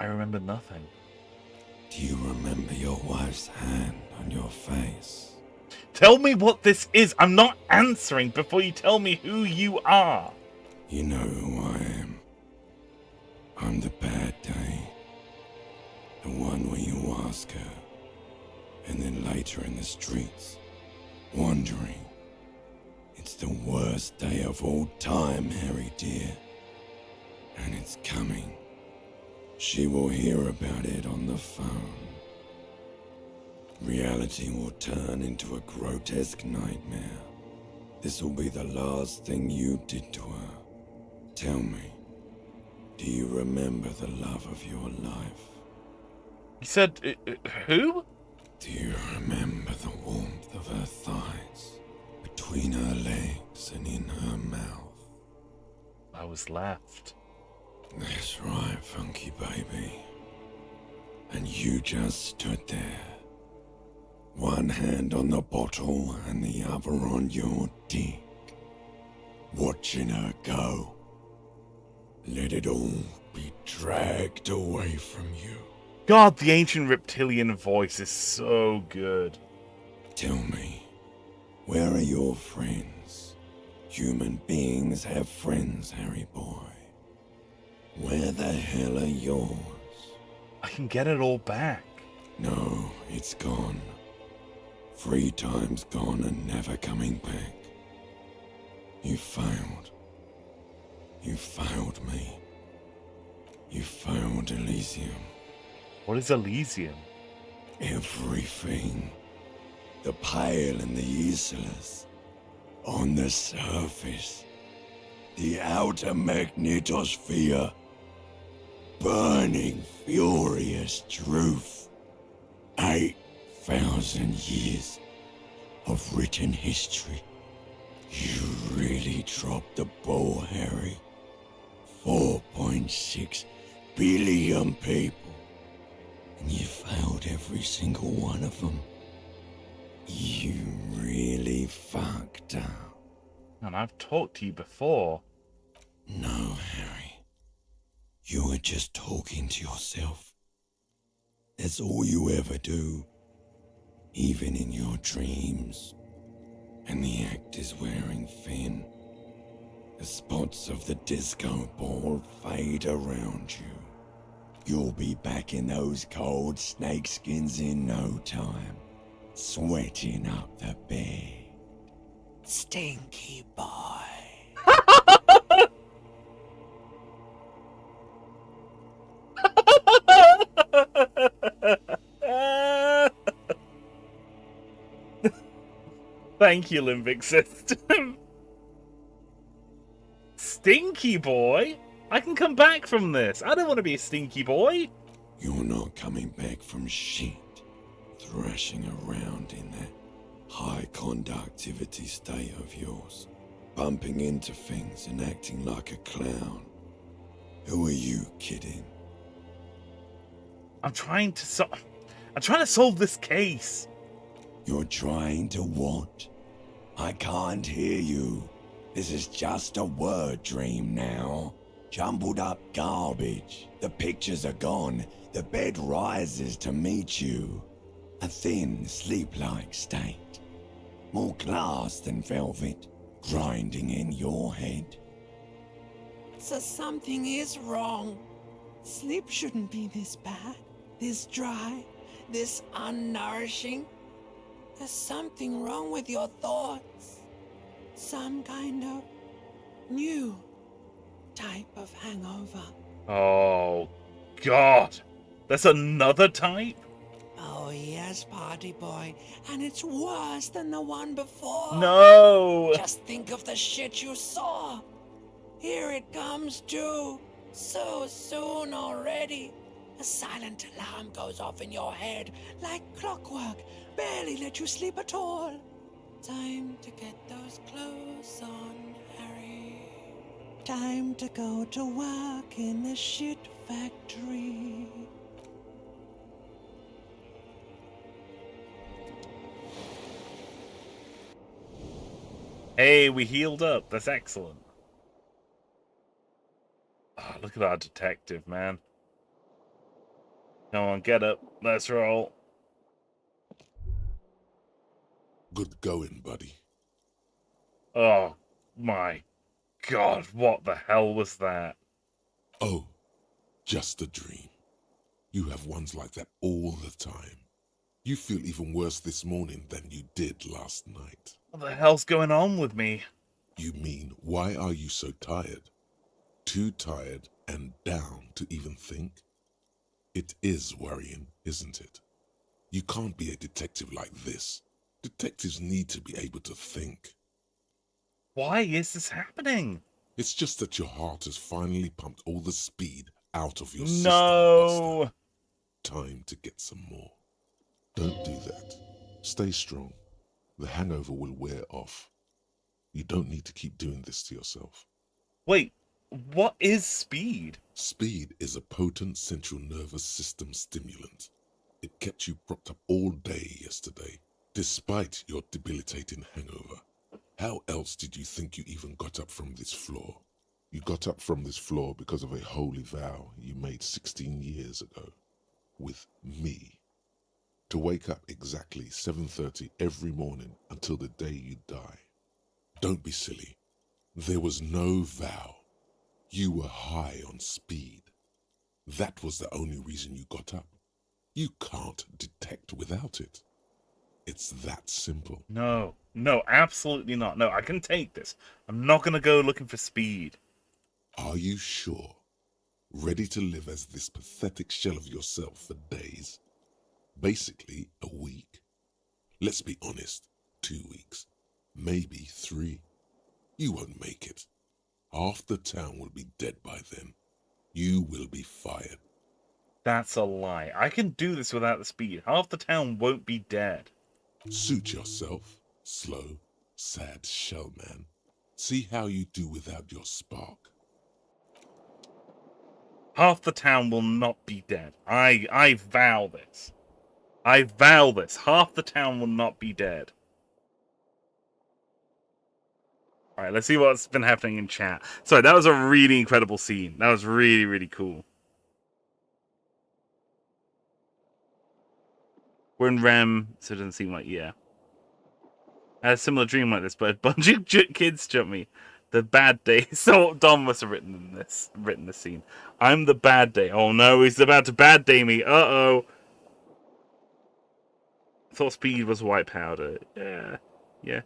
I remember nothing. Do you remember your wife's hand on your face? Tell me what this is. I'm not answering before you tell me who you are. You know who I am. I'm the bad day. The one where you ask her, and then later in the streets, wandering. It's the worst day of all time, Harry dear. And it's coming. She will hear about it on the phone. Reality will turn into a grotesque nightmare. This will be the last thing you did to her. Tell me, do you remember the love of your life? You said, who? Do you remember the warmth of her thighs, between her legs and in her mouth? I was left. That's right, funky baby. And you just stood there. One hand on the bottle and the other on your dick. Watching her go. Let it all be dragged away from you. God, the ancient reptilian voice is so good. Tell me, where are your friends? Human beings have friends, Harry boy. Where the hell are yours? I can get it all back. No, it's gone. 3 times gone and never coming back. You failed. You failed me. You failed Elysium. What is Elysium? Everything. The pale and the useless. On the surface. The outer magnetosphere. Burning, furious truth. 8,000 years of written history. You really dropped the ball, Harry. 4.6 billion people. And you failed every single one of them. You really fucked up. And I've talked to you before. No, Harry. You were just talking to yourself. That's all you ever do. Even in your dreams. And the act is wearing thin. The spots of the disco ball fade around you. You'll be back in those cold snakeskins in no time. Sweating up the bed. Stinky boy. Thank you, Limbic System. Stinky boy? I can come back from this. I don't want to be a stinky boy. You're not coming back from shit. Thrashing around in that high conductivity state of yours. Bumping into things and acting like a clown. Who are you kidding? I'm trying to solve this case. You're trying to what? I can't hear you. This is just a word dream now. Jumbled up garbage. The pictures are gone. The bed rises to meet you. A thin, sleep-like state. More glass than velvet. Grinding in your head. So something is wrong. Sleep shouldn't be this bad, this dry, this unnourishing. There's something wrong with your thoughts. Some kind of new type of hangover. Oh, God. That's another type? Oh yes, party boy. And it's worse than the one before. No. Just think of the shit you saw. Here it comes too. So soon already. A silent alarm goes off in your head like clockwork. Barely let you sleep at all. Time to get those clothes on, Harry. Time to go to work in the shit factory. Hey, we healed up. That's excellent. Oh, look at our detective, man. Come on, get up. Let's roll. Good going, buddy. Oh my god, what the hell was that? Oh, just a dream. You have ones like that all the time. You feel even worse this morning than you did last night. What the hell's going on with me? You mean, why are you so tired? Too tired and down to even think? It is worrying, isn't it? You can't be a detective like this. Detectives need to be able to think. Why is this happening? It's just that your heart has finally pumped all the speed out of your system. No! Buster. Time to get some more. Don't do that. Stay strong. The hangover will wear off. You don't need to keep doing this to yourself. Wait, what is speed? Speed is a potent central nervous system stimulant. It kept you propped up all day yesterday, despite your debilitating hangover. How else did you think you even got up from this floor? You got up from this floor because of a holy vow you made 16 years ago. With me. To wake up exactly 7:30 every morning until the day you die. Don't be silly. There was no vow. You were high on speed. That was the only reason you got up. You can't detect without it. It's that simple. No, absolutely not. No, I can take this. I'm not going to go looking for speed. Are you sure? Ready to live as this pathetic shell of yourself for days? Basically, a week. Let's be honest, 2 weeks. Maybe 3. You won't make it. Half the town will be dead by then. You will be fired. That's a lie. I can do this without the speed. Half the town won't be dead. Suit yourself, slow, sad shell man. See how you do without your spark. Half the town will not be dead. I vow this. I vow this. Half the town will not be dead. Alright, let's see what's been happening in chat. Sorry, that was a really incredible scene. That was really, really cool. We're in REM, so it doesn't seem like, yeah. I had a similar dream like this, but a bunch of kids jumped me. The bad day. So Don must have written this scene. I'm the bad day. Oh no, he's about to bad day me. Uh-oh. I thought speed was white powder. Yeah.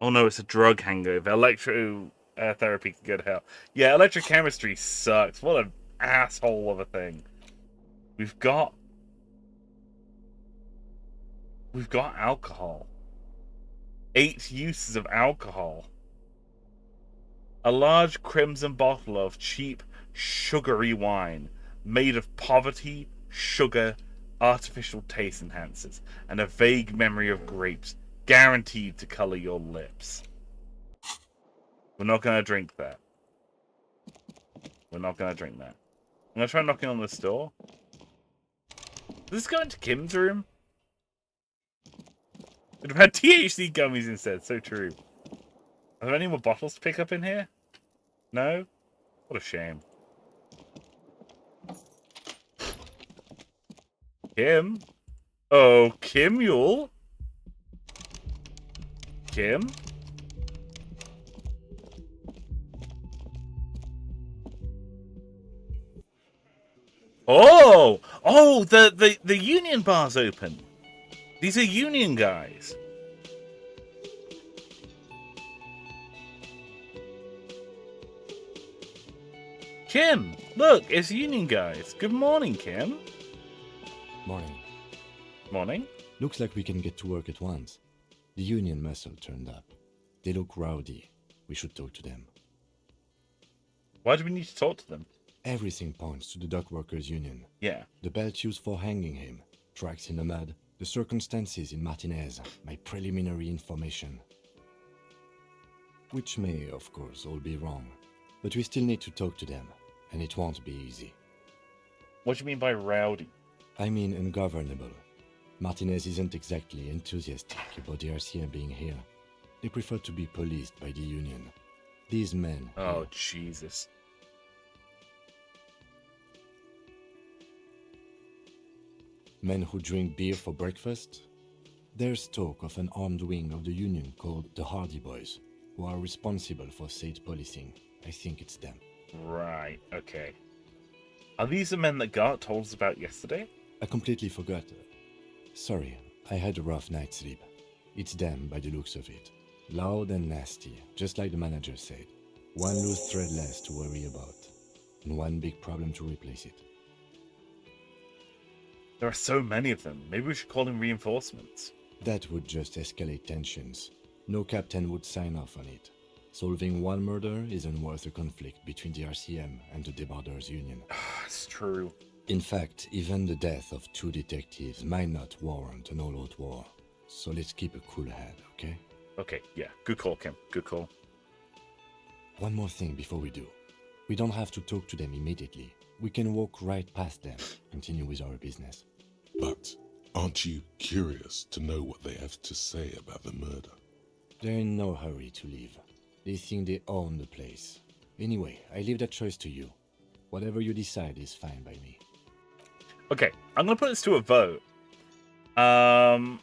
Oh no, it's a drug hangover. Electrotherapy can go to hell. Yeah, electrochemistry sucks. What an asshole of a thing. We've got alcohol. 8 uses of alcohol. A large crimson bottle of cheap, sugary wine made of poverty, sugar, artificial taste enhancers, and a vague memory of grapes, guaranteed to color your lips. We're not going to drink that. We're not going to drink that. I'm going to try knocking on this door. Does this go into Kim's room? We'd have had THC gummies instead. So true. Are there any more bottles to pick up in here? No? What a shame. Kim? Oh, Kim Yule? Kim? Oh! Oh, the union bar's open. These are union guys. Kim, look, it's union guys. Good morning, Kim. Morning. Morning. Looks like we can get to work at once. The union muscle turned up. They look rowdy. We should talk to them. Why do we need to talk to them? Everything points to the dock workers' union. Yeah. The belt used for hanging him, tracks in the mud, the circumstances in Martinez, my preliminary information. Which may, of course, all be wrong. But we still need to talk to them, and it won't be easy. What do you mean by rowdy? I mean ungovernable. Martinez isn't exactly enthusiastic about the RCM being here. They prefer to be policed by the union. These men... Oh, Jesus. Men who drink beer for breakfast? There's talk of an armed wing of the Union called the Hardy Boys, who are responsible for state policing. I think it's them. Right, okay. Are these the men that Gart told us about yesterday? I completely forgot. Sorry, I had a rough night's sleep. It's them by the looks of it. Loud and nasty, just like the manager said. One loose thread less to worry about, and one big problem to replace it. There are so many of them. Maybe we should call in reinforcements. That would just escalate tensions. No captain would sign off on it. Solving one murder isn't worth a conflict between the RCM and the Debarders Union. It's true. In fact, even the death of 2 detectives might not warrant an all-out war. So let's keep a cool head, okay? Okay, yeah. Good call, Kim. Good call. One more thing before we do. We don't have to talk to them immediately. We can walk right past them, continue with our business. But aren't you curious to know what they have to say about the murder? They're in no hurry to leave. They think they own the place. Anyway, I leave that choice to you. Whatever you decide is fine by me. Okay, I'm going to put this to a vote. I'm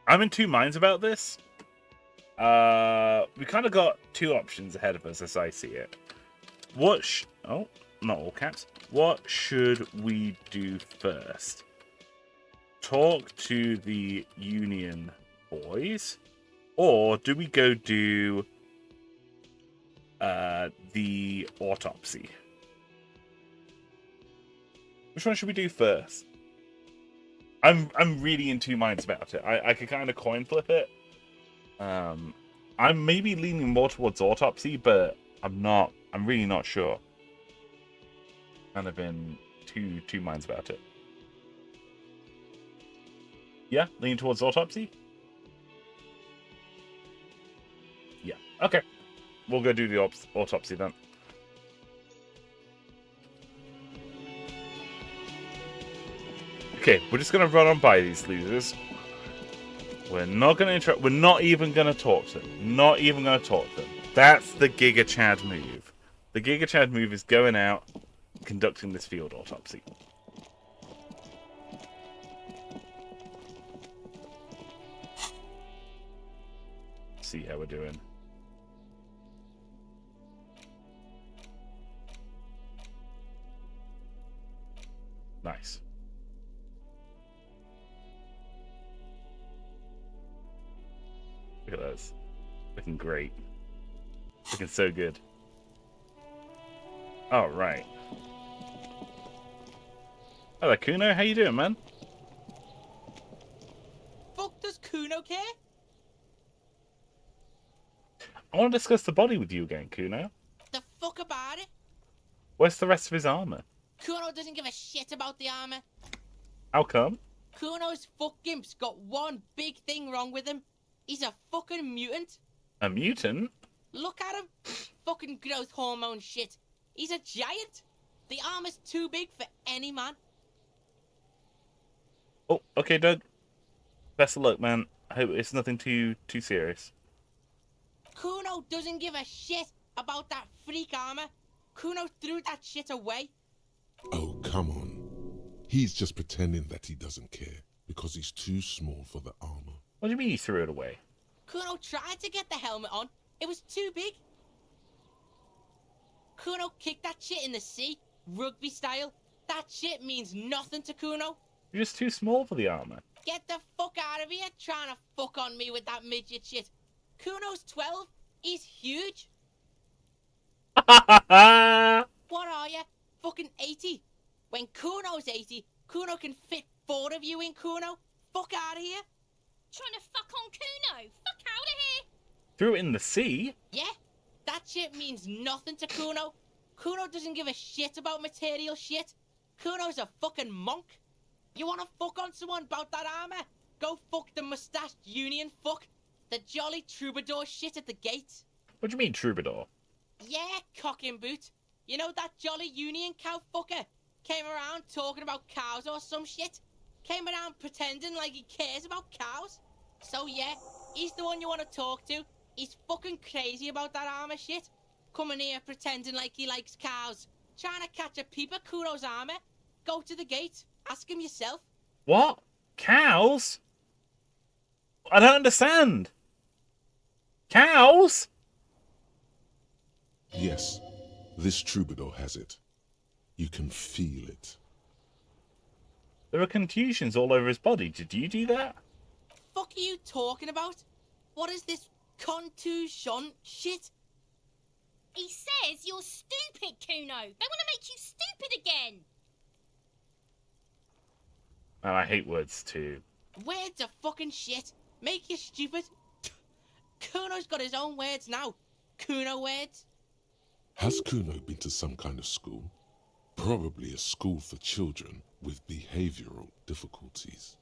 in two minds about this. We kind of got two options ahead of us as I see it. Oh, not all caps. What should we do first? Talk to the Union boys? Or do we go do the autopsy? Which one should we do first? I'm really in two minds about it. I could kind of coin flip it. I'm maybe leaning more towards autopsy, but I'm really not sure. Kind of in two minds about it. Yeah, leaning towards autopsy? Yeah. Okay. We'll go do the autopsy then. Okay, we're just gonna run on by these losers. We're not gonna interrupt. We're not even gonna talk to them. Not even gonna talk to them. That's the Giga Chad move. The Giga Chad move is going out, conducting this field autopsy. See how we're doing. Nice. Look at those. Looking great. Looking so good. All right. Hello, Kuno. How you doing, man? Fuck does Kuno care? I want to discuss the body with you again, Kuno. The fuck about it? Where's the rest of his armor? Kuno doesn't give a shit about the armor. How come? Kuno's fuck gimp's got one big thing wrong with him. He's a fucking mutant. A mutant? Look at him. Fucking growth hormone shit. He's a giant. The armor's too big for any man. Oh, okay, Doug. Best of luck, man. I hope it's nothing too serious. Kuno doesn't give a shit about that freak armor. Kuno threw that shit away. Oh, come on. He's just pretending that he doesn't care because he's too small for the armor. What do you mean you threw it away? Kuno tried to get the helmet on. It was too big. Kuno kicked that shit in the sea, rugby style. That shit means nothing to Kuno. You're just too small for the armor. Get the fuck out of here trying to fuck on me with that midget shit. Kuno's 12. He's huge. What are you? Fucking 80? When Kuno's 80, Kuno can fit 4 of you in Kuno. Fuck out of here. Trying to fuck on Kuno. Fuck out of here. Threw it in the sea? Yeah, that shit means nothing to Kuno. Kuno doesn't give a shit about material shit. Kuno's a fucking monk. You wanna fuck on someone about that armor? Go fuck the mustached Union fuck. The jolly troubadour shit at the gate. What do you mean, troubadour? Yeah, cock and boot. You know that jolly Union cow fucker? Came around talking about cows or some shit. Came around pretending like he cares about cows. So yeah, he's the one you want to talk to. He's fucking crazy about that armor shit. Coming here pretending like he likes cows. Trying to catch a peep at Kuno's armor. Go to the gate. Ask him yourself. What? Cows? I don't understand. Cows? Yes, this troubadour has it. You can feel it. There are contusions all over his body. Did you do that? Fuck are you talking about? What is this contusion shit? He says you're stupid, Kuno. They want to make you stupid again. Oh, I hate words too. Words are fucking shit. Make you stupid. Kuno's got his own words now. Kuno words. Has Kuno been to some kind of school? Probably a school for children with behavioral difficulties.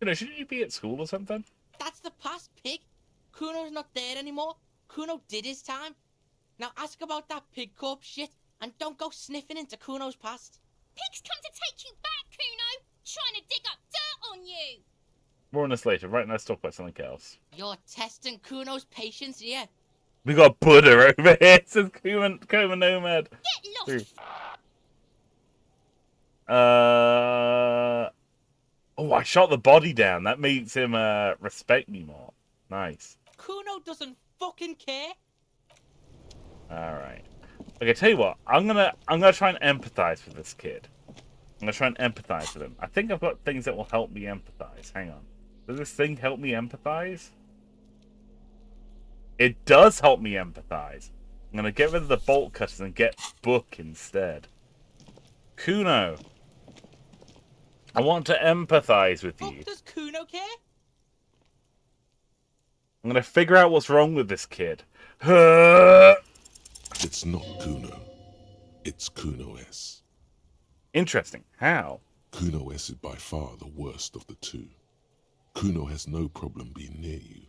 Shouldn't you be at school or something? That's the past, pig. Kuno's not there anymore. Kuno did his time. Now ask about that pig corpse shit and don't go sniffing into Kuno's past. Pigs come to take you back, Kuno. Trying to dig up dirt on you. More on this later. Right now, let's talk about something else. You're testing Kuno's patience here. We got Buddha over here, says Coma Nomad. Get lost. Oh, I shot the body down. That makes him respect me more. Nice. Kuno doesn't fucking care. Alright. Okay, tell you what, I'm gonna try and empathize with this kid. I'm gonna try and empathize with him. I think I've got things that will help me empathize. Hang on. Does this thing help me empathize? It does help me empathize. I'm gonna get rid of the bolt cutters and get Book instead. Kuno. I want to empathize with you. Fuck does Kuno care? I'm gonna figure out what's wrong with this kid. It's not Kuno. It's Kuno S. Interesting. How? Kuno S is by far the worst of the two. Kuno has no problem being near you,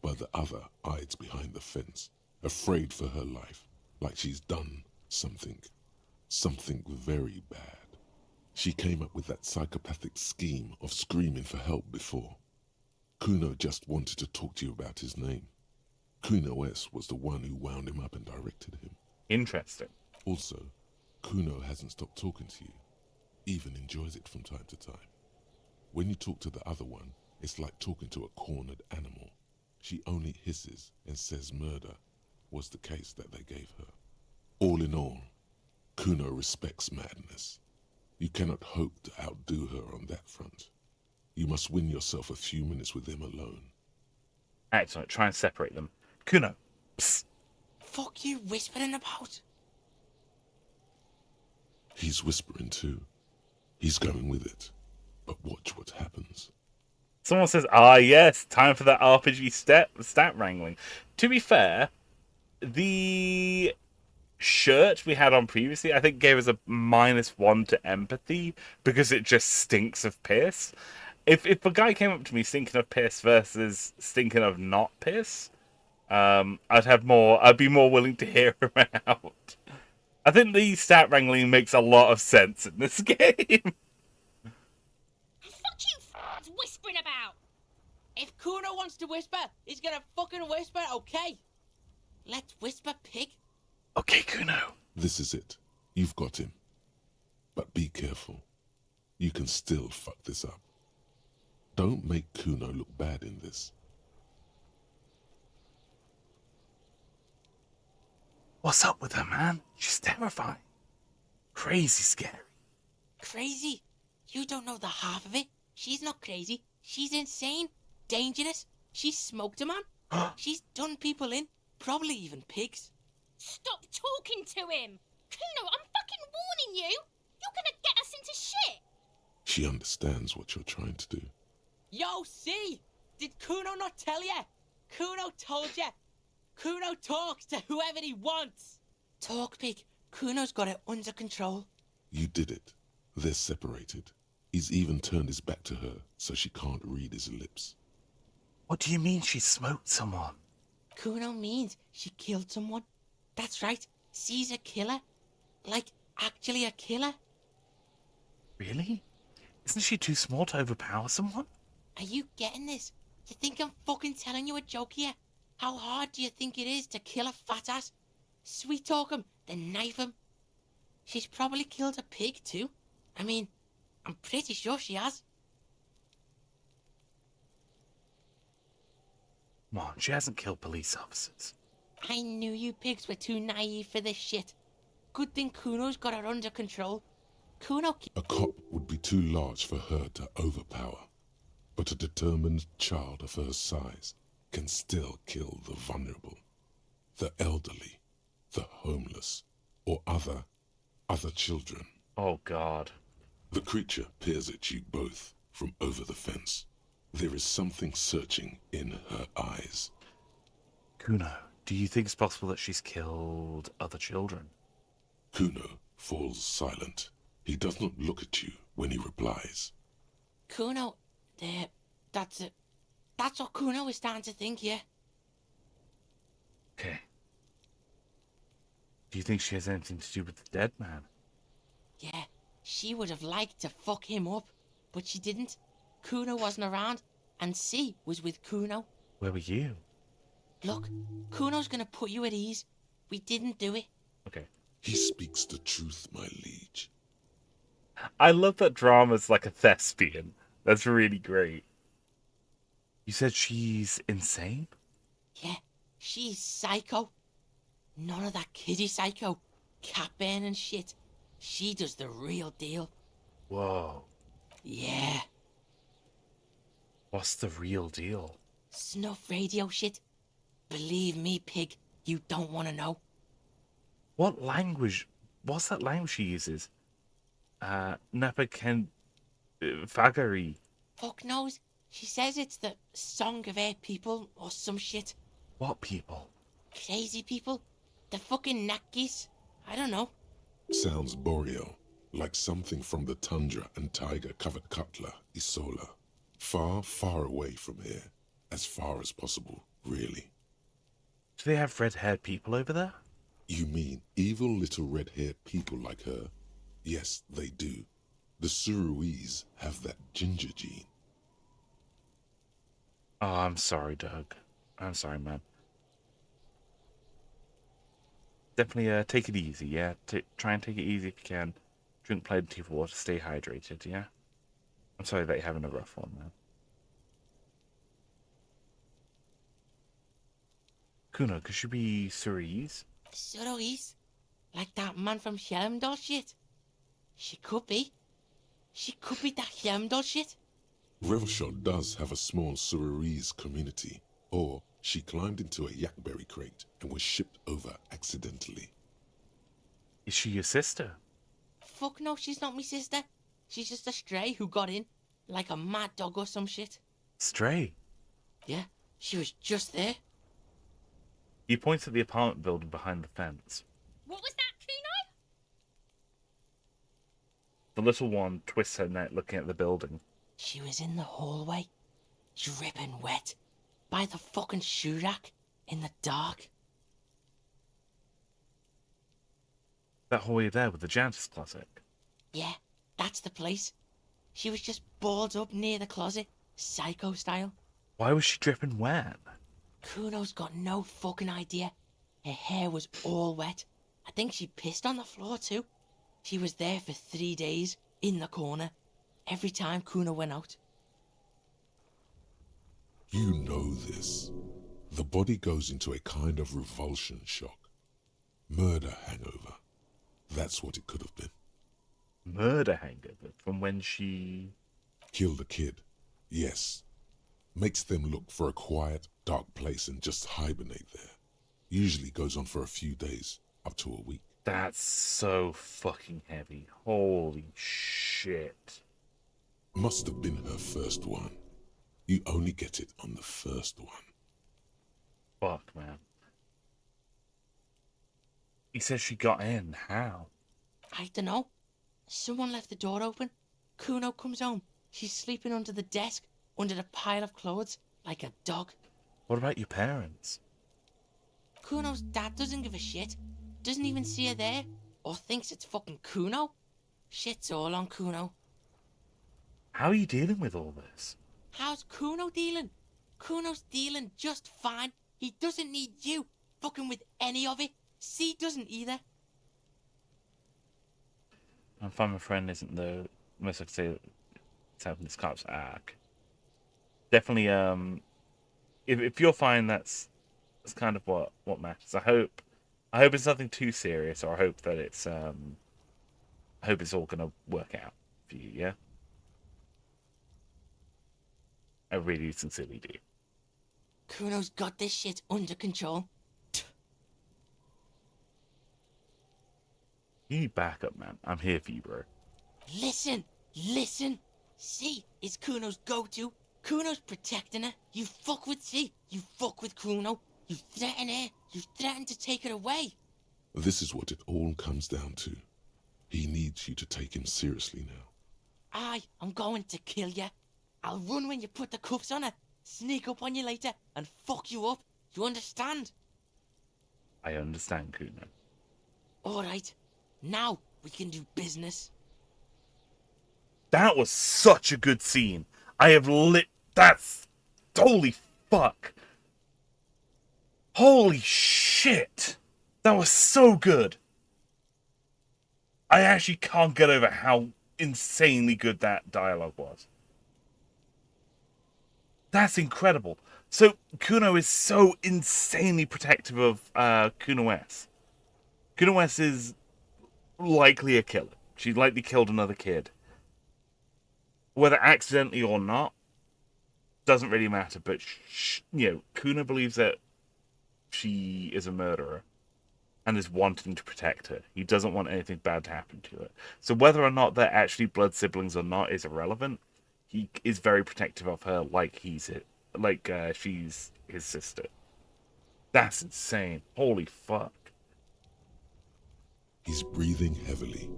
but the other hides behind the fence, afraid for her life, like she's done something very bad. She came up with that psychopathic scheme of screaming for help before. Kuno just wanted to talk to you about his name. Kuno S was the one who wound him up and directed him. Interesting. Also, Kuno hasn't stopped talking to you, even enjoys it from time to time. When you talk to the other one, it's like talking to a cornered animal. She only hisses and says murder was the case that they gave her. All in all, Kuno respects madness. You cannot hope to outdo her on that front. You must win yourself a few minutes with him alone. Excellent. Try and separate them. Kuno. Psst. Fuck you whispering about? He's whispering too. He's going with it. But watch what happens. Someone says, ah, yes, time for that RPG stat wrangling. To be fair, the shirt we had on previously, I think, gave us a -1 to empathy because it just stinks of piss. If a guy came up to me stinking of piss versus stinking of not piss, I'd be more willing to hear him out. I think the stat wrangling makes a lot of sense in this game. Fuck you whispering about. If Kuno wants to whisper, he's gonna fucking whisper, okay? Let's whisper, pig. Okay, Kuno. This is it. You've got him. But be careful. You can still fuck this up. Don't make Kuno look bad in this. What's up with her, man? She's terrifying. Crazy scary. Crazy? You don't know the half of it. She's not crazy. She's insane. Dangerous. She's smoked a man. She's done people in. Probably even pigs. Stop talking to him. Kuno, I'm fucking warning you. You're gonna get us into shit. She understands what you're trying to do. Yo, see? Did Kuno not tell ya? Kuno told ya. Kuno talks to whoever he wants. Talk, pig. Kuno's got it under control. You did it. They're separated. He's even turned his back to her so she can't read his lips. What do you mean she smoked someone? Kuno means she killed someone. That's right. She's a killer. Like, actually a killer. Really? Isn't she too small to overpower someone? Are you getting this? You think I'm fucking telling you a joke here? How hard do you think it is to kill a fat ass? Sweet talk him, then knife him. She's probably killed a pig too. I mean, I'm pretty sure she has. Come on, she hasn't killed police officers. I knew you pigs were too naive for this shit. Good thing Kuno's got her under control. Kuno... A cop would be too large for her to overpower, but a determined child of her size can still kill the vulnerable, the elderly, the homeless, or other children. Oh, God. The creature peers at you both from over the fence. There is something searching in her eyes. Kuno, do you think it's possible that she's killed other children? Kuno falls silent. He does not look at you when he replies. Kuno... That's it. That's what Kuno is starting to think, yeah. Okay. Do you think she has anything to do with the dead man? Yeah, she would have liked to fuck him up, but she didn't. Kuno wasn't around, and C was with Kuno. Where were you? Look, Kuno's gonna put you at ease. We didn't do it. Okay. He speaks the truth, my liege. I love that drama's like a thespian. That's really great. You said she's insane? Yeah, she's psycho. None of that kiddie psycho, cat burning shit. She does the real deal. Whoa. Yeah. What's the real deal? Snuff radio shit. Believe me, pig, you don't want to know. What language? What's that language she uses? Fagari. Fuck knows. She says it's the song of her people or some shit. What people? Crazy people. The fucking Nakis. I don't know. Sounds boreal, like something from the tundra and tiger-covered cutler, Isola. Far, far away from here. As far as possible, really. Do they have red-haired people over there? You mean evil little red-haired people like her? Yes, they do. The Suruese have that ginger gene. Oh, I'm sorry, Doug. I'm sorry, man. Definitely take it easy, yeah? Try and take it easy if you can. Drink plenty of water, stay hydrated, yeah? I'm sorry that you're having a rough one, man. Kuno, could she be Suruese? Suruese? Like that man from Helmdall shit? She could be. She could be that Helmdall shit. Revelshot does have a small Suruese community, or she climbed into a yakberry crate and was shipped over accidentally. Is she your sister? Fuck no, she's not my sister. She's just a stray who got in, like a mad dog or some shit. Stray? Yeah, she was just there. He points at the apartment building behind the fence. What was that, Kuno? The little one twists her neck looking at the building. She was in the hallway, dripping wet, by the fucking shoe rack, in the dark. That hallway there with the janitor's closet. Yeah, that's the place. She was just balled up near the closet, psycho style. Why was she dripping wet? Kuno's got no fucking idea. Her hair was all wet. I think she pissed on the floor too. She was there for 3 days, in the corner, every time Kuno went out. You know this. The body goes into a kind of revulsion shock. Murder hangover. That's what it could have been. Murder hangover from when she... Killed a kid. Yes. Makes them look for a quiet, dark place and just hibernate there. Usually goes on for a few days, up to a week. That's so fucking heavy. Holy shit. Must have been her first one. You only get it on the first one. Fuck, man. He says she got in. How? I don't know. Someone left the door open. Kuno comes home. She's sleeping under the desk, under the pile of clothes, like a dog. What about your parents? Kuno's dad doesn't give a shit. Doesn't even see her there. Or thinks it's fucking Kuno. Shit's all on Kuno. How are you dealing with all this? How's Kuno dealing? Kuno's dealing just fine. He doesn't need you fucking with any of it. C doesn't either. And Find My Friend isn't the most I could say it's having this cops arc. Definitely, if you'll find that's kind of what matters. I hope it's nothing too serious, or I hope that I hope it's all gonna work out for you. Yeah, I really sincerely do. Kuno's got this shit under control. You need backup, man. I'm here for you, bro. Listen. C is Kuno's go-to. Kuno's protecting her. You fuck with C, you fuck with Kuno. You threaten her, you threaten to take her away. This is what it all comes down to. He needs you to take him seriously now. I'm going to kill you. I'll run when you put the cuffs on her, sneak up on you later, and fuck you up. You understand? I understand, Kuno. Alright, now we can do business. That was such a good scene. That's... Holy fuck. Holy shit. That was so good. I actually can't get over how insanely good that dialogue was. That's incredible. So, Kuno is so insanely protective of Kuno S. Kuno S is likely a killer. She likely killed another kid. Whether accidentally or not, doesn't really matter. But, Kuno believes that she is a murderer and is wanting to protect her. He doesn't want anything bad to happen to her. So whether or not they're actually blood siblings or not is irrelevant. He is very protective of her, like she's his sister. That's insane. Holy fuck. He's breathing heavily.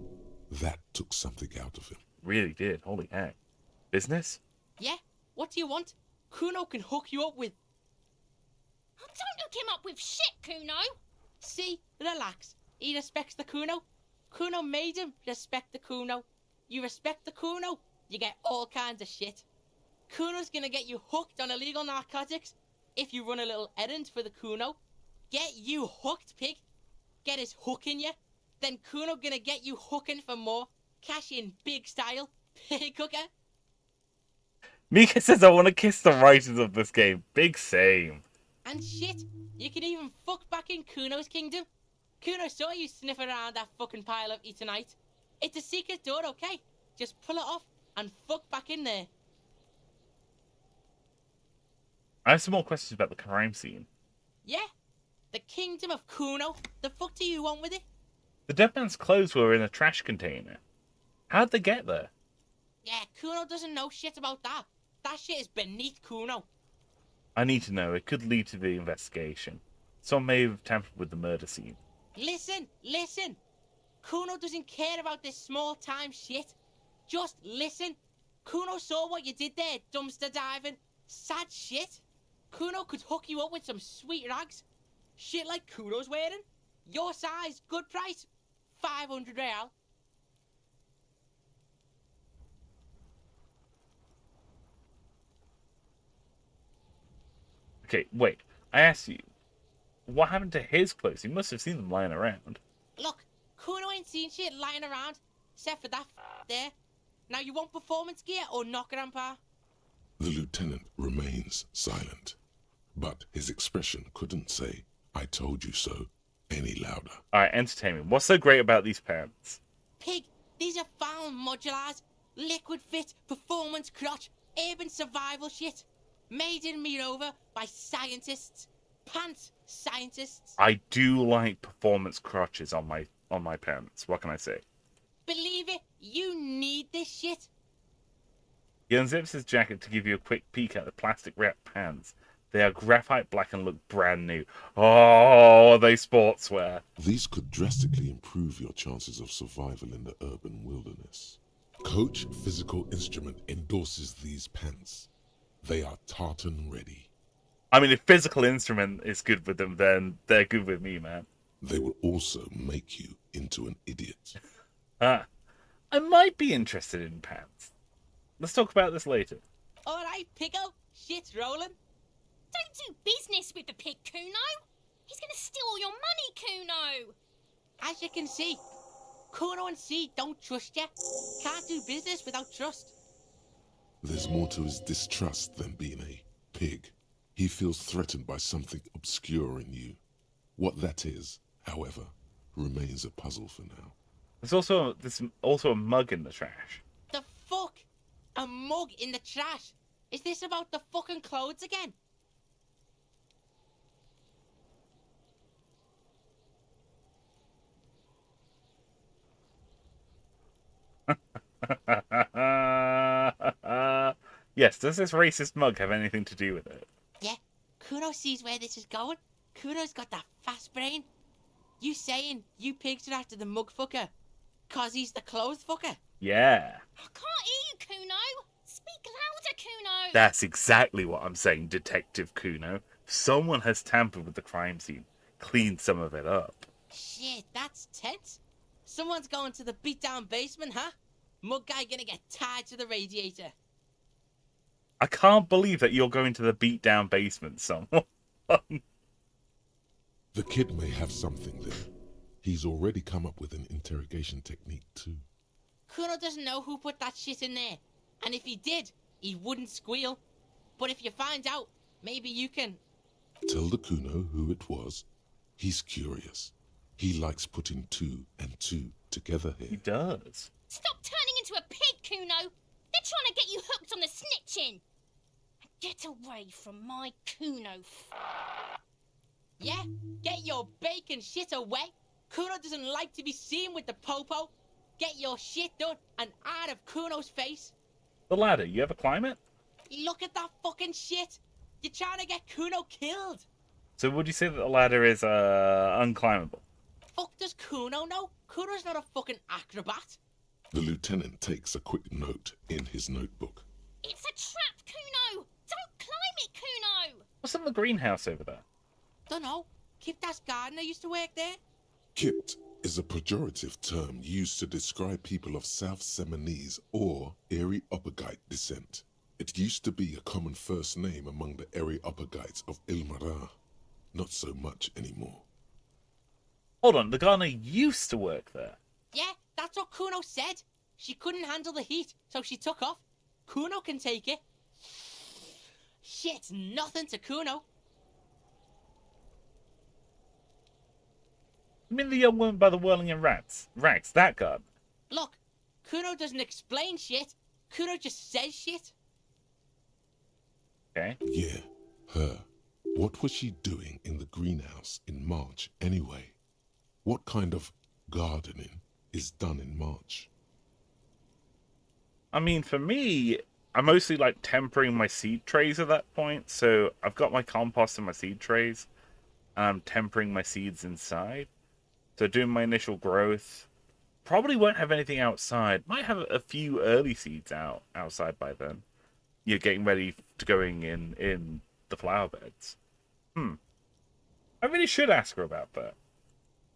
That took something out of him. Really did. Holy heck. Business? Yeah? What do you want? Kuno can hook you up with... Oh, don't hook him up with shit, Kuno. See? Relax. He respects the Kuno. Kuno made him respect the Kuno. You respect the Kuno, you get all kinds of shit. Kuno's gonna get you hooked on illegal narcotics if you run a little errand for the Kuno. Get you hooked, pig. Get his hook in you. Then Kuno gonna get you hooking for more. Cash in big style. Pig hooker. Mika says I want to kiss the writers of this game. Big same. And shit, you can even fuck back in Kuno's kingdom. Kuno saw you sniff around that fucking pile of Etonite. It's a secret door, okay? Just pull it off and fuck back in there. I have some more questions about the crime scene. Yeah? The kingdom of Kuno? The fuck do you want with it? The dead man's clothes were in a trash container. How'd they get there? Yeah, Kuno doesn't know shit about that. That shit is beneath Kuno. I need to know. It could lead to the investigation. Someone may have tampered with the murder scene. Listen. Kuno doesn't care about this small-time shit. Just listen. Kuno saw what you did there, dumpster diving. Sad shit. Kuno could hook you up with some sweet rags. Shit like Kuno's wearing. Your size, good price. 500 real. Okay, wait. I asked you, what happened to his clothes? You must have seen them lying around. Look, Kuno ain't seen shit lying around, except for that there. Now you want performance gear or not, Grandpa? The lieutenant remains silent, but his expression couldn't say, "I told you so," any louder. Alright, entertain me. What's so great about these pants? Pig, these are found modulars. Liquid fit, performance crotch, urban survival shit. Made in Mirova by scientists. Pants scientists. I do like performance crotches on my pants. What can I say? Believe it, you need this shit. He unzips his jacket to give you a quick peek at the plastic wrapped pants. They are graphite black and look brand new. Oh, are they sportswear? These could drastically improve your chances of survival in the urban wilderness. Coach Physical Instrument endorses these pants. They are tartan ready. I mean, if Physical Instrument is good with them, then they're good with me, man. They will also make you into an idiot. I might be interested in pants. Let's talk about this later. Alright, Pico. Shit's rolling. Don't do business with the pig, Kuno. He's gonna steal all your money, Kuno. As you can see, Kuno and C don't trust you. Can't do business without trust. There's more to his distrust than being a pig. He feels threatened by something obscure in you. What that is, however, remains a puzzle for now. There's also a mug in the trash. The fuck? A mug in the trash? Is this about the fucking clothes again? Yes, does this racist mug have anything to do with it? Yeah, Kuno sees where this is going. Kuno's got that fast brain. You saying you pigs are after the mug fucker? Cause he's the clothes fucker? Yeah. I can't hear you, Kuno. Speak louder, Kuno. That's exactly what I'm saying, Detective Kuno. Someone has tampered with the crime scene, cleaned some of it up. Shit, that's tense. Someone's going to the beat-down basement, huh? Mug guy gonna get tied to the radiator. I can't believe that you're going to the beat-down basement, someone. The kid may have something there. He's already come up with an interrogation technique too. Kuno doesn't know who put that shit in there. And if he did, he wouldn't squeal. But if you find out, maybe you can... Tell the Kuno who it was. He's curious. He likes putting 2 and 2 together here. He does. Stop turning into a pig, Kuno. They're trying to get you hooked on the snitching. Get away from my Kuno. Yeah, get your bacon shit away. Kuno doesn't like to be seen with the popo. Get your shit done and out of Kuno's face. The ladder, you ever climb it? Look at that fucking shit. You're trying to get Kuno killed. So would you say that the ladder is unclimbable? Fuck does Kuno know? Kuno's not a fucking acrobat. The lieutenant takes a quick note in his notebook. It's a trap, Kuno. Don't climb it, Kuno. What's in the greenhouse over there? Dunno. Kiptas gardener used to work there. Kipt is a pejorative term used to describe people of South Seminese or Areopagite descent. It used to be a common first name among the Areopagites of Ilmara. Not so much anymore. Hold on, the gardener used to work there. Yeah, that's what Kuno said. She couldn't handle the heat, so she took off. Kuno can take it. Shit's nothing to Kuno. You mean the young woman by the whirling in rags, that gardener? Look, Kuno doesn't explain shit. Kuno just says shit. Okay. Yeah, her. What was she doing in the greenhouse in March anyway? What kind of gardening is done in March? I mean, for me, I mostly like tempering my seed trays at that point. So I've got my compost in my seed trays, and I'm tempering my seeds inside. So doing my initial growth. Probably won't have anything outside. Might have a few early seeds outside by then. You're getting ready to going in the flower beds. I really should ask her about that.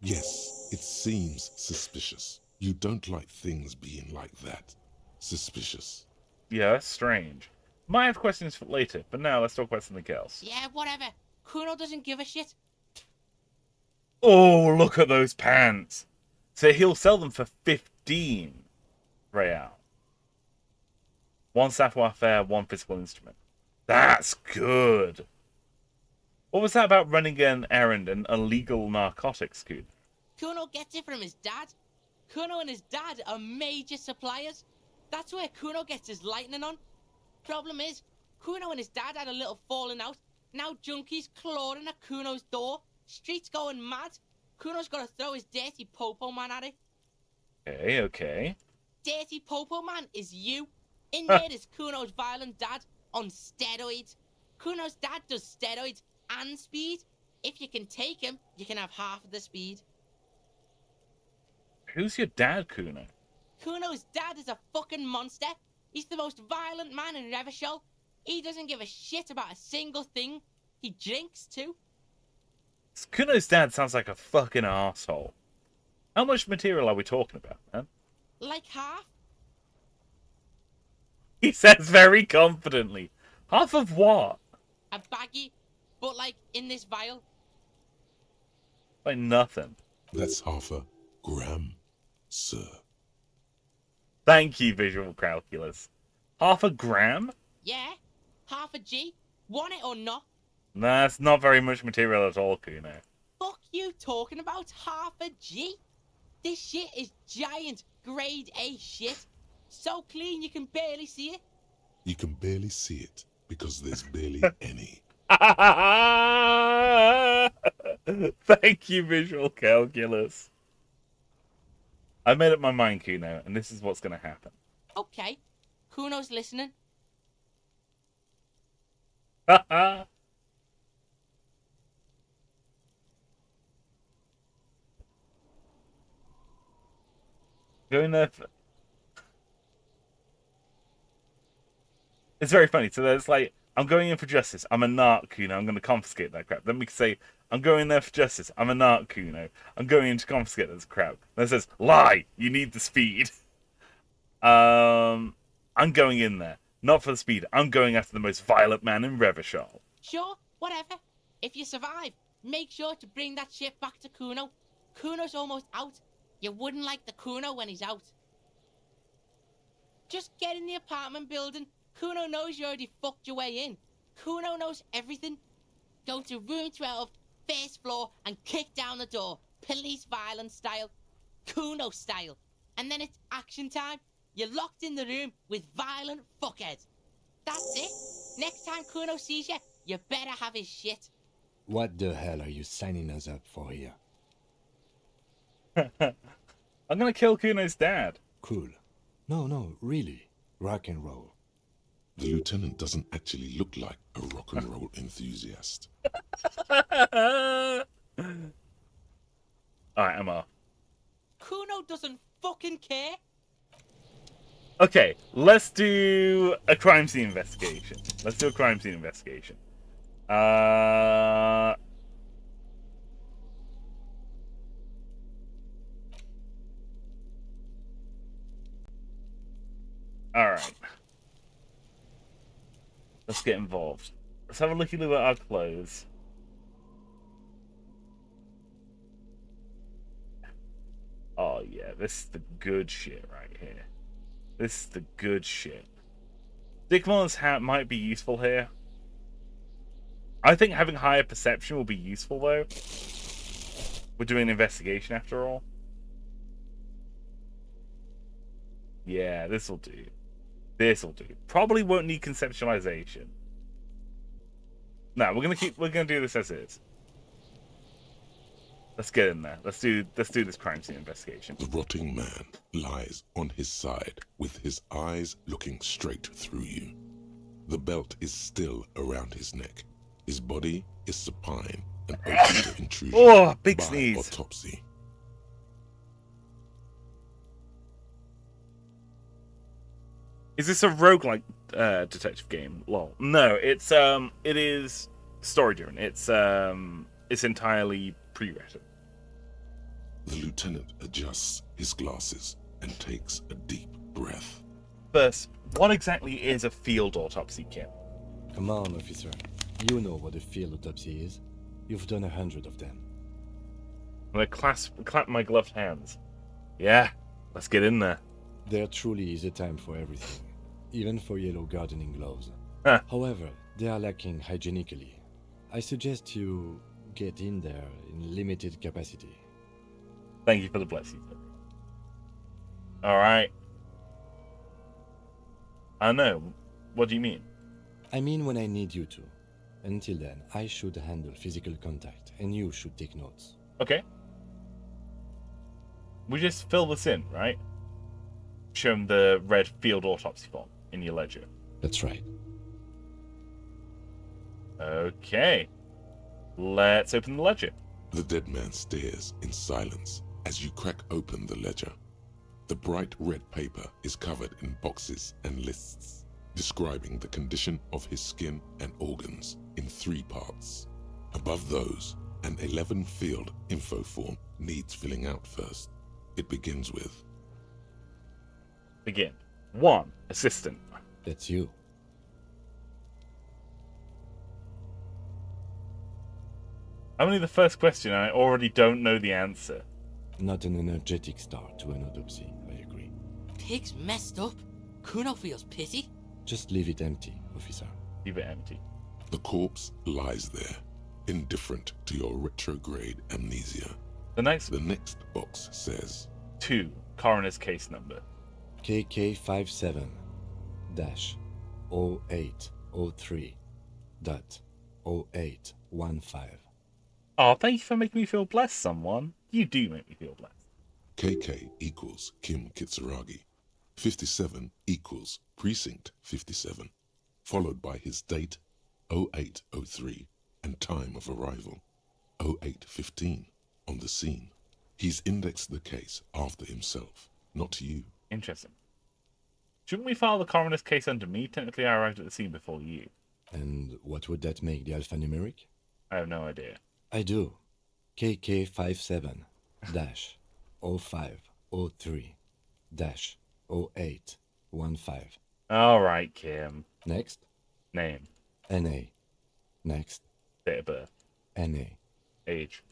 Yes, it seems suspicious. You don't like things being like that. Suspicious. Yeah, that's strange. Might have questions for later, but now let's talk about something else. Yeah, whatever. Kuno doesn't give a shit. Oh, look at those pants. So he'll sell them for 15 real. 1 savoir faire, 1 physical instrument. That's good. What was that about running an errand and illegal narcotics, Kuno? Kuno gets it from his dad. Kuno and his dad are major suppliers. That's where Kuno gets his lightning on. Problem is, Kuno and his dad had a little falling out. Now junkies clawing at Kuno's door. Streets going mad. Kuno's got to throw his dirty popo man at it. Okay. Dirty popo man is you. In there is Kuno's violent dad on steroids. Kuno's dad does steroids and speed. If you can take him, you can have half of the speed. Who's your dad, Kuno? Kuno's dad is a fucking monster. He's the most violent man in Revachol. He doesn't give a shit about a single thing. He drinks too. Kuno's dad sounds like a fucking asshole. How much material are we talking about, man? Like half. He says very confidently. Half of what? A baggie, but like in this vial. Like nothing. That's half a gram. sir. Thank you, visual calculus. Half a gram? Yeah, half a G. Want it or not? That's not very much material at all, Kuno. Fuck you talking about half a G? This shit is giant, grade A shit. So clean you can barely see it. You can barely see it because there's barely any. Thank you, visual calculus. I made up my mind, Kuno, and this is what's going to happen. Okay, Kuno's listening. Going there. It's very funny. So there's like, I'm going in for justice. I'm a narc, Kuno. I'm going to confiscate that crap. Then we can say, I'm going there for justice. I'm a narc, Kuno. I'm going in to confiscate this crap. Then it says, lie. You need the speed. I'm going in there. Not for the speed. I'm going after the most violent man in Revachol. Sure, whatever. If you survive, make sure to bring that shit back to Kuno. Kuno's almost out. You wouldn't like the Kuno when he's out. Just get in the apartment building. Kuno knows you already fucked your way in. Kuno knows everything. Go to room 12, first floor, and kick down the door. Police violence style. Kuno style. And then it's action time. You're locked in the room with violent fuckheads. That's it. Next time Kuno sees you, you better have his shit. What the hell are you signing us up for here? I'm gonna kill Kuno's dad. Cool. No, really. Rock and roll. The lieutenant doesn't actually look like a rock and roll enthusiast. Alright, I'm off. Kuno doesn't fucking care. Okay, let's do a crime scene investigation. Alright. Let's get involved. Let's have a looky look at our clothes. Oh yeah, this is the good shit right here. This is the good shit. Dick Mullen's hat might be useful here. I think having higher perception will be useful though. We're doing an investigation after all. Yeah, this'll do. This'll do. Probably won't need conceptualization. No, we're gonna do this as is. Let's get in there. Let's do this crime scene investigation. The rotting man lies on his side with his eyes looking straight through you. The belt is still around his neck. His body is supine and open to intrusion big by sneeze. autopsy. Is this a roguelike detective game? Lol. No, it is story driven. It's entirely pre-written. The lieutenant adjusts his glasses and takes a deep breath. First, what exactly is a field autopsy kit? Come on, officer. You know what a field autopsy is. You've done 100 of them. I'm gonna clap my gloved hands. Yeah, let's get in there. There truly is a time for everything, even for yellow gardening gloves. Huh. However, they are lacking hygienically. I suggest you get in there in limited capacity. Thank you for the blessing. Alright. I know. What do you mean? I mean when I need you to. Until then, I should handle physical contact, and you should take notes. Okay. We just fill this in, right? Show him the red field autopsy form in your ledger. That's right. Okay. Let's open the ledger. The dead man stares in silence as you crack open the ledger. The bright red paper is covered in boxes and lists, describing the condition of his skin and organs in 3 parts. Above those, an 11-field info form needs filling out first. It begins with... Begin. 1. Assistant. That's you. I'm only the first question and I already don't know the answer. Not an energetic start to an autopsy, I agree. Pig's messed up. Kuno feels pity. Just leave it empty, officer. Leave it empty. The corpse lies there, indifferent to your retrograde amnesia. The next The next box says 2, coroner's case number. KK57-0803.0815. Oh, thank you for making me feel blessed, someone. You do make me feel blessed. KK equals Kim Kitsuragi. 57 equals Precinct 57, followed by his date 0803 and time of arrival 0815 on the scene. He's indexed the case after himself, not you. Interesting. Shouldn't we file the coroner's case under me? Technically, I arrived at the scene before you. And what would that make the alphanumeric? I have no idea. I do. KK57-0503-0815. All right, Kim. Next. Name. NA. Next. Date of birth. NA. Age.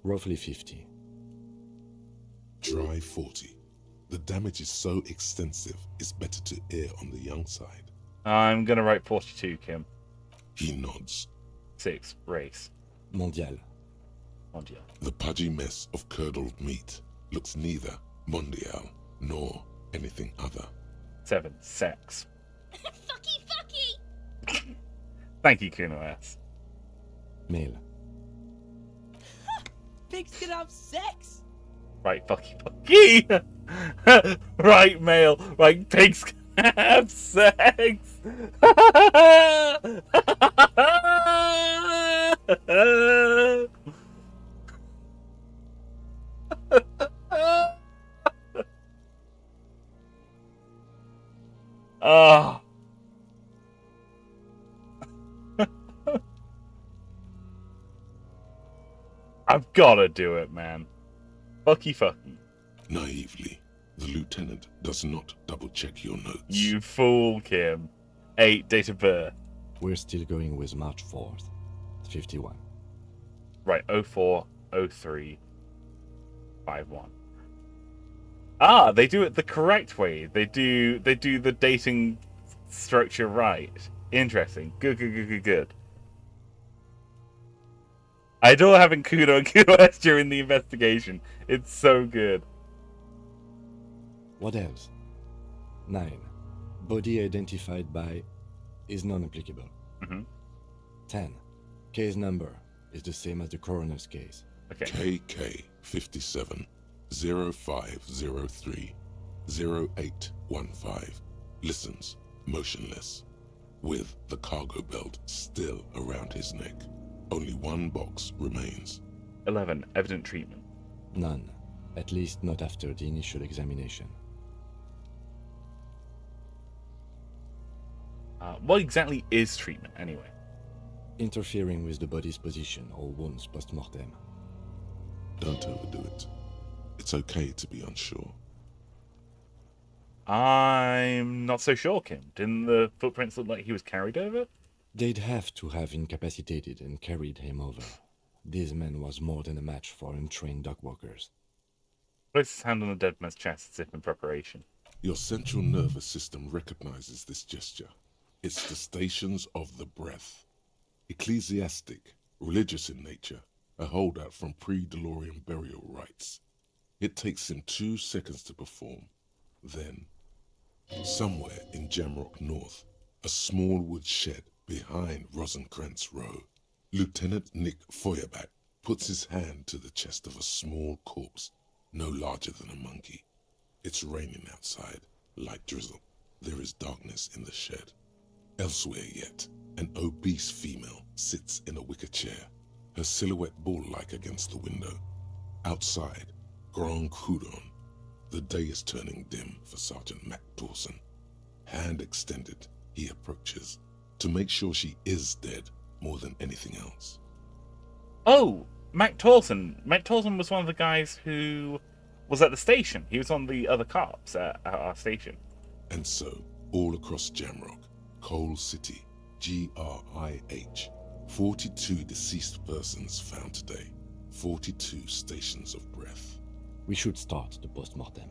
Roughly 50. Dry 40. The damage is so extensive, it's better to err on the young side. I'm going to write 42, Kim. He nods. 6, race. Mondial. Mondial. The pudgy mess of curdled meat looks neither mondial nor anything other. 7, sex. Fucky, fucky! Thank you, Kuno S. Male. Pigs can have sex. Right, fucky, fucky! Right, male. Right, pigs can have sex! Oh. I've gotta do it, man. Fucky fucky. Naively, the lieutenant does not double-check your notes. You fool, Kim. 8, date of birth. We're still going with March 4th. 51. Right, 04, 03, 51. Ah, they do it the correct way. They do the dating structure right. Interesting. Good. I adore having Kuno and Kuno S during the investigation. It's so good. What else? 9. Body identified by is non-applicable. 10. Case number is the same as the coroner's case. Okay. KK 57 0503 0815 listens motionless, with the cargo belt still around his neck. Only one box remains. 11, evident treatment. None. At least not after the initial examination. What exactly is treatment, anyway? Interfering with the body's position or wounds post-mortem. Don't overdo it. It's okay to be unsure. I'm not so sure, Kim. Didn't the footprints look like he was carried over? They'd have to have incapacitated and carried him over. This man was more than a match for untrained dog walkers. Place his hand on the dead man's chest as if in preparation. Your central nervous system recognizes this gesture. It's the stations of the breath. Ecclesiastic, religious in nature, a holdout from pre-DeLorean burial rites. It takes him 2 seconds to perform. Then, somewhere in Jamrock North, a small wood shed behind Rosencrantz Row, Lieutenant Nick Feuerbach puts his hand to the chest of a small corpse, no larger than a monkey. It's raining outside, light drizzle. There is darkness in the shed. Elsewhere yet, an obese female sits in a wicker chair, her silhouette bull-like against the window. Outside, Grand Coudon. The day is turning dim for Sergeant Mac Dawson. Hand extended, he approaches, to make sure she is dead more than anything else. Oh, Mac Tawson. Mac Tawson was one of the guys who was at the station. He was on the other cops at our station. And so, all across Jamrock, Coal City, GRIH, 42 deceased persons found today. 42 stations of breath. We should start the post-mortem.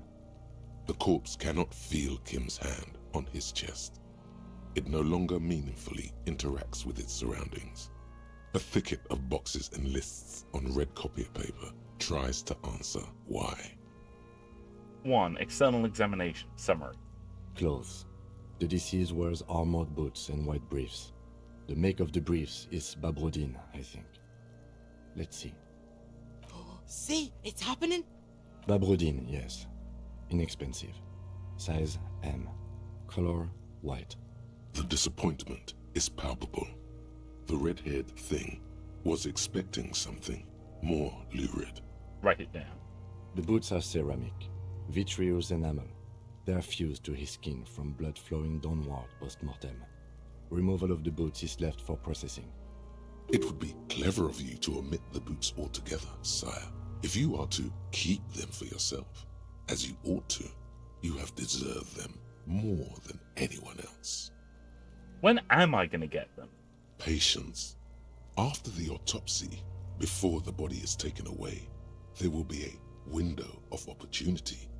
The corpse cannot feel Kim's hand on his chest. It no longer meaningfully interacts with its surroundings. A thicket of boxes and lists on red copy paper tries to answer why. 1. External examination. Summary. Clothes. The deceased wears armored boots and white briefs. The make of the briefs is Babrodine, I think. Let's see. See, it's happening. Babrodine, yes. Inexpensive. Size M. Color white. The disappointment is palpable. The red-haired thing was expecting something more lurid. Write it down. The boots are ceramic, vitreous enamel. They are fused to his skin from blood flowing downward post-mortem. Removal of the boots is left for processing. It would be clever of you to omit the boots altogether, sire. If you are to keep them for yourself, as you ought to, you have deserved them more than anyone else. When am I going to get them? Patience. After the autopsy, before the body is taken away, there will be a window of opportunity.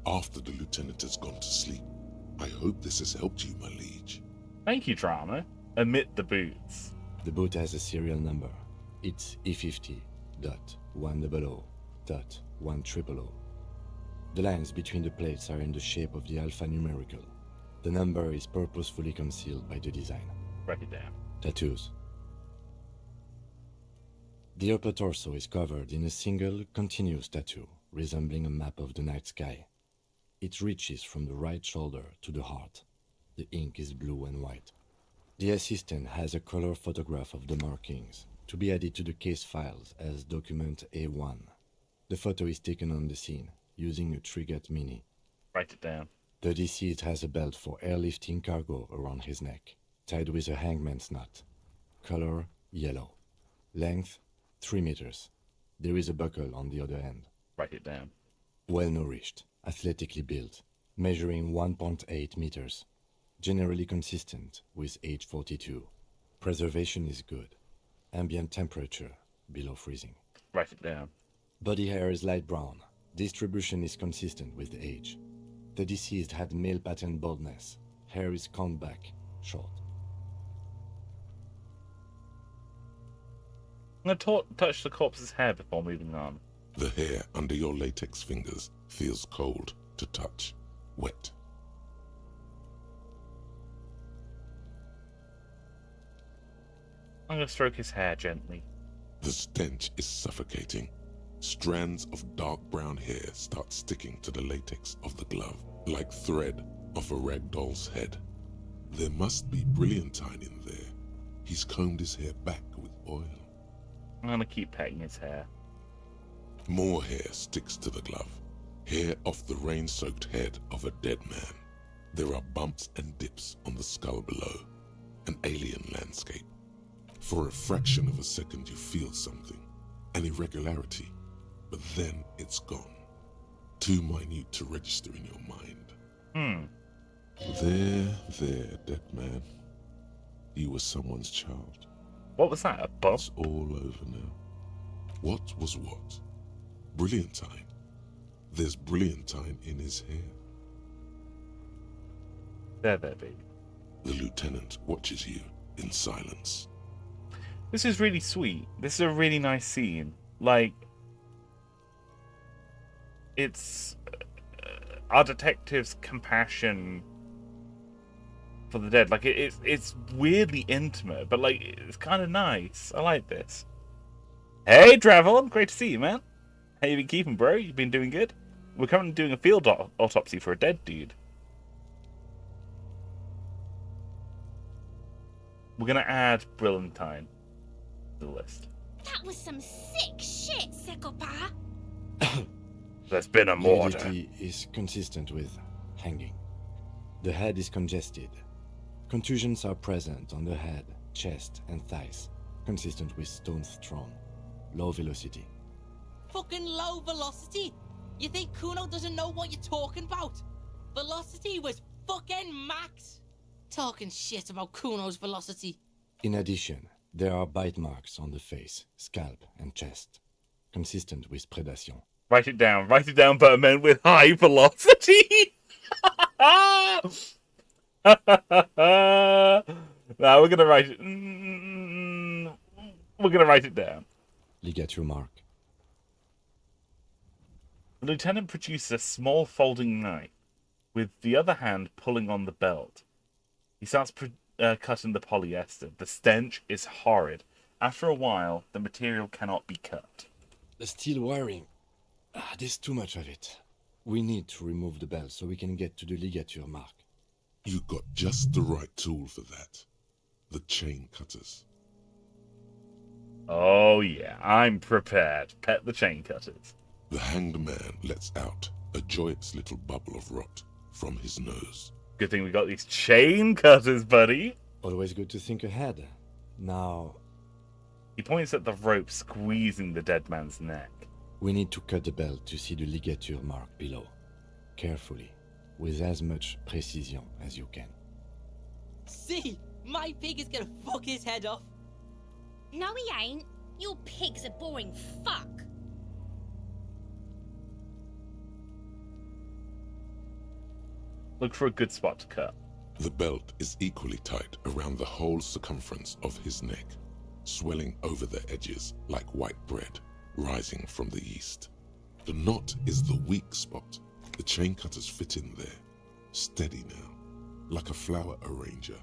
After the lieutenant has gone to sleep. I hope this has helped you, my liege. Thank you, Drama. Omit the boots. The boot has a serial number. It's E50.100.100. The lines between the plates are in the shape of the alphanumerical. The number is purposefully concealed by the design. Write it down. Tattoos. The upper torso is covered in a single, continuous tattoo, resembling a map of the night sky. It reaches from the right shoulder to the heart. The ink is blue and white. The assistant has a color photograph of the markings, to be added to the case files as document A1. The photo is taken on the scene, using a Trigat Mini. Write it down. The deceased has a belt for airlifting cargo around his neck, tied with a hangman's knot. Color yellow. Length 3 meters. There is a buckle on the other end. Write it down. Well nourished, athletically built, measuring 1.8 meters. Generally consistent with age 42. Preservation is good. Ambient temperature below freezing. Write it down. Body hair is light brown. Distribution is consistent with the age. The deceased had male pattern baldness. Hair is combed back, short. I'm going to touch the corpse's hair before moving on. The hair under your latex fingers feels cold to touch, wet. I'm going to stroke his hair gently. The stench is suffocating. Strands of dark brown hair start sticking to the latex of the glove, like thread off a rag doll's head. There must be brilliantine in there. He's combed his hair back with oil. I'm going to keep petting his hair. More hair sticks to the glove. Hair off the rain-soaked head of a dead man. There are bumps and dips on the skull below. An alien landscape. For a fraction of a second you feel something. An irregularity. But then it's gone. Too minute to register in your mind. There, dead man. You were someone's child. What was that, a bump? It's all over now. What was what? Brilliantine. There's brilliantine in his hair. There, baby. The lieutenant watches you in silence. This is really sweet. This is a really nice scene. Like, it's our detective's compassion for the dead. Like, it's weirdly intimate, but like, it's kind of nice. I like this. Hey, Dravon, great to see you, man. How you been keeping, bro? You been doing good? We're currently doing a field autopsy for a dead dude. We're gonna add brilliantine to the list. That was some sick shit, Sekopa. There's been a mortar. Nudity is consistent with hanging. The head is congested. Contusions are present on the head, chest, and thighs, consistent with stones thrown. Low velocity. Fucking low velocity? You think Kuno doesn't know what you're talking about? Velocity was fucking max. Talking shit about Kuno's velocity. In addition, there are bite marks on the face, scalp, and chest. consistent with predation. Write it down, Butterman, with high velocity. Now we're gonna write it. We're gonna write it down. Ligature mark. The lieutenant produces a small folding knife, with the other hand pulling on the belt. He starts cutting the polyester. The stench is horrid. After a while, the material cannot be cut. The steel wiring. There's too much of it. We need to remove the belt so we can get to the ligature mark. You got just the right tool for that. The chain cutters. Oh yeah, I'm prepared. Pet the chain cutters. The hanged man lets out a joyous little bubble of rot from his nose. Good thing we got these chain cutters, buddy. Always good to think ahead. Now... He points at the rope squeezing the dead man's neck. We need to cut the belt to see the ligature mark below. Carefully, with as much precision as you can. See, my pig is gonna fuck his head off. No, he ain't. Your pig's a boring fuck. Look for a good spot to cut. The belt is equally tight around the whole circumference of his neck, swelling over the edges like white bread rising from the yeast. The knot is the weak spot. The chain cutters fit in there. Steady now, like a flower arranger.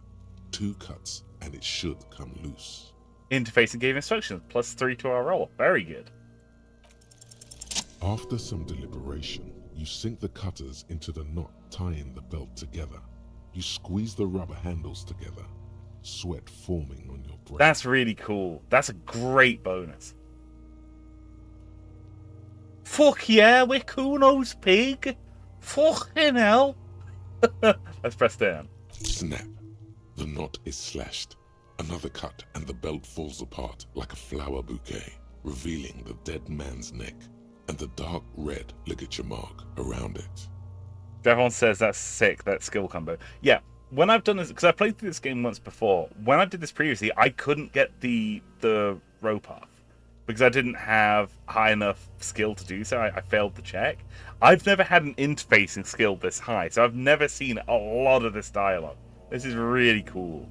2 cuts and it should come loose. Interfacing gave instructions, +3 to our roll. Very good. After some deliberation, you sink the cutters into the knot tying the belt together. You squeeze the rubber handles together, sweat forming on your brow. That's really cool. That's a great bonus. Fuck yeah, we're Kuno's pig. Fucking hell. Let's press down. Snap. The knot is slashed. Another cut and the belt falls apart like a flower bouquet, revealing the dead man's neck and the dark red ligature mark around it. Everyone says that's sick, that skill combo. Yeah, when I've done this, because I played through this game once before, when I did this previously, I couldn't get the rope off because I didn't have high enough skill to do so. I failed the check. I've never had an interfacing skill this high, so I've never seen a lot of this dialogue. This is really cool.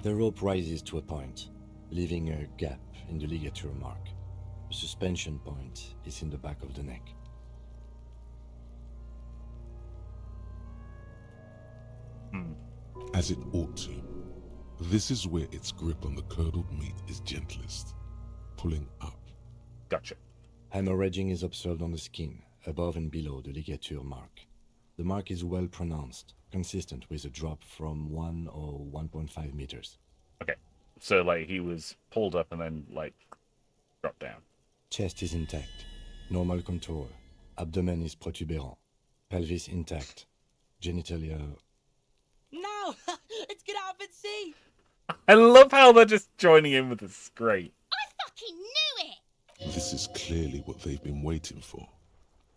The rope rises to a point, leaving a gap in the ligature mark. The suspension point is in the back of the neck. As it ought to. This is where its grip on the curdled meat is gentlest, pulling up. Gotcha. Hemorrhaging is observed on the skin, above and below the ligature mark. The mark is well pronounced, consistent with a drop from 1 or 1.5 meters. Okay, so like he was pulled up and then like dropped down. Chest is intact, normal contour. Abdomen is protuberant. Pelvis intact. Genitalia... No! Let's get out and see! I love how they're just joining in with this. It's great. I fucking knew it! This is clearly what they've been waiting for,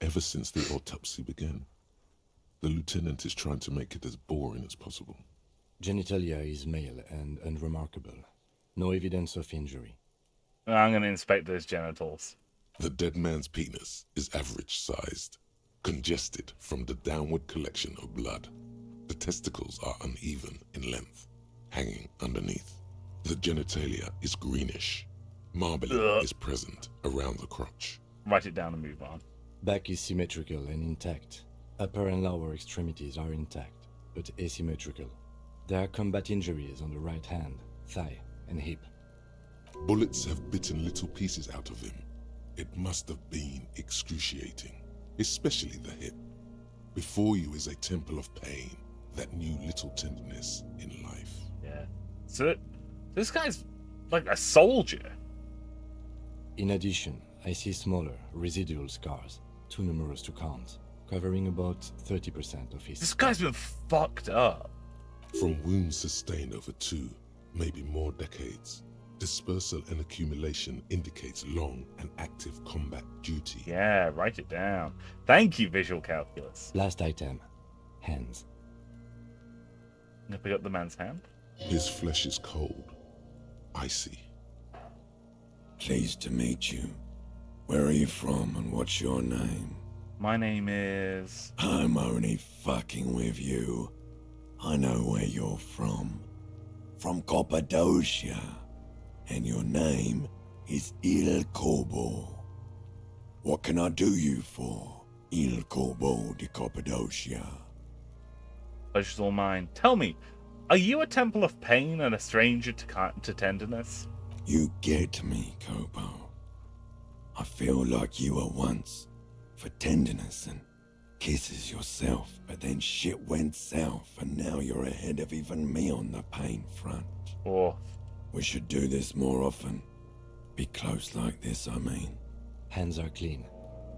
ever since the autopsy began. The lieutenant is trying to make it as boring as possible. Genitalia is male and unremarkable. No evidence of injury. I'm going to inspect those genitals. The dead man's penis is average-sized, congested from the downward collection of blood. The testicles are uneven in length, hanging underneath. The genitalia is greenish. Marbling is present around the crotch. Write it down and move on. Back is symmetrical and intact. Upper and lower extremities are intact, but asymmetrical. There are combat injuries on the right hand, thigh, and hip. Bullets have bitten little pieces out of him. It must have been excruciating, especially the hip. Before you is a temple of pain that knew little tenderness in life. Yeah. So this guy's like a soldier. In addition, I see smaller, residual scars, too numerous to count, covering about 30% of his... This guy's been fucked up. From wounds sustained over 2, maybe more decades, dispersal and accumulation indicates long and active combat duty. Yeah, write it down. Thank you, visual calculus. Last item, hands. I'm gonna pick up the man's hand. His flesh is cold, icy. Pleased to meet you. Where are you from and what's your name? My name is... I'm only fucking with you. I know where you're from. From Cappadocia. And your name is Il Corbo. What can I do you for, Il Corbo de Cappadocia? Pleasure's all mine. Tell me, are you a temple of pain and a stranger to tenderness? You get me, Corbo. I feel like you were once for tenderness and kisses yourself, but then shit went south and now you're ahead of even me on the pain front. Oh. We should do this more often. Be close like this, I mean. Hands are clean.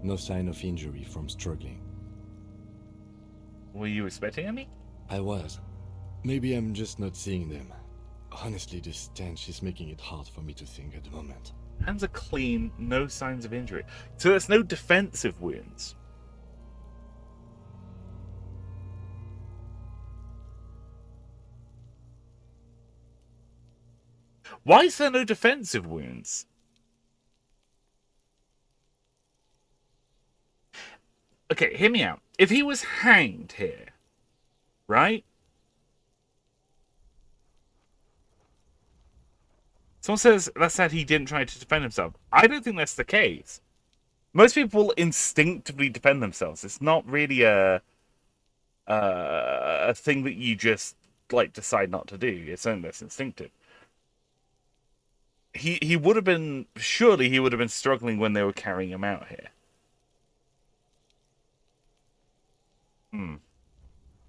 No sign of injury from struggling. Were you expecting any? I was. Maybe I'm just not seeing them. Honestly, this stench is making it hard for me to think at the moment. Hands are clean, no signs of injury. So there's no defensive wounds. Why is there no defensive wounds? Okay, hear me out. If he was hanged here, right? Someone says that said he didn't try to defend himself. I don't think that's the case. Most people instinctively defend themselves. It's not really a thing that you just like decide not to do. It's something that's instinctive. He would have been, surely he would have been struggling when they were carrying him out here.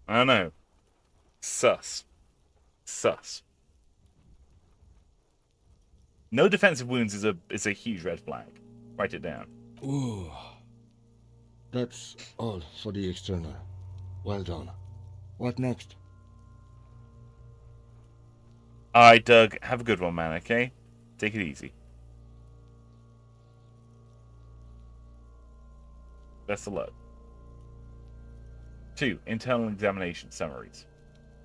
I don't know. Sus. No defensive wounds is a huge red flag. Write it down. Ooh. That's all for the external. Well done. What next? Alright, Doug. Have a good one, man, okay? Take it easy. Best of luck. 2. Internal examination summaries.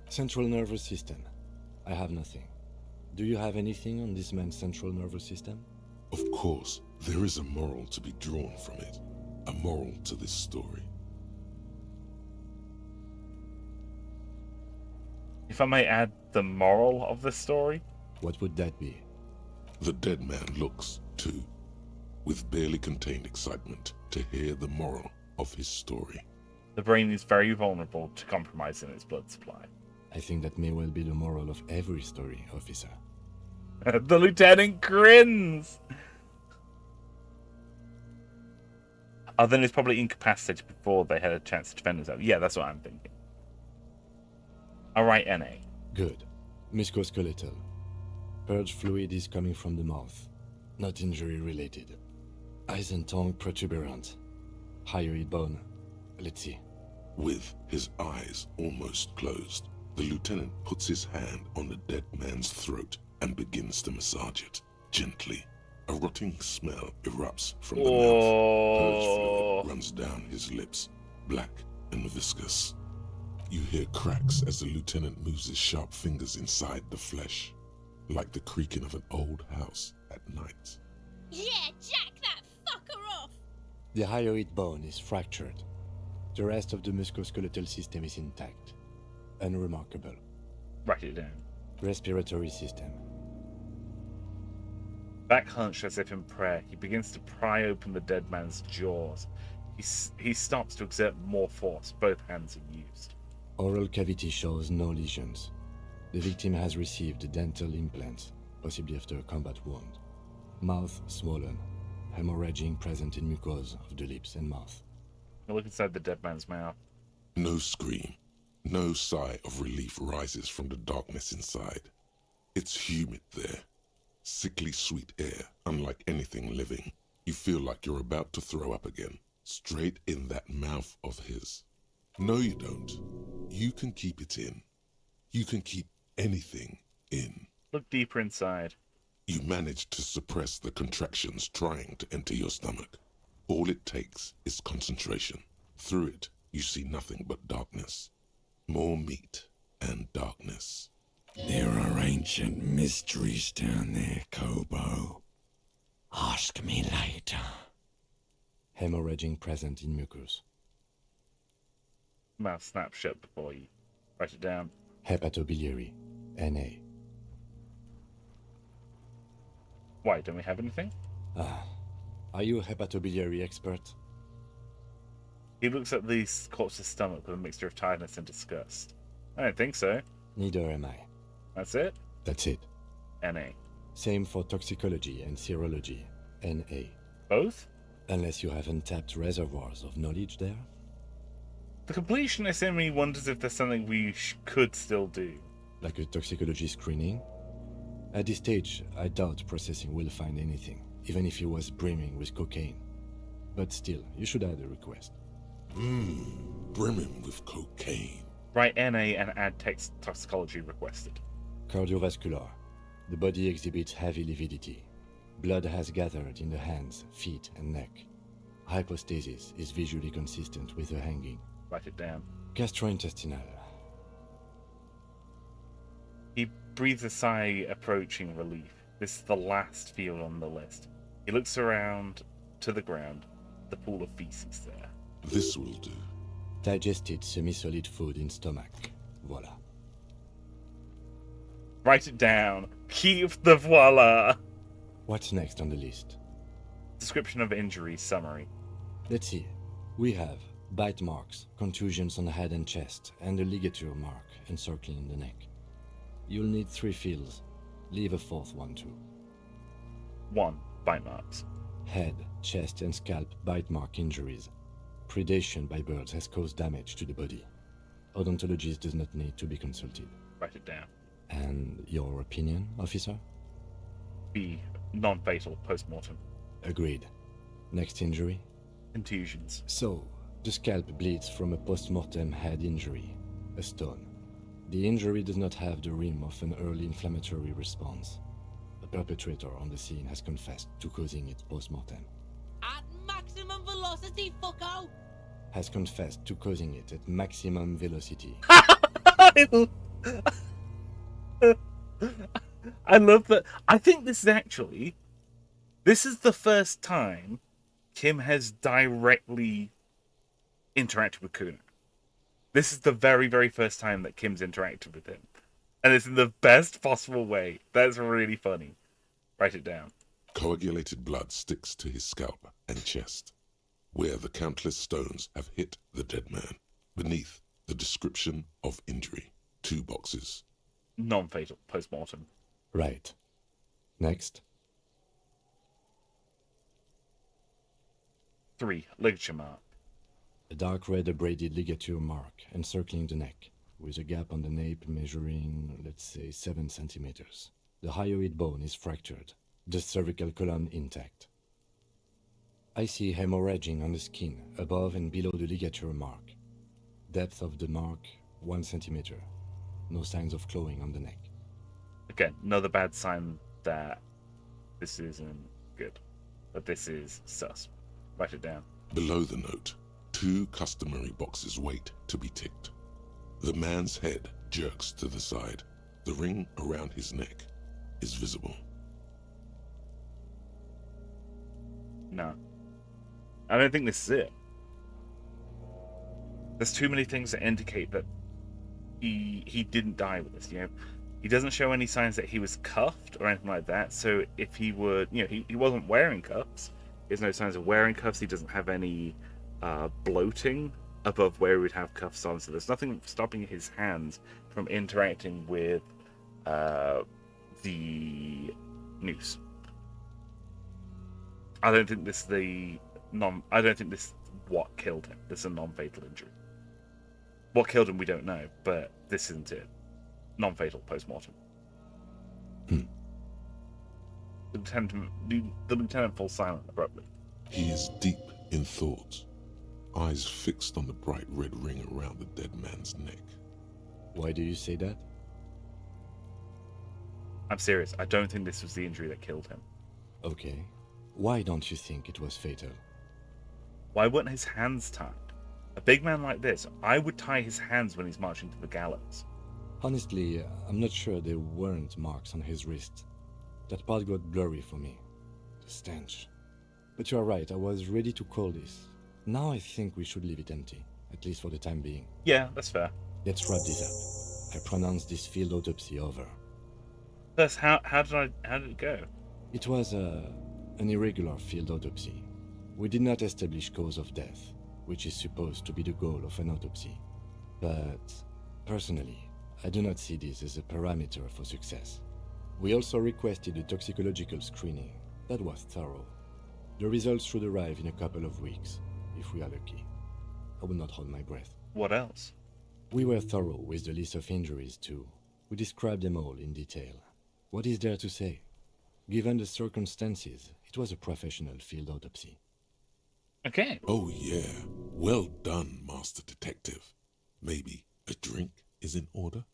Central nervous system. I have nothing. Do you have anything on this man's central nervous system? Of course, there is a moral to be drawn from it. A moral to this story. If I may add the moral of this story. What would that be? The dead man looks, too, with barely contained excitement to hear the moral of his story. The brain is very vulnerable to compromise in its blood supply. I think that may well be the moral of every story, officer. The lieutenant grins! Then he's probably incapacitated before they had a chance to defend themselves. Yeah, that's what I'm thinking. Alright, NA. Good. Musculoskeletal. Purge fluid is coming from the mouth. Not injury related. Eyes and tongue protuberant. Hyoid bone. Let's see. With his eyes almost closed, the lieutenant puts his hand on the dead man's throat and begins to massage it, gently. A rotting smell erupts from the mouth. Purge fluid runs down his lips, black and viscous. You hear cracks as the lieutenant moves his sharp fingers inside the flesh, like the creaking of an old house at night. Yeah, jack that fucker off! The hyoid bone is fractured. The rest of the musculoskeletal system is intact. Unremarkable. Write it down. Respiratory system. Back hunched as if in prayer, he begins to pry open the dead man's jaws. He stops to exert more force. Both hands are used. Oral cavity shows no lesions. The victim has received dental implants, possibly after a combat wound. Mouth swollen. Hemorrhaging present in mucosa of the lips and mouth. Look inside the dead man's mouth. No scream, no sigh of relief rises from the darkness inside. It's humid there. Sickly sweet air, unlike anything living. You feel like you're about to throw up again, straight in that mouth of his. No, you don't. You can keep it in. You can keep anything in. Look deeper inside. You manage to suppress the contractions trying to enter your stomach. All it takes is concentration. Through it, you see nothing but darkness. More meat and darkness. There are ancient mysteries down there, Kobo. Ask me later. Hemorrhaging present in mucus. Mouth snap shut before you write it down. Hepatobiliary. NA. Why, don't we have anything? Are you a hepatobiliary expert? He looks at the corpse's stomach with a mixture of tiredness and disgust. I don't think so. Neither am I. That's it? That's it. NA. Same for toxicology and serology. NA. Both? Unless you have untapped reservoirs of knowledge there. The completionist in me wonders if there's something we could still do. Like a toxicology screening? At this stage, I doubt processing will find anything, even if he was brimming with cocaine. But still, you should add a request. Brimming with cocaine. Write NA and add text toxicology requested. Cardiovascular. The body exhibits heavy lividity. Blood has gathered in the hands, feet, and neck. Hypostasis is visually consistent with the hanging. Write it down. Gastrointestinal. He breathes a sigh, approaching relief. This is the last field on the list. He looks around to the ground. The pool of feces there. This will do. Digested semi-solid food in stomach. Voila. Write it down. Keep the voila. What's next on the list? Description of injury summary. Let's see. We have bite marks, contusions on the head and chest, and a ligature mark encircling the neck. You'll need 3 fields. Leave a 4th one too. 1. Bite marks. Head, chest, and scalp bite mark injuries. Predation by birds has caused damage to the body. Odontologist does not need to be consulted. Write it down. And your opinion, officer? B. Non-fatal post-mortem. Agreed. Next injury? Contusions. So, the scalp bleeds from a post-mortem head injury, a stone. The injury does not have the rim of an early inflammatory response. The perpetrator on the scene has confessed to causing it post-mortem. At maximum velocity, fucko! Has confessed to causing it at maximum velocity. I love that. I think this is the first time Kim has directly interacted with Kuna. This is the very, very first time that Kim's interacted with him. And it's in the best possible way. That's really funny. Write it down. Coagulated blood sticks to his scalp and chest, where the countless stones have hit the dead man. Beneath, the description of injury. 2 boxes. Non-fatal post-mortem. Right. Next. 3. Ligature mark. A dark red abraded ligature mark encircling the neck, with a gap on the nape measuring, let's say, 7 centimeters. The hyoid bone is fractured, the cervical column intact. I see hemorrhaging on the skin, above and below the ligature mark. Depth of the mark, 1 centimeter. No signs of clawing on the neck. Again, another bad sign that this isn't good. But this is sus. Write it down. Below the note, 2 customary boxes wait to be ticked. The man's head jerks to the side. The ring around his neck is visible. No. I don't think this is it. There's too many things that indicate that he didn't die with this, you know. He doesn't show any signs that he was cuffed or anything like that. So if he would, you know, he wasn't wearing cuffs. There's no signs of wearing cuffs. He doesn't have any bloating above where he would have cuffs on. So there's nothing stopping his hands from interacting with the noose. I don't think this is what killed him. This is a non-fatal injury. What killed him, we don't know, but this isn't it. Non-fatal post-mortem. The lieutenant falls silent abruptly. He is deep in thought, eyes fixed on the bright red ring around the dead man's neck. Why do you say that? I'm serious. I don't think this was the injury that killed him. Okay. Why don't you think it was fatal? Why weren't his hands tied? A big man like this, I would tie his hands when he's marching to the gallows. Honestly, I'm not sure there weren't marks on his wrist. That part got blurry for me. The stench. But you are right, I was ready to call this. Now I think we should leave it empty, at least for the time being. Yeah, that's fair. Let's wrap this up. I pronounce this field autopsy over. First, how did it go? It was an irregular field autopsy. We did not establish cause of death, which is supposed to be the goal of an autopsy. But, personally, I do not see this as a parameter for success. We also requested a toxicological screening. That was thorough. The results should arrive in a couple of weeks, if we are lucky. I will not hold my breath. What else? We were thorough with the list of injuries, too. We described them all in detail. What is there to say? Given the circumstances, it was a professional field autopsy. Okay. Oh yeah, well done, Master Detective. Maybe a drink is in order?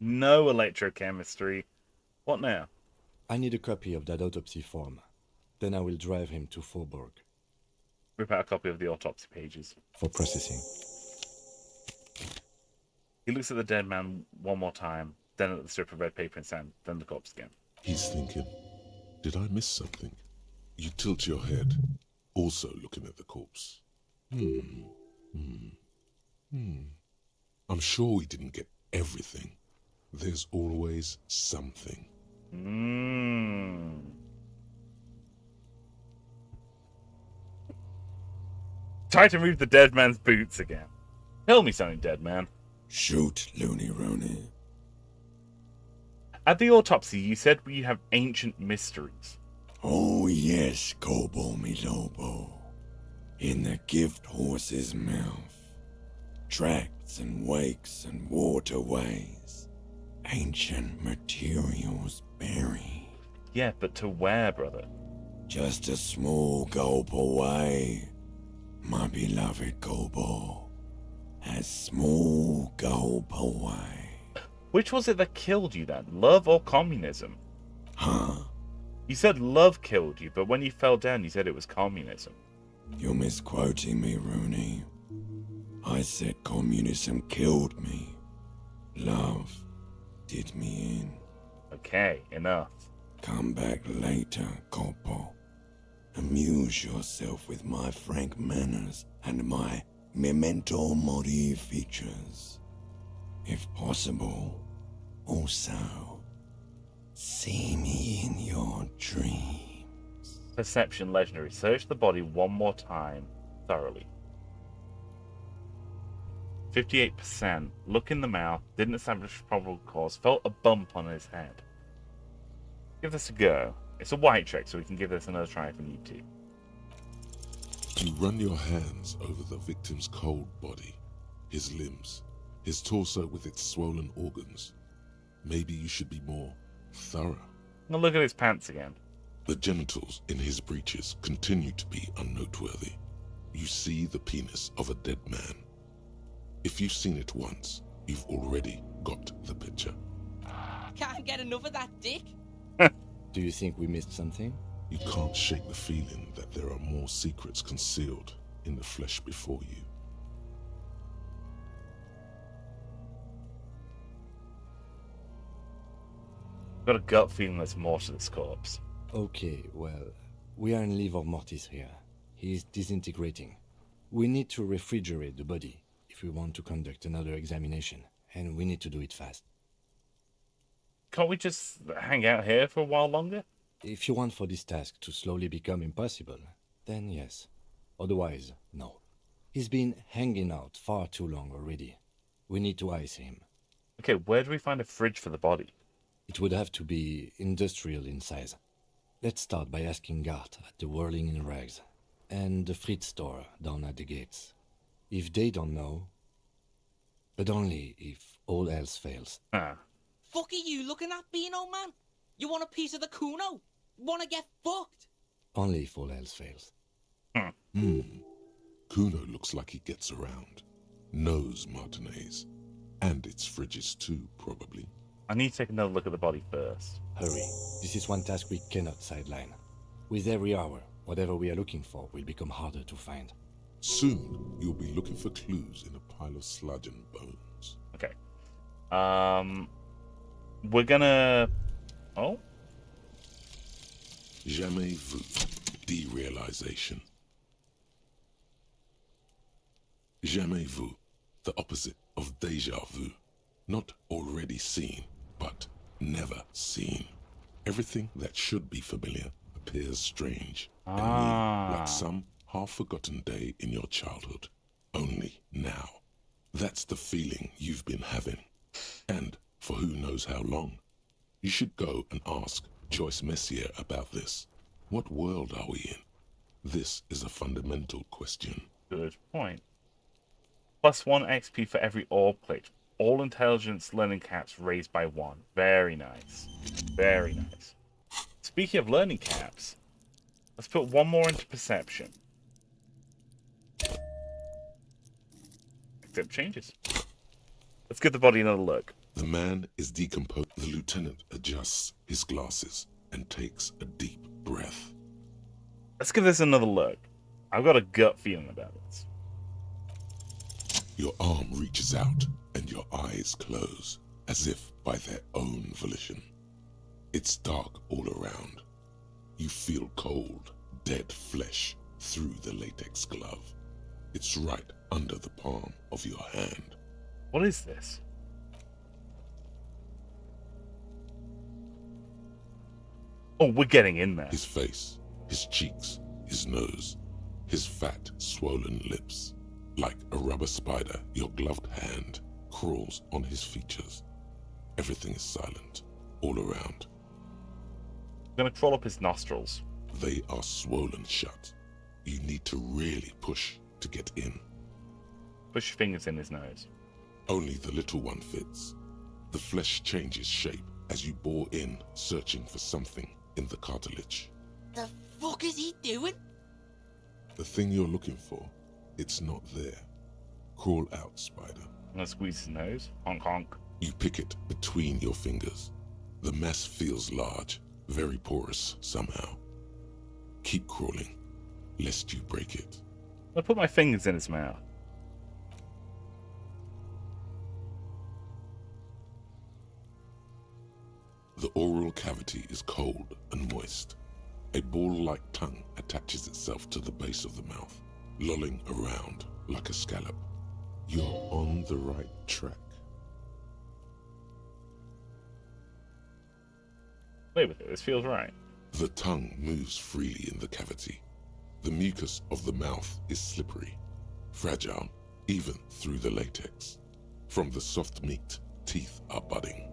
No electrochemistry. What now? I need a copy of that autopsy form. Then I will drive him to Faubourg. Rip out a copy of the autopsy pages. For processing. He looks at the dead man one more time, then at the strip of red paper and sand, then the corpse again. He's thinking, did I miss something? You tilt your head, also looking at the corpse. I'm sure we didn't get everything. There's always something. Try to move the dead man's boots again. Tell me something, dead man. Shoot, Looney Rooney. At the autopsy, you said we have ancient mysteries. Oh yes, Kobo mi Lobo. In the gift horse's mouth. Tracts and wakes and waterways. Ancient materials buried. Yeah, but to where, brother? Just a small gulp away. My beloved Kobo. A small gulp away. Which was it that killed you then? Love or communism? Huh? You said love killed you, but when you fell down, you said it was communism. You're misquoting me, Rooney. I said communism killed me. Love did me in. Okay, enough. Come back later, Kobo. Amuse yourself with my frank manners and my memento mori features. If possible, also, see me in your dreams. Perception legendary. Search the body one more time, thoroughly. 58%. Look in the mouth. Didn't establish probable cause. Felt a bump on his head. Give this a go. It's a white check, so we can give this another try if we need to. You run your hands over the victim's cold body, his limbs, his torso with its swollen organs. Maybe you should be more thorough. Now look at his pants again. The genitals in his breeches continue to be unnoteworthy. You see the penis of a dead man. If you've seen it once, you've already got the picture. Can't get enough of that dick. Do you think we missed something? You can't shake the feeling that there are more secrets concealed in the flesh before you. Got a gut feeling there's more to this corpse. Okay, well, we are in livor mortis here. He is disintegrating. We need to refrigerate the body if we want to conduct another examination, and we need to do it fast. Can't we just hang out here for a while longer? If you want for this task to slowly become impossible, then yes. Otherwise, no. He's been hanging out far too long already. We need to ice him. Okay, where do we find a fridge for the body? It would have to be industrial in size. Let's start by asking Gart at the Whirling in Rags and the Fritz store down at the gates. If they don't know, but only if all else fails. Fuck are you looking at, Beano man? You want a piece of the Kuno? Wanna get fucked? Only if all else fails. Kuno looks like he gets around. Knows Martinez. And its fridges too, probably. I need to take another look at the body first. Hurry. This is one task we cannot sideline. With every hour, whatever we are looking for will become harder to find. Soon, you'll be looking for clues in a pile of sludge and bones. Okay. We're gonna... Oh? Jamais vu. derealization. Jamais vu, the opposite of déjà vu. Not already seen, but never seen. Everything that should be familiar appears strange and new, like some half-forgotten day in your childhood. Only now. That's the feeling you've been having. And for who knows how long. You should go and ask Joyce Messier about this. What world are we in? This is a fundamental question. Good point. +1 XP for every orb plate. All intelligence learning caps raised by 1. Very nice. Very nice. Speaking of learning caps, let's put one more into perception. Accept changes. Let's give the body another look. The man is decomposed. The lieutenant adjusts his glasses and takes a deep breath. Let's give this another look. I've got a gut feeling about this. Your arm reaches out and your eyes close, as if by their own volition. It's dark all around. You feel cold, dead flesh through the latex glove. It's right under the palm of your hand. What is this? Oh, we're getting in there. His face, his cheeks, his nose, his fat, swollen lips. Like a rubber spider, your gloved hand crawls on his features. Everything is silent, all around. I'm gonna crawl up his nostrils. They are swollen shut. You need to really push to get in. Push your fingers in his nose. Only the little one fits. The flesh changes shape as you bore in, searching for something in the cartilage. The fuck is he doing? The thing you're looking for, it's not there. Crawl out, spider. I'm gonna squeeze his nose. Honk honk. You pick it between your fingers. The mass feels large, very porous somehow. Keep crawling, lest you break it. I put my fingers in his mouth. The oral cavity is cold and moist. A ball-like tongue attaches itself to the base of the mouth, lolling around like a scallop. You're on the right track. Play with it. This feels right. The tongue moves freely in the cavity. The mucus of the mouth is slippery, fragile, even through the latex. From the soft meat, teeth are budding.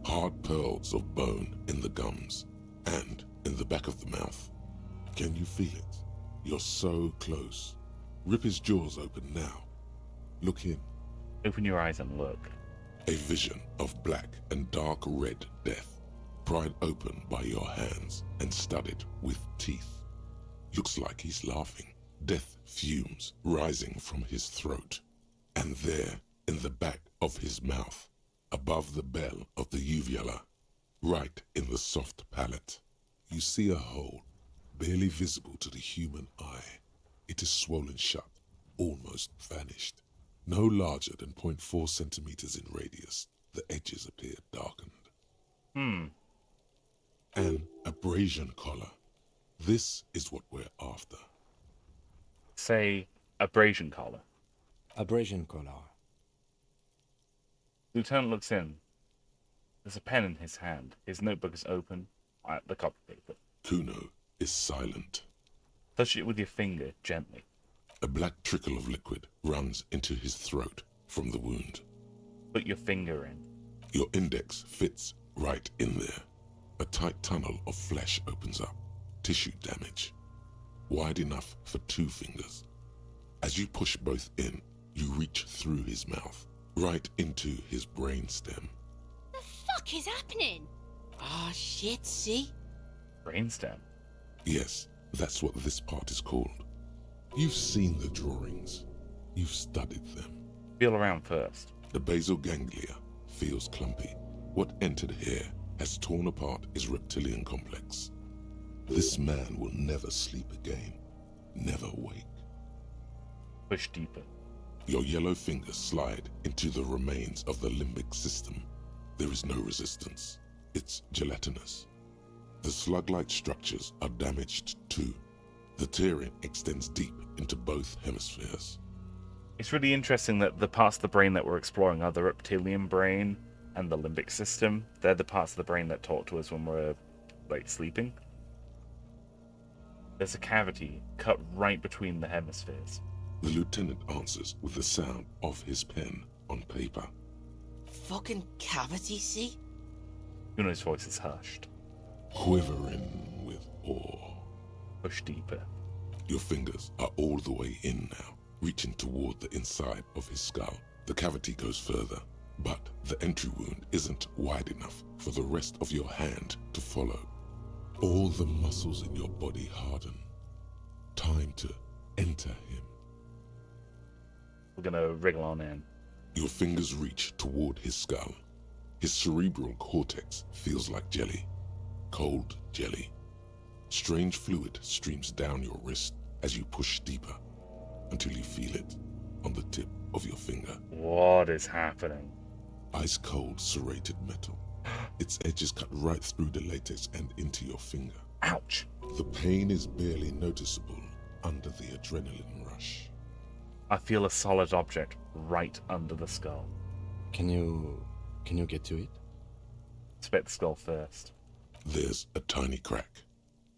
Hard pearls of bone in the gums and in the back of the mouth. Can you feel it? You're so close. Rip his jaws open now. Look in. Open your eyes and look. A vision of black and dark red death, pried open by your hands and studded with teeth. Looks like he's laughing. Death fumes rising from his throat. And there, in the back of his mouth, above the bell of the uvula, right in the soft palate, you see a hole, barely visible to the human eye. It is swollen shut, almost vanished. No larger than 0.4 centimeters in radius, the edges appear darkened. An abrasion collar. This is what we're after. Say, abrasion collar. Abrasion collar. Lieutenant looks in. There's a pen in his hand. His notebook is open. The copy paper. Kuno is silent. Touch it with your finger, gently. A black trickle of liquid runs into his throat from the wound. Put your finger in. Your index fits right in there. A tight tunnel of flesh opens up. Tissue damage. Wide enough for 2 fingers. As you push both in, you reach through his mouth, right into his brainstem. The fuck is happening? Ah, shit, see? Brainstem. Yes, that's what this part is called. You've seen the drawings. You've studied them. Feel around first. The basal ganglia feels clumpy. What entered here has torn apart his reptilian complex. This man will never sleep again. Never wake. Push deeper. Your yellow fingers slide into the remains of the limbic system. There is no resistance. It's gelatinous. The slug-like structures are damaged too. The tearing extends deep into both hemispheres. It's really interesting that the parts of the brain that we're exploring are the reptilian brain and the limbic system. They're the parts of the brain that talk to us when we're, like, sleeping. There's a cavity cut right between the hemispheres. The lieutenant answers with the sound of his pen on paper. Fucking cavity, see? Kuno's voice is hushed. Quivering with awe. Push deeper. Your fingers are all the way in now, reaching toward the inside of his skull. The cavity goes further, but the entry wound isn't wide enough for the rest of your hand to follow. All the muscles in your body harden. Time to enter him. We're gonna wriggle on in. Your fingers reach toward his skull. His cerebral cortex feels like jelly. Cold jelly. Strange fluid streams down your wrist as you push deeper until you feel it on the tip of your finger. What is happening? Ice cold serrated metal. Its edges cut right through the latex and into your finger. Ouch! The pain is barely noticeable under the adrenaline rush. I feel a solid object right under the skull. Can you get to it? Spit the skull first. There's a tiny crack,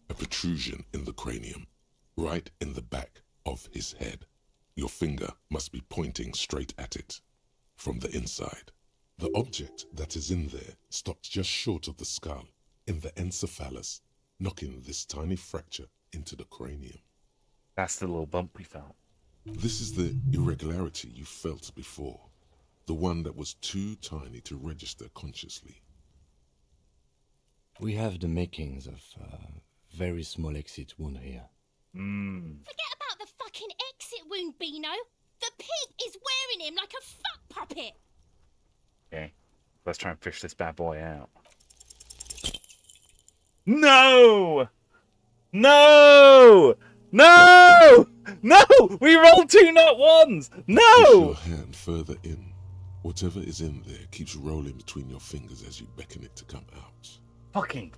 a protrusion in the cranium, right in the back of his head. Your finger must be pointing straight at it, from the inside. The object that is in there stops just short of the skull, in the encephalus, knocking this tiny fracture into the cranium. That's the little bump we felt. This is the irregularity you felt before, the one that was too tiny to register consciously. We have the makings of a very small exit wound here. Forget about the fucking exit wound, Beano. The pig is wearing him like a fuck puppet. Okay, let's try and fish this bad boy out. No! No! No! No! We rolled 2 not ones! Push No! your hand further in. Whatever is in there keeps rolling between your fingers as you beckon it to come out. Fucking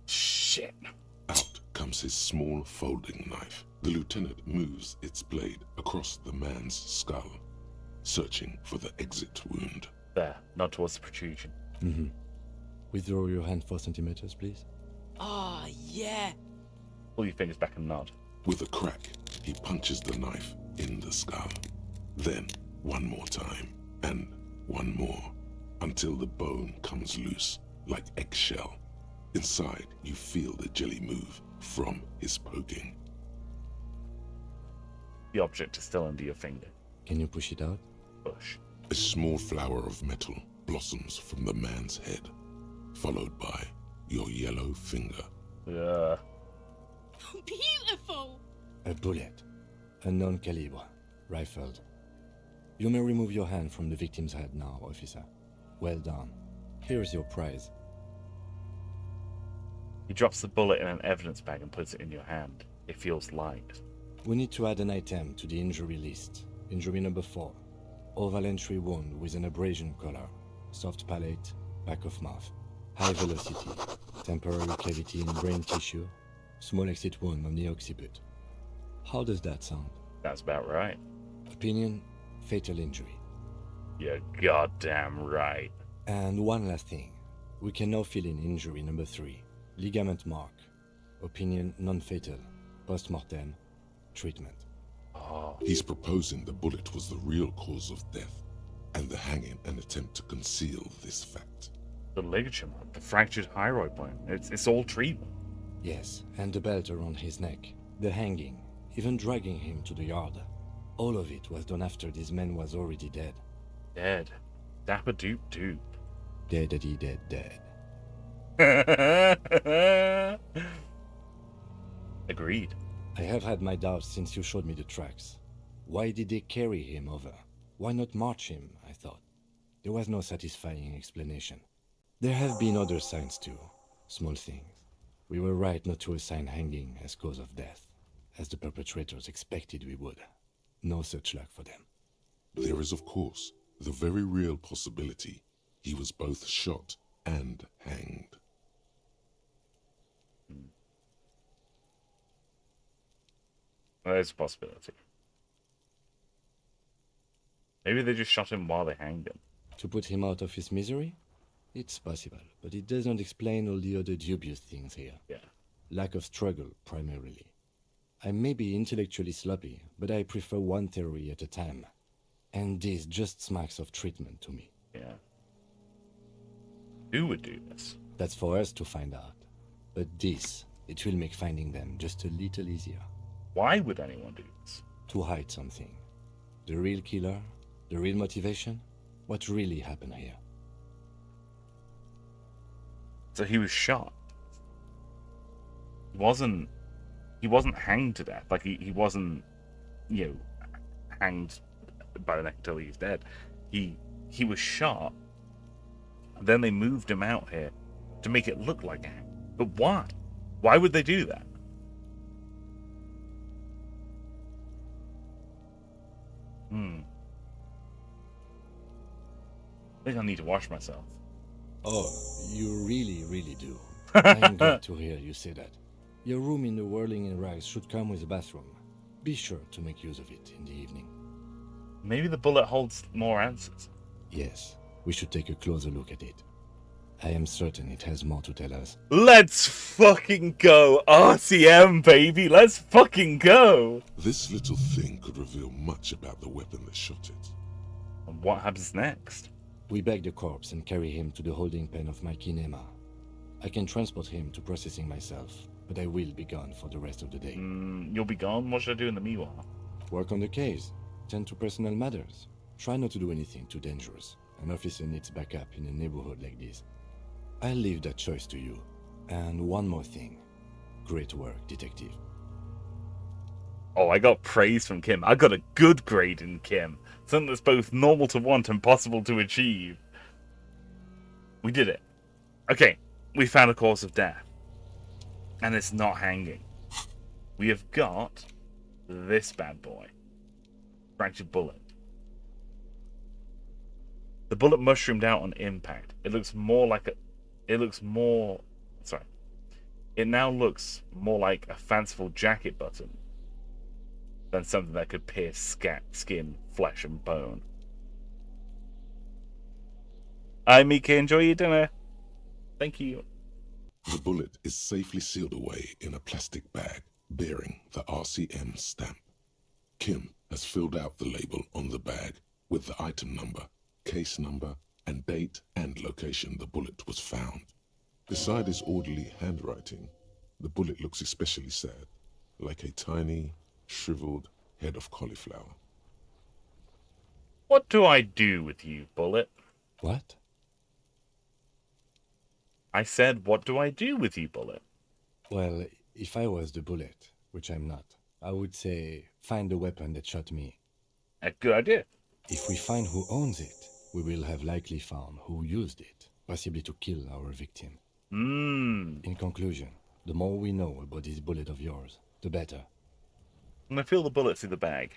shit. Out comes his small folding knife. The lieutenant moves its blade across the man's skull, searching for the exit wound. There, not towards the protrusion. Withdraw your hand 4 centimeters, please. Oh, yeah. Pull your fingers back and nod. With a crack, he punches the knife in the skull. Then, one more time, and one more, until the bone comes loose, like eggshell. Inside, you feel the jelly move from his poking. The object is still under your finger. Can you push it out? Push. A small flower of metal blossoms from the man's head, followed by your yellow finger. Yeah. Beautiful. A bullet. Unknown caliber. Rifled. You may remove your hand from the victim's head now, officer. Well done. Here's your prize. He drops the bullet in an evidence bag and puts it in your hand. It feels light. We need to add an item to the injury list. Injury number 4. Oval entry wound with an abrasion color. Soft palate, back of mouth. High velocity. Temporary cavity in brain tissue. Small exit wound on the occiput. How does that sound? That's about right. Opinion, fatal injury. You're goddamn right. And one last thing. We can now fill in injury number 3. Ligament mark. Opinion non-fatal. Post-mortem. Treatment. Oh. He's proposing the bullet was the real cause of death, and the hanging an attempt to conceal this fact. The ligature mark, the fractured hyoid bone. It's all treatment. Yes, and the belt around his neck. The hanging. Even dragging him to the yard. All of it was done after this man was already dead. Dead. Dapper doop doop. Deadity dead dead. Agreed. I have had my doubts since you showed me the tracks. Why did they carry him over? Why not march him, I thought. There was no satisfying explanation. There have been other signs too. Small things. We were right not to assign hanging as cause of death, as the perpetrators expected we would. No such luck for them. There is, of course, the very real possibility he was both shot and hanged. There's a possibility. Maybe they just shot him while they hanged him. To put him out of his misery? It's possible, but it doesn't explain all the other dubious things here. Yeah. Lack of struggle, primarily. I may be intellectually sloppy, but I prefer one theory at a time. And this just smacks of treatment to me. Yeah. Who would do this? That's for us to find out. But this, it will make finding them just a little easier. Why would anyone do this? To hide something. The real killer, the real motivation, what really happened here. So he was shot. He wasn't hanged to death. Like he wasn't, hanged by the neck until he's dead. He was shot. Then they moved him out here to make it look like a hang. But what? Why would they do that? I think I need to wash myself. Oh, you really, really do. I am glad to hear you say that. Your room in the Whirling in Rags should come with a bathroom. Be sure to make use of it in the evening. Maybe the bullet holds more answers. Yes, we should take a closer look at it. I am certain it has more to tell us. Let's fucking go! RCM, baby! Let's fucking go! This little thing could reveal much about the weapon that shot it. And what happens next? We bag the corpse and carry him to the holding pen of my kinema. I can transport him to processing myself, but I will be gone for the rest of the day. You'll be gone? What should I do in the meanwhile? Work on the case. Tend to personal matters. Try not to do anything too dangerous. An officer needs backup in a neighborhood like this. I'll leave that choice to you. And one more thing. Great work, detective. Oh, I got praise from Kim. I got a good grade in Kim. Something that's both normal to want and possible to achieve. We did it. Okay, we found a cause of death. And it's not hanging. We have got this bad boy. Fractured bullet. The bullet mushroomed out on impact. It looks more like a... It now looks more like a fanciful jacket button than something that could pierce skin, flesh, and bone. Hi, Mika. Enjoy your dinner. Thank you. The bullet is safely sealed away in a plastic bag bearing the RCM stamp. Kim has filled out the label on the bag with the item number, case number, and date and location the bullet was found. Beside his orderly handwriting, the bullet looks especially sad, like a tiny, shriveled head of cauliflower. What do I do with you, Bullet? What? I said, what do I do with you, Bullet? Well, if I was the bullet, which I'm not, I would say, find the weapon that shot me. A good idea. If we find who owns it, we will have likely found who used it, possibly to kill our victim. In conclusion, the more we know about this bullet of yours, the better. I'm gonna feel the bullet through the bag.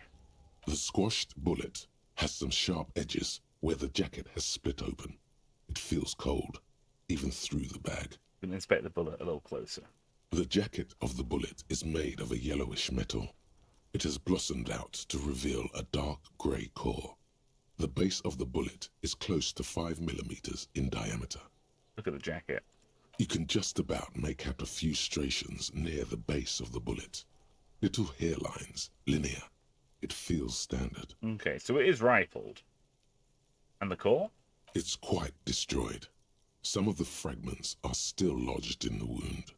The squashed bullet has some sharp edges where the jacket has split open. It feels cold, even through the bag. I'm gonna inspect the bullet a little closer. The jacket of the bullet is made of a yellowish metal. It has blossomed out to reveal a dark grey core. The base of the bullet is close to 5 millimeters in diameter. Look at the jacket. You can just about make out a few striations near the base of the bullet. Little hairlines, linear. It feels standard. Okay, so it is rifled. And the core? It's quite destroyed. Some of the fragments are still lodged in the wound.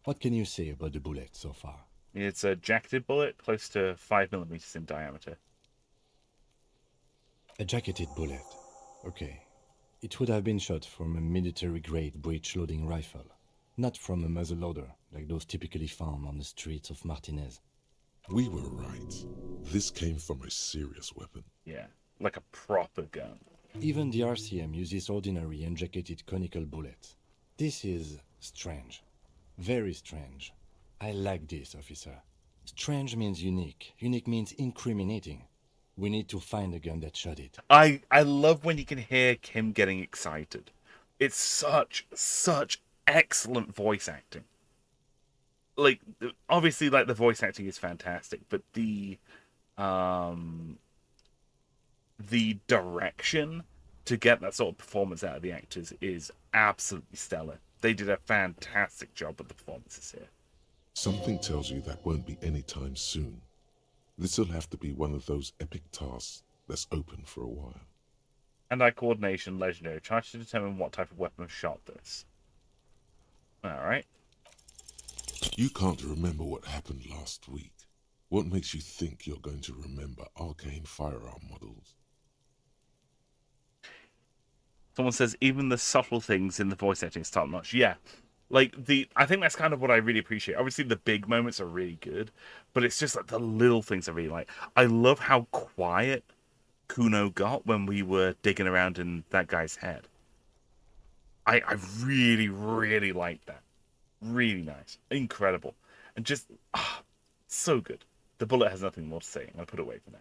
What can you say about the bullet so far? It's a jacketed bullet, close to 5 millimeters in diameter. A jacketed bullet. Okay. It would have been shot from a military-grade breech-loading rifle, not from a muzzleloader like those typically found on the streets of Martinez. We were right. This came from a serious weapon. Yeah, like a proper gun. Even the RCM uses ordinary unjacketed conical bullets. This is strange. Very strange. I like this, officer. Strange means unique. Unique means incriminating. We need to find the gun that shot it. I love when you can hear Kim getting excited. It's such excellent voice acting. like, obviously, like, the voice acting is fantastic, but the direction to get that sort of performance out of the actors is absolutely stellar. They did a fantastic job with the performances here. Something tells you that won't be any time soon. This'll have to be one of those epic tasks that's open for a while. Hand-eye coordination, legendary. Try to determine what type of weapon shot this. Alright. You can't remember what happened last week. What makes you think you're going to remember arcane firearm models? Someone says even the subtle things in the voice acting is top-notch. Yeah. Like, I think that's kind of what I really appreciate. Obviously, the big moments are really good, but it's just like the little things I really like. I love how quiet Kuno got when we were digging around in that guy's head. I really, really like that. Really nice. Incredible. And just, so good. The bullet has nothing more to say. I'm going to put it away for now.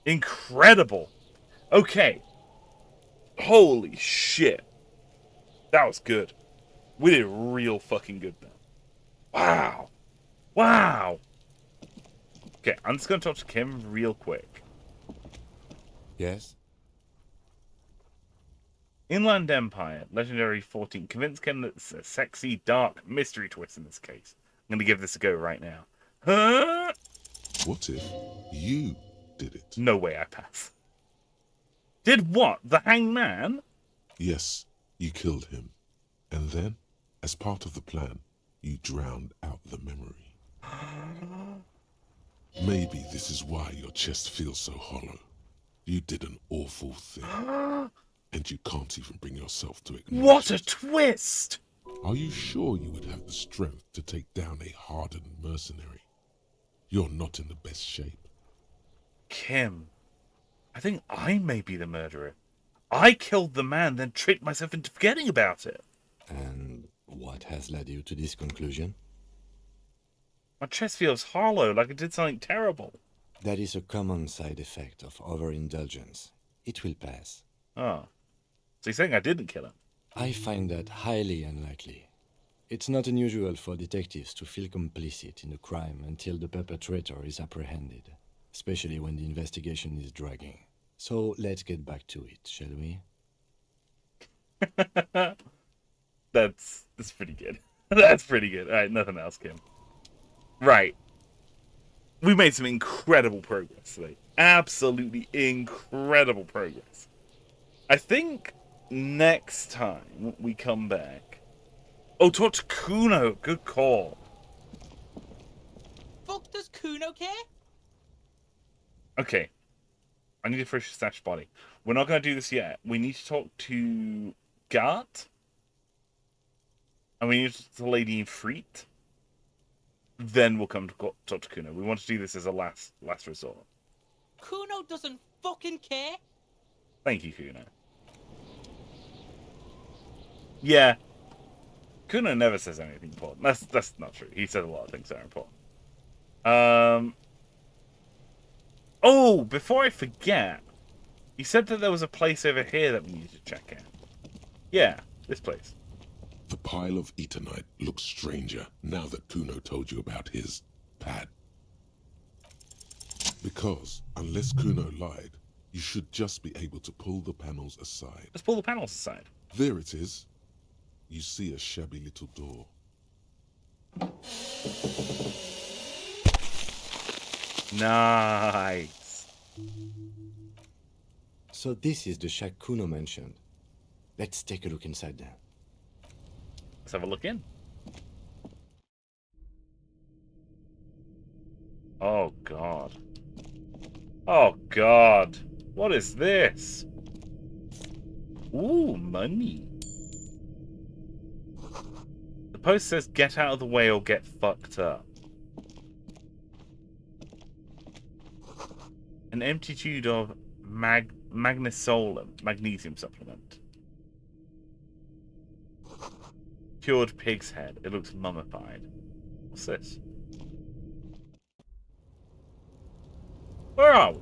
Incredible. Okay. Holy shit. That was good. We did real fucking good now. Wow. Wow. Okay, I'm just going to talk to Kim real quick. Yes? Inland Empire, Legendary 14. Convince Kim that it's a sexy, dark mystery twist in this case. I'm going to give this a go right now. Huh? What if you did it? No way I pass. Did what? The hangman? Yes, you killed him. And then, as part of the plan, you drowned out the memory. Maybe this is why your chest feels so hollow. You did an awful thing. And you can't even bring yourself to acknowledge What a it. twist! Are you sure you would have the strength to take down a hardened mercenary? You're not in the best shape. Kim, I think I may be the murderer. I killed the man, then tricked myself into forgetting about it. And what has led you to this conclusion? My chest feels hollow, like I did something terrible. That is a common side effect of overindulgence. It will pass. Oh. So you're saying I didn't kill him? I find that highly unlikely. It's not unusual for detectives to feel complicit in a crime until the perpetrator is apprehended, especially when the investigation is dragging. So let's get back to it, shall we? That's pretty good. That's pretty good. All right, nothing else, Kim. Right. We made some incredible progress today. Absolutely incredible progress. I think next time we come back... Oh, talk to Kuno. Good call. Fuck does Kuno care? Okay. I need to fresh stash body. We're not going to do this yet. We need to talk to Gart. And we need to talk to the lady in Freet. Then we'll come to talk to Kuno. We want to do this as a last resort. Kuno doesn't fucking care. Thank you, Kuno. Yeah. Kuno never says anything important. That's not true. He says a lot of things that are important. Oh, before I forget, you said that there was a place over here that we needed to check out. Yeah, this place. The pile of Eternite looks stranger now that Kuno told you about his pad. Because, unless Kuno lied, you should just be able to pull the panels aside. Let's pull the panels aside. There it is. You see a shabby little door. Nice. So this is the shack Kuno mentioned. Let's take a look inside there. Let's have a look in. Oh, God. Oh, God. What is this? Ooh, money. The post says, get out of the way or get fucked up. An empty tube of magnesium supplement. Cured pig's head. It looks mummified. What's this? Where are we?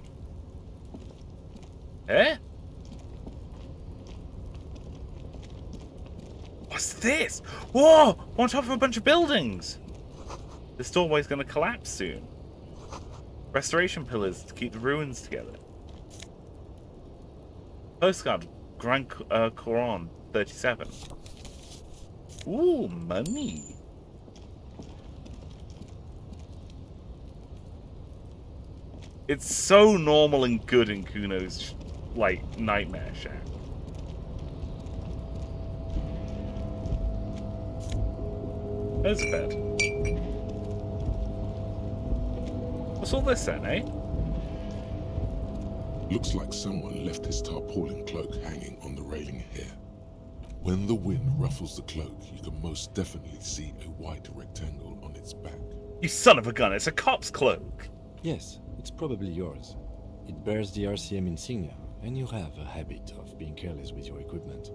Eh? What's this? Whoa! On top of a bunch of buildings! This doorway's gonna collapse soon. Restoration pillars to keep the ruins together. Postcard, Grand Coron 37. Ooh, money. It's so normal and good in Kuno's, like, nightmare shack. There's a bed. What's all this then, eh? Looks like someone left his tarpaulin cloak hanging on the railing here. When the wind ruffles the cloak, you can most definitely see a white rectangle on its back. You son of a gun, it's a cop's cloak! Yes, it's probably yours. It bears the RCM insignia, and you have a habit of being careless with your equipment.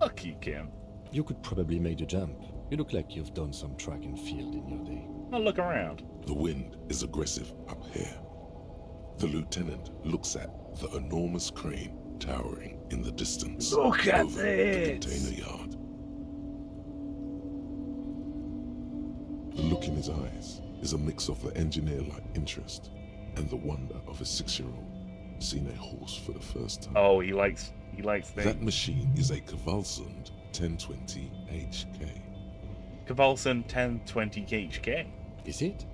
Fuck you, Kim. You could probably make the jump. You look like you've done some track and field in your day. I'll look around. The wind is aggressive up here. The lieutenant looks at the enormous crane towering in the distance Look at over this! the container yard. The look in his eyes is a mix of the engineer-like interest and the wonder of a 6-year-old seeing a horse for the first time. Oh, he likes things. That machine is a Kvalsund 1020 HK. Kvalsund 1020 HK. Is it?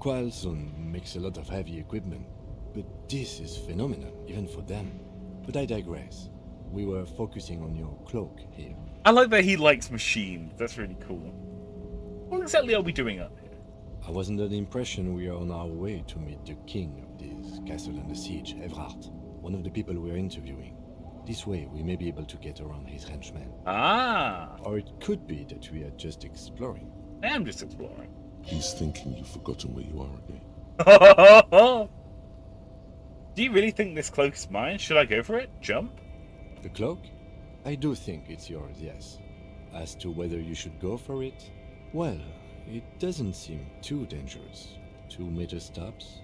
Kvalsund makes a lot of heavy equipment, but this is phenomenal, even for them. But I digress. We were focusing on your cloak here. I like that he likes machines. That's really cool. What exactly are we doing up here? I was under the impression we are on our way to meet the king of this castle under siege, Evrard, one of the people we're interviewing. This way, we may be able to get around his henchmen. Ah! Or it could be that we are just exploring. I am just exploring. He's thinking you've forgotten where you are again. Do you really think this cloak is mine? Should I go for it? Jump? The cloak? I do think it's yours, yes. As to whether you should go for it, well, it doesn't seem too dangerous. 2 meter stops.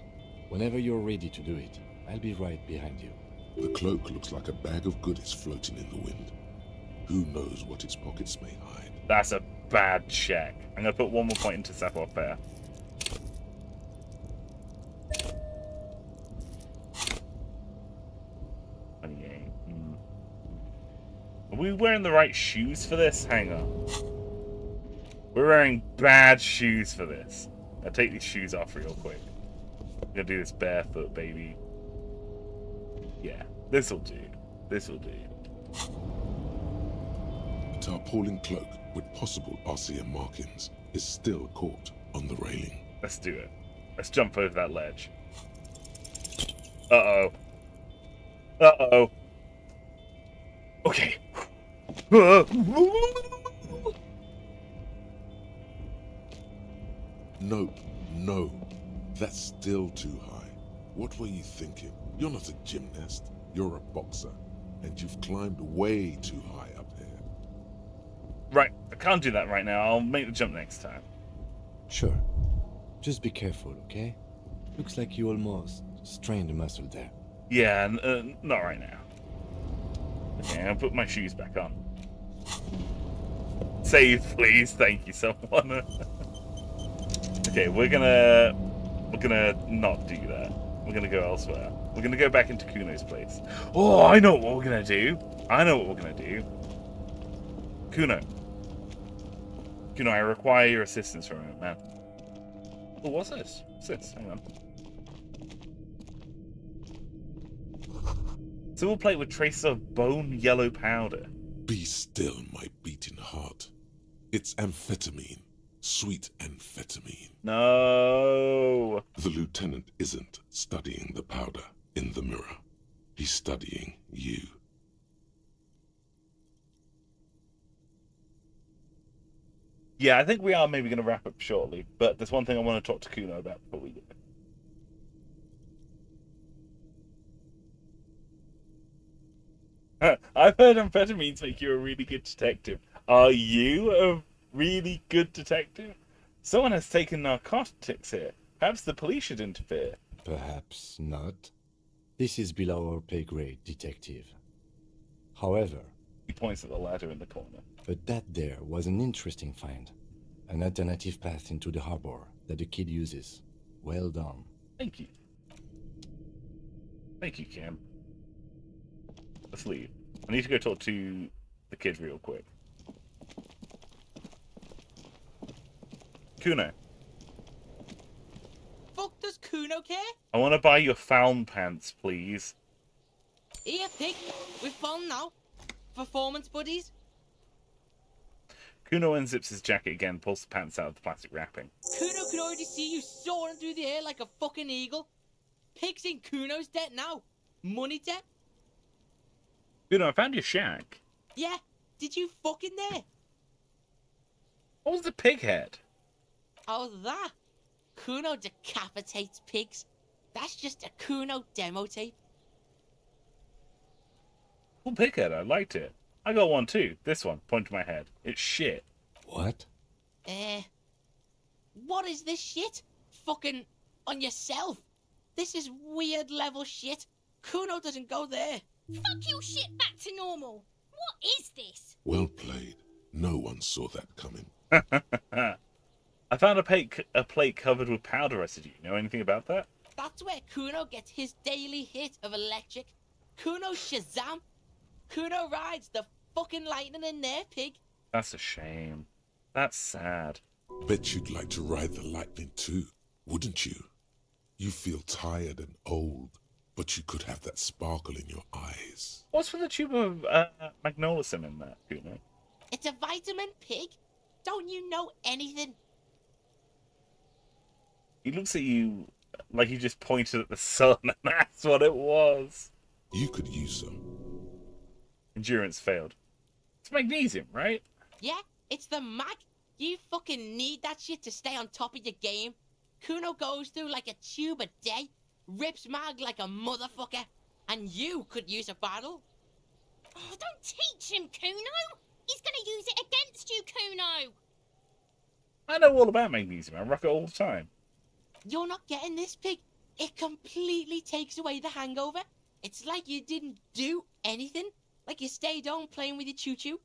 Whenever you're ready to do it, I'll be right behind you. The cloak looks like a bag of goodies floating in the wind. Who knows what its pockets may hide? That's a bad check. I'm going to put 1 more point into savoir-faire. Are we wearing the right shoes for this? Hang on. We're wearing bad shoes for this. I'll take these shoes off real quick. I'm gonna do this barefoot, baby. Yeah, this'll do. This'll do. A tarpaulin cloak with possible RCM markings is still caught on the railing. Let's do it. Let's jump over that ledge. Uh-oh. Uh-oh. Okay. Nope, no. That's still too high. What were you thinking? You're not a gymnast. You're a boxer. And you've climbed way too high up here. Right, I can't do that right now. I'll make the jump next time. Sure. Just be careful, okay? Looks like you almost strained a muscle there. Yeah, not right now. Okay, I'll put my shoes back on. Save, please. Thank you, someone. Okay, we're gonna not do that. We're gonna go elsewhere. We're gonna go back into Kuno's place. Oh, I know what we're gonna do. I know what we're gonna do. Kuno, I require your assistance for a minute, man. Oh, what's this? What's this? Hang on. Silver plate with traces of bone yellow powder. Be still, my beating heart. It's amphetamine. Sweet amphetamine. No. The lieutenant isn't studying the powder in the mirror. He's studying you. Yeah, I think we are maybe going to wrap up shortly, but there's one thing I want to talk to Kuno about before we do. I've heard amphetamines make you a really good detective. Are you a really good detective? Someone has taken narcotics here. Perhaps the police should interfere. Perhaps not. This is below our pay grade, detective. However, points at the ladder in the corner. But that there was an interesting find. An alternative path into the harbor that the kid uses. Well done. Thank you. Thank you, Cam. Let's leave. I need to go talk to the kid real quick. Kuno. Fuck does Kuno care? I want to buy your found pants, please. Here, pig. We're fun now. Performance buddies. Kuno unzips his jacket again, pulls the pants out of the plastic wrapping. Kuno can already see you soaring through the air like a fucking eagle. Pig's in Kuno's debt now. Money debt. Kuno, I found your shack. Yeah, did you fuck in there? What was the pig head? Oh, that. Kuno decapitates pigs. That's just a Kuno demo tape. Cool pig head, I liked it. I got one too. This one, point to my head. It's shit. What? What is this shit? Fucking on yourself. This is weird level shit. Kuno doesn't go there. Fuck your shit back to normal. What is this? Well played. No one saw that coming. I found a plate covered with powder residue. Know anything about that? That's where Kuno gets his daily hit of electric. Kuno Shazam. Kuno rides the fucking lightning in there, pig. That's a shame. That's sad. Bet you'd like to ride the lightning too, wouldn't you? You feel tired and old, but you could have that sparkle in your eyes. What's with the tube of magnolism in there, Kuno? It's a vitamin, pig. Don't you know anything? He looks at you like he just pointed at the sun, and that's what it was. You could use some. Endurance failed. It's magnesium, right? Yeah, it's the mag. You fucking need that shit to stay on top of your game. Kuno goes through like a tube a day, rips mag like a motherfucker, and you could use a bottle. Oh, don't teach him, Kuno. He's gonna use it against you, Kuno. I know all about magnesium. I rock it all the time. You're not getting this, pig. It completely takes away the hangover. It's like you didn't do anything. Like you stayed home playing with your choo-choo.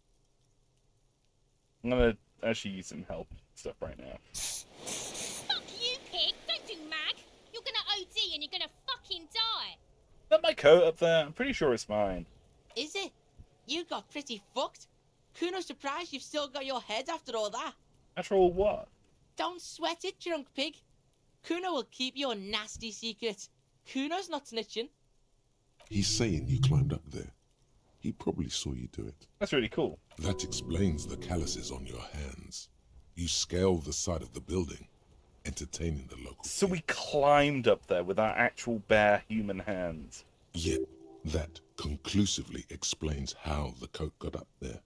I'm gonna actually use some help stuff right now. Fuck you, pig. Don't do mag. You're gonna OD and you're gonna fucking die. Is that my coat up there? I'm pretty sure it's mine. Is it? You got pretty fucked. Kuno's surprised you've still got your head after all that. After all what? Don't sweat it, drunk pig. Kuno will keep your nasty secret. Kuno's not snitching. He's saying you climbed up there. He probably saw you do it. That's really cool. That explains the calluses on your hands. You scaled the side of the building, entertaining the locals. So we climbed up there with our actual bare human hands. Yet, that conclusively explains how the coat got up there.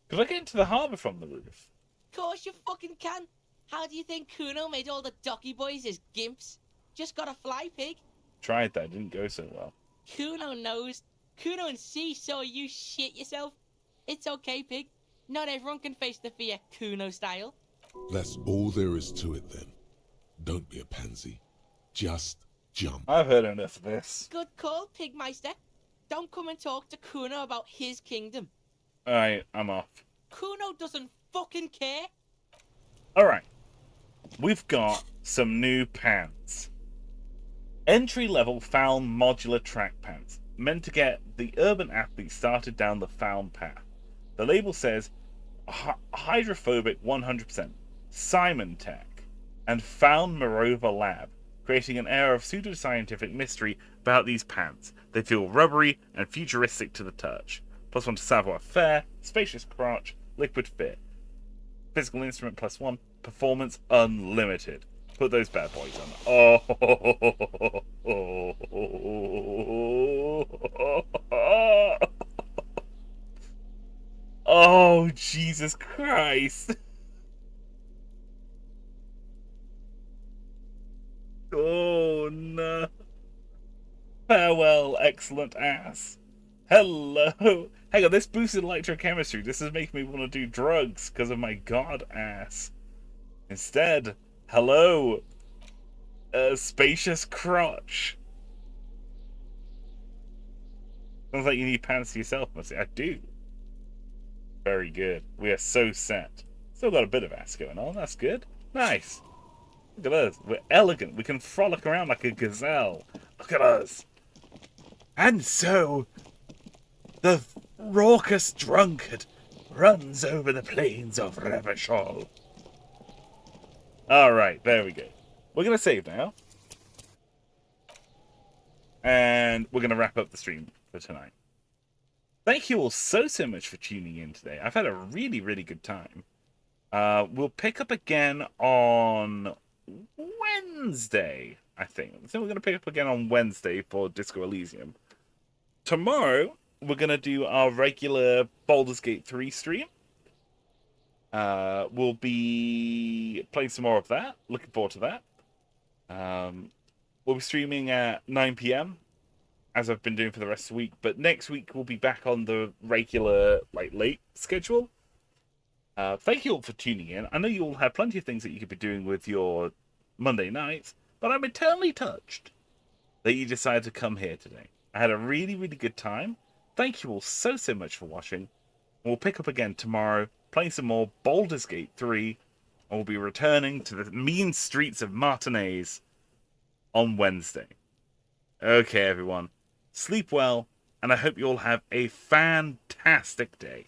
Could I get into the harbour from the roof? Course you fucking can. How do you think Kuno made all the docky boys his gimps? Just gotta fly, pig. Tried that, didn't go so well. Kuno knows. Kuno and C saw you shit yourself. It's okay, pig. Not everyone can face the fear Kuno style. That's all there is to it then. Don't be a pansy. Just jump. I've heard enough of this. Good call, Pigmeister. Don't come and talk to Kuno about his kingdom. Alright, I'm off. Kuno doesn't fucking care. Alright. We've got some new pants. Entry-level found modular track pants, meant to get the urban athlete started down the found path. The label says hydrophobic 100%, Simon Tech, and found Morova Lab, creating an air of pseudoscientific mystery about these pants. They feel rubbery and futuristic to the touch. +1 to savoir-faire, spacious crotch, liquid fit. Physical instrument +1, performance unlimited. Put those bad boys on. Oh, Jesus Christ. Oh, no. Farewell, excellent ass. Hello. Hang on, this boosted electrochemistry. This is making me want to do drugs because of my god ass. Instead, hello, spacious crotch. Sounds like you need pants yourself, Missy. I do. Very good. We are so set. Still got a bit of ass going on. That's good. Nice. Look at us. We're elegant. We can frolic around like a gazelle. Look at us. And so, the raucous drunkard runs over the plains of Revachol. Alright, there we go. We're going to save now. And we're going to wrap up the stream for tonight. Thank you all so much for tuning in today. I've had a really, really good time. We'll pick up again on Wednesday, I think. I think we're going to pick up again on Wednesday for Disco Elysium. Tomorrow, we're going to do our regular Baldur's Gate 3 stream. We'll be playing some more of that. Looking forward to that. We'll be streaming at 9 p.m. as I've been doing for the rest of the week. But next week, we'll be back on the regular, late schedule. Thank you all for tuning in. I know you all have plenty of things that you could be doing with your Monday nights, but I'm eternally touched that you decided to come here today. I had a really, really good time. Thank you all so much for watching. We'll pick up again tomorrow, playing some more Baldur's Gate 3, and we'll be returning to the mean streets of Martinez on Wednesday. Okay, everyone. Sleep well, and I hope you all have a fantastic day.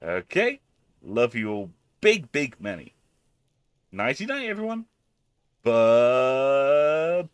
Okay? Love you all big, big many. Nighty night, everyone. Bye-bye.